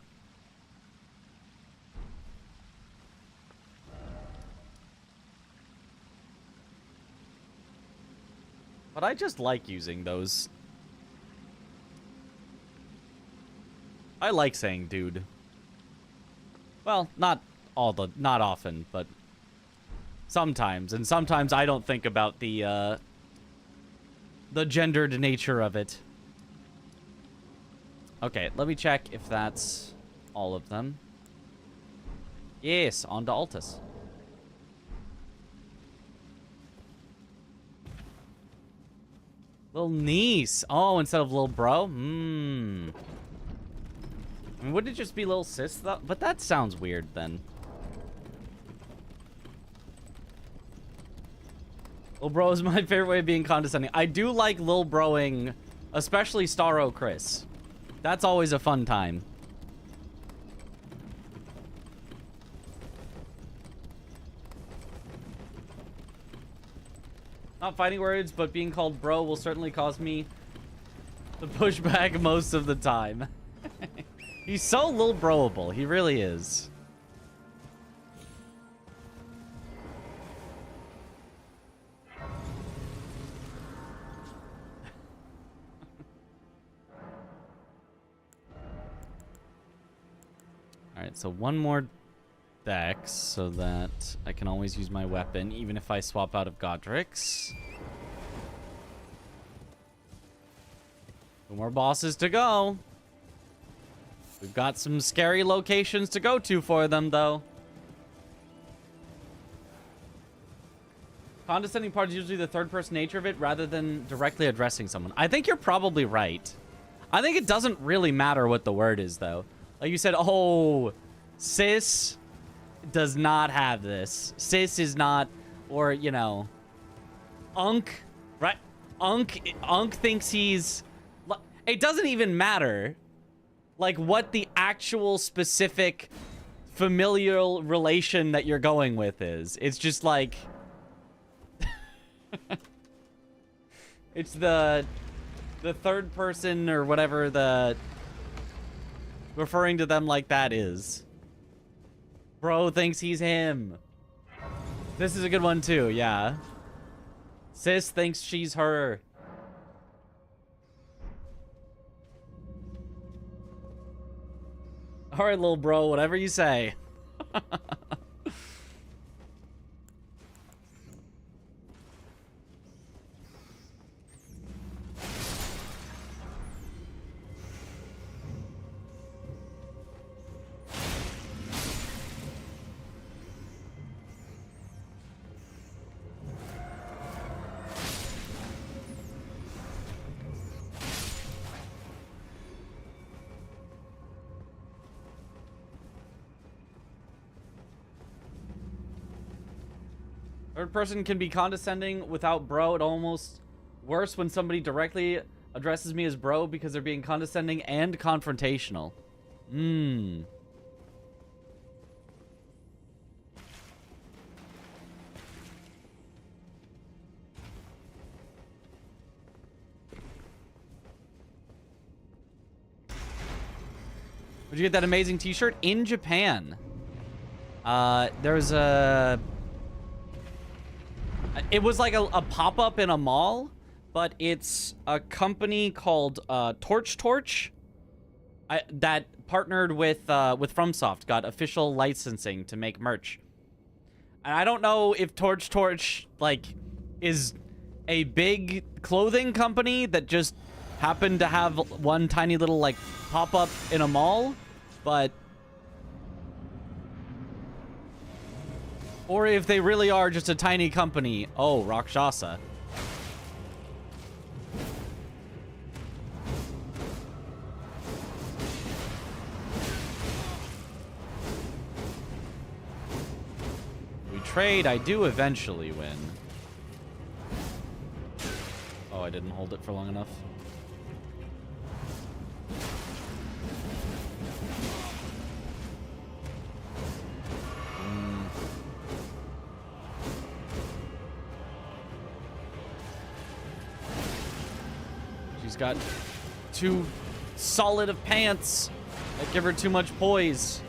But I just like using those. I like saying dude. Well, not often, but sometimes. And sometimes I don't think about the gendered nature of it. Okay, let me check if that's all of them. Yes, on to Altus. Little niece. Oh, instead of little bro? I mean, wouldn't it just be little sis, though? But that sounds weird, then. Lil bro is my favorite way of being condescending. I do like lil broing, especially Starro Chris. That's always a fun time. Not fighting words, but being called bro will certainly cause me to push back most of the time. He's so lil broable. He really is. Alright, so one more dex so that I can always use my weapon, even if I swap out of Godric's. 2 more bosses to go. We've got some scary locations to go to for them, though. Condescending part is usually the third-person nature of it rather than directly addressing someone. I think you're probably right. I think it doesn't really matter what the word is, though. Like you said, oh, sis does not have this. Sis is not, or, you know, Unk, right? Unk thinks he's... It doesn't even matter, like, what the actual specific familial relation that you're going with is. It's just like... It's the third person or whatever the... referring to them like that is. Bro thinks he's him. This is a good one too, yeah. Sis thinks she's her. Alright, little bro, whatever you say. Third person can be condescending without bro. It almost worse when somebody directly addresses me as bro because they're being condescending and confrontational. Where'd you get that amazing t-shirt? In Japan. There's a... It was like a pop-up in a mall, but it's a company called Torch that partnered with FromSoft, got official licensing to make merch. And I don't know if Torch like is a big clothing company that just happened to have one tiny little like pop-up in a mall, but or if they really are just a tiny company. Oh, Rakshasa. We trade, I do eventually win. Oh, I didn't hold it for long enough. She's got too solid of pants that give her too much poise.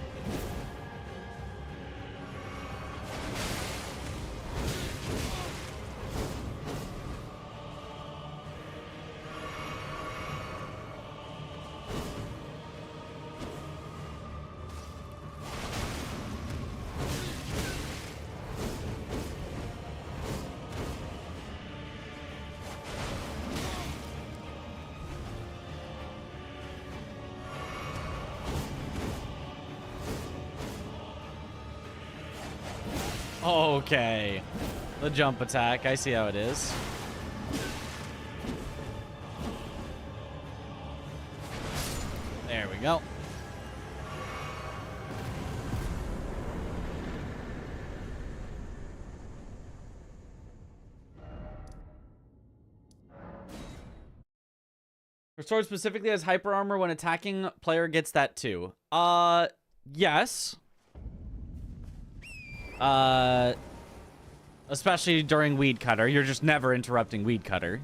Okay. The jump attack. I see how it is. There we go. Her sword specifically has hyper armor when attacking. Player gets that too. Yes. Especially during Weed Cutter. You're just never interrupting Weed Cutter.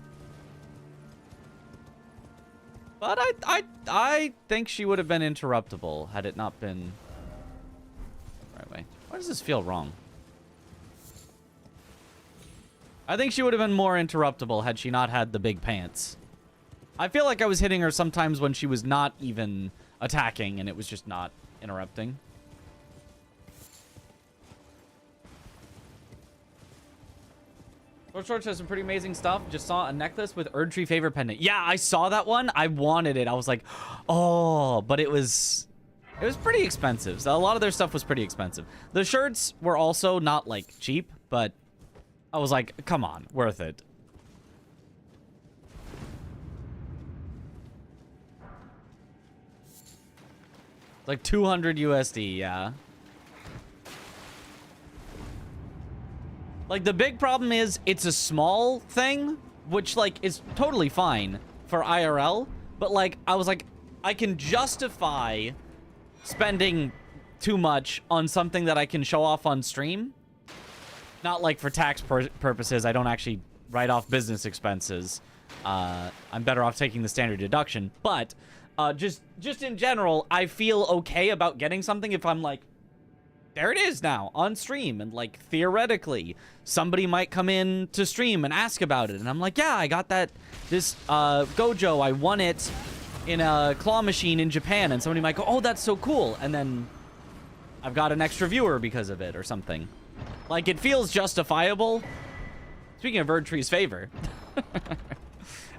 But I think she would have been interruptible had it not been the right way. Why does this feel wrong? I think she would have been more interruptible had she not had the big pants. I feel like I was hitting her sometimes when she was not even attacking and it was just not interrupting. Torch has some pretty amazing stuff. Just saw a necklace with Erdtree favor pendant. Yeah, I saw that one. I wanted it. I was like, oh, but it was pretty expensive. So a lot of their stuff was pretty expensive. The shirts were also not like cheap, but I was like, come on, worth it. Like 200 USD, yeah. Like, the big problem is it's a small thing, which, like, is totally fine for IRL. But, like, I was like, I can justify spending too much on something that I can show off on stream. Not, like, for tax purposes. I don't actually write off business expenses. I'm better off taking the standard deduction. But, just in general, I feel okay about getting something if I'm, like, there it is now on stream, and like theoretically somebody might come in to stream and ask about it, and I'm like, yeah, I got this Gojo, I won it in a claw machine in Japan, and somebody might go, oh, that's so cool, and then I've got an extra viewer because of it or something. Like, it feels justifiable. Speaking of Erdtree's favor,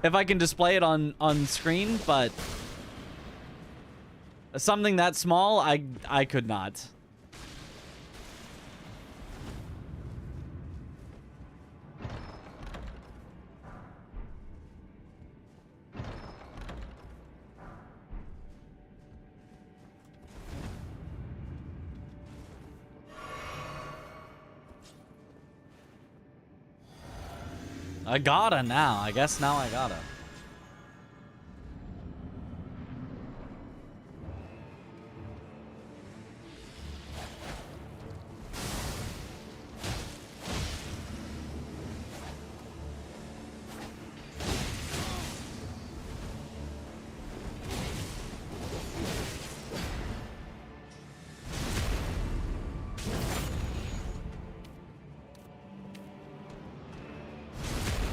if I can display it on screen, but something that small, I could not. I gotta now. I guess now I gotta.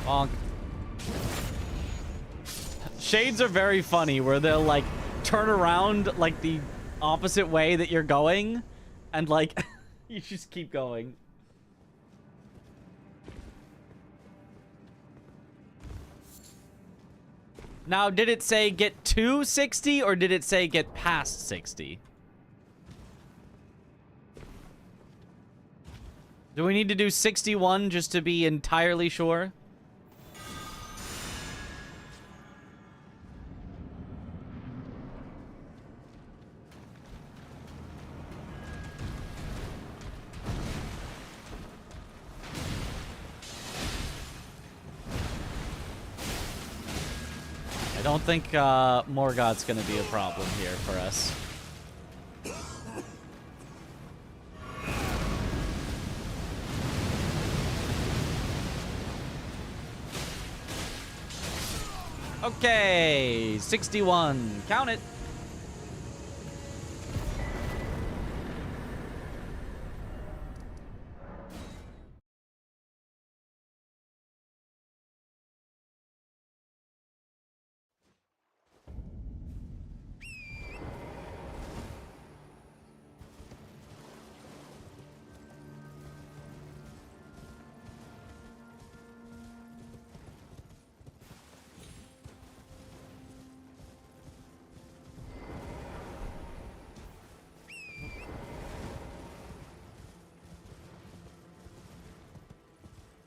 Bonk. Shades are very funny where they'll like turn around like the opposite way that you're going and like you just keep going. Now, did it say get to 60 or did it say get past 60? Do we need to do 61 just to be entirely sure? I don't think Morgoth's gonna be a problem here for us. Okay, 61. Count it.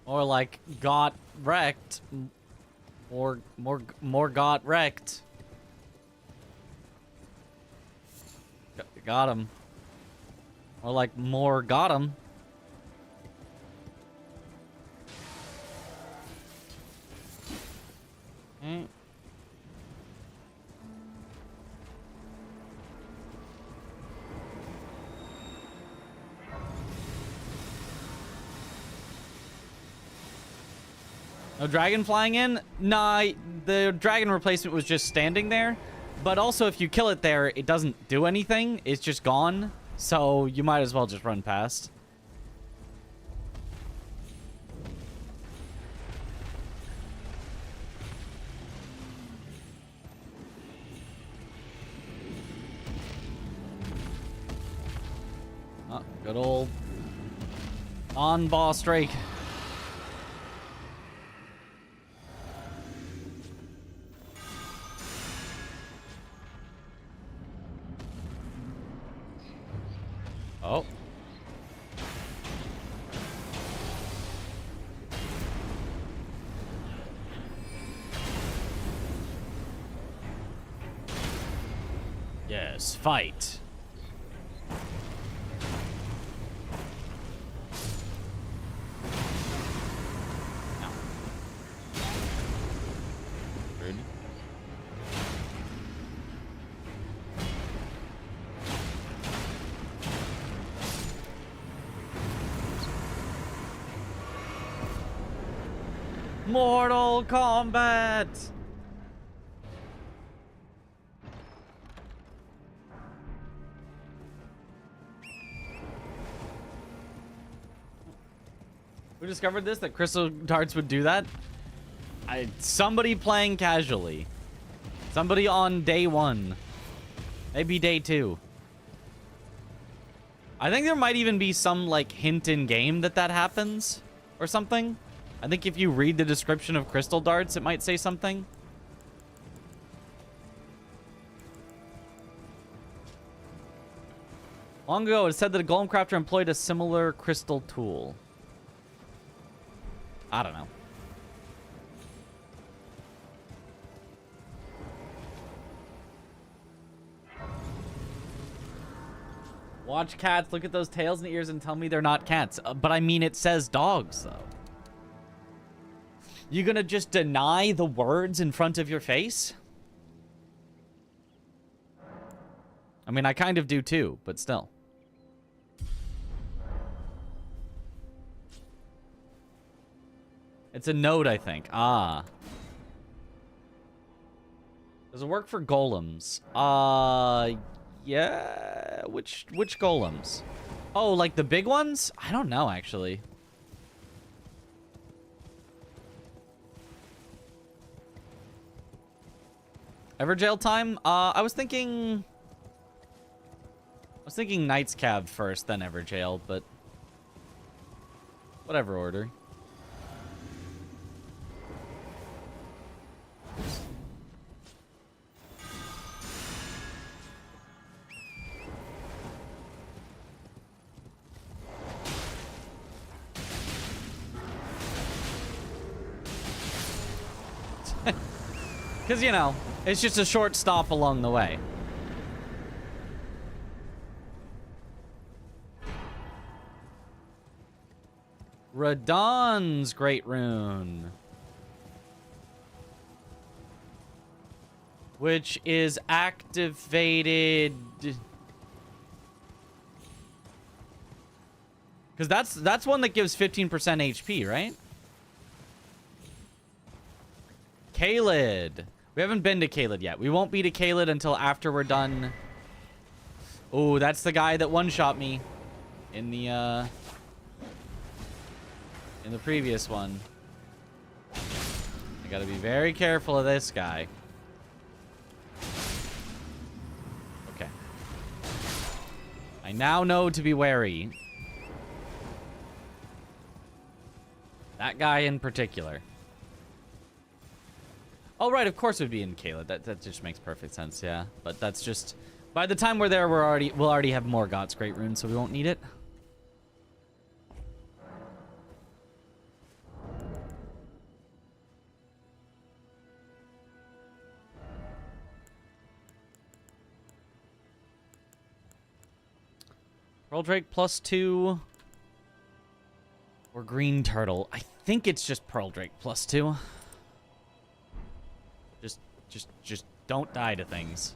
Or like got wrecked. Or more got wrecked. Got him. Or like more got him. No dragon flying in? Nah, the dragon replacement was just standing there. But also, if you kill it there, it doesn't do anything. It's just gone. So you might as well just run past. Oh, good old on-boss Drake. Oh. Yes, fight. No. Rude. Mortal Kombat! Who discovered this? That crystal darts would do that? Somebody playing casually. Somebody on day 1. Maybe day 2. I think there might even be some, like, hint in game that happens. Or something. I think if you read the description of crystal darts, it might say something. Long ago, it said that a golem crafter employed a similar crystal tool. I don't know. Watch cats, look at those tails and ears and tell me they're not cats. But I mean, it says dogs, though. You gonna just deny the words in front of your face? I mean, I kind of do too, but still. It's a node, I think. Ah. Does it work for golems? Yeah. Which golems? Oh, like the big ones? I don't know, actually. Everjail time? I was thinking Knight's Cab first, then Everjail, but whatever order. Because, you know, it's just a short stop along the way. Radahn's Great Rune. Which is activated... Because that's one that gives 15% HP, right? Caelid. We haven't been to Caelid yet. We won't be to Caelid until after we're done. Oh, that's the guy that one-shot me in the previous one. I gotta be very careful of this guy. Okay. I now know to be wary. That guy in particular. Oh, right, of course it would be in Caelid. That just makes perfect sense, yeah. But that's just... By the time we're there, we'll already have Morgoth's Great Rune, so we won't need it. Pearl Drake +2. Or Green Turtle. I think it's just Pearl Drake +2. Just don't die to things.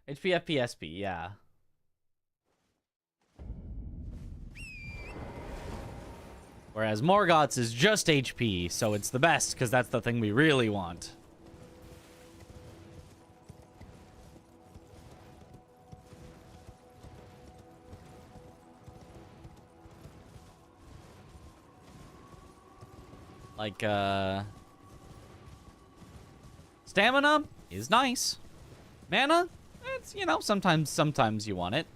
HP, FP, SP, yeah. Whereas Morgoth's is just HP, so it's the best, because that's the thing we really want. Like, stamina is nice. Mana? It's, you know, sometimes you want it.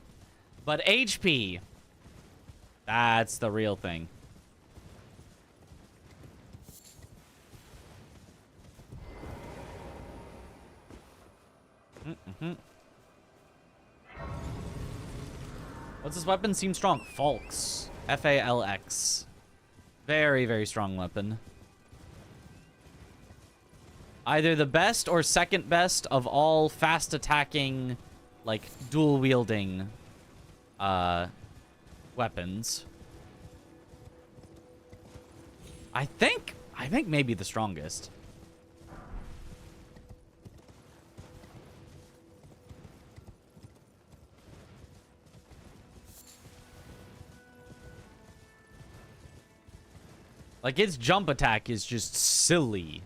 But HP, that's the real thing. What's this weapon? Seems strong. Falx. Falx. Very, very strong weapon. Either the best or second best of all fast attacking, like, dual wielding weapons. I think maybe the strongest. Like, its jump attack is just silly.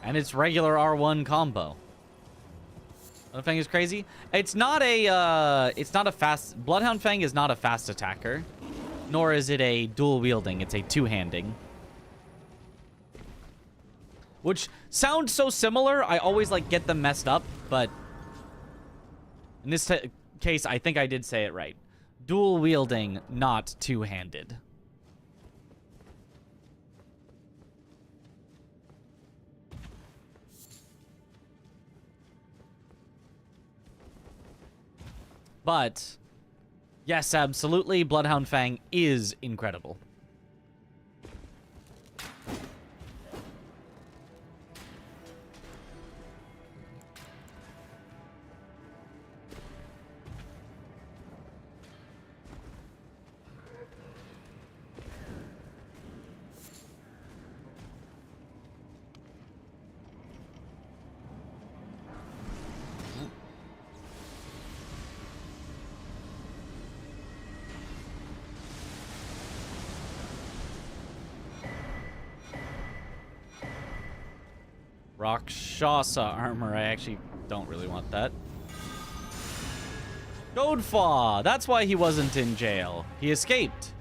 And it's regular R1 combo. Bloodhound Fang is crazy. It's not a fast... Bloodhound Fang is not a fast attacker. Nor is it a dual wielding. It's a two-handing. Which sounds so similar. I always, like, get them messed up. But in this case, I think I did say it right. Dual wielding, not two-handed. But yes, absolutely, Bloodhound Fang is incredible. Rakshasa armor. I actually don't really want that. Godfaw. That's why he wasn't in jail. He escaped.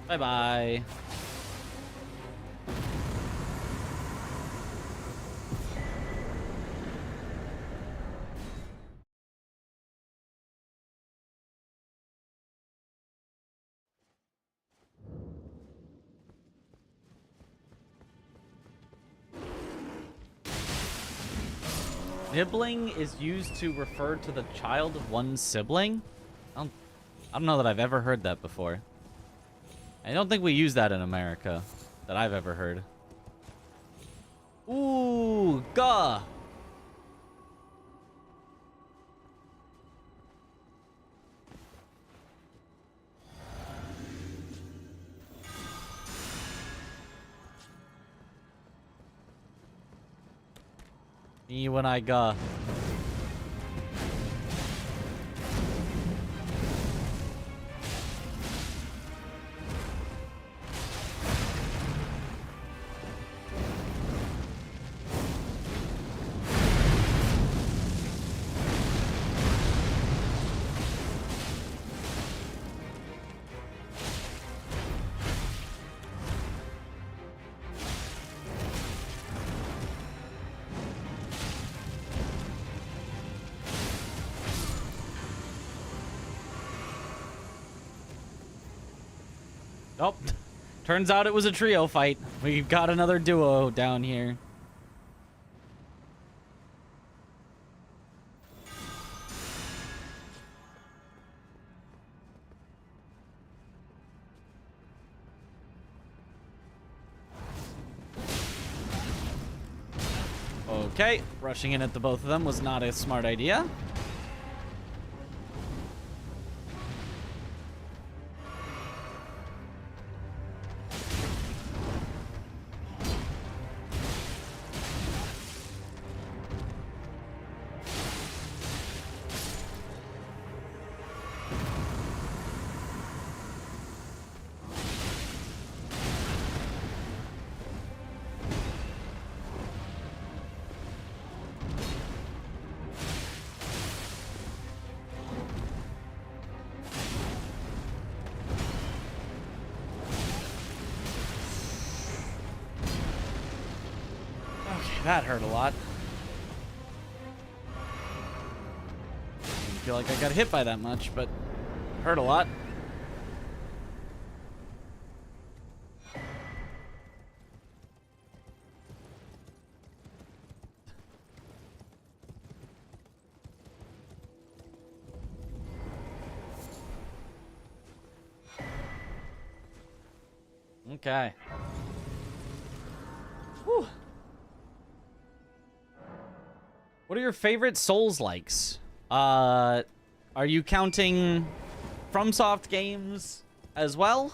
Bye-bye. Nibbling is used to refer to the child of one's sibling? I don't know that I've ever heard that before. I don't think we use that in America, that I've ever heard. Ooh, gah! Me when I gah. Nope. Turns out it was a trio fight. We've got another duo down here. Okay, rushing in at the both of them was not a smart idea. That hurt a lot. Didn't feel like I got hit by that much, but it hurt a lot. Okay. Whew. What are your favorite Souls-likes? Are you counting FromSoft games as well?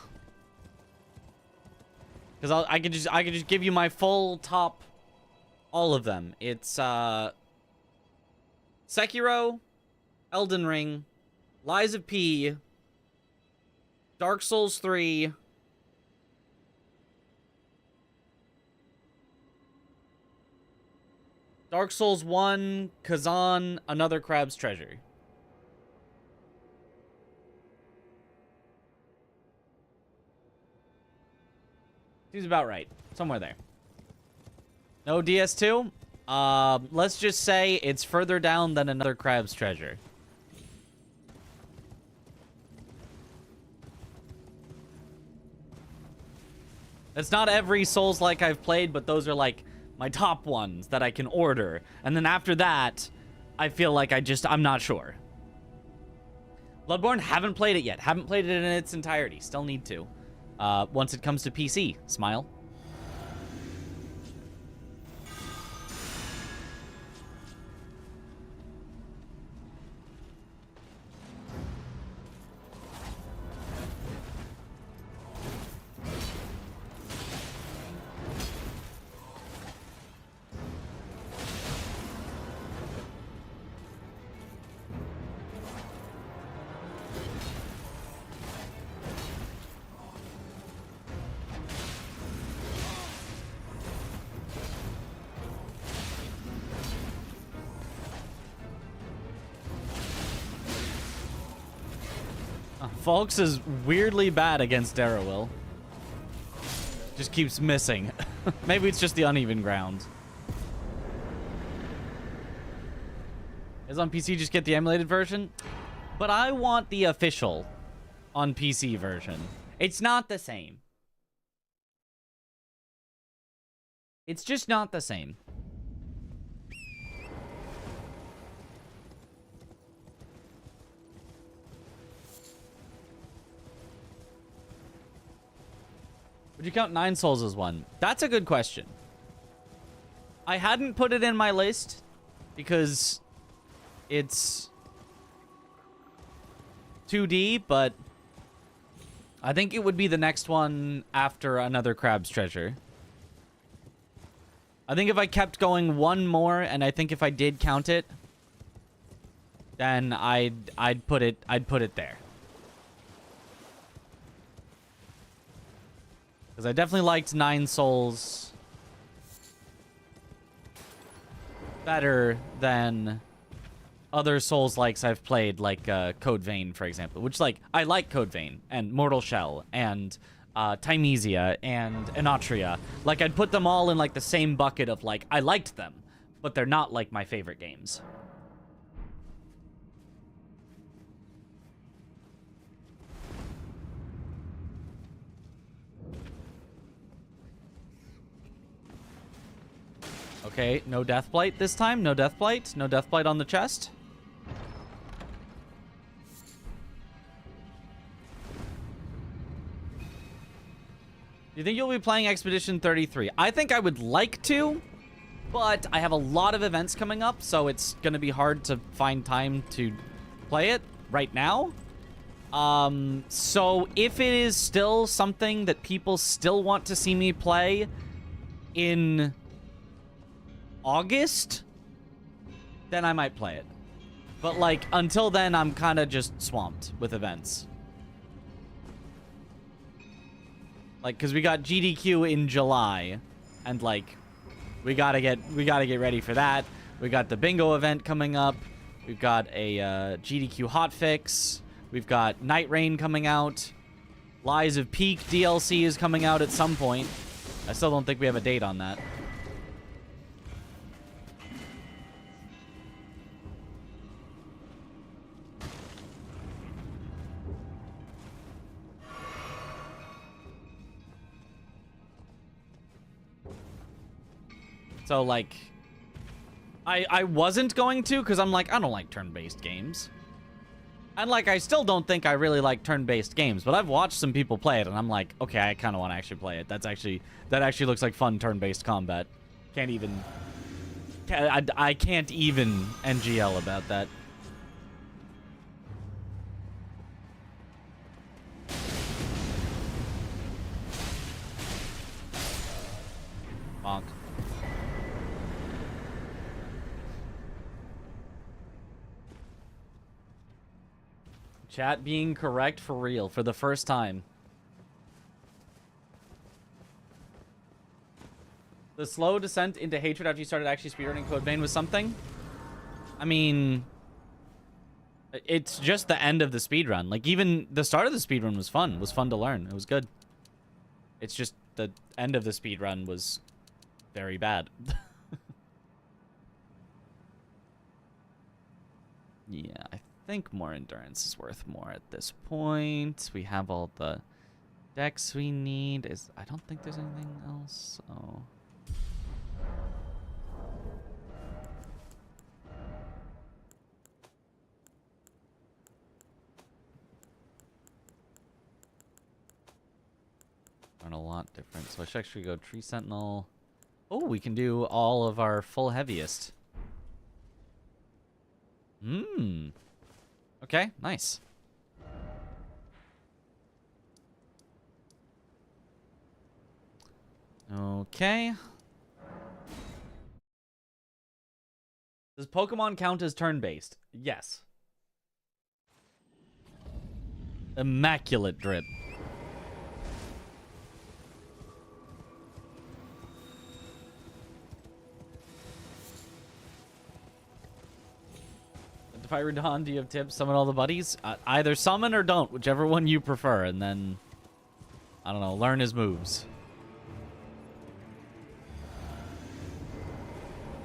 Because I could just give you my full top, all of them. It's Sekiro, Elden Ring, Lies of P, Dark Souls 3. Dark Souls 1, Kazan, Another Crab's Treasure. Seems about right. Somewhere there. No DS2? Let's just say it's further down than another crab's treasure. It's not every Souls-like I've played, but those are like my top ones that I can order. And then after that, I feel like I'm not sure. Bloodborne, haven't played it yet. Haven't played it in its entirety. Still need to. Once it comes to PC. Smile. Folks is weirdly bad against Darrowwill. Just keeps missing. Maybe it's just the uneven ground. Is on PC, just get the emulated version? But I want the official on PC version. It's not the same. It's just not the same. Would you count 9 Souls as one? That's a good question. I hadn't put it in my list because it's 2D, but I think it would be the next one after another Crab's Treasure. I think if I kept going one more, and I think if I did count it, then I'd put it there. Because I definitely liked 9 Souls better than other Souls-likes I've played, like Code Vein, for example. Which, like, I like Code Vein, and Mortal Shell, and Timesia, and Enotria. Like, I'd put them all in, like, the same bucket of, like, I liked them, but they're not, like, my favorite games. Okay, no Deathblight this time. No Deathblight. No Deathblight on the chest. Do you think you'll be playing Expedition 33? I think I would like to, but I have a lot of events coming up, so it's going to be hard to find time to play it right now. So if it is still something that people still want to see me play in August, then I might play it. But, like, until then, I'm kind of just swamped with events. Like, because we got GDQ in July, and, like, we gotta get ready for that. We got the bingo event coming up. We've got a GDQ hotfix. We've got Night Rain coming out. Lies of Peak DLC is coming out at some point. I still don't think we have a date on that. So, like, I wasn't going to, because I'm like, I don't like turn-based games. And, like, I still don't think I really like turn-based games, but I've watched some people play it, and I'm like, okay, I kind of want to actually play it. That actually looks like fun turn-based combat. I can't even NGL about that. Bonk. Chat being correct for real, for the first time. The slow descent into hatred after you started actually speedrunning Code Vein was something? I mean, it's just the end of the speedrun. Like, even the start of the speedrun was fun. It was fun to learn. It was good. It's just the end of the speed run was very bad. Yeah, I think more endurance is worth more at this point. We have all the decks we need. I don't think there's anything else. So aren't a lot different. So I should actually go Tree Sentinel. Oh, we can do all of our full heaviest. Okay, nice. Okay. Does Pokemon count as turn-based? Yes. Immaculate Drip. Fire Dawn, do you have tips? Summon all the buddies? Either summon or don't, whichever one you prefer, and then, I don't know, learn his moves.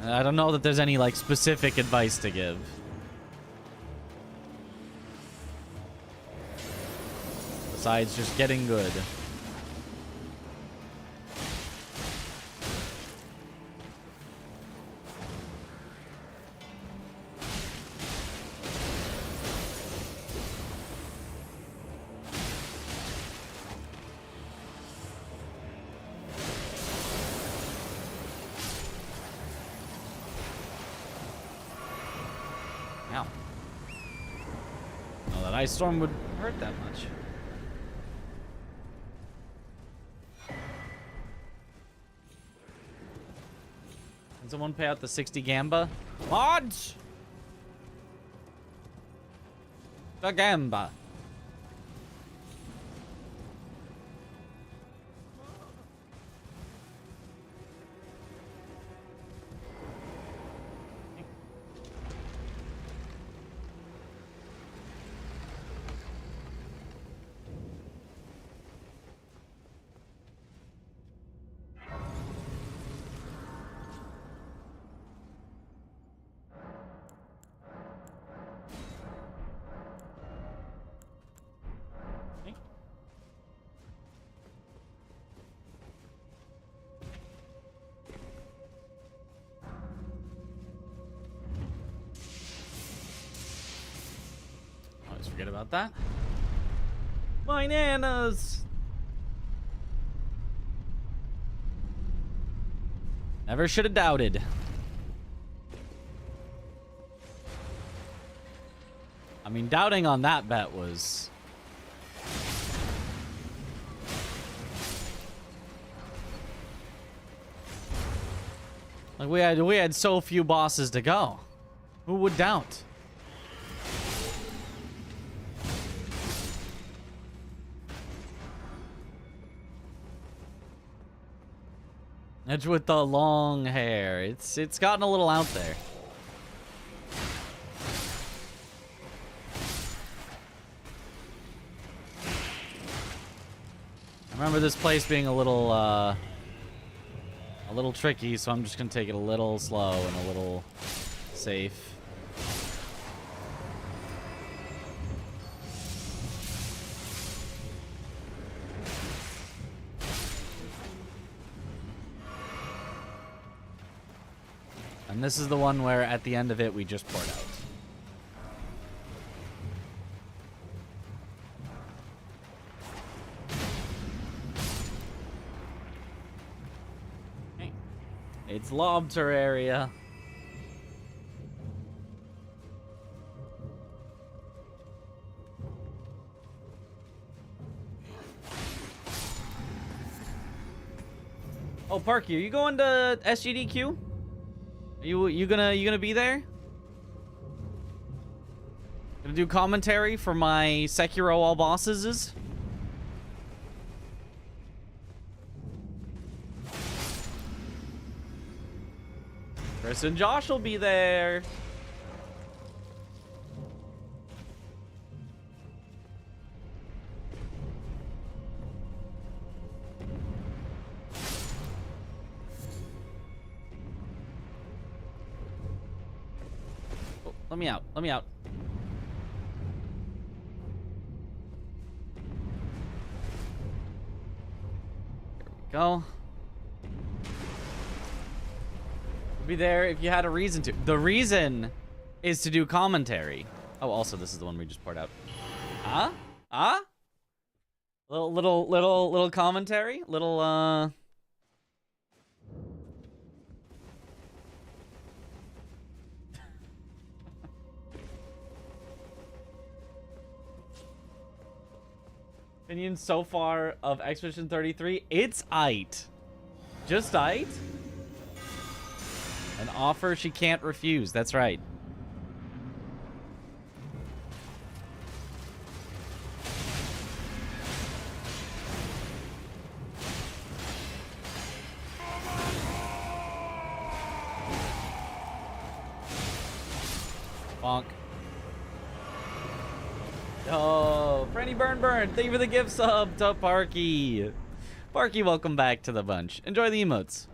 I don't know that there's any, like, specific advice to give. Besides just getting good. Ice Storm would hurt that much. Can someone pay out the 60 Gamba? Mods! The Gamba. Forget about that. Bananas! Never should have doubted. I mean, doubting on that bet was... like, we had so few bosses to go. Who would doubt? Edge with the long hair. It's gotten a little out there. I remember this place being a little tricky, so I'm just gonna take it a little slow and a little safe. And this is the one where at the end of it we just poured out. Okay. It's Lobter area. Oh, Parky, are you going to SGDQ? You gonna be there? Gonna do commentary for my Sekiro all bosses? Chris and Josh will be there. me out. Let me out. Here we go. We'll be there if you had a reason to. The reason is to do commentary. Oh, also, this is the one we just poured out. Huh? Huh? Little commentary? Little, Opinions so far of Expedition 33? It's aight. Just aight. An offer she can't refuse. That's right. Bonk. Oh, Frenny Burn, thank you for the gift sub to Parky. Parky, welcome back to the bunch. Enjoy the emotes.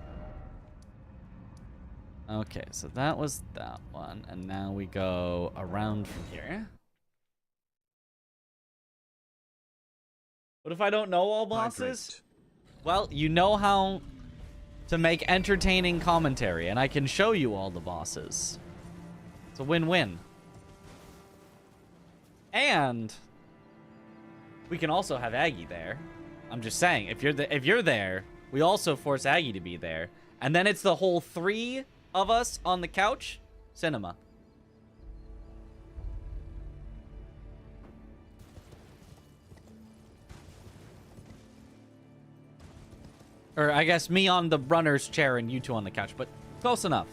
Okay, so that was that one, and now we go around from here. What if I don't know all bosses? Well, you know how to make entertaining commentary, and I can show you all the bosses. It's a win-win. And we can also have Aggie there. I'm just saying, if you're there, we also force Aggie to be there. And then it's the whole 3 of us on the couch. Cinema. Or I guess me on the runner's chair and you two on the couch, but close enough.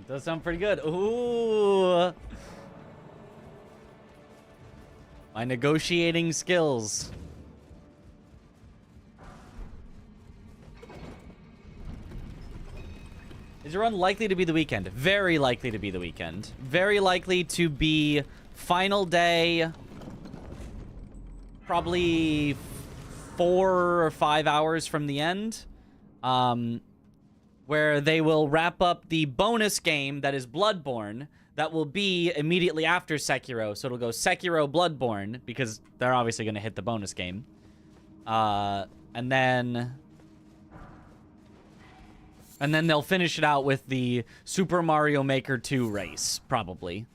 Does sound pretty good. Ooh. My negotiating skills. Is your run likely to be the weekend? Very likely to be the weekend. Very likely to be final day. Probably 4 or 5 hours from the end. Where they will wrap up the bonus game that is Bloodborne that will be immediately after Sekiro. So it'll go Sekiro Bloodborne because they're obviously going to hit the bonus game. And then they'll finish it out with the Super Mario Maker 2 race, probably.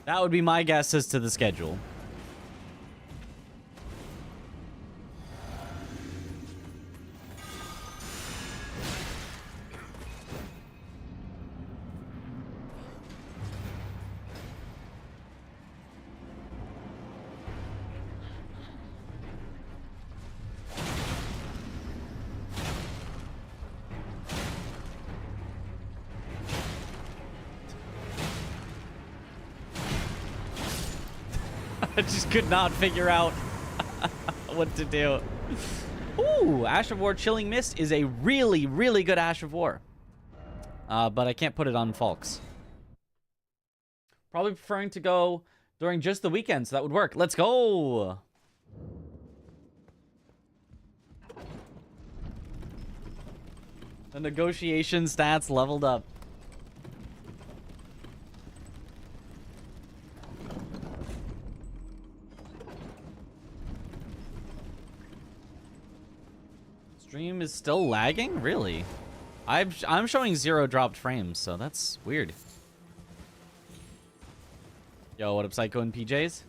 That would be my guess as to the schedule. I just could not figure out what to do. Ooh, Ash of War Chilling Mist is a really, really good Ash of War. But I can't put it on Falks. Probably preferring to go during just the weekend, so that would work. Let's go! The negotiation stats leveled up. Stream is still lagging? Really? I'm showing 0 dropped frames, so that's weird. Yo, what up, Psycho and PJs?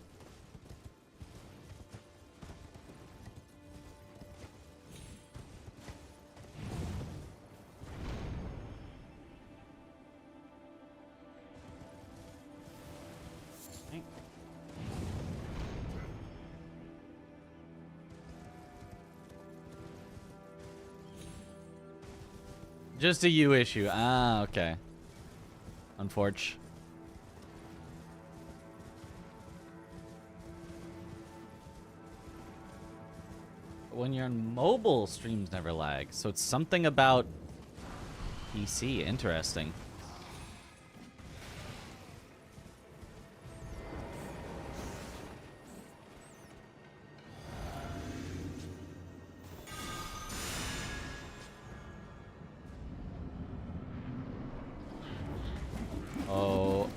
Just a you issue. Ah, okay. Unfortunate. When you're on mobile, streams never lag. So it's something about PC. Interesting. Oh.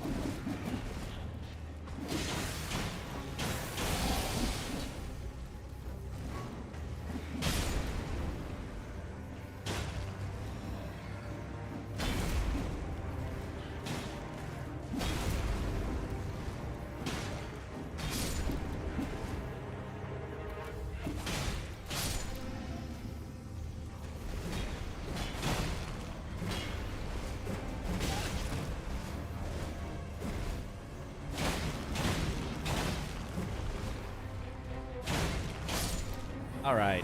All right.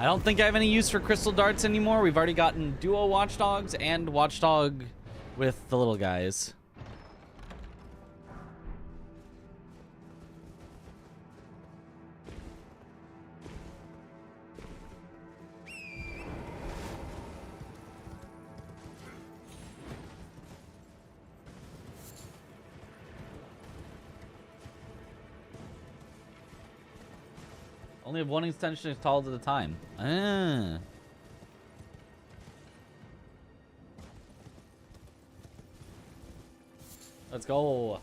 I don't think I have any use for crystal darts anymore. We've already gotten duo watchdogs and watchdog with the little guys. Only have one extension installed at a time. Ah. Let's go.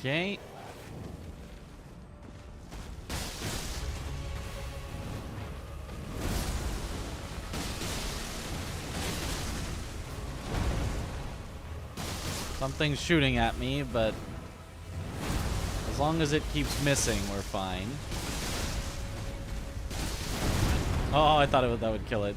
Okay. Something's shooting at me, but as long as it keeps missing, we're fine. Oh, I thought that would kill it.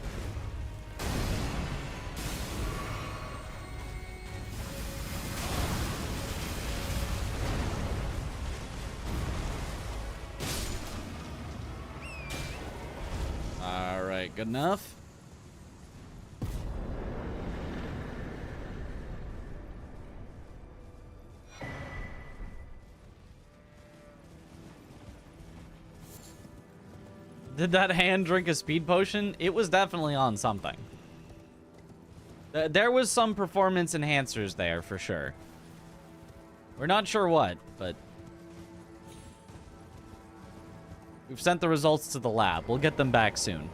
Good enough. Did that hand drink a speed potion? It was definitely on something. There was some performance enhancers there for sure. We're not sure what, but we've sent the results to the lab. We'll get them back soon.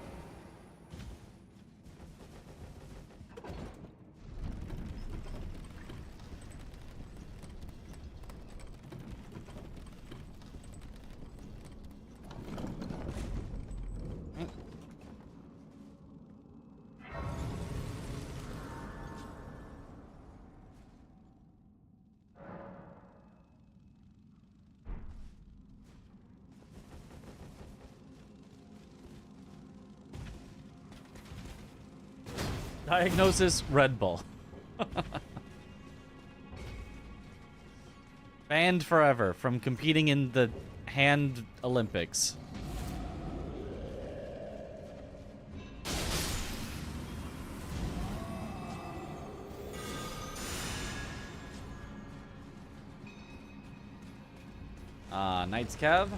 Diagnosis Red Bull. Banned forever from competing in the hand Olympics. Knight's Cav.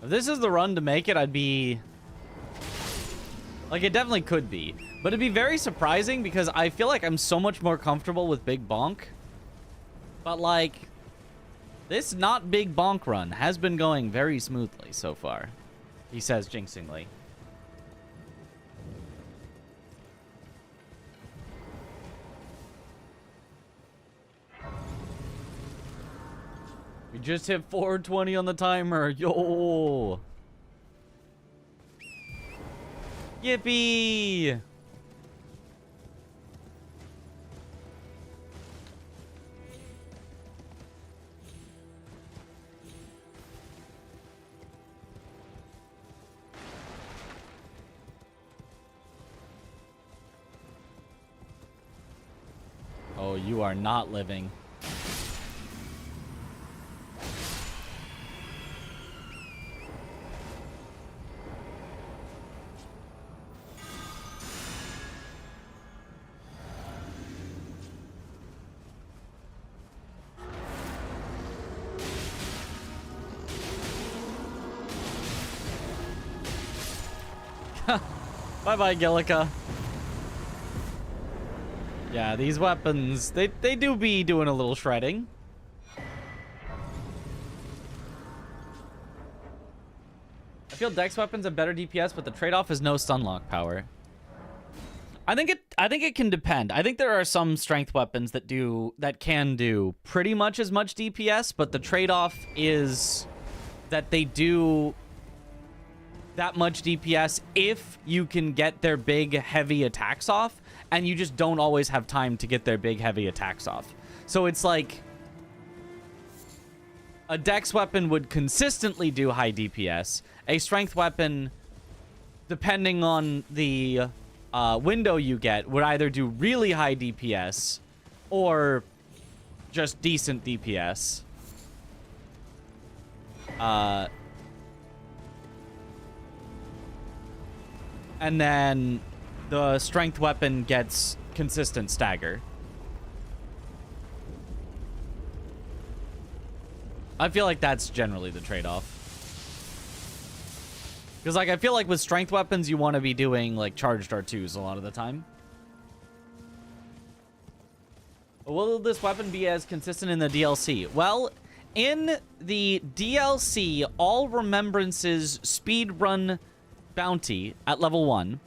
If this is the run to make it, I'd be... Like, it definitely could be. But it'd be very surprising because I feel like I'm so much more comfortable with Big Bonk. But, like, this not Big Bonk run has been going very smoothly so far. He says jinxingly. We just hit 420 on the timer. Yo. Yippee. Oh, you are not living. Bye-bye, Gillica. Yeah, these weapons, they do be doing a little shredding. I feel Dex weapons have better DPS, but the trade-off is no stunlock power. I think it can depend. I think there are some strength weapons that can do pretty much as much DPS, but the trade-off is that they do that much DPS if you can get their big heavy attacks off, and you just don't always have time to get their big heavy attacks off. So it's like a dex weapon would consistently do high DPS. A strength weapon, depending on the window you get, would either do really high DPS or just decent DPS. And then the strength weapon gets consistent stagger. I feel like that's generally the trade-off. Because, like, I feel like with strength weapons, you want to be doing, like, charged R2s a lot of the time. Will this weapon be as consistent in the DLC? Well, in the DLC, All Remembrances speedrun bounty at level 1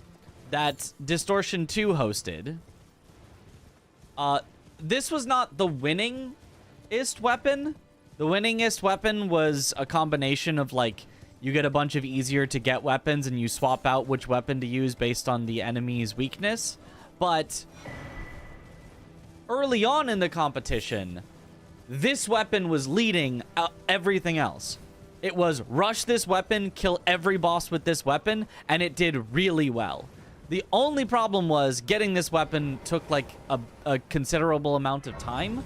that Distortion 2 hosted, this was not the winningest weapon. The winningest weapon was a combination of, like, you get a bunch of easier to get weapons and you swap out which weapon to use based on the enemy's weakness. But early on in the competition, this weapon was leading everything else. It was rush this weapon, kill every boss with this weapon, and it did really well. The only problem was getting this weapon took, like, a considerable amount of time,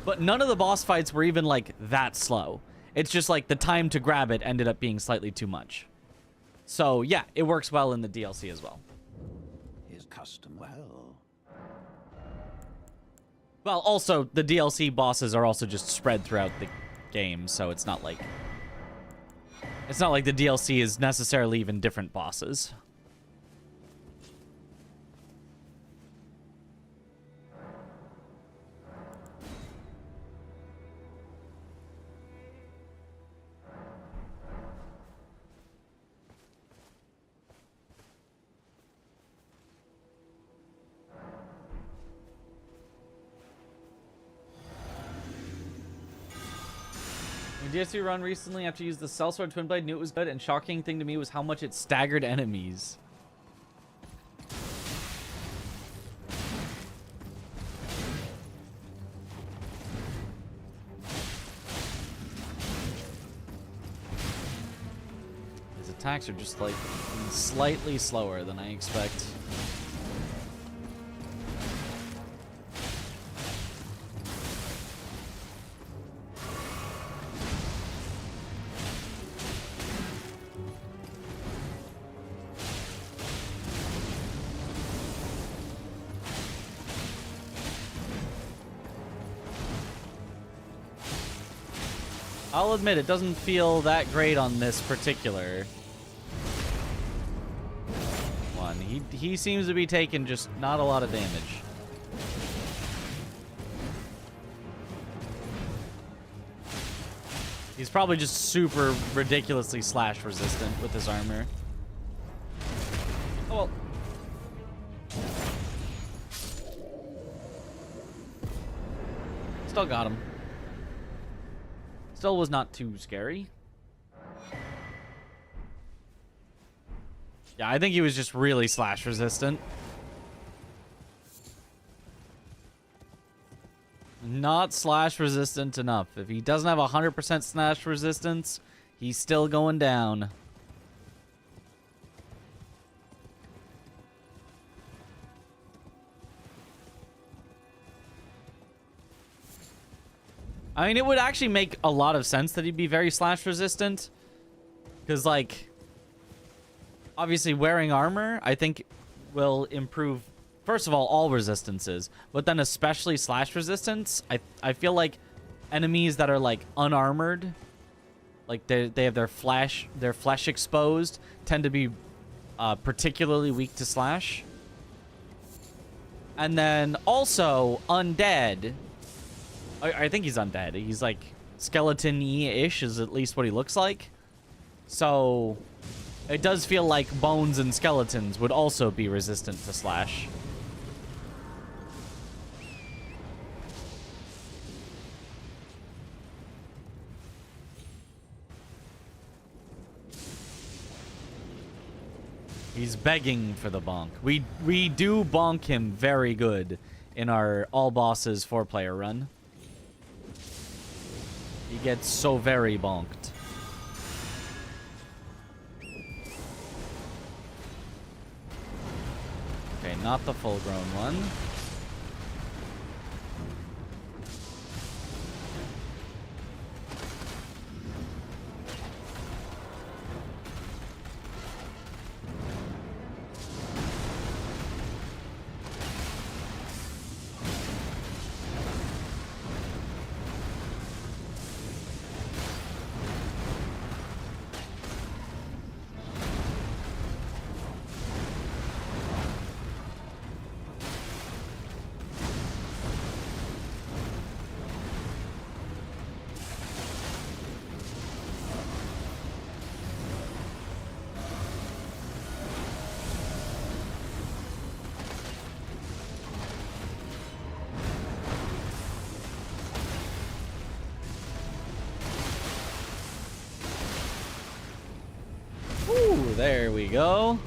but none of the boss fights were even, like, that slow. It's just, like, the time to grab it ended up being slightly too much. So, yeah, it works well in the DLC as well. His custom well. Well, also, the DLC bosses are also just spread throughout the game, so it's not like the DLC is necessarily even different bosses. DSU run recently after you used the Sellsword Twin Blade, knew it was good, and shocking thing to me was how much it staggered enemies. His attacks are just, like, slightly slower than I expect. I'll admit it doesn't feel that great on this particular one. He seems to be taking just not a lot of damage. He's probably just super ridiculously slash resistant with his armor. Oh well. Still got him. Still was not too scary. Yeah, I think he was just really slash resistant. Not slash resistant enough. If he doesn't have 100% slash resistance, he's still going down. I mean, it would actually make a lot of sense that he'd be very slash resistant. Because, like, obviously wearing armor, I think, will improve, first of all resistances. But then especially slash resistance. I feel like enemies that are, like, unarmored, like, they have their flesh exposed, tend to be particularly weak to slash. And then also, undead. I think he's undead. He's like skeleton-y-ish is at least what he looks like. So it does feel like bones and skeletons would also be resistant to slash. He's begging for the bonk. We do bonk him very good in our all bosses 4-player run. He gets so very bonked. Okay, not the full-grown one. There we go.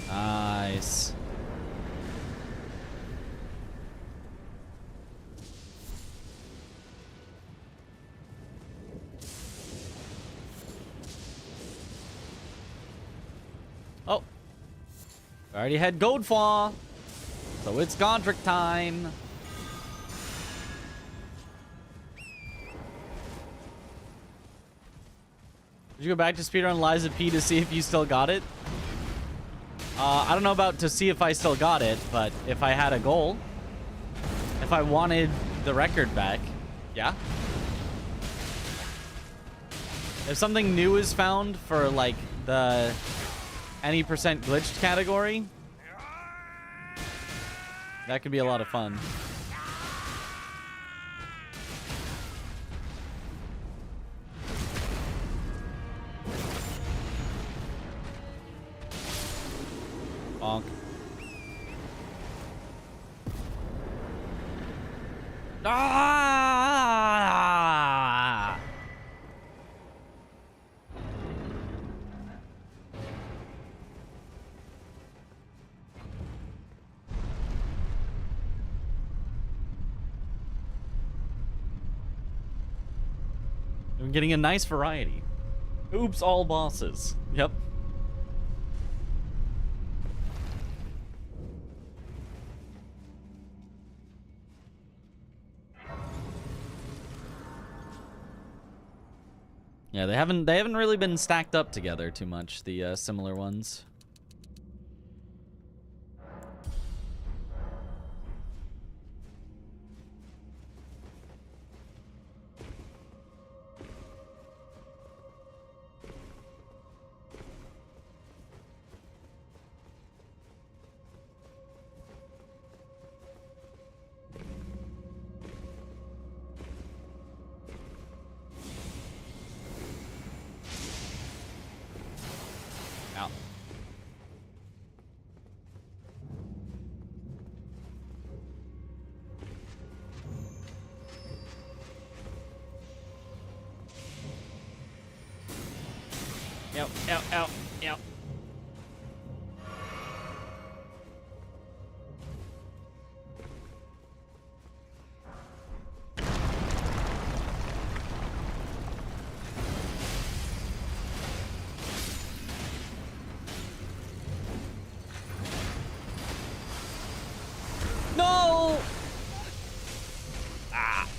Nice. Oh. We already had Godefroy. So it's Gondrick time. Did you go back to speedrun Liza P to see if you still got it? I don't know about to see if I still got it, but if I had a goal, if I wanted the record back, yeah. If something new is found for like the any percent glitched category, that could be a lot of fun. Bonk. Ah! I'm getting a nice variety. Oops, all bosses. Yep. Yeah, they haven't really been stacked up together too much, the similar ones. Ow. Ow, ow, ow, ow. No! Ah.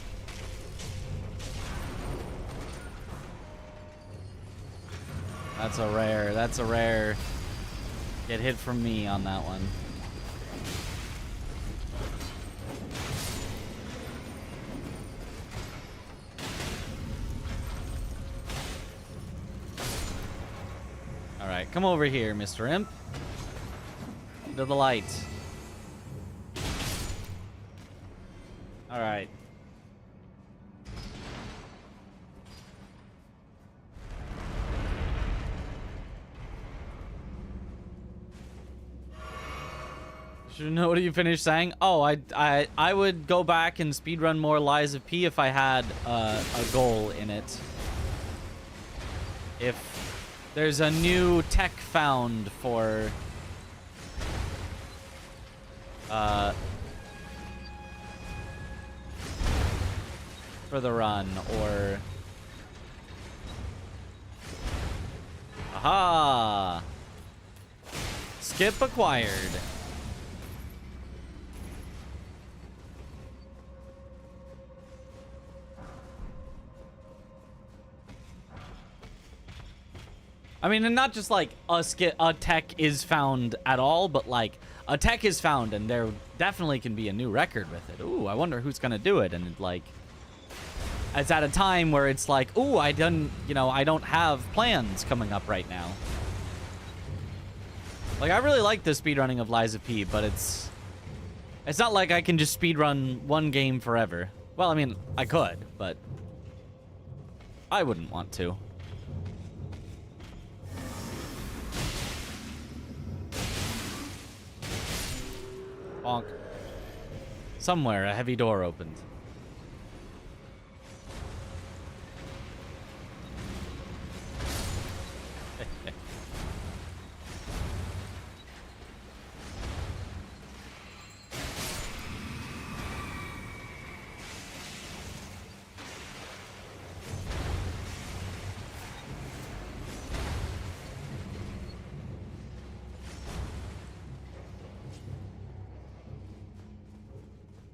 That's a rare. That's a rare. Get hit from me on that one. All right, come over here, Mr. Imp. To the light. All right. Should know what you finished saying. Oh, I would go back and speedrun more Lies of P if I had a goal in it. If there's a new tech found for the run, or aha, skip acquired. I mean, and not just like a tech is found at all, but like a tech is found and there definitely can be a new record with it. Ooh, I wonder who's gonna do it. And like, it's at a time where it's like, ooh, I don't have plans coming up right now. Like, I really like the speedrunning of Lies of P, but it's not like I can just speedrun one game forever. Well, I mean, I could, but I wouldn't want to. Bonk. Somewhere a heavy door opened.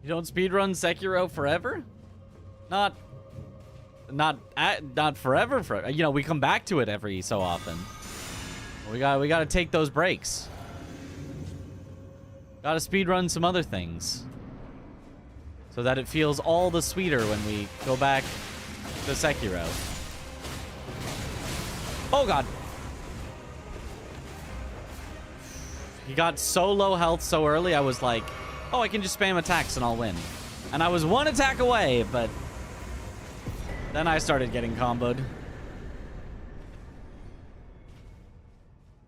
You don't speedrun Sekiro forever? Not forever. You know, we come back to it every so often. We gotta take those breaks. Gotta speedrun some other things, so that it feels all the sweeter when we go back to Sekiro. Oh god. He got so low health so early, I was like, oh, I can just spam attacks and I'll win. And I was one attack away, but then I started getting comboed.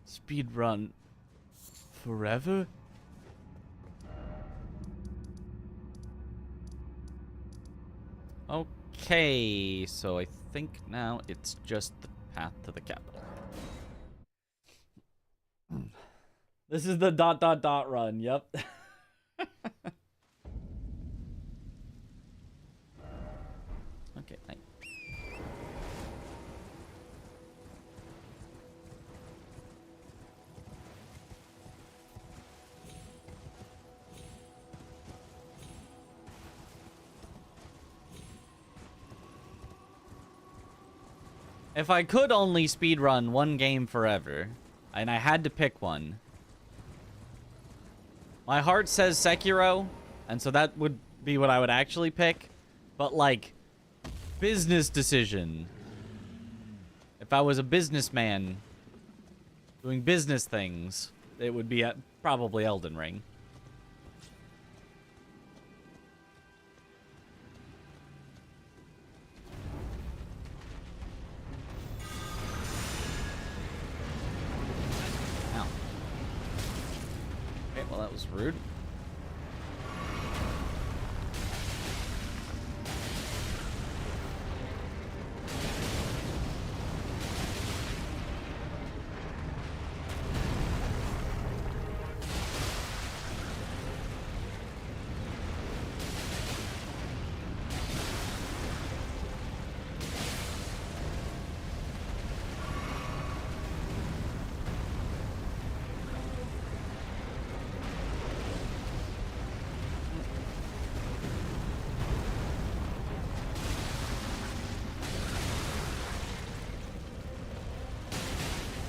Speedrun forever? Okay, so I think now it's just the path to the capital. This is the ... run, yep. Okay, thanks. If I could only speedrun one game forever, and I had to pick one, my heart says Sekiro, and so that would be what I would actually pick. But, like, business decision. If I was a businessman doing business things, it would be probably Elden Ring. Well, that was rude.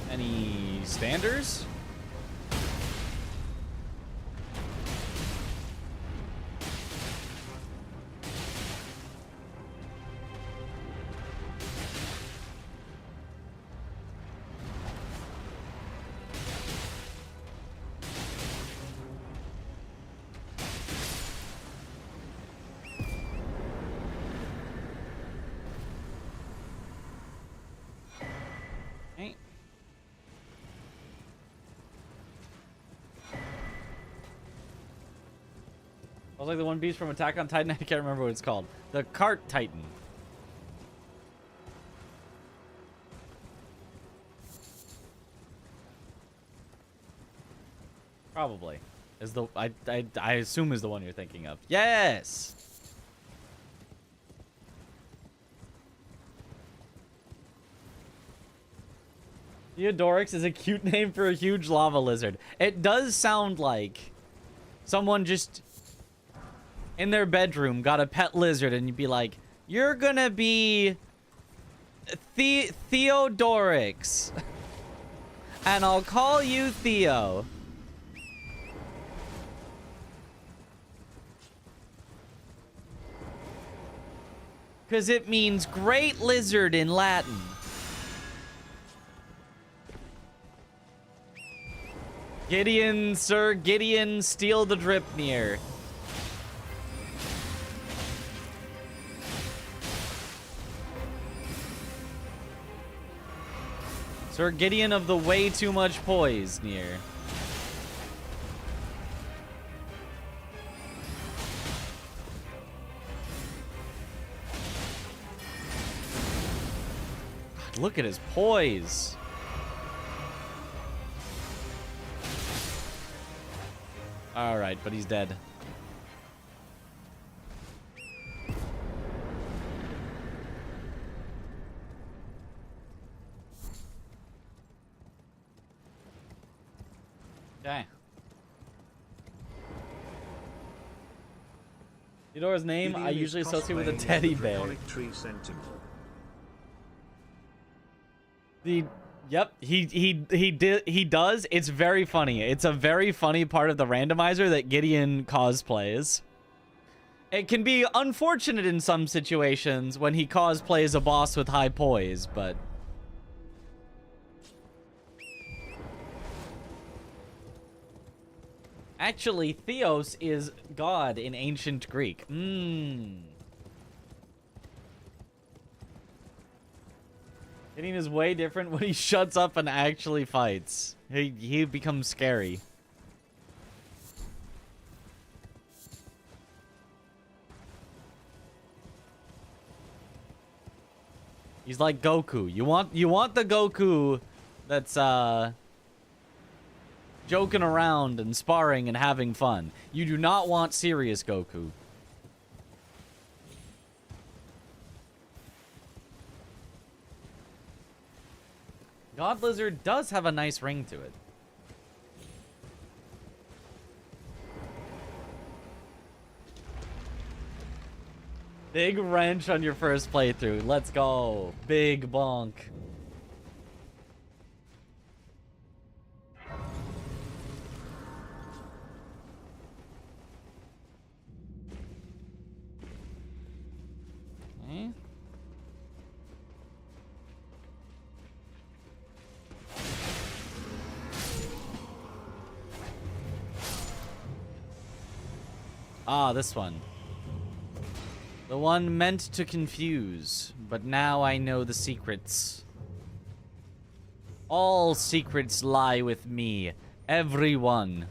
Any standers? I was like the one beast from Attack on Titan. I can't remember what it's called. The Cart Titan. Probably. Is the I assume is the one you're thinking of. Yes. Theodorix is a cute name for a huge lava lizard. It does sound like someone just in their bedroom got a pet lizard and you'd be like, you're gonna be Theodorix. And I'll call you Theo. Because it means great lizard in Latin. Gideon, Sir Gideon, steal the Dripnir. Sir Gideon of the way too much poise near. God, look at his poise. All right, but he's dead. Okay. Theodore's name I usually associate with a teddy bear. Yep, he does. It's very funny. It's a very funny part of the randomizer that Gideon cosplays. It can be unfortunate in some situations when he cosplays a boss with high poise, but actually, Theos is God in ancient Greek. Gideon is way different when he shuts up and actually fights. He becomes scary. He's like Goku. You want the Goku that's joking around and sparring and having fun. You do not want serious Goku. God Lizard does have a nice ring to it. Big wrench on your first playthrough. Let's go. Big bonk. Okay. Ah, this one. The one meant to confuse, but now I know the secrets. All secrets lie with me. Every one.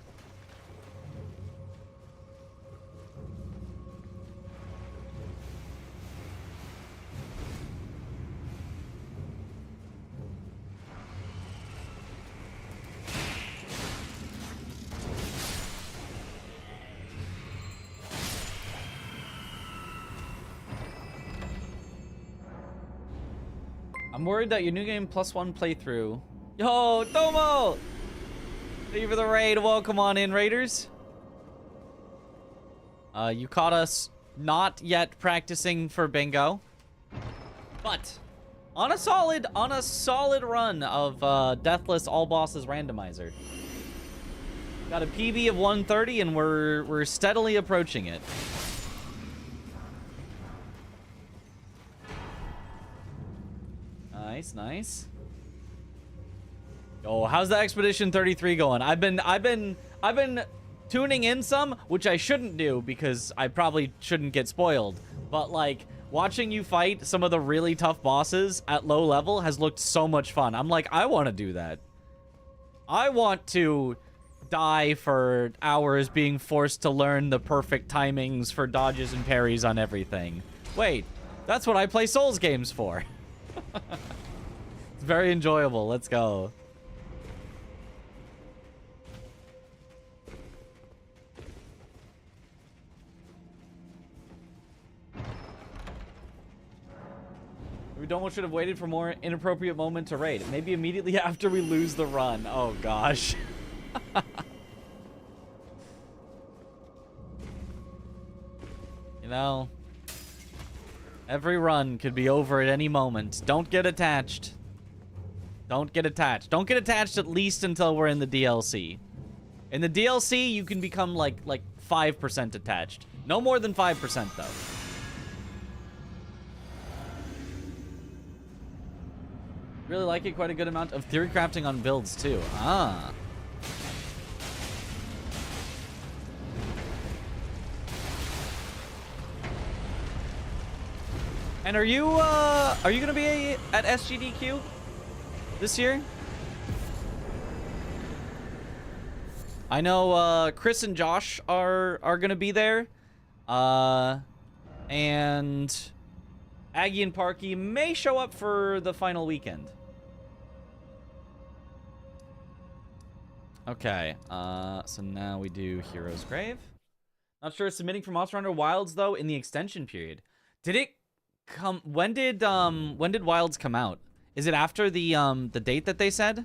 I'm worried that your new game +1 playthrough. Yo, Tomo! Thank you for the raid. Welcome on in, raiders. You caught us not yet practicing for bingo, but on a solid run of Deathless All Bosses Randomizer. Got a PB of 130, and we're steadily approaching it. Nice, nice. Oh, how's the Expedition 33 going? I've been tuning in some, which I shouldn't do because I probably shouldn't get spoiled. But like watching you fight some of the really tough bosses at low level has looked so much fun. I'm like, I want to do that. I want to die for hours being forced to learn the perfect timings for dodges and parries on everything. Wait, that's what I play Souls games for. It's very enjoyable. Let's go. We should have waited for more inappropriate moment to raid. Maybe immediately after we lose the run. Oh gosh. You know, every run could be over at any moment. Don't get attached. Don't get attached. Don't get attached at least until we're in the DLC. In the DLC, you can become like 5% attached. No more than 5% though. Really like it. Quite a good amount of theory crafting on builds too. Ah. And are you gonna be at SGDQ this year? I know Chris and Josh are gonna be there. And Aggie and Parky may show up for the final weekend. Okay, so now we do Hero's Grave. Not sure submitting for Monster Hunter Wilds though in the extension period. Did it come? When did Wilds come out? Is it after the date that they said?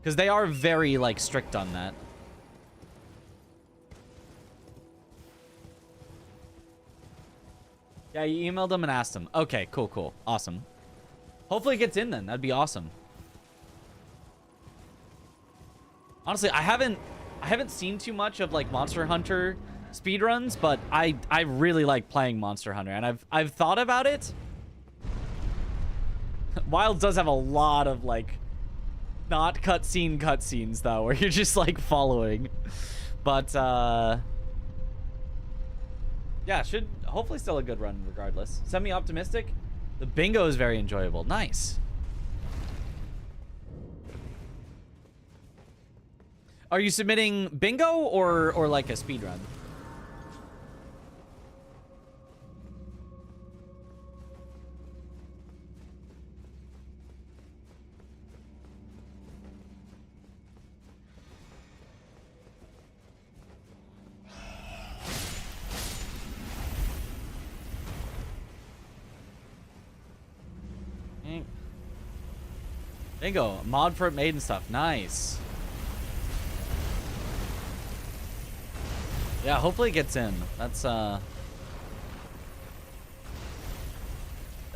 Because they are very like strict on that. Yeah, you emailed them and asked them. Okay, cool, awesome. Hopefully it gets in then. That'd be awesome. Honestly, I haven't seen too much of like Monster Hunter speedruns, but I really like playing Monster Hunter, and I've thought about it. Wilds does have a lot of like not cutscenes though, where you're just like following. But yeah, should hopefully still a good run regardless. Semi-optimistic. The bingo is very enjoyable. Nice. Are you submitting bingo or like a speed run? Bingo, mod for it made and stuff. Nice. Yeah, hopefully it gets in. That's that'd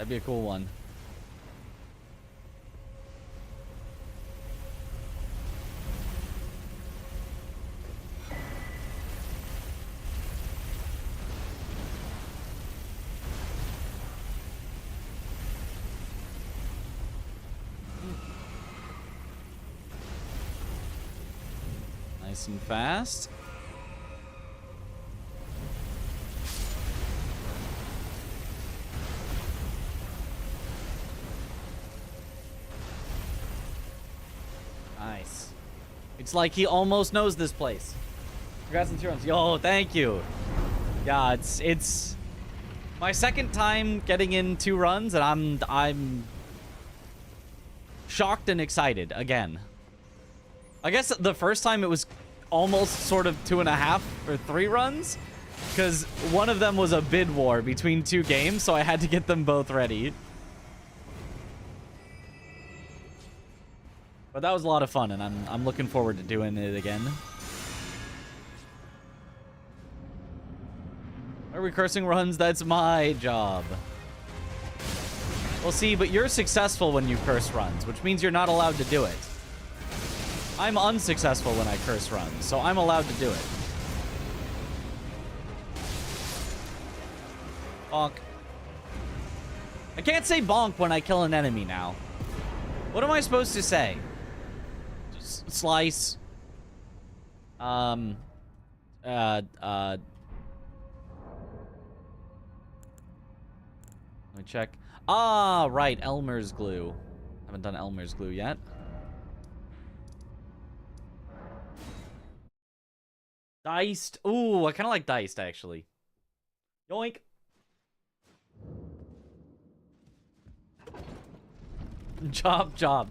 be a cool one. Nice and fast. Nice. It's like he almost knows this place. Congrats on 2 runs. Yo, thank you. Yeah, it's my second time getting in 2 runs, and I'm shocked and excited again. I guess the first time it was almost sort of 2.5 or 3 runs, because one of them was a bid war between 2 games, so I had to get them both ready. But that was a lot of fun, and I'm looking forward to doing it again. Are we cursing runs? That's my job. Well, see, but you're successful when you curse runs, which means you're not allowed to do it. I'm unsuccessful when I curse runs, so I'm allowed to do it. Bonk. I can't say bonk when I kill an enemy now. What am I supposed to say? Just slice. Let me check. Ah, right. Elmer's glue. Haven't done Elmer's glue yet. Diced. Ooh, I kind of like diced, actually. Yoink. Job.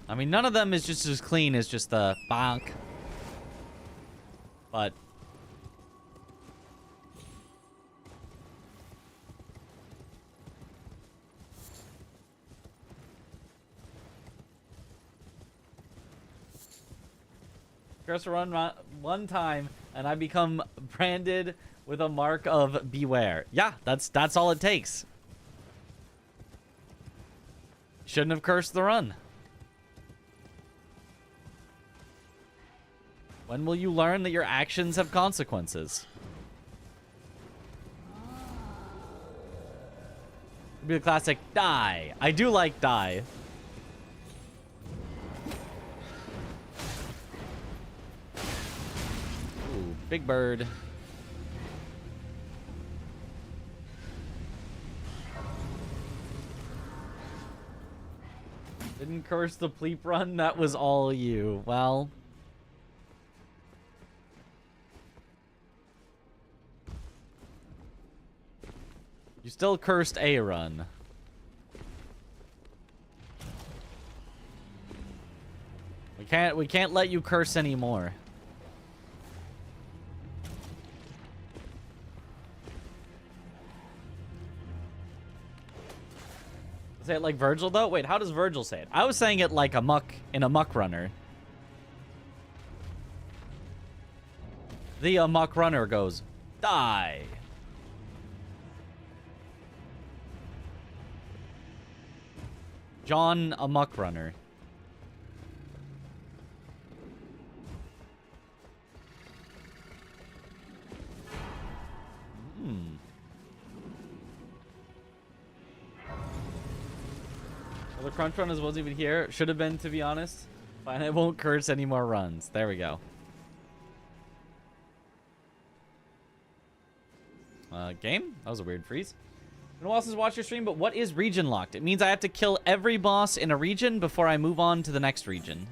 I mean, none of them is just as clean as just the bonk. But curse a run one time, and I become branded with a mark of beware. Yeah, that's all it takes. Shouldn't have cursed the run. When will you learn that your actions have consequences? It'd be the classic die. I do like die. Ooh, big bird. Didn't curse the pleep run. That was all you. Well. You still cursed a run. We can't let you curse anymore. Say it like Virgil though? Wait, how does Virgil say it? I was saying it like in a muck runner. The muck runner goes, die. John, a muck runner. Well, the crunch runners wasn't even here. Should have been, to be honest. Fine, I won't curse any more runs. There we go. Game? That was a weird freeze. No one else has watched your stream, but what is region locked? It means I have to kill every boss in a region before I move on to the next region.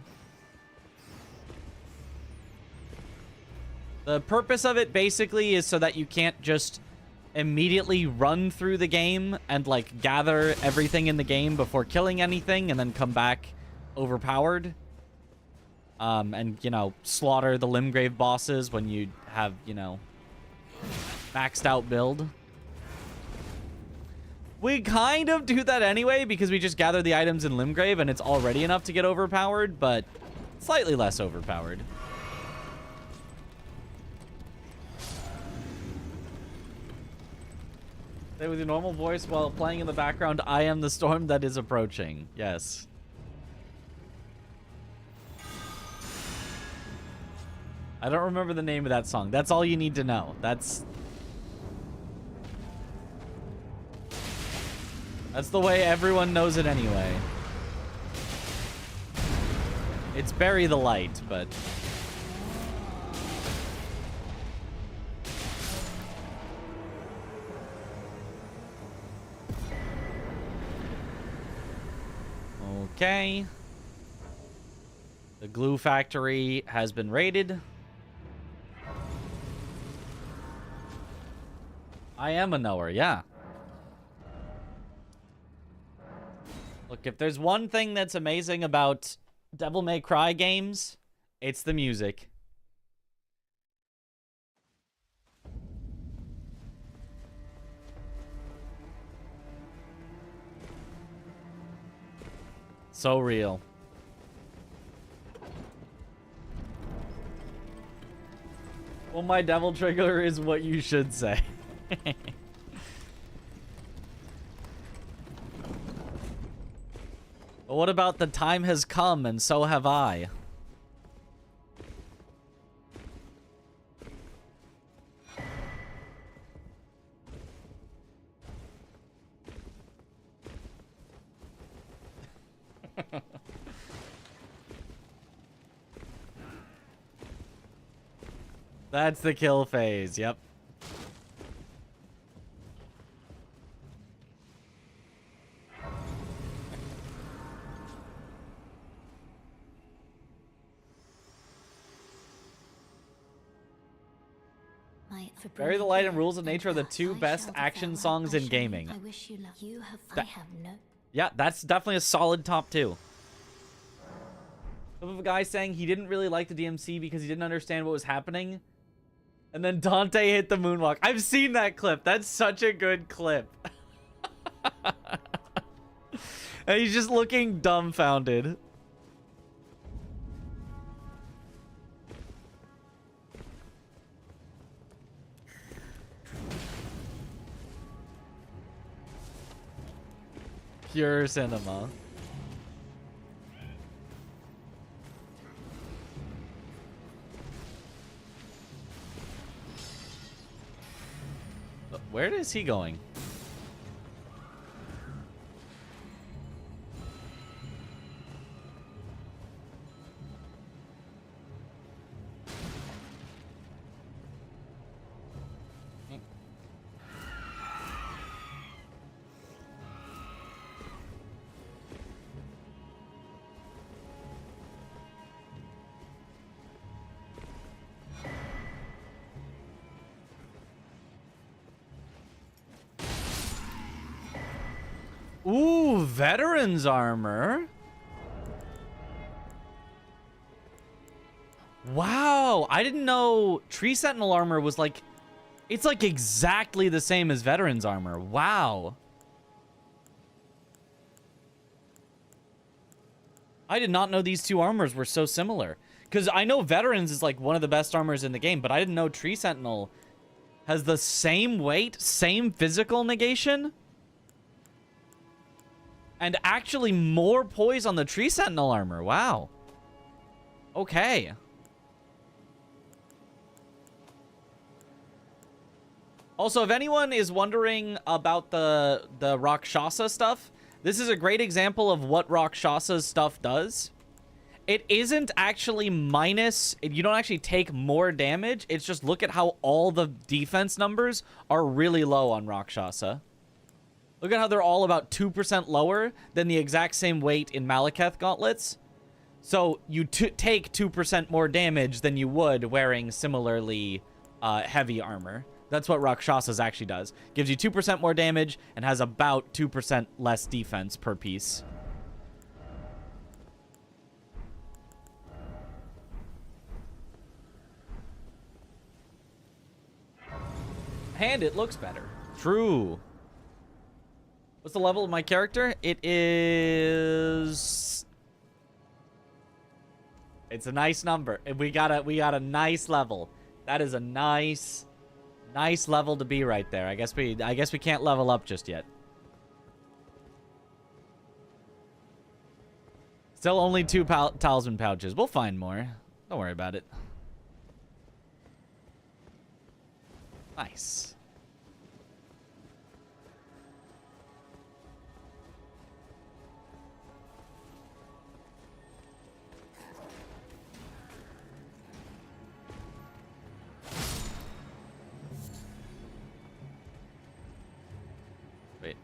The purpose of it basically is so that you can't just immediately run through the game and like gather everything in the game before killing anything and then come back overpowered. And, you know, slaughter the Limgrave bosses when you have, you know, maxed out build. We kind of do that anyway because we just gather the items in Limgrave and it's already enough to get overpowered, but slightly less overpowered. Say with your normal voice while playing in the background, I am the storm that is approaching. Yes. I don't remember the name of that song. That's all you need to know. That's the way everyone knows it anyway. It's Bury the Light, but... Okay. The glue factory has been raided. I am a knower, yeah. Look, if there's one thing that's amazing about Devil May Cry games, it's the music. So real. Well, my devil trigger is what you should say. But what about the time has come and so have I? That's the kill phase, yep. Bury the Light and Rules of Nature are the two best action songs in gaming. I wish you luck. You have. I have no. Yeah, that's definitely a solid top 2. Of a guy saying he didn't really like the DMC because he didn't understand what was happening. And then Dante hit the moonwalk. I've seen that clip. That's such a good clip. And he's just looking dumbfounded. Pure cinema. Where is he going? Ooh, veteran's armor. Wow, I didn't know Tree Sentinel armor was like... It's like exactly the same as veteran's armor. Wow. I did not know these two armors were so similar. Because I know veterans is like one of the best armors in the game, but I didn't know Tree Sentinel has the same weight, same physical negation. And actually more poise on the Tree Sentinel armor. Wow. Okay. Also, if anyone is wondering about the Rakshasa stuff, this is a great example of what Rakshasa's stuff does. It isn't actually minus... You don't actually take more damage. It's just look at how all the defense numbers are really low on Rakshasa. Look at how they're all about 2% lower than the exact same weight in Malekith gauntlets. So you take 2% more damage than you would wearing similarly heavy armor. That's what Rakshasa's actually does. Gives you 2% more damage and has about 2% less defense per piece. And it looks better. True. What's the level of my character? It is... It's a nice number. We got a nice level. That is a nice level to be right there. I guess we can't level up just yet. Still only 2 talisman pouches. We'll find more. Don't worry about it. Nice. Wait.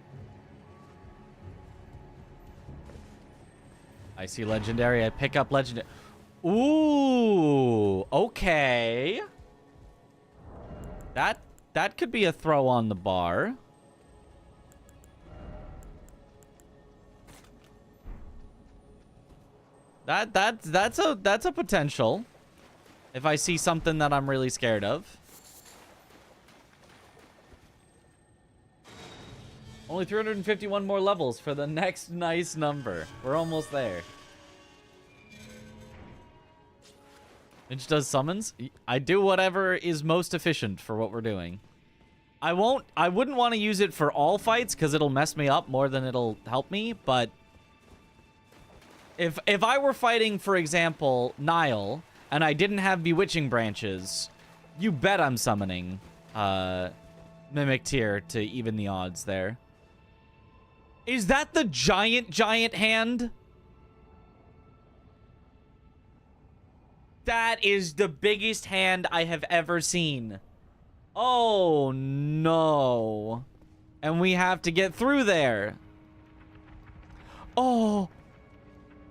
I see legendary. I pick up legendary. Ooh, okay. That could be a throw on the bar. That's a potential. If I see something that I'm really scared of. Only 351 more levels for the next nice number. We're almost there. It does summons. I do whatever is most efficient for what we're doing. I wouldn't want to use it for all fights because it'll mess me up more than it'll help me, but if I were fighting, for example, Nile, and I didn't have Bewitching Branches, you bet I'm summoning Mimic Tier to even the odds there. Is that the giant hand? That is the biggest hand I have ever seen. Oh, no. And we have to get through there. Oh.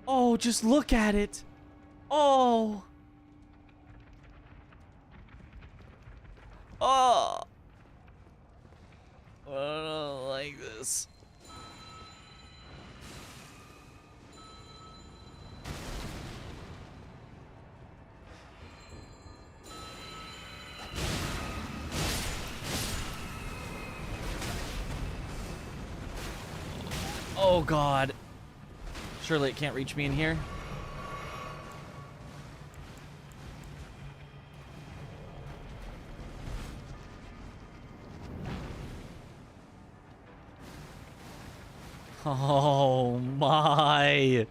Oh, just look at it. Oh. Oh. I don't like this. Oh, God. Surely it can't reach me in here. Oh, my.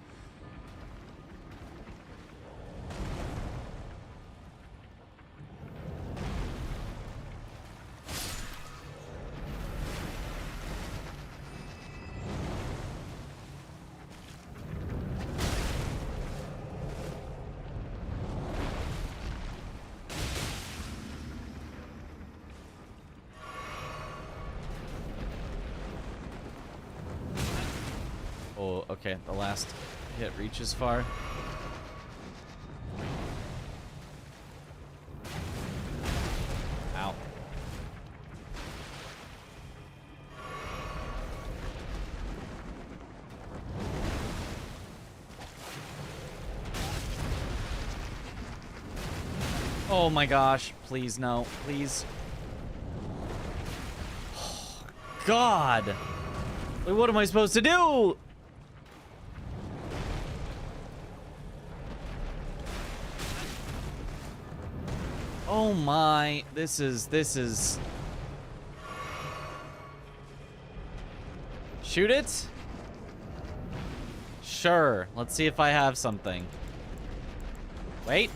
Oh, okay. The last hit reaches far. Ow. Oh my gosh. Please, no. Please. Oh, God. Wait, what am I supposed to do? Oh my, this is... Shoot it? Sure, let's see if I have something. Wait.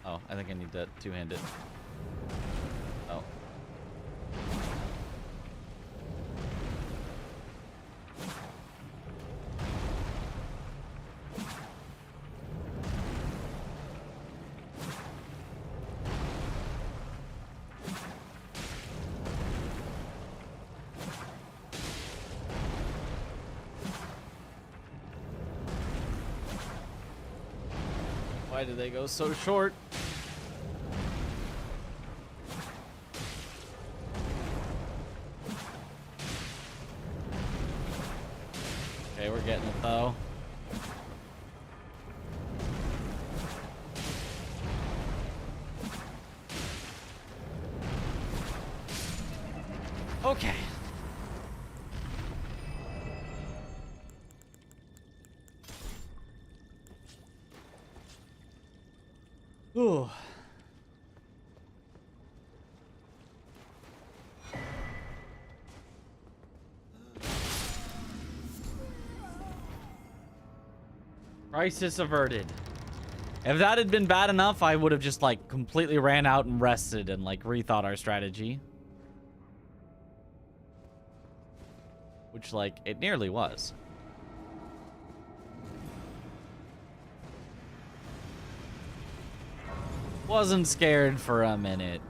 Oh, I think I need to two-hand it. Oh. Why did they go so short? Okay, we're getting it though. Okay. Ooh. Crisis averted. If that had been bad enough, I would have just like completely ran out and rested and like rethought our strategy. Which like it nearly was. Wasn't scared for a minute.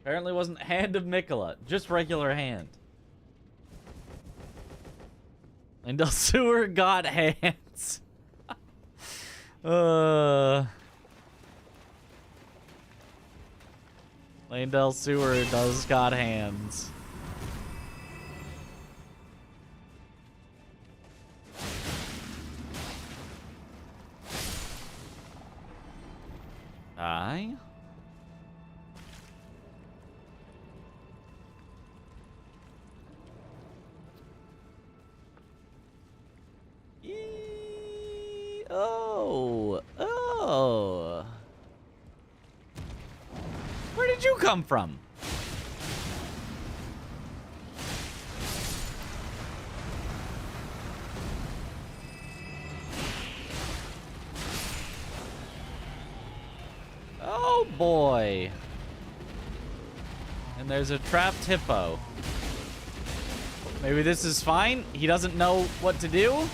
Apparently wasn't Hand of Mikola, just regular hand. And Sewer got hands. Landell Sewer does got hands. Die. Oh. Oh. Where did you come from? Oh boy. And there's a trapped hippo. Maybe this is fine. He doesn't know what to do.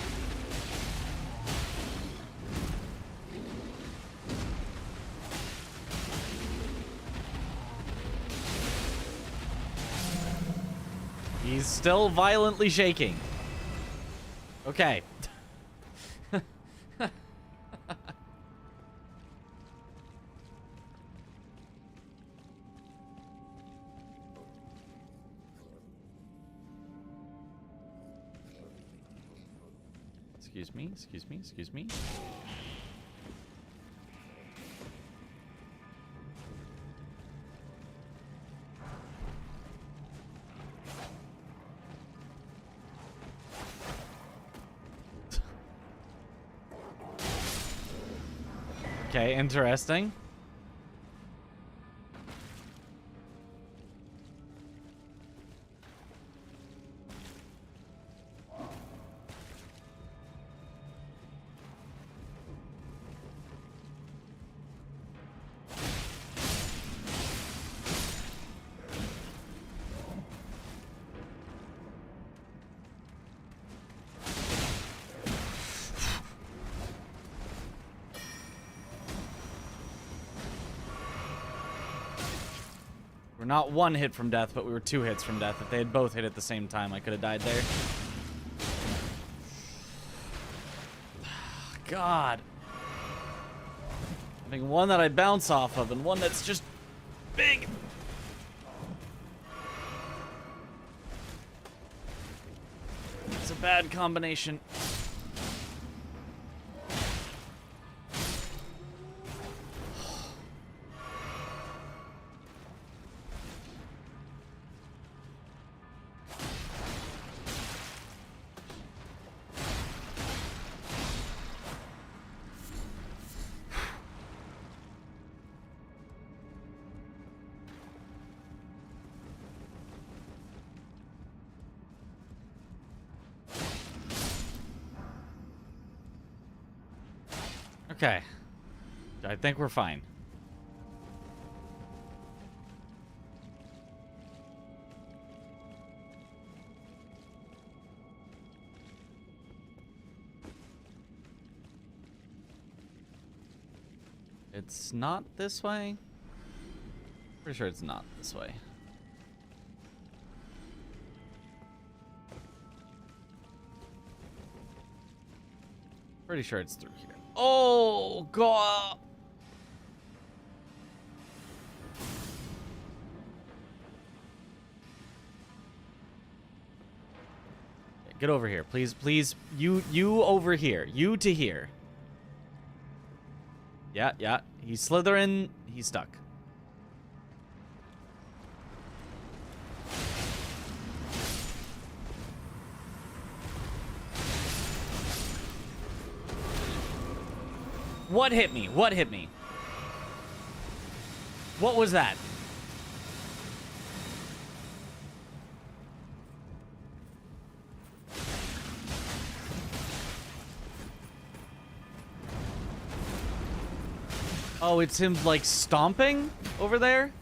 He's still violently shaking. Okay. Excuse me, excuse me, excuse me. Okay, interesting. We're not one hit from death, but we were 2 hits from death. If they had both hit at the same time, I could have died there. God. Having one that I bounce off of and one that's just big. It's a bad combination. Okay. I think we're fine. It's not this way? Pretty sure it's not this way. Pretty sure it's through here. Oh, God. Get over here. Please, please. You over here. You to here. Yeah, yeah. He's slithering. He's stuck. What hit me? What hit me? What was that? Oh, it's him, like, stomping over there?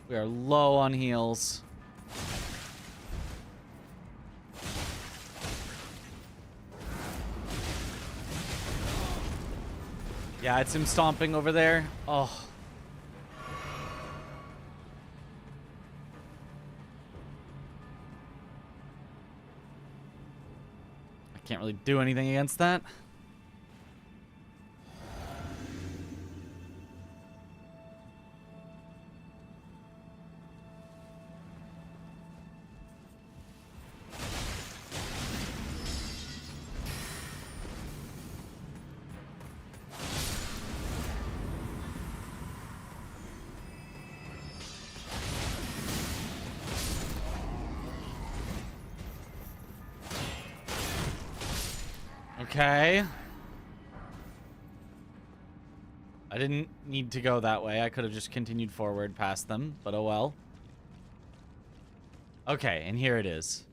We are low on heals. Yeah, it's him stomping over there. Oh. I can't really do anything against that. Okay. I didn't need to go that way. I could have just continued forward past them, but oh well. Okay, and here it is.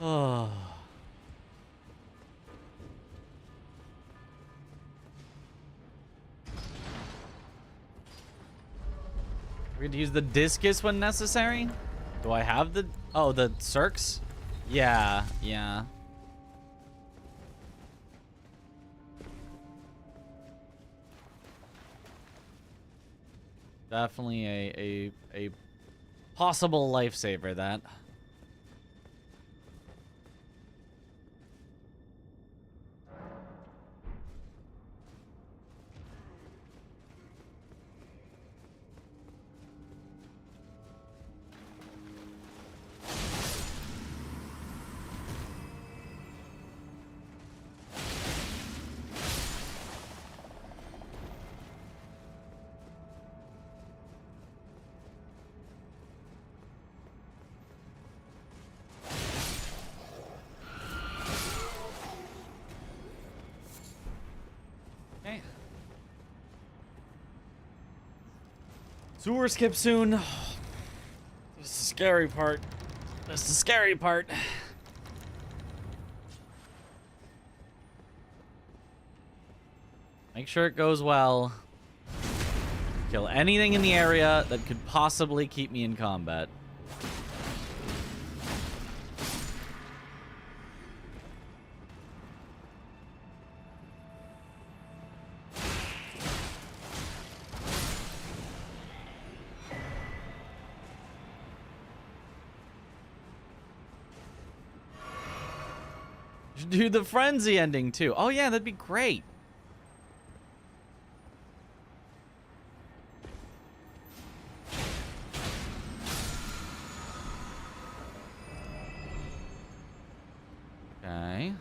Oh. We're going to use the discus when necessary? Do I have the... Oh, the circs? Yeah, yeah. Definitely a possible lifesaver, that. Okay. Sewer skip soon. This is the scary part. This is the scary part. Make sure it goes well. Kill anything in the area that could possibly keep me in combat. Should do the frenzy ending too. Oh yeah, that'd be great. Okay.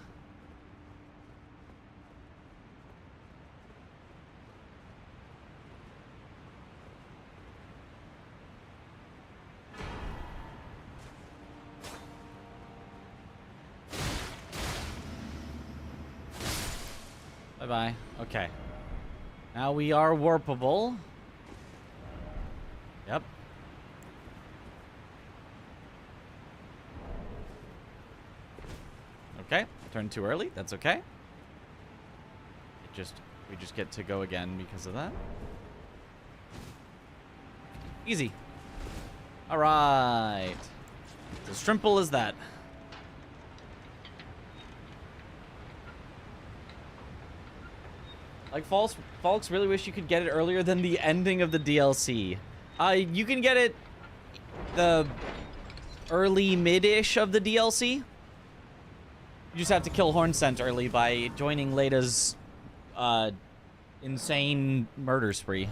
Bye-bye. Okay. Now we are warpable. Yep. Okay. Turned too early. That's okay. We just get to go again because of that. Easy. All right. It's as simple as that. Like, Falks really wish you could get it earlier than the ending of the DLC. You can get it the early mid-ish of the DLC. You just have to kill Hornsent early by joining Lada's insane murder spree.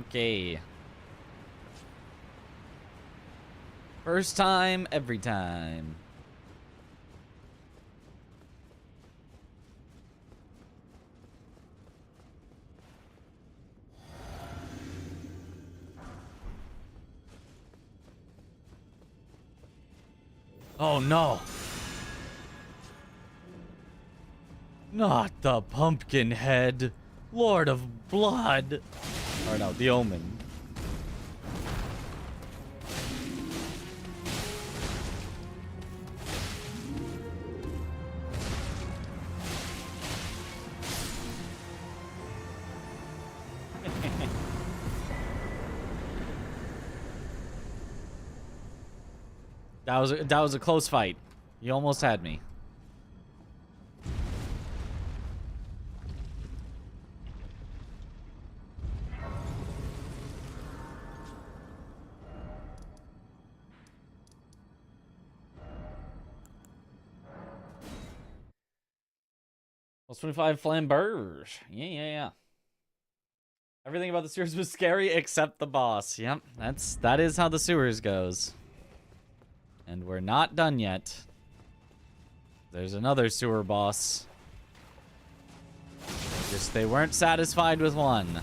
Okay. First time, every time. Oh no. Not the pumpkin head. Lord of Blood. Or no, the Omen. That was a close fight. You almost had me. Plus 25 flamberge. Yeah. Everything about the sewers was scary except the boss. Yep, that is how the sewers goes. And we're not done yet. There's another sewer boss. Just they weren't satisfied with one.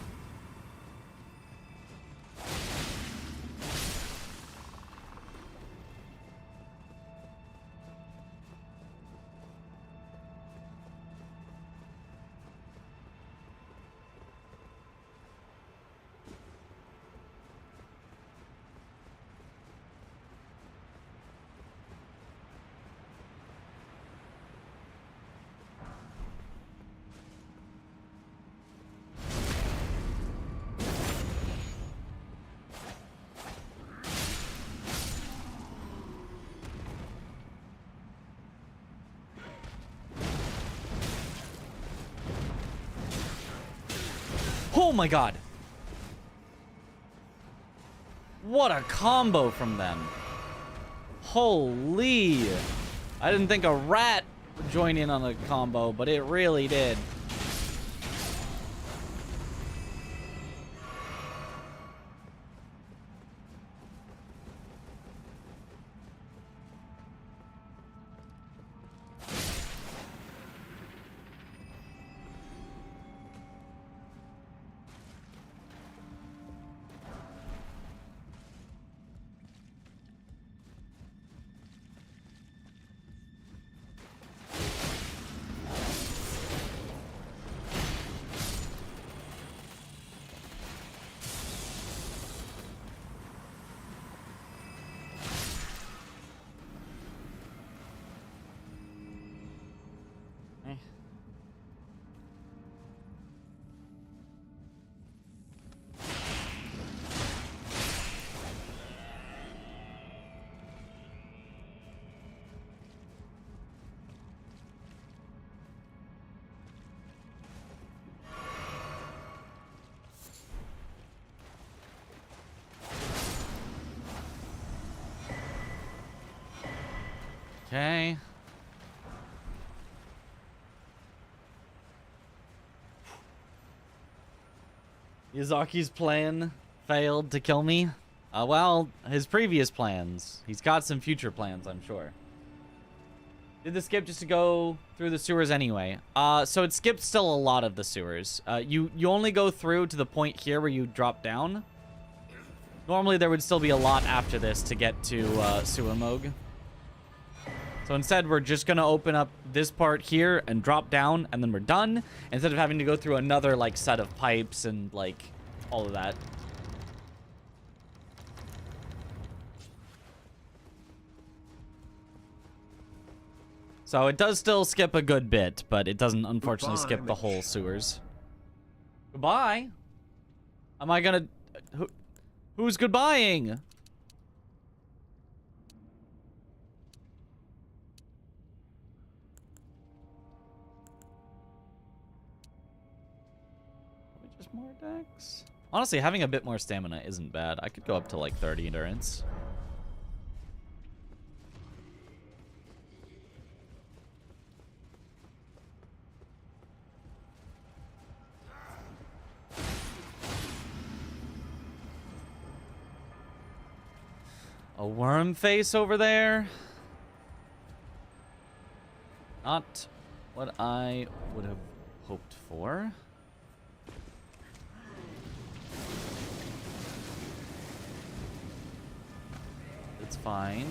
Oh my god. What a combo from them. Holy. I didn't think a rat would join in on a combo, but it really did. Okay. Yazaki's plan failed to kill me. Well, his previous plans. He's got some future plans, I'm sure. Did the skip just to go through the sewers anyway? So it skipped still a lot of the sewers. You only go through to the point here where you drop down. Normally there would still be a lot after this to get to Sewer Moog. So instead, we're just going to open up this part here and drop down, and then we're done, instead of having to go through another, like, set of pipes and, like, all of that. So it does still skip a good bit, but it doesn't, unfortunately, skip the whole sewers. Goodbye? Am I going to... Who's goodbying? More decks. Honestly, having a bit more stamina isn't bad. I could go up to like 30 endurance. A worm face over there. Not what I would have hoped for. It's fine.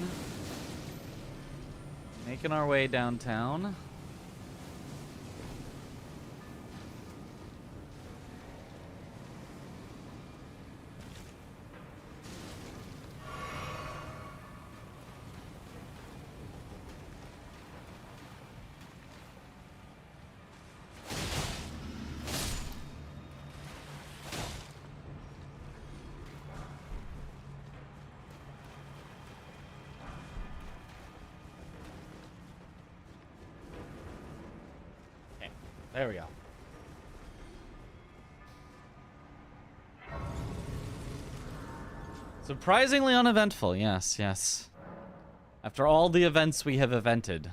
Making our way downtown. There we go. Surprisingly uneventful, yes, yes. After all the events we have evented.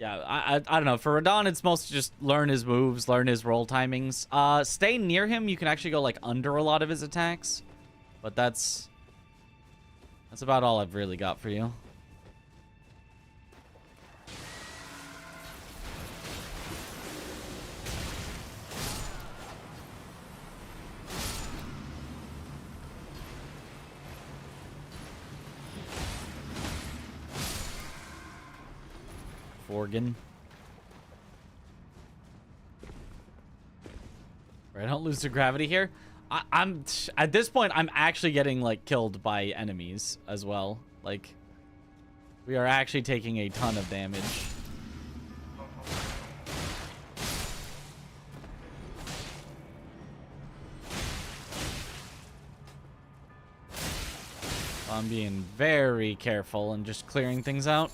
Yeah, I don't know. For Radahn, it's mostly just learn his moves, learn his roll timings. Stay near him. You can actually go like under a lot of his attacks, but that's about all I've really got for you. Organ. Right, I don't lose to gravity here. I'm at this point, I'm actually getting like killed by enemies as well. Like, we are actually taking a ton of damage. I'm being very careful and just clearing things out.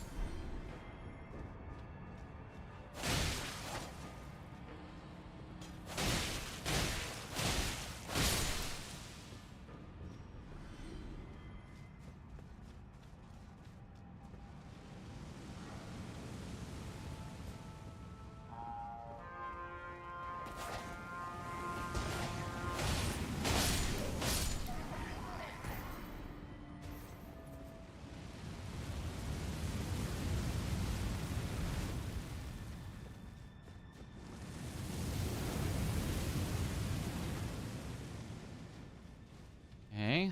Okay.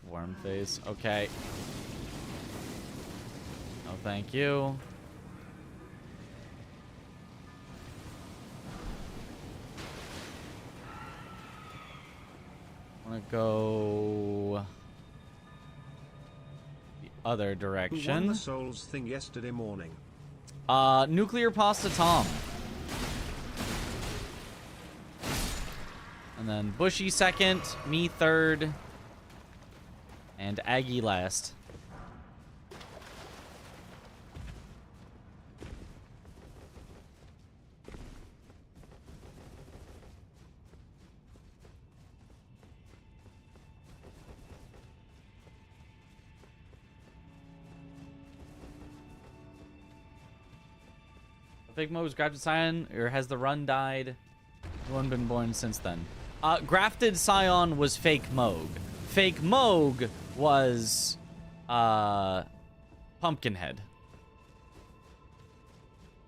Worm face. Okay. No, thank you. I want to go the other direction. Who won the Souls thing yesterday morning? Nuclear Pasta Tom. And then Bushy second, me third, and Aggie last. Fake Mo was grafted Scion, or has the run died? No one been born since then. Grafted Scion was Fake Moog. Fake Moog was Pumpkinhead.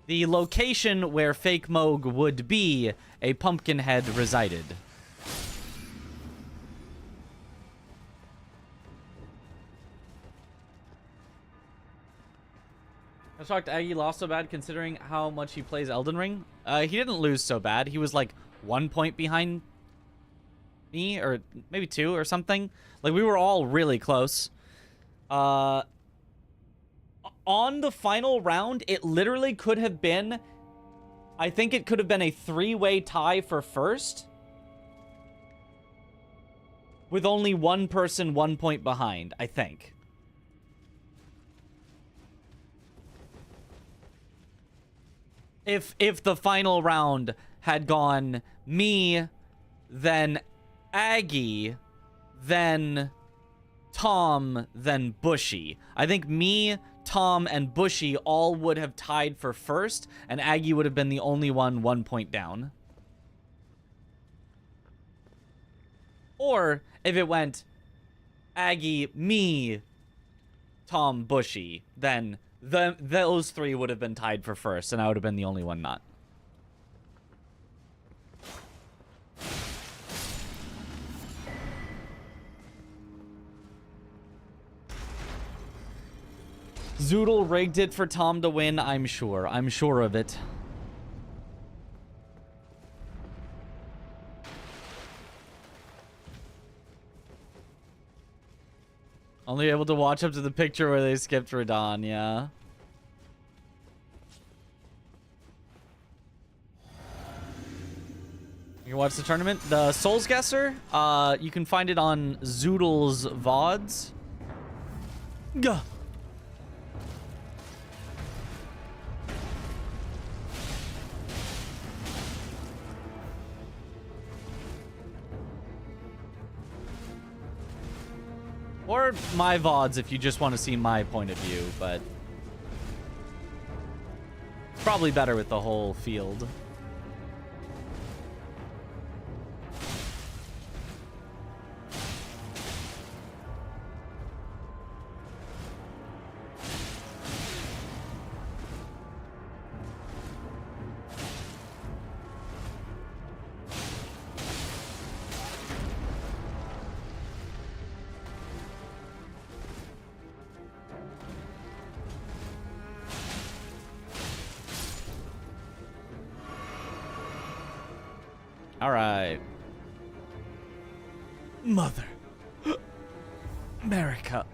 The location where Fake Moog would be, a Pumpkinhead resided. I was shocked Aggie lost so bad considering how much he plays Elden Ring. He didn't lose so bad. He was like 1 point behind me, or maybe 2 or something. Like, we were all really close. On the final round, it literally could have been, I think it could have been a 3-way tie for first, with only one person 1 point behind, I think. If the final round had gone me, then Aggie, then Tom, then Bushy. I think me, Tom, and Bushy all would have tied for first, and Aggie would have been the only one 1 point down. Or if it went Aggie, me, Tom, Bushy, then those 3 would have been tied for first, and I would have been the only one not. Zoodle rigged it for Tom to win, I'm sure. I'm sure of it. Only able to watch up to the picture where they skipped Radahn, yeah. You can watch the tournament. The Souls Guesser, you can find it on Zoodle's VODs. Gah. Or my VODs if you just want to see my point of view, but probably better with the whole field. All right. Mother. America.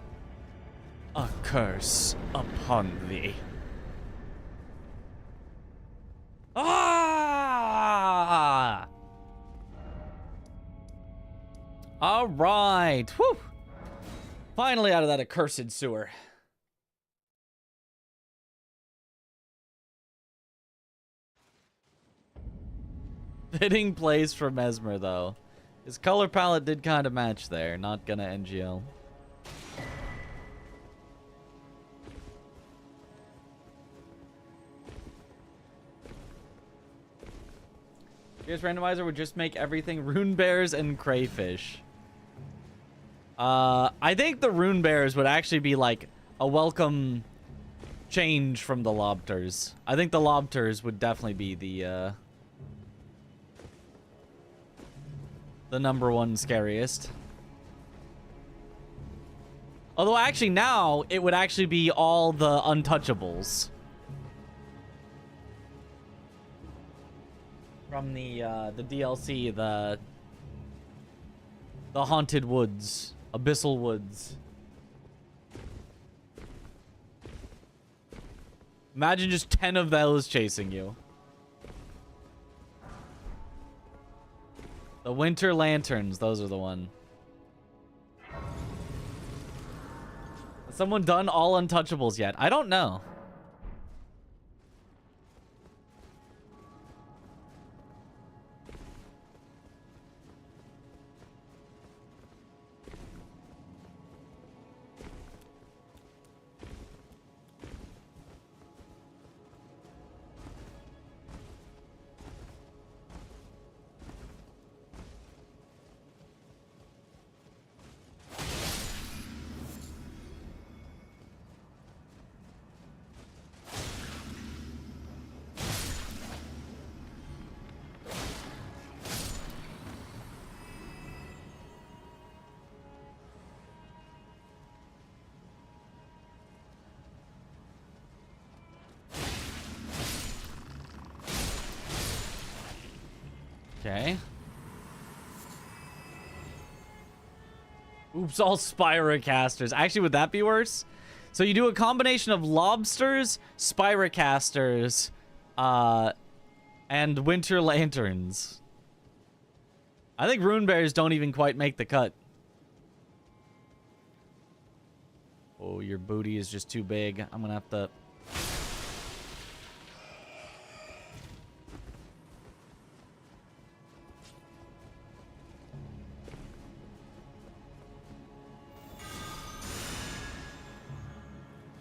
A curse upon thee. Ah! All right. Whew. Finally out of that accursed sewer. Fitting place for Mesmer, though. His color palette did kind of match there. Not gonna NGL. Here's Randomizer would just make everything rune bears and crayfish. I think the rune bears would actually be like a welcome change from the lobters. I think the lobters would definitely be the number one scariest. Although actually now it would actually be all the untouchables. From the DLC, the haunted woods, abyssal woods. Imagine just 10 of those chasing you. The winter lanterns, those are the one. Has someone done all untouchables yet? I don't know. Okay. Oops, all Spirocasters. Actually, would that be worse? So you do a combination of lobsters, Spirocasters, and winter lanterns. I think rune bears don't even quite make the cut. Oh, your booty is just too big. I'm gonna have to...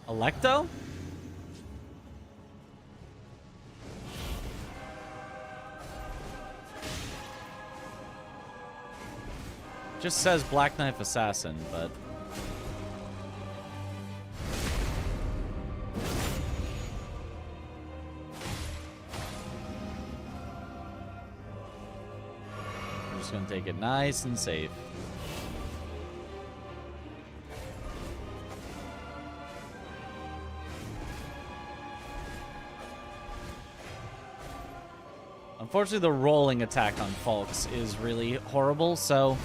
Electo? Just says Black Knife Assassin, but... I'm just gonna take it nice and safe. Unfortunately, the rolling attack on Folks is really horrible, so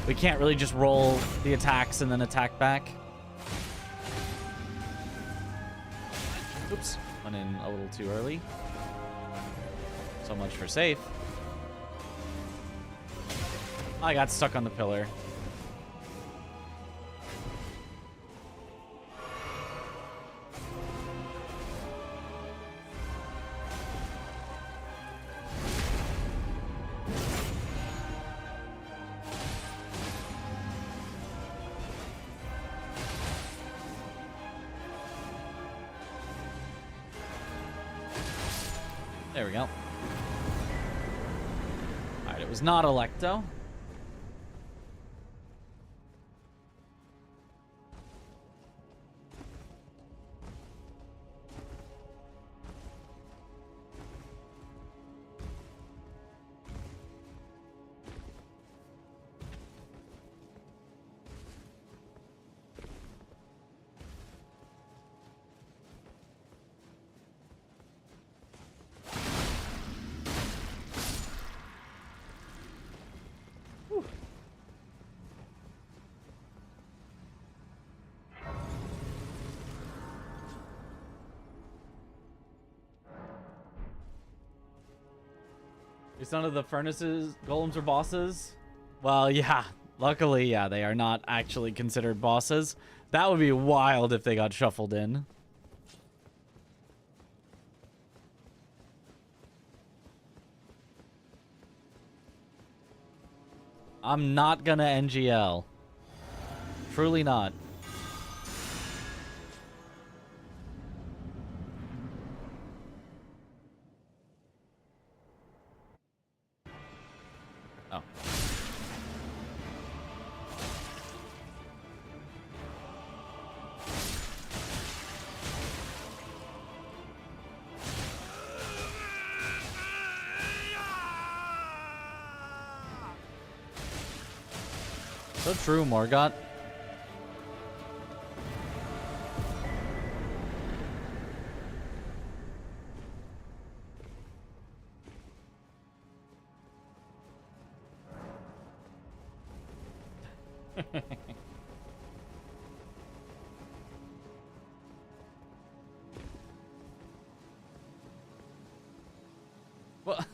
we can't really just roll the attacks and then attack back. Oops, went in a little too early. So much for safe. I got stuck on the pillar. we go. Alright, it was not Electo. It's none of the furnaces, golems, or bosses. Well, yeah. Luckily, yeah, they are not actually considered bosses. That would be wild if they got shuffled in. I'm not gonna NGL. Truly not. Oh. So true, Morgott. Well,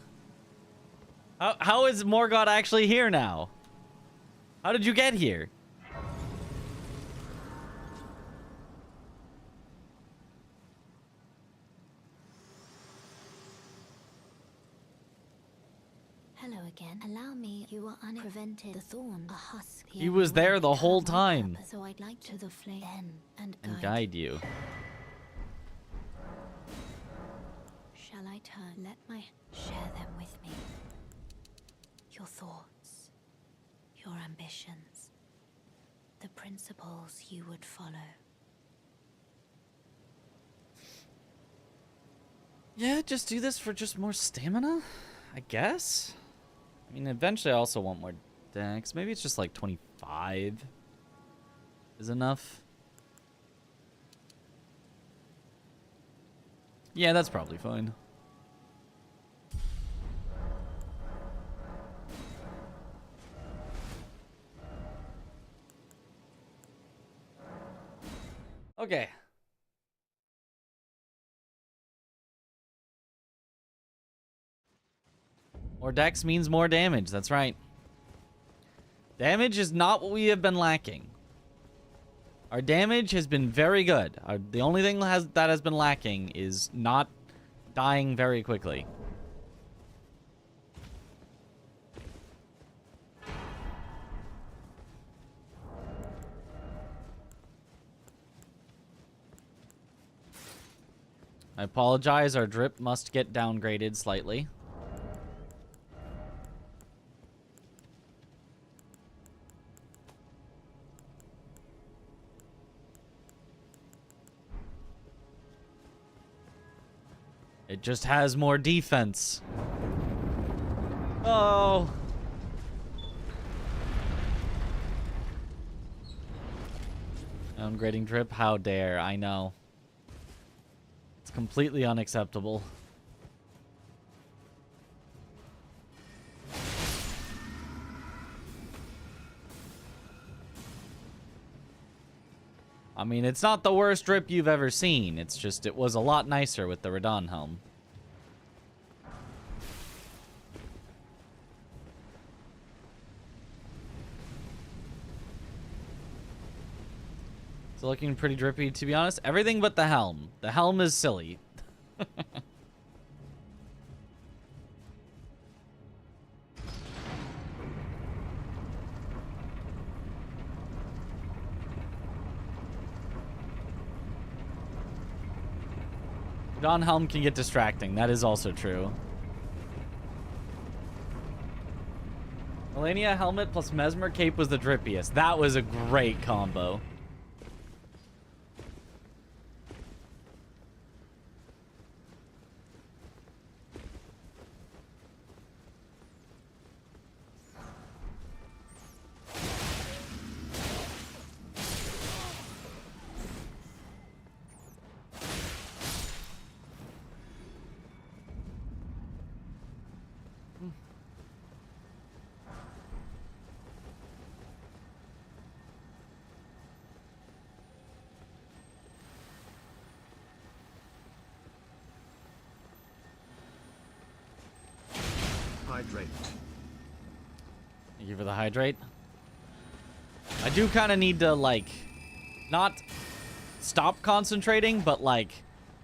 how is Morgott actually here now? How did you get here? Hello again. Allow me. You are unprevented. The thorn, a husk. He was there the whole time. So I'd like to the flame and guide you. Shall I turn? Let my share them with me. Your thoughts, your ambitions, the principles you would follow. Yeah, just do this for just more stamina, I guess. I mean, eventually I also want more dex. Maybe it's just like 25 is enough. Yeah, that's probably fine. Okay. More dex means more damage. That's right. Damage is not what we have been lacking. Our damage has been very good. The only thing that has been lacking is not dying very quickly. I apologize, our drip must get downgraded slightly. It just has more defense. Oh. Downgrading drip, how dare, I know. It's completely unacceptable. I mean, it's not the worst drip you've ever seen. It's just, it was a lot nicer with the Radon helm. It's looking pretty drippy, to be honest. Everything but the helm. The helm is silly. Radon helm can get distracting. That is also true. Melania helmet plus Mesmer cape was the drippiest. That was a great combo. Hydrate. Thank you for the hydrate. I do kind of need to, like, not stop concentrating, but, like,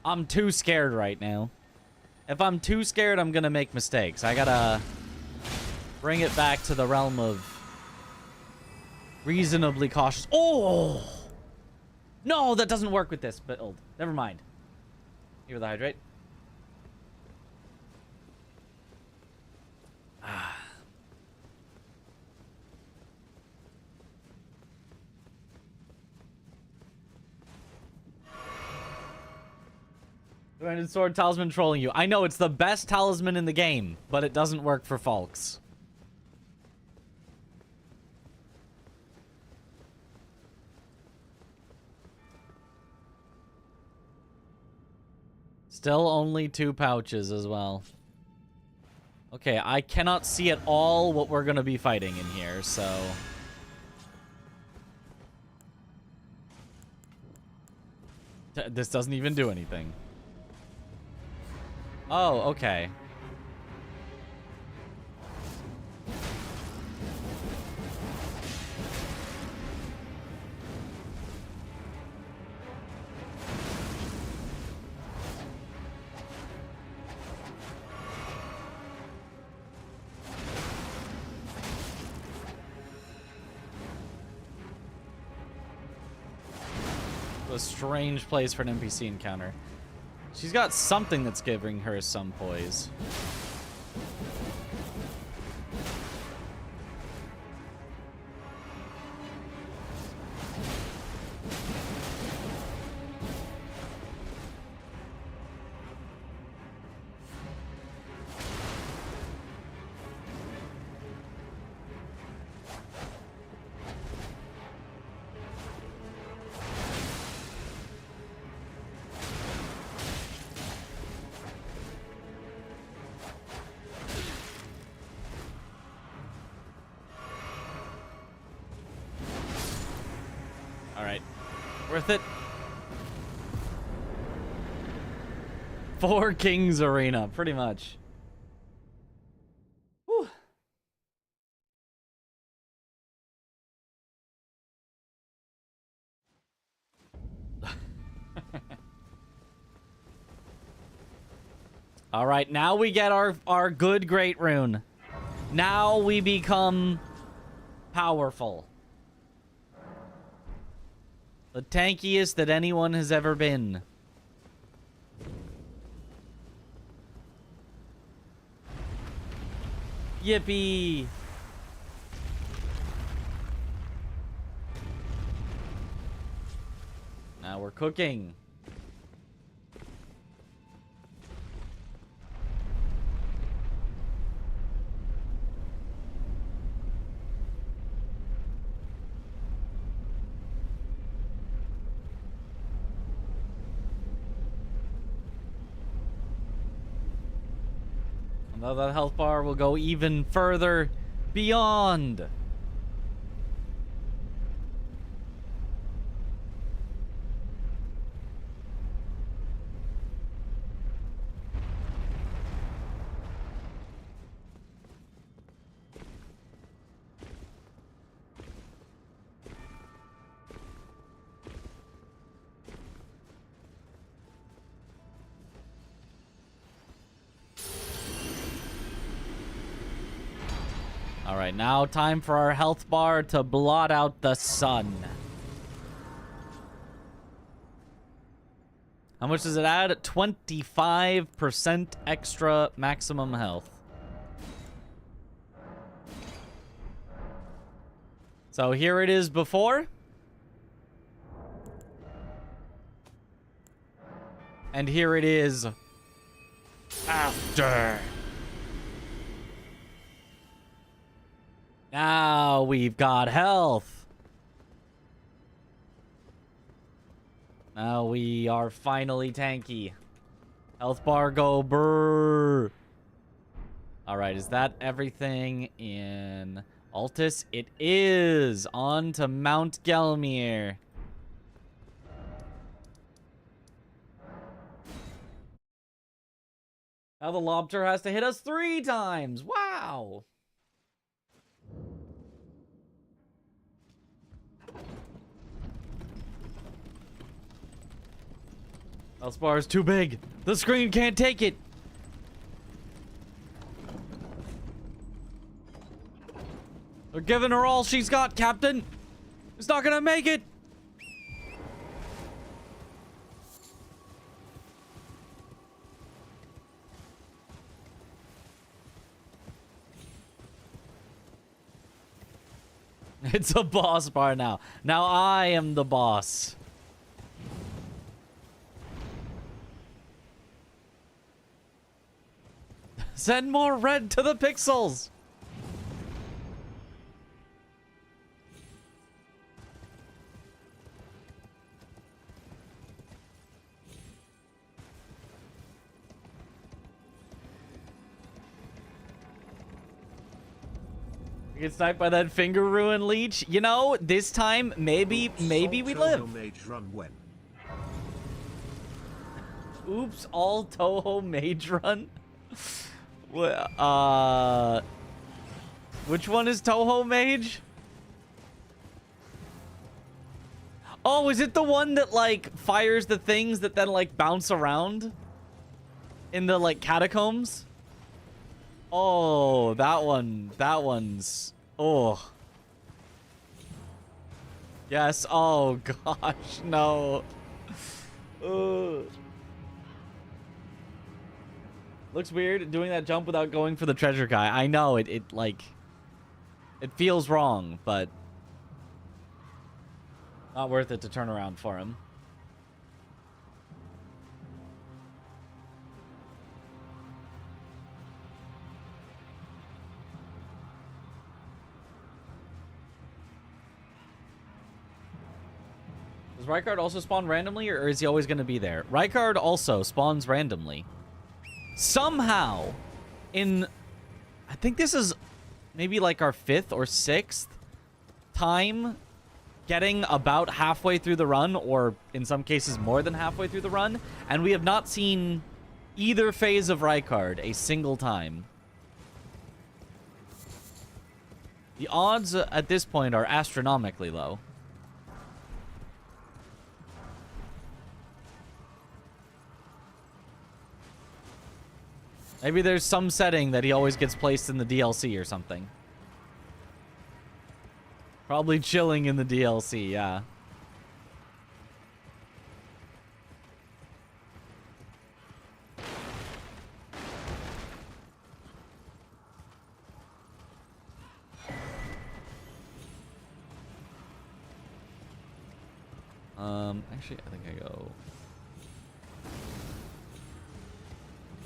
I'm too scared right now. If I'm too scared, I'm gonna make mistakes. I gotta bring it back to the realm of reasonably cautious. Oh! No, that doesn't work with this build. Never mind. Here with the hydrate. Brandon Sword Talisman trolling you. I know, it's the best talisman in the game, but it doesn't work for Falks. Still only 2 pouches as well. Okay, I cannot see at all what we're gonna be fighting in here, so... This doesn't even do anything. Oh, okay. A strange place for an NPC encounter. She's got something that's giving her some poise. Worth it. 4 Kings Arena, pretty much. Whew. All right, now we get our good great rune. Now we become powerful. The tankiest that anyone has ever been. Yippee! Now we're cooking. Now that health bar will go even further beyond. Alright, now time for our health bar to blot out the sun. How much does it add? 25% extra maximum health. So here it is before. And here it is after. Now we've got health. Now we are finally tanky. Health bar go brrr. Alright, is that everything in Altus? It is! On to Mount Gelmir. Now the lobster has to hit us 3 times. Wow! Health bar is too big. The screen can't take it. They're giving her all she's got, Captain. It's not gonna make it. It's a boss bar now. Now I am the boss. Send more red to the pixels. Get sniped by that finger ruin leech. You know, this time maybe we live. Mage run when. Oops, all Toho mage run. Which one is Toho mage? Oh, is it the one that like fires the things that then like bounce around in the like catacombs? Oh, that one's... Oh. Yes, oh gosh, no. Ugh. Looks weird doing that jump without going for the treasure guy. I know, it feels wrong, but... Not worth it to turn around for him. Does Rykard also spawn randomly, or is he always going to be there? Rykard also spawns randomly. Somehow, I think this is maybe like our 5th or 6th time getting about halfway through the run, or in some cases more than halfway through the run, and we have not seen either phase of Rykard a single time. The odds at this point are astronomically low. Maybe there's some setting that he always gets placed in the DLC or something. Probably chilling in the DLC, yeah. Actually, I think I go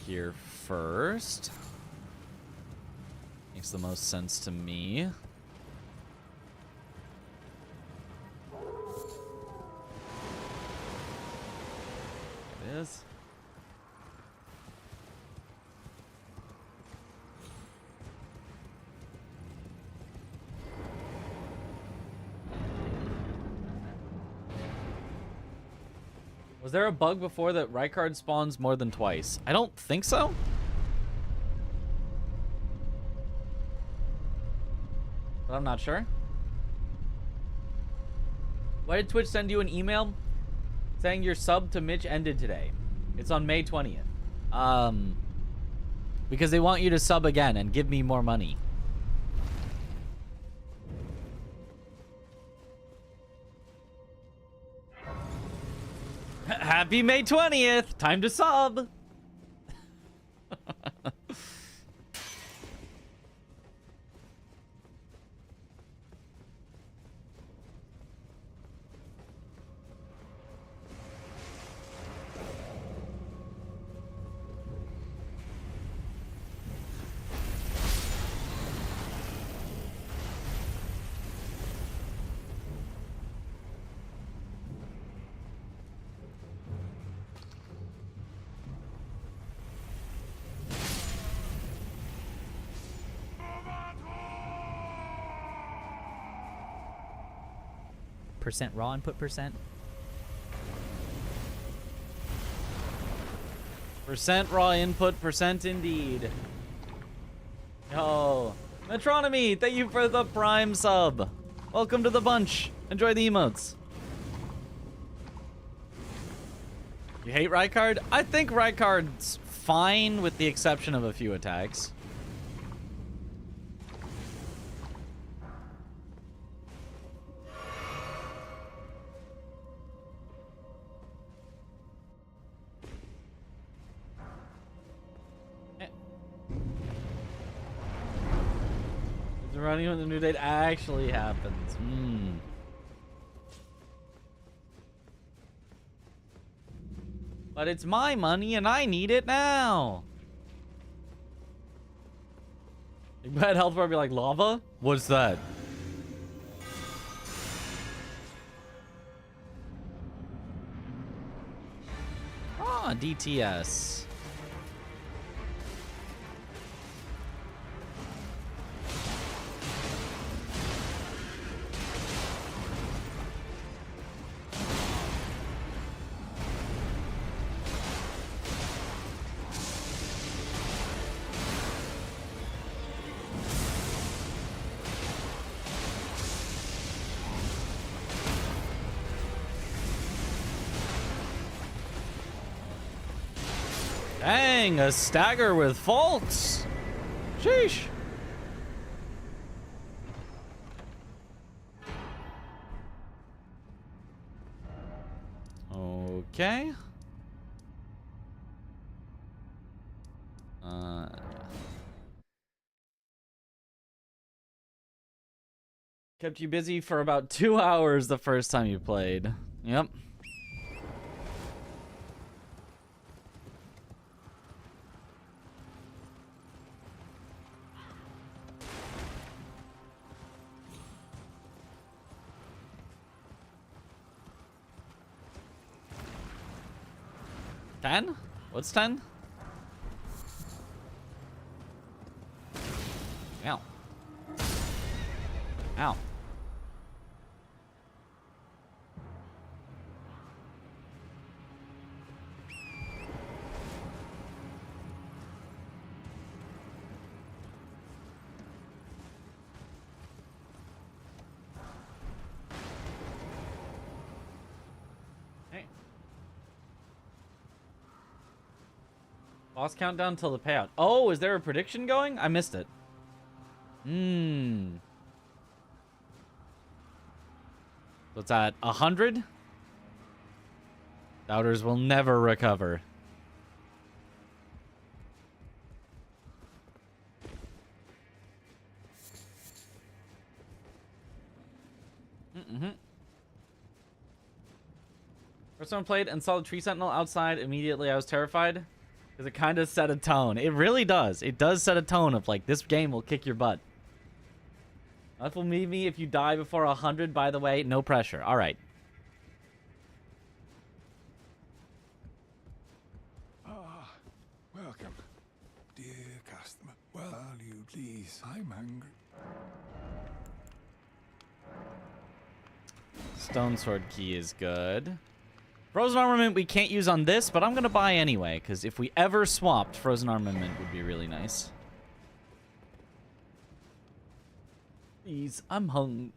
here first. Makes the most sense to me. It is. Was there a bug before that Rykard spawns more than twice? I don't think so. But I'm not sure. Why did Twitch send you an email saying your sub to Mitch ended today? It's on May 20th. Because they want you to sub again and give me more money. Happy May 20th! Time to sub! percent raw input percent. Percent raw input, percent indeed. Yo, Metronomy, thank you for the Prime sub. Welcome to the bunch. Enjoy the emotes. You hate Rykard? I think Rykard's fine with the exception of a few attacks. Running when the new date actually happens. But it's my money and I need it now. Big bad health bar be like lava? What's that? Ah, DTS. Dang, a stagger with faults. Sheesh. Okay. Kept you busy for about 2 hours the first time you played. Yep. $10? What's 10? Ow. Ow. Boss countdown till the payout. Oh, is there a prediction going? I missed it. So it's at 100? Doubters will never recover. First time I played and saw the tree sentinel outside, immediately I was terrified. Because it kind of set a tone. It really does. It does set a tone of, like, this game will kick your butt. That will meet me if you die before 100, by the way. No pressure. All right. Ah, welcome, dear customer. Well, are you please? I'm hungry. Stone sword key is good. Frozen armament we can't use on this, but I'm going to buy anyway, because if we ever swapped, frozen armament would be really nice. Please, I'm hung.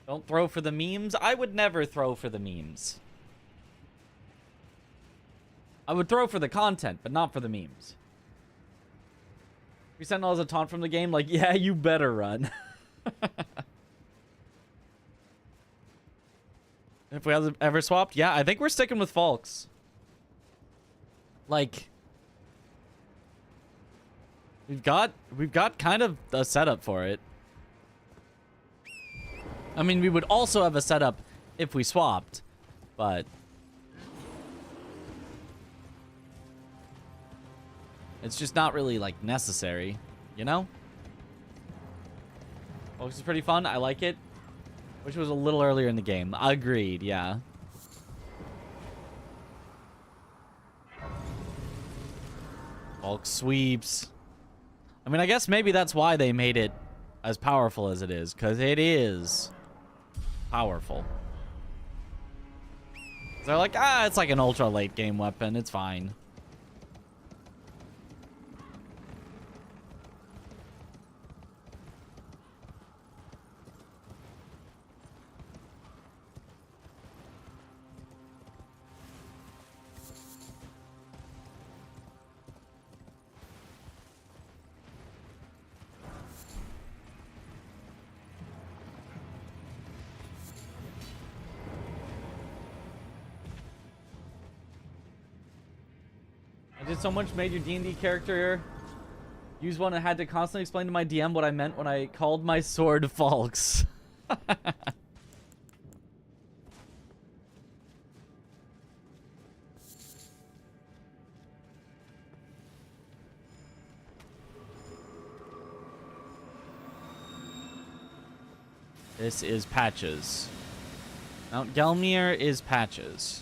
Don't throw for the memes. I would never throw for the memes. I would throw for the content, but not for the memes. We sent all as a taunt from the game, like, yeah, you better run. If we ever swapped, yeah, I think we're sticking with Falks. Like, we've got kind of a setup for it. I mean, we would also have a setup if we swapped, but it's just not really like necessary, you know? Falks is pretty fun. I like it. Wish it was a little earlier in the game. Agreed, yeah. Bulk sweeps. I mean, I guess maybe that's why they made it as powerful as it is, because it is powerful. They're like, ah, it's like an ultra late game weapon. It's fine. I did so much made your D&D character use one and had to constantly explain to my DM what I meant when I called my sword Falx. This is Patches. Mount Gelmir is Patches.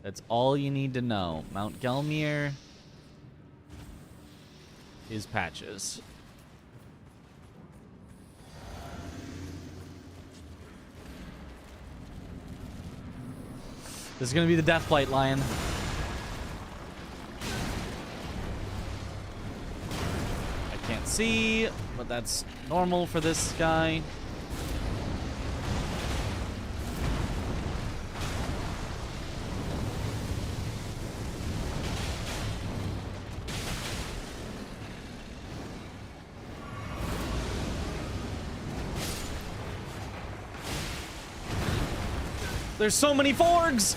That's all you need to know. Mount Gelmir is Patches. This is gonna be the Deathblight Lion. I can't see, but that's normal for this guy. There's so many Forgs!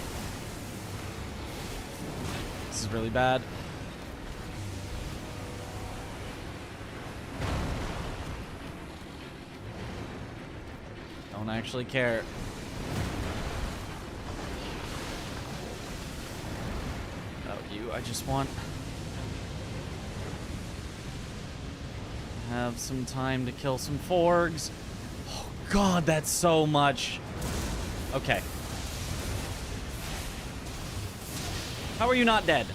This is really bad. Don't actually care. About you, I just want... have some time to kill some Forgs. Oh god, that's so much. Okay. How are you not dead?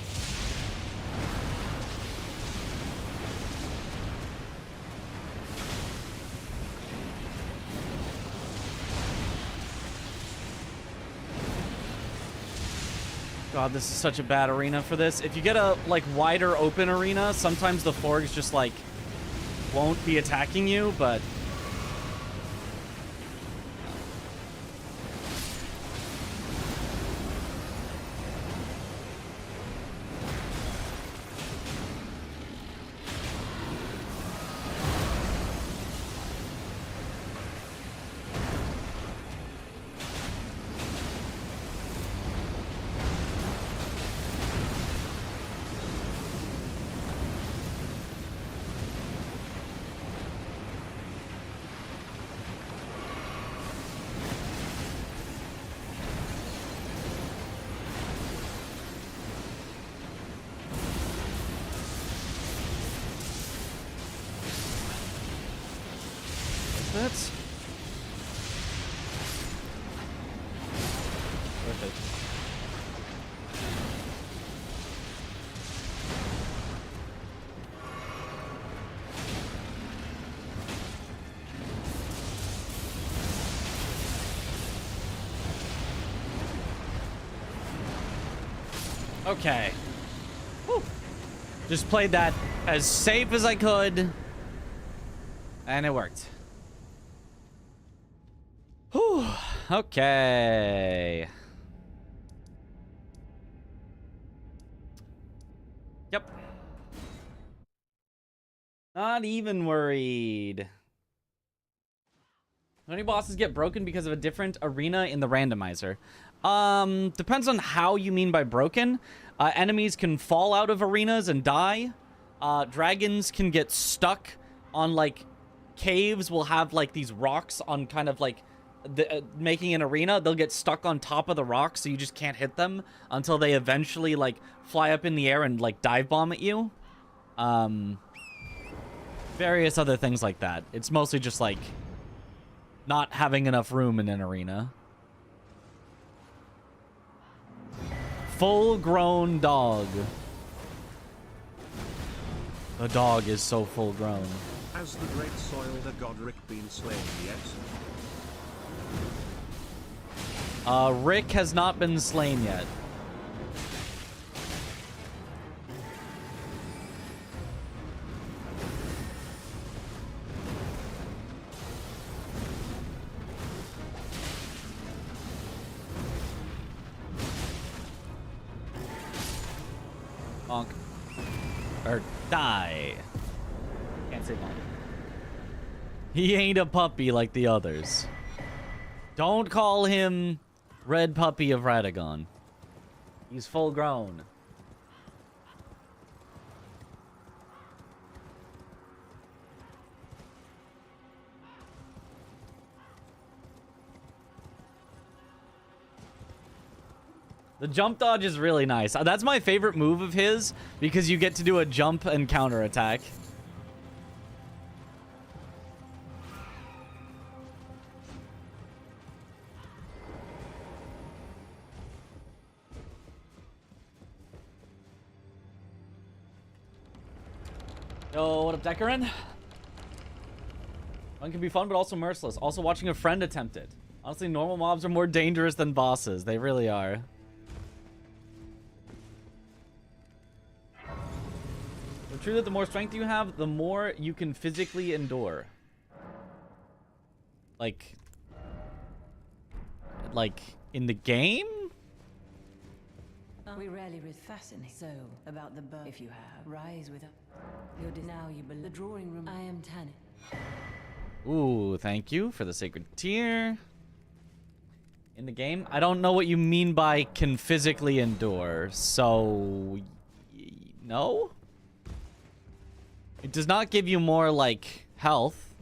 God, this is such a bad arena for this. If you get a, like, wider open arena, sometimes the Forgs just, like, won't be attacking you, but... That's perfect. Okay. Whew. Just played that as safe as I could, and it worked. Whew. Okay. Yep. Not even worried. How many bosses get broken because of a different arena in the randomizer? Depends on how you mean by broken. Enemies can fall out of arenas and die. Dragons can get stuck on, like, caves will have, like, these rocks on kind of, like, making an arena. They'll get stuck on top of the rocks, so you just can't hit them until they eventually, like, fly up in the air and, like, dive bomb at you. Various other things like that. It's mostly just, like, not having enough room in an arena. Full-grown dog. The dog is so full-grown. Has the great soiled Godric been slain yet? Rick has not been slain yet. Bonk. Or die. Can't say bonk. He ain't a puppy like the others. Don't call him Red Puppy of Radagon. He's full grown. The jump dodge is really nice. That's my favorite move of his because you get to do a jump and counter attack. Yo, what up, Deckerin? One can be fun, but also merciless. Also, watching a friend attempt it. Honestly, normal mobs are more dangerous than bosses. They really are. It's true that the more strength you have, the more you can physically endure. Like in the game? We rarely read fascinating. So, about the birth, if you have, rise with a... Now you believe the drawing room. I am Tanit. Ooh, thank you for the sacred tear. In the game? I don't know what you mean by can physically endure, so... no? It does not give you more, like, health.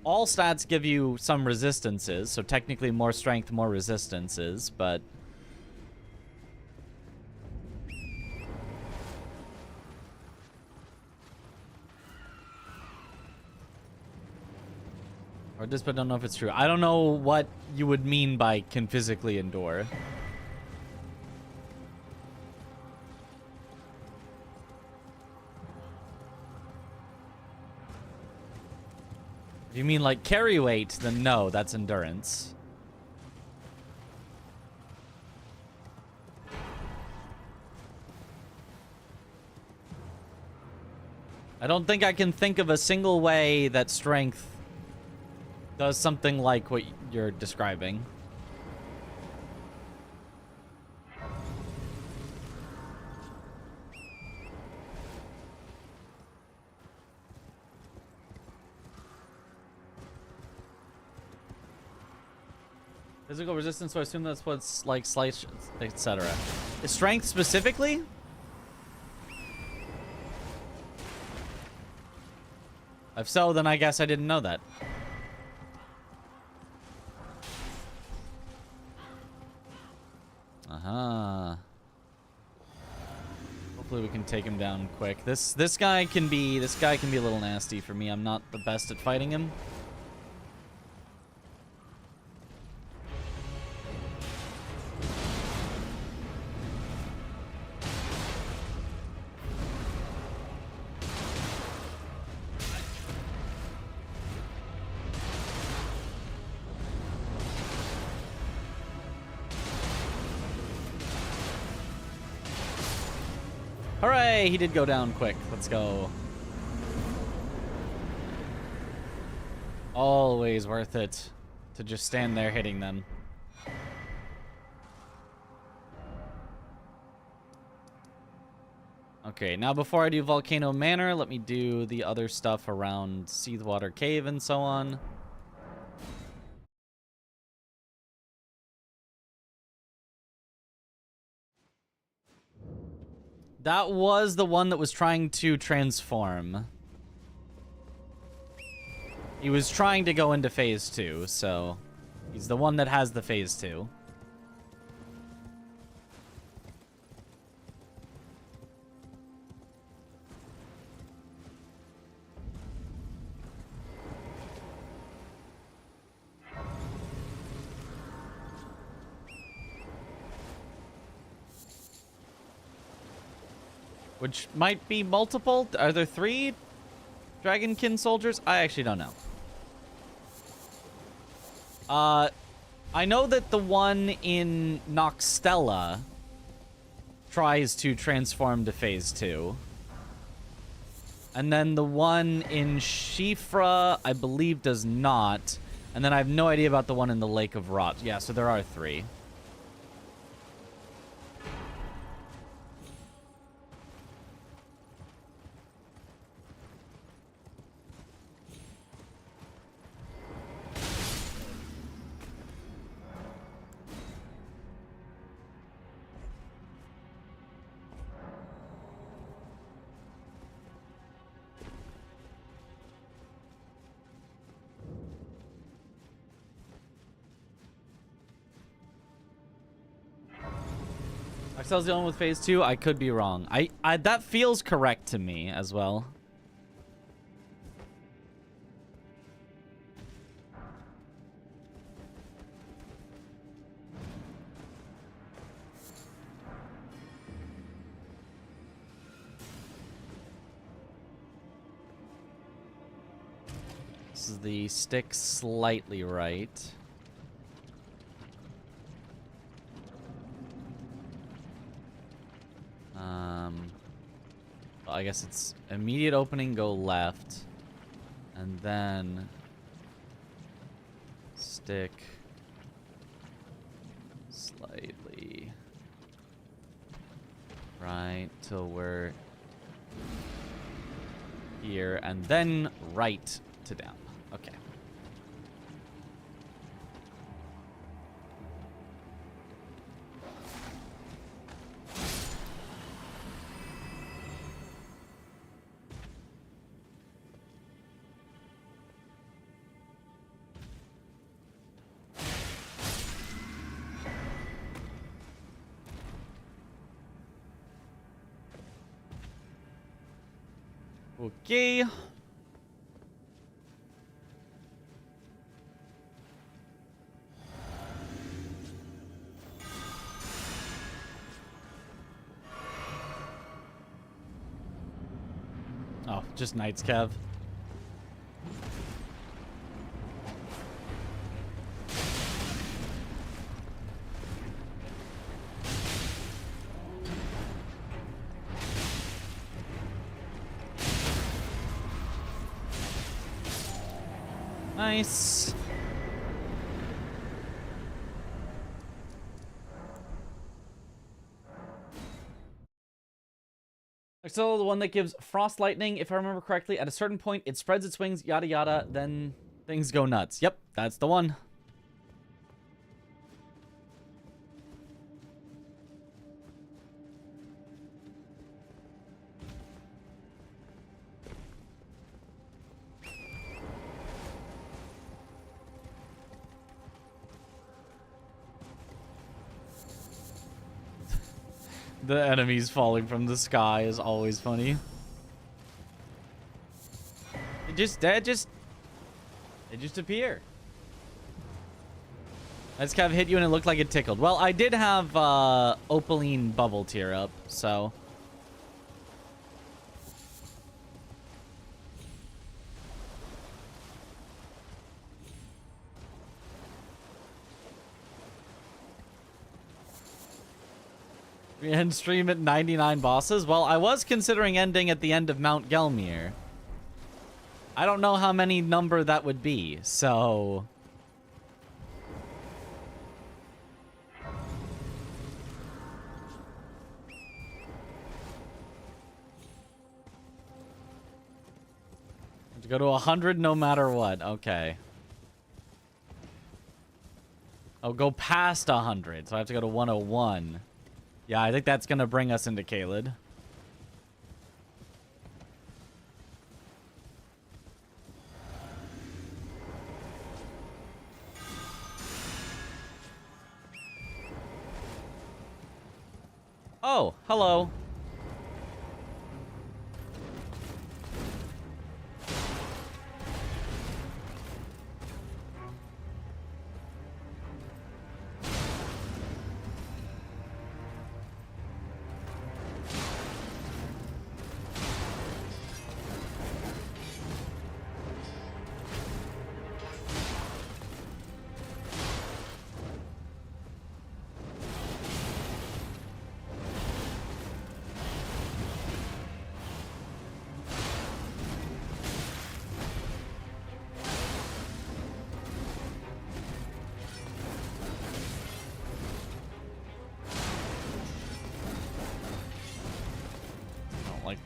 All stats give you some resistances, so technically more strength, more resistances, but... or just, but don't know if it's true. I don't know what you would mean by can physically endure. If you mean like carry weight, then no, that's endurance. I don't think I can think of a single way that strength does something like what you're describing. Physical resistance, so I assume that's what's like slice, etc. Is strength specifically? If so, then I guess I didn't know that. Hopefully we can take him down quick. This guy can be a little nasty for me. I'm not the best at fighting him. Hooray! He did go down quick. Let's go. Always worth it to just stand there hitting them. Okay, now before I do Volcano Manor, let me do the other stuff around Seathwater Cave and so on. That was the one that was trying to transform. He was trying to go into phase 2, so he's the one that has the phase 2. Which might be multiple. Are there 3? Dragonkin soldiers? I actually don't know. I know that the one in Noxtella tries to transform to phase 2. And then the one in Shifra, I believe, does not. And then I have no idea about the one in the Lake of Rot. Yeah, so there are 3. Axel's the one with phase 2. I could be wrong. I that feels correct to me as well. This is the stick slightly right. Well, I guess it's immediate opening, go left. And then stick slightly right till we're here, and then right to down. Okay. Okay. Oh, just knights, Kev. Nice. So the one that gives frost lightning, if I remember correctly, at a certain point it spreads its wings, yada yada, then things go nuts. Yep, that's the one. The enemies falling from the sky is always funny. They just appear. I just kind of hit you and it looked like it tickled. Well, I did have Opaline Bubble Tear up, so. We end stream at 99 bosses? Well, I was considering ending at the end of Mount Gelmir. I don't know how many number that would be, so... To go to 100 no matter what. Okay. Oh, go past 100, so I have to go to 101. Yeah, I think that's going to bring us into Caelid. Oh, hello.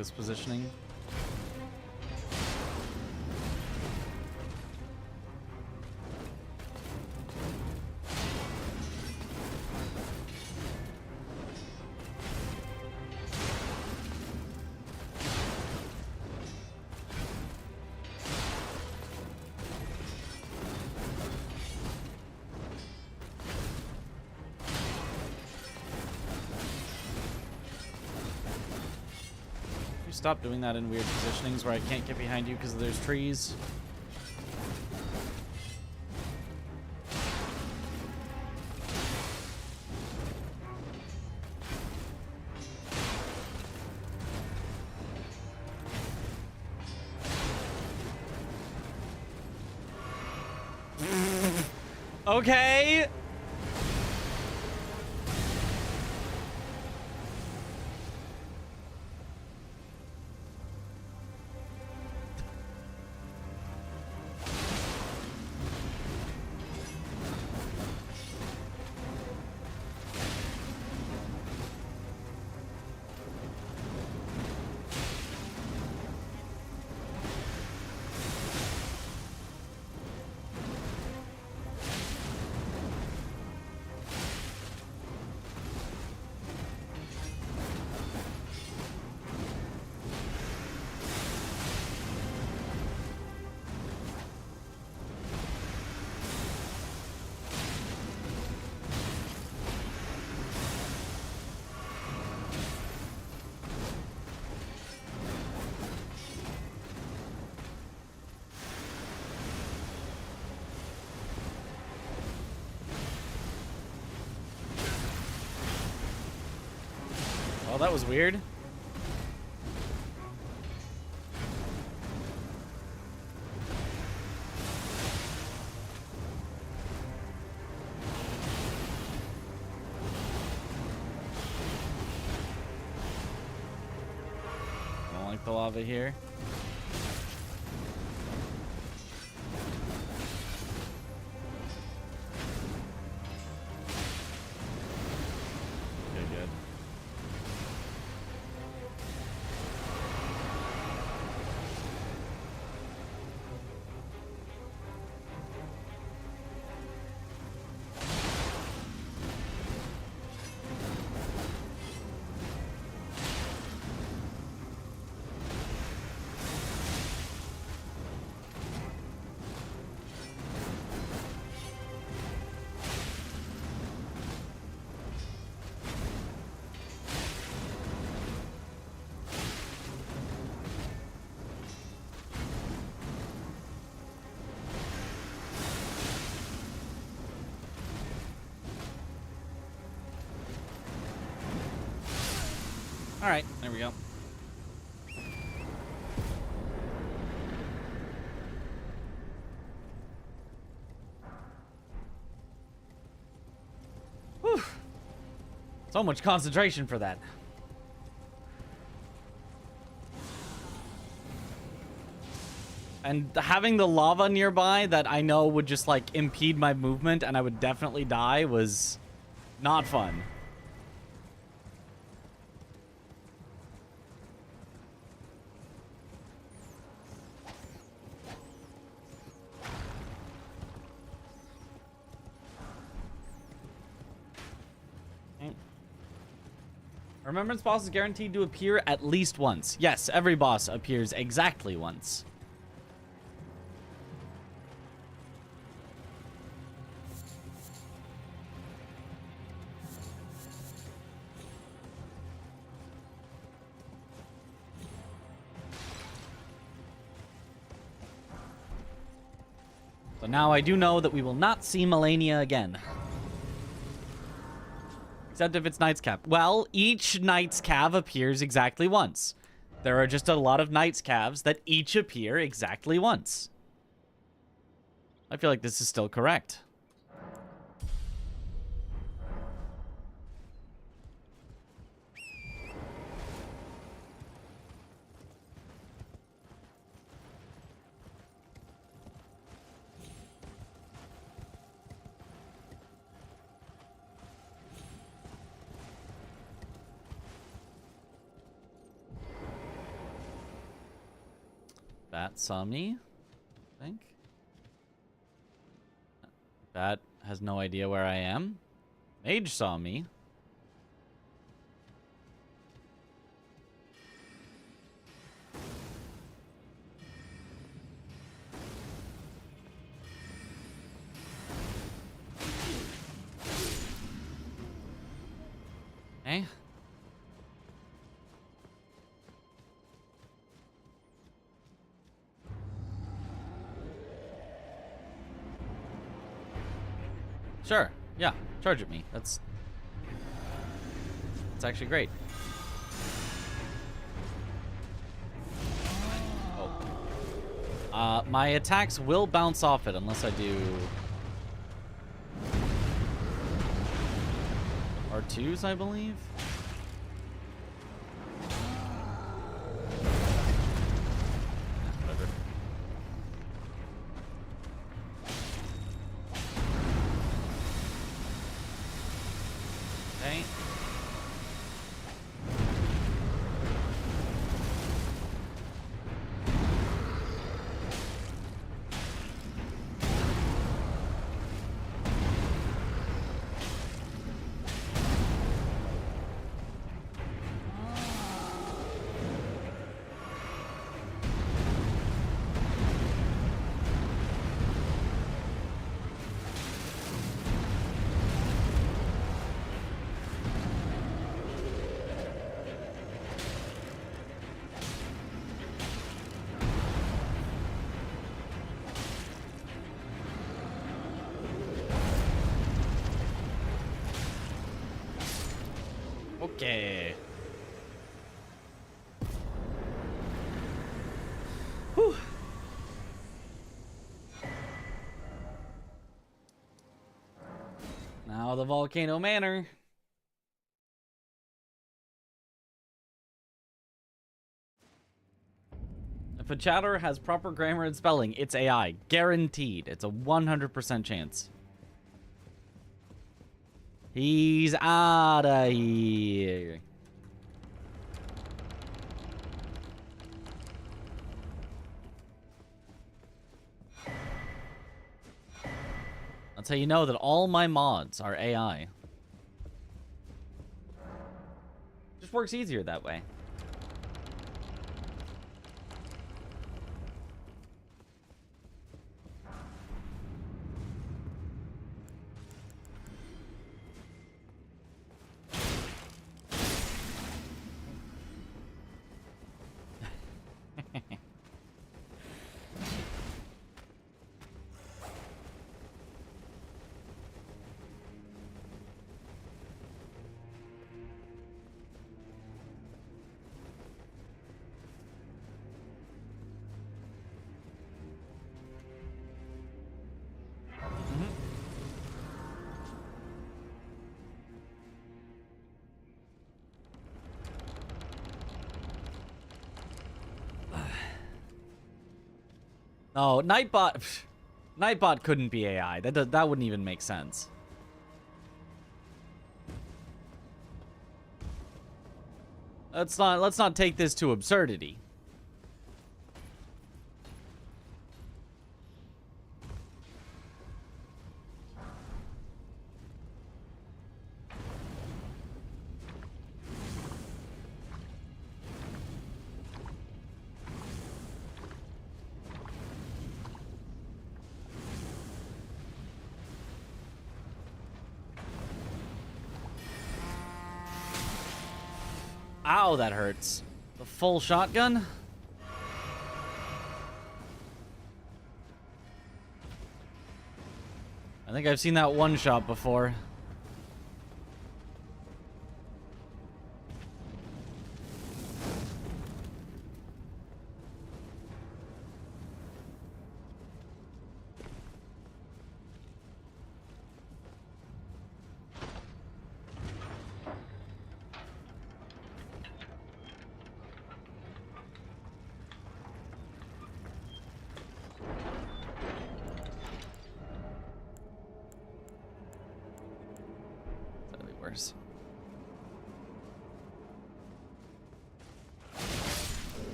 this positioning. Stop doing that in weird positionings where I can't get behind you because there's trees. Okay. Well, that was weird. I don't like the lava here. All right, there we go. Whew. So much concentration for that. And having the lava nearby that I know would just like impede my movement and I would definitely die was not fun. Remembrance boss is guaranteed to appear at least once. Yes, every boss appears exactly once. So now I do know that we will not see Melania again. Except if it's Knight's Cav. Well, each Knight's Cav appears exactly once. There are just a lot of Knight's Cavs that each appear exactly once. I feel like this is still correct. Bat saw me, I think. Bat has no idea where I am. Mage saw me. Okay. Sure. Yeah. Charge at me. That's actually great. Oh. My attacks will bounce off it unless I do R2s, I believe. Whatever. Okay. Okay. Whew. Now the Volcano Manor. If a chatter has proper grammar and spelling, it's AI. Guaranteed. It's a 100% chance. He's outta here. That's how you know that all my mods are AI. Just works easier that way. No, Nightbot couldn't be AI. That wouldn't even make sense. Let's not take this to absurdity. Ow, that hurts. The full shotgun? I think I've seen that one shot before.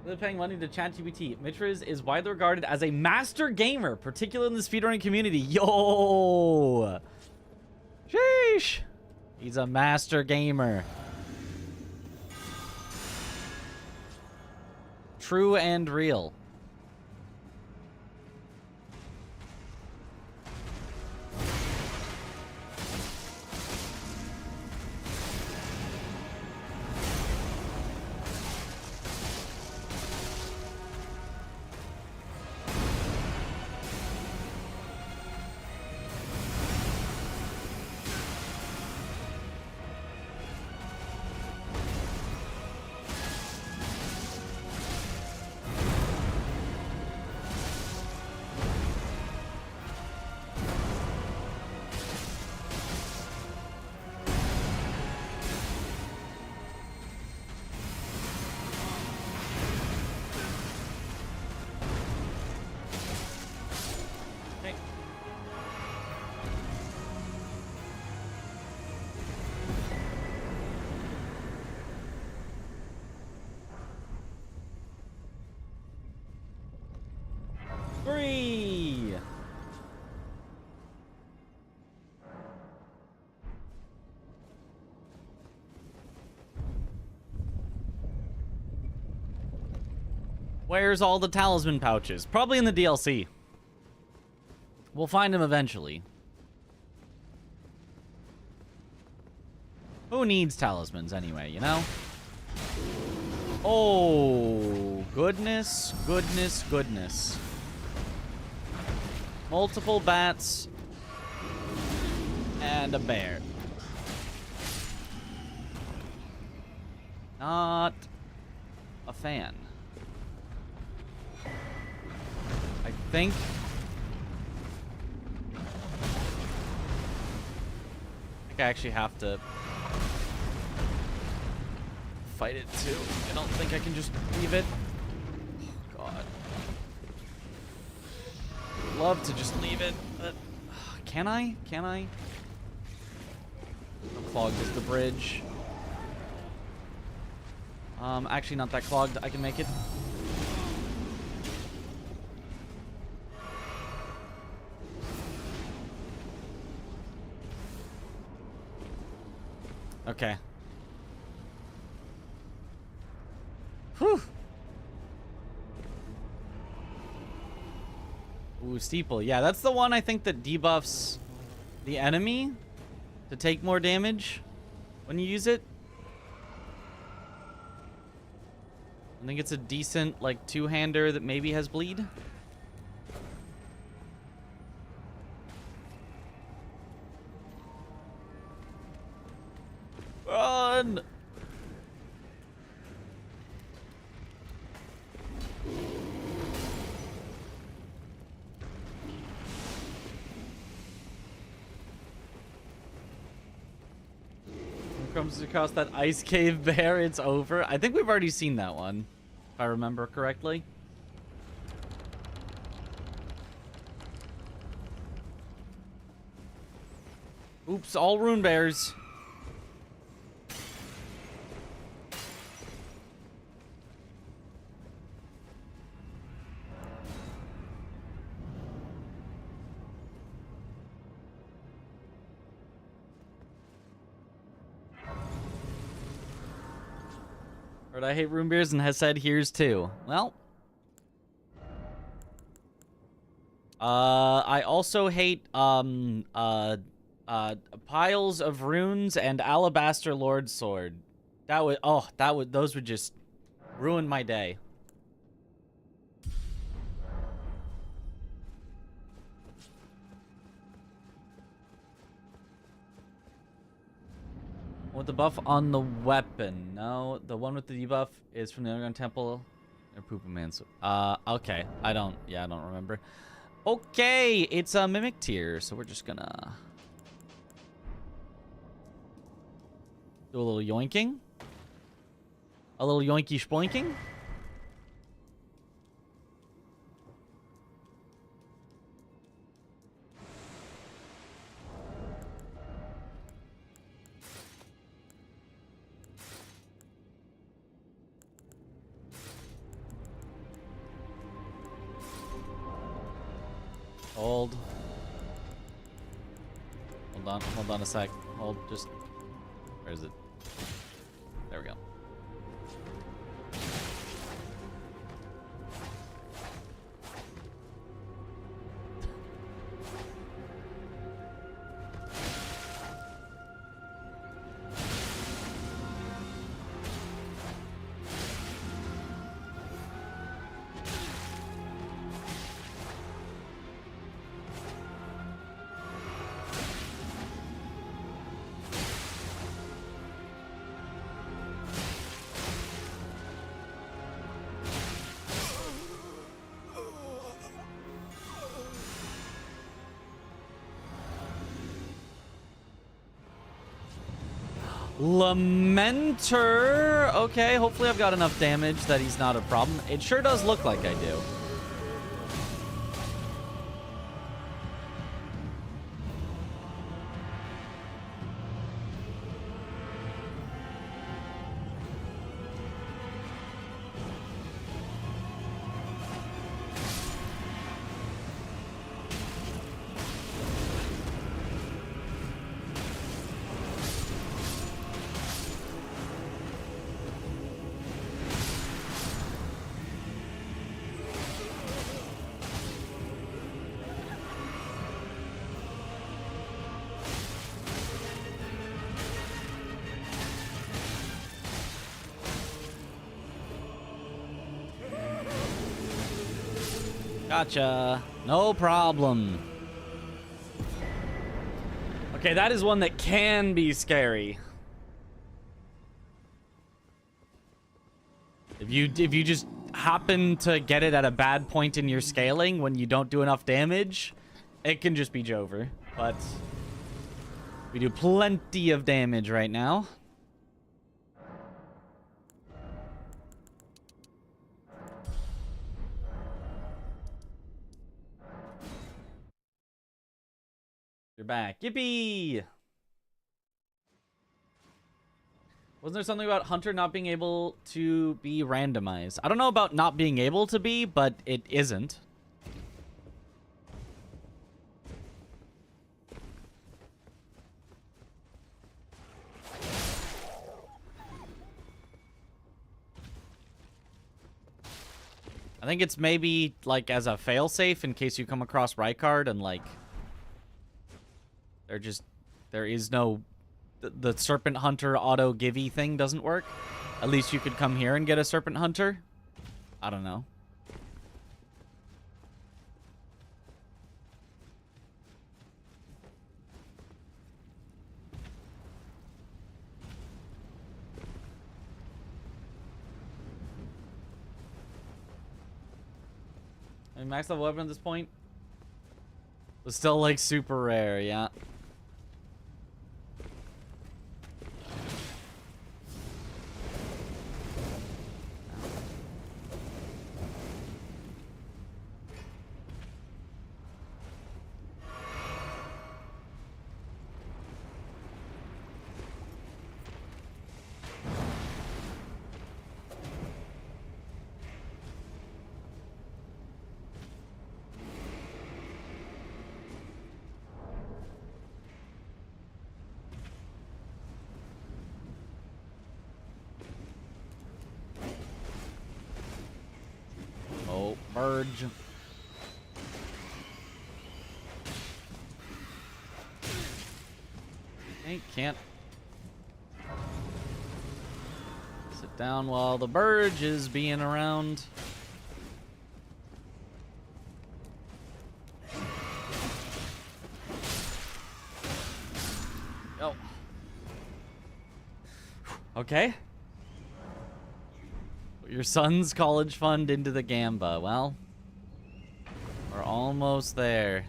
They're paying money to ChatGPT. Mitriz is widely regarded as a master gamer, particularly in the speedrunning community. Yo! Sheesh! He's a master gamer. True and real. Free. Where's all the talisman pouches? Probably in the DLC. We'll find them eventually. Who needs talismans anyway, you know? Oh, goodness, goodness, goodness. Multiple bats and a bear. Not a fan. I think I actually have to fight it too. I don't think I can just leave it. Oh, God. Love to just leave it, but can I? Can I? How clogged is the bridge? Actually not that clogged. I can make it. Okay. Whew. Ooh, steeple. Yeah, that's the one I think that debuffs the enemy to take more damage when you use it. I think it's a decent, like, two-hander that maybe has bleed. Run! Comes across that ice cave bear, it's over. I think we've already seen that one, if I remember correctly. Oops, all rune bears. Heard I hate room beers and has said here's too. Well, I also hate piles of runes and alabaster lord sword. Those would just ruin my day. With the buff on the weapon. No, the one with the debuff is from the Underground Temple. Or Poopa Man's. Okay. I don't remember. Okay, it's a mimic tier, so we're just gonna do a little yoinking. A little yoinky spoinking. Hold. Hold on a sec. Hold, just... Where is it? There we go. Lamenter. Okay, hopefully I've got enough damage that he's not a problem. It sure does look like I do. Gotcha. No problem. Okay, that is one that can be scary. If you just happen to get it at a bad point in your scaling when you don't do enough damage, it can just be Jover. But we do plenty of damage right now. You're back. Yippee! Wasn't there something about Hunter not being able to be randomized? I don't know about not being able to be, but it isn't. I think it's maybe, like, as a failsafe in case you come across Rykard and, like... There is no... The Serpent Hunter auto-givey thing doesn't work. At least you could come here and get a Serpent Hunter. I don't know. I mean, max level weapon at this point was still, like, super rare, yeah. Urge. Okay, can't sit down while the Burge is being around. Oh. Okay. Your son's college fund into the Gamba. Well, we're almost there.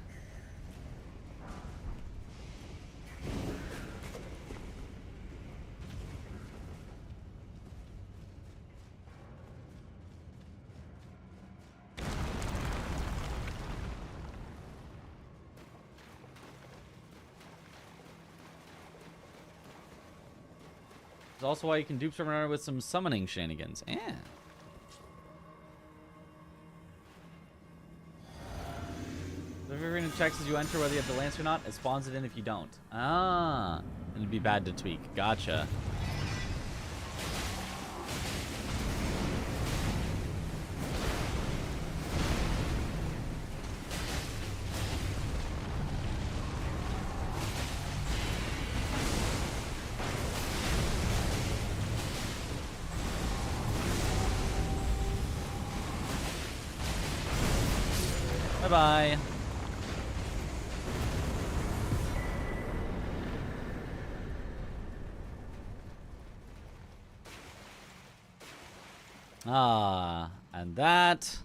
There's also why you can dupe someone with some summoning shenanigans. Yeah. arena checks as you enter whether you have the lance or not. It spawns it in if you don't. Ah, it'd be bad to tweak. Gotcha. Bye-bye. Ah, and that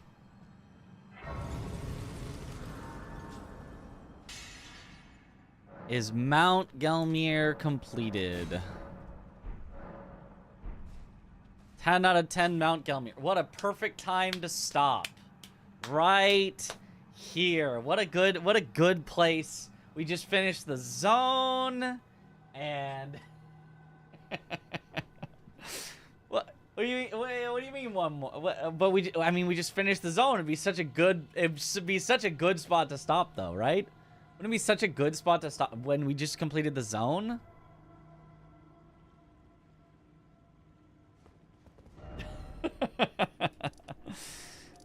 is Mount Gelmir completed. 10 out of 10 Mount Gelmir. What a perfect time to stop. Right here. What a good place. We just finished the zone and what do you mean one more? But we just finished the zone. It'd be such a good spot to stop though, right? Wouldn't it be such a good spot to stop when we just completed the zone?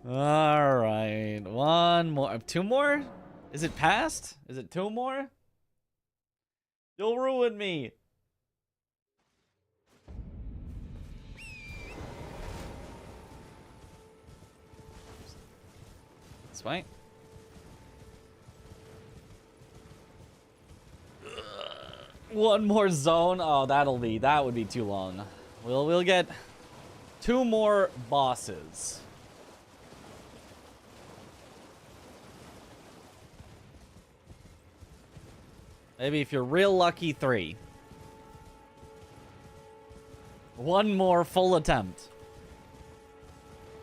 All right, one more. 2 more? Is it past? Is it 2 more? You'll ruin me. This way. One more zone. Oh, that would be too long. We'll get 2 more bosses. Maybe if you're real lucky, 3. 1 more full attempt.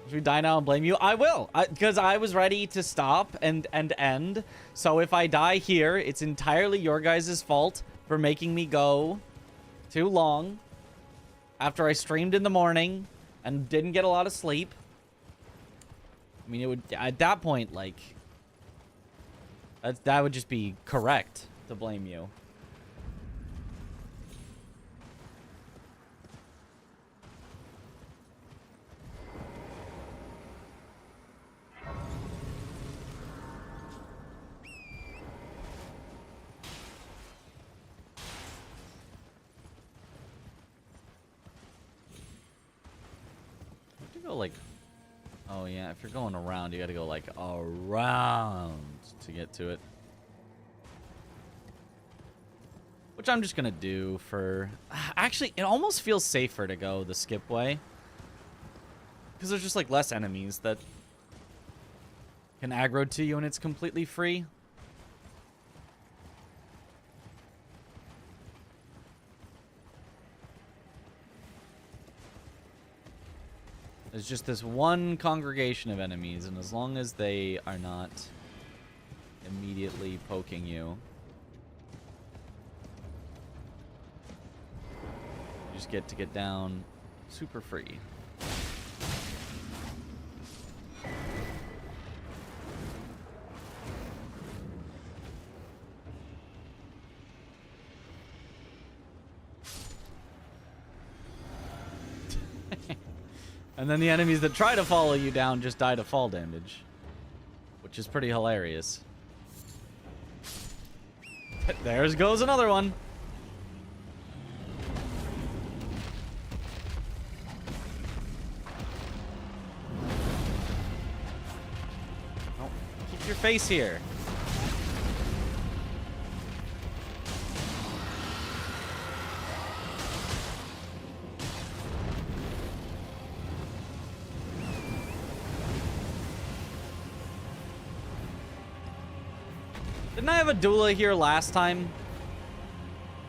Should we die now and blame you? I will, because I was ready to stop and end. So if I die here, it's entirely your guys' fault for making me go too long after I streamed in the morning and didn't get a lot of sleep. I mean, it would, at that point, like, that would just be correct to blame you. You go like, oh yeah, if you're going around, you gotta go like around to get to it. Which I'm just gonna do for... Actually, it almost feels safer to go the skip way. Because there's just like less enemies that can aggro to you and it's completely free. There's just this one congregation of enemies, and as long as they are not immediately poking you, you just get to get down super free. And then the enemies that try to follow you down just die to fall damage, which is pretty hilarious. There goes another one. Oh, keep your face here. Didn't I have a doula here last time?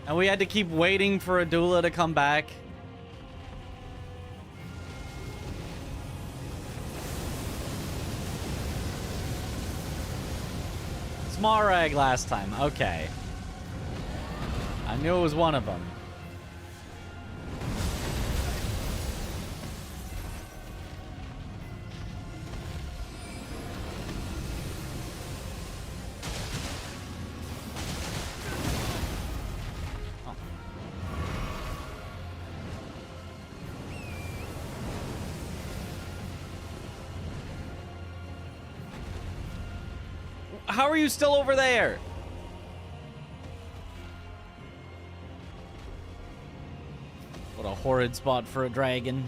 And we had to keep waiting for a doula to come back? Smarag last time. Okay. I knew it was one of them. How are you still over there? What a horrid spot for a dragon.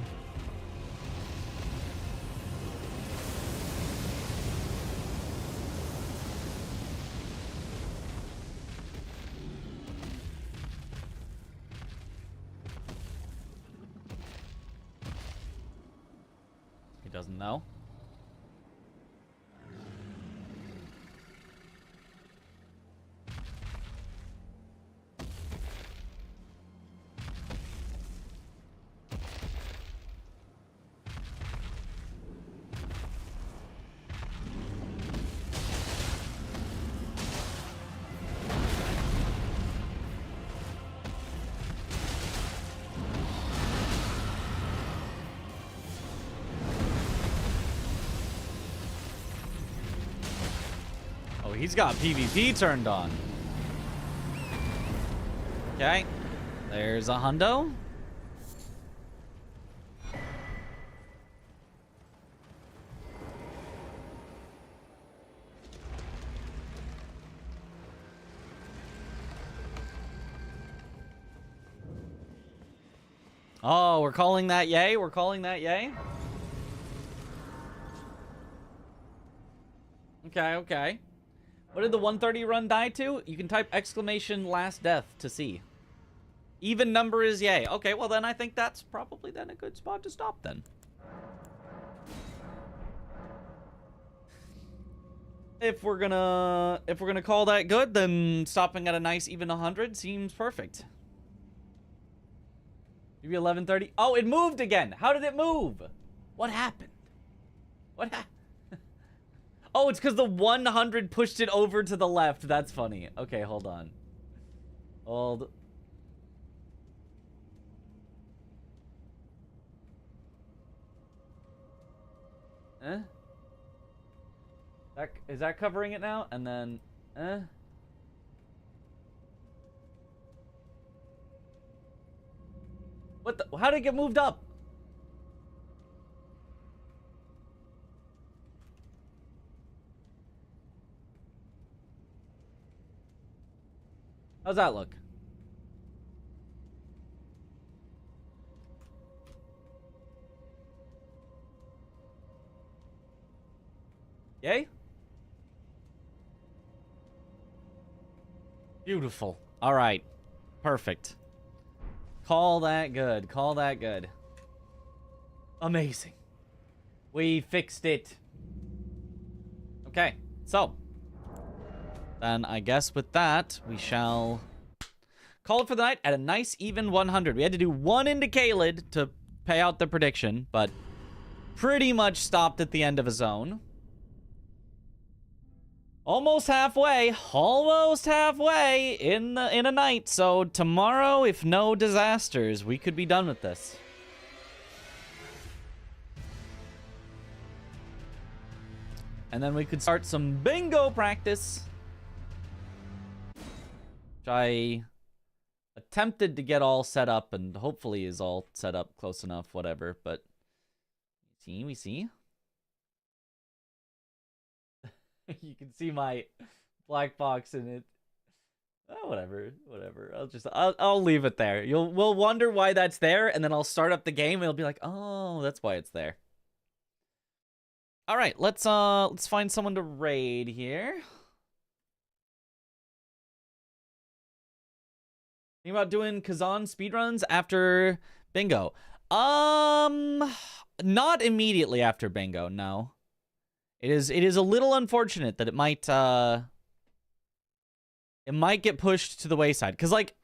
He doesn't know. Oh, he's got PvP turned on. Okay. There's a hundo. Oh, we're calling that yay? We're calling that yay? Okay, okay. What did the 130 run die to? You can type exclamation last death to see. Even number is yay. Okay, well then I think that's probably then a good spot to stop then. If we're gonna call that good, then stopping at a nice even 100 seems perfect. Maybe 11:30. Oh, it moved again. How did it move? What happened? What happened? Oh, it's because the 100 pushed it over to the left. That's funny. Okay, hold on. Hold. Eh? Is that covering it now? And then, What the? How did it get moved up? How's that look? Yay? Beautiful. All right. Perfect. Call that good. Call that good. Amazing. We fixed it. Okay. So, then I guess with that, we shall call it for the night at a nice even 100. We had to do one into Caelid to pay out the prediction, but pretty much stopped at the end of a zone. Almost halfway in a night. So tomorrow, if no disasters, we could be done with this. And then we could start some bingo practice. Which I attempted to get all set up and hopefully is all set up close enough, whatever. But we see. You can see my black box in it. Oh, whatever. I'll leave it there. We'll wonder why that's there, and then I'll start up the game and it'll be like, oh, that's why it's there. All right, let's find someone to raid here. Think about doing Kazan speedruns after bingo. Not immediately after bingo, no. It is a little unfortunate that it might get pushed to the wayside. Because, like,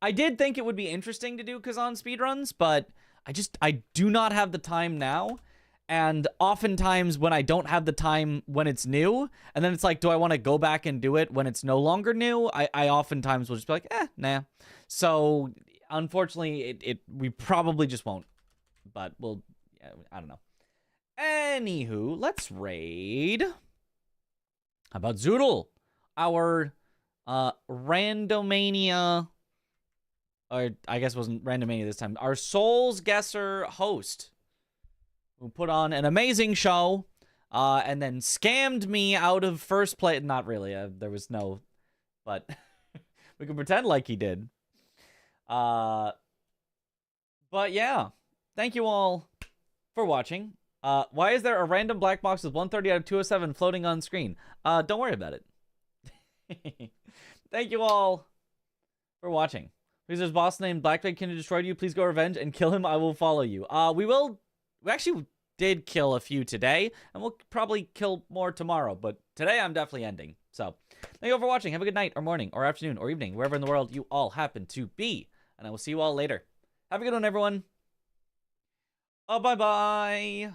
I did think it would be interesting to do Kazan speedruns, but I do not have the time now. And oftentimes when I don't have the time when it's new, and then it's like, do I want to go back and do it when it's no longer new? I oftentimes will just be like, nah. So, unfortunately, we probably just won't. But we'll, I don't know. Anywho, let's raid. How about Zoodle? Our Randomania, or I guess it wasn't Randomania this time. Our Souls Guesser host, who put on an amazing show. and then scammed me out of first place. Not really. There was no, but we can pretend like he did. But yeah, thank you all for watching. Why is there a random black box with 130 out of 207 floating on screen? Don't worry about it. Thank you all for watching. Please, there's a boss named Blackblade can destroy you. Please go revenge and kill him. I will follow you. We actually did kill a few today, and we'll probably kill more tomorrow, but today I'm definitely ending. So, thank you all for watching. Have a good night, or morning, or afternoon, or evening, wherever in the world you all happen to be. And I will see you all later. Have a good one, everyone. Oh, bye-bye.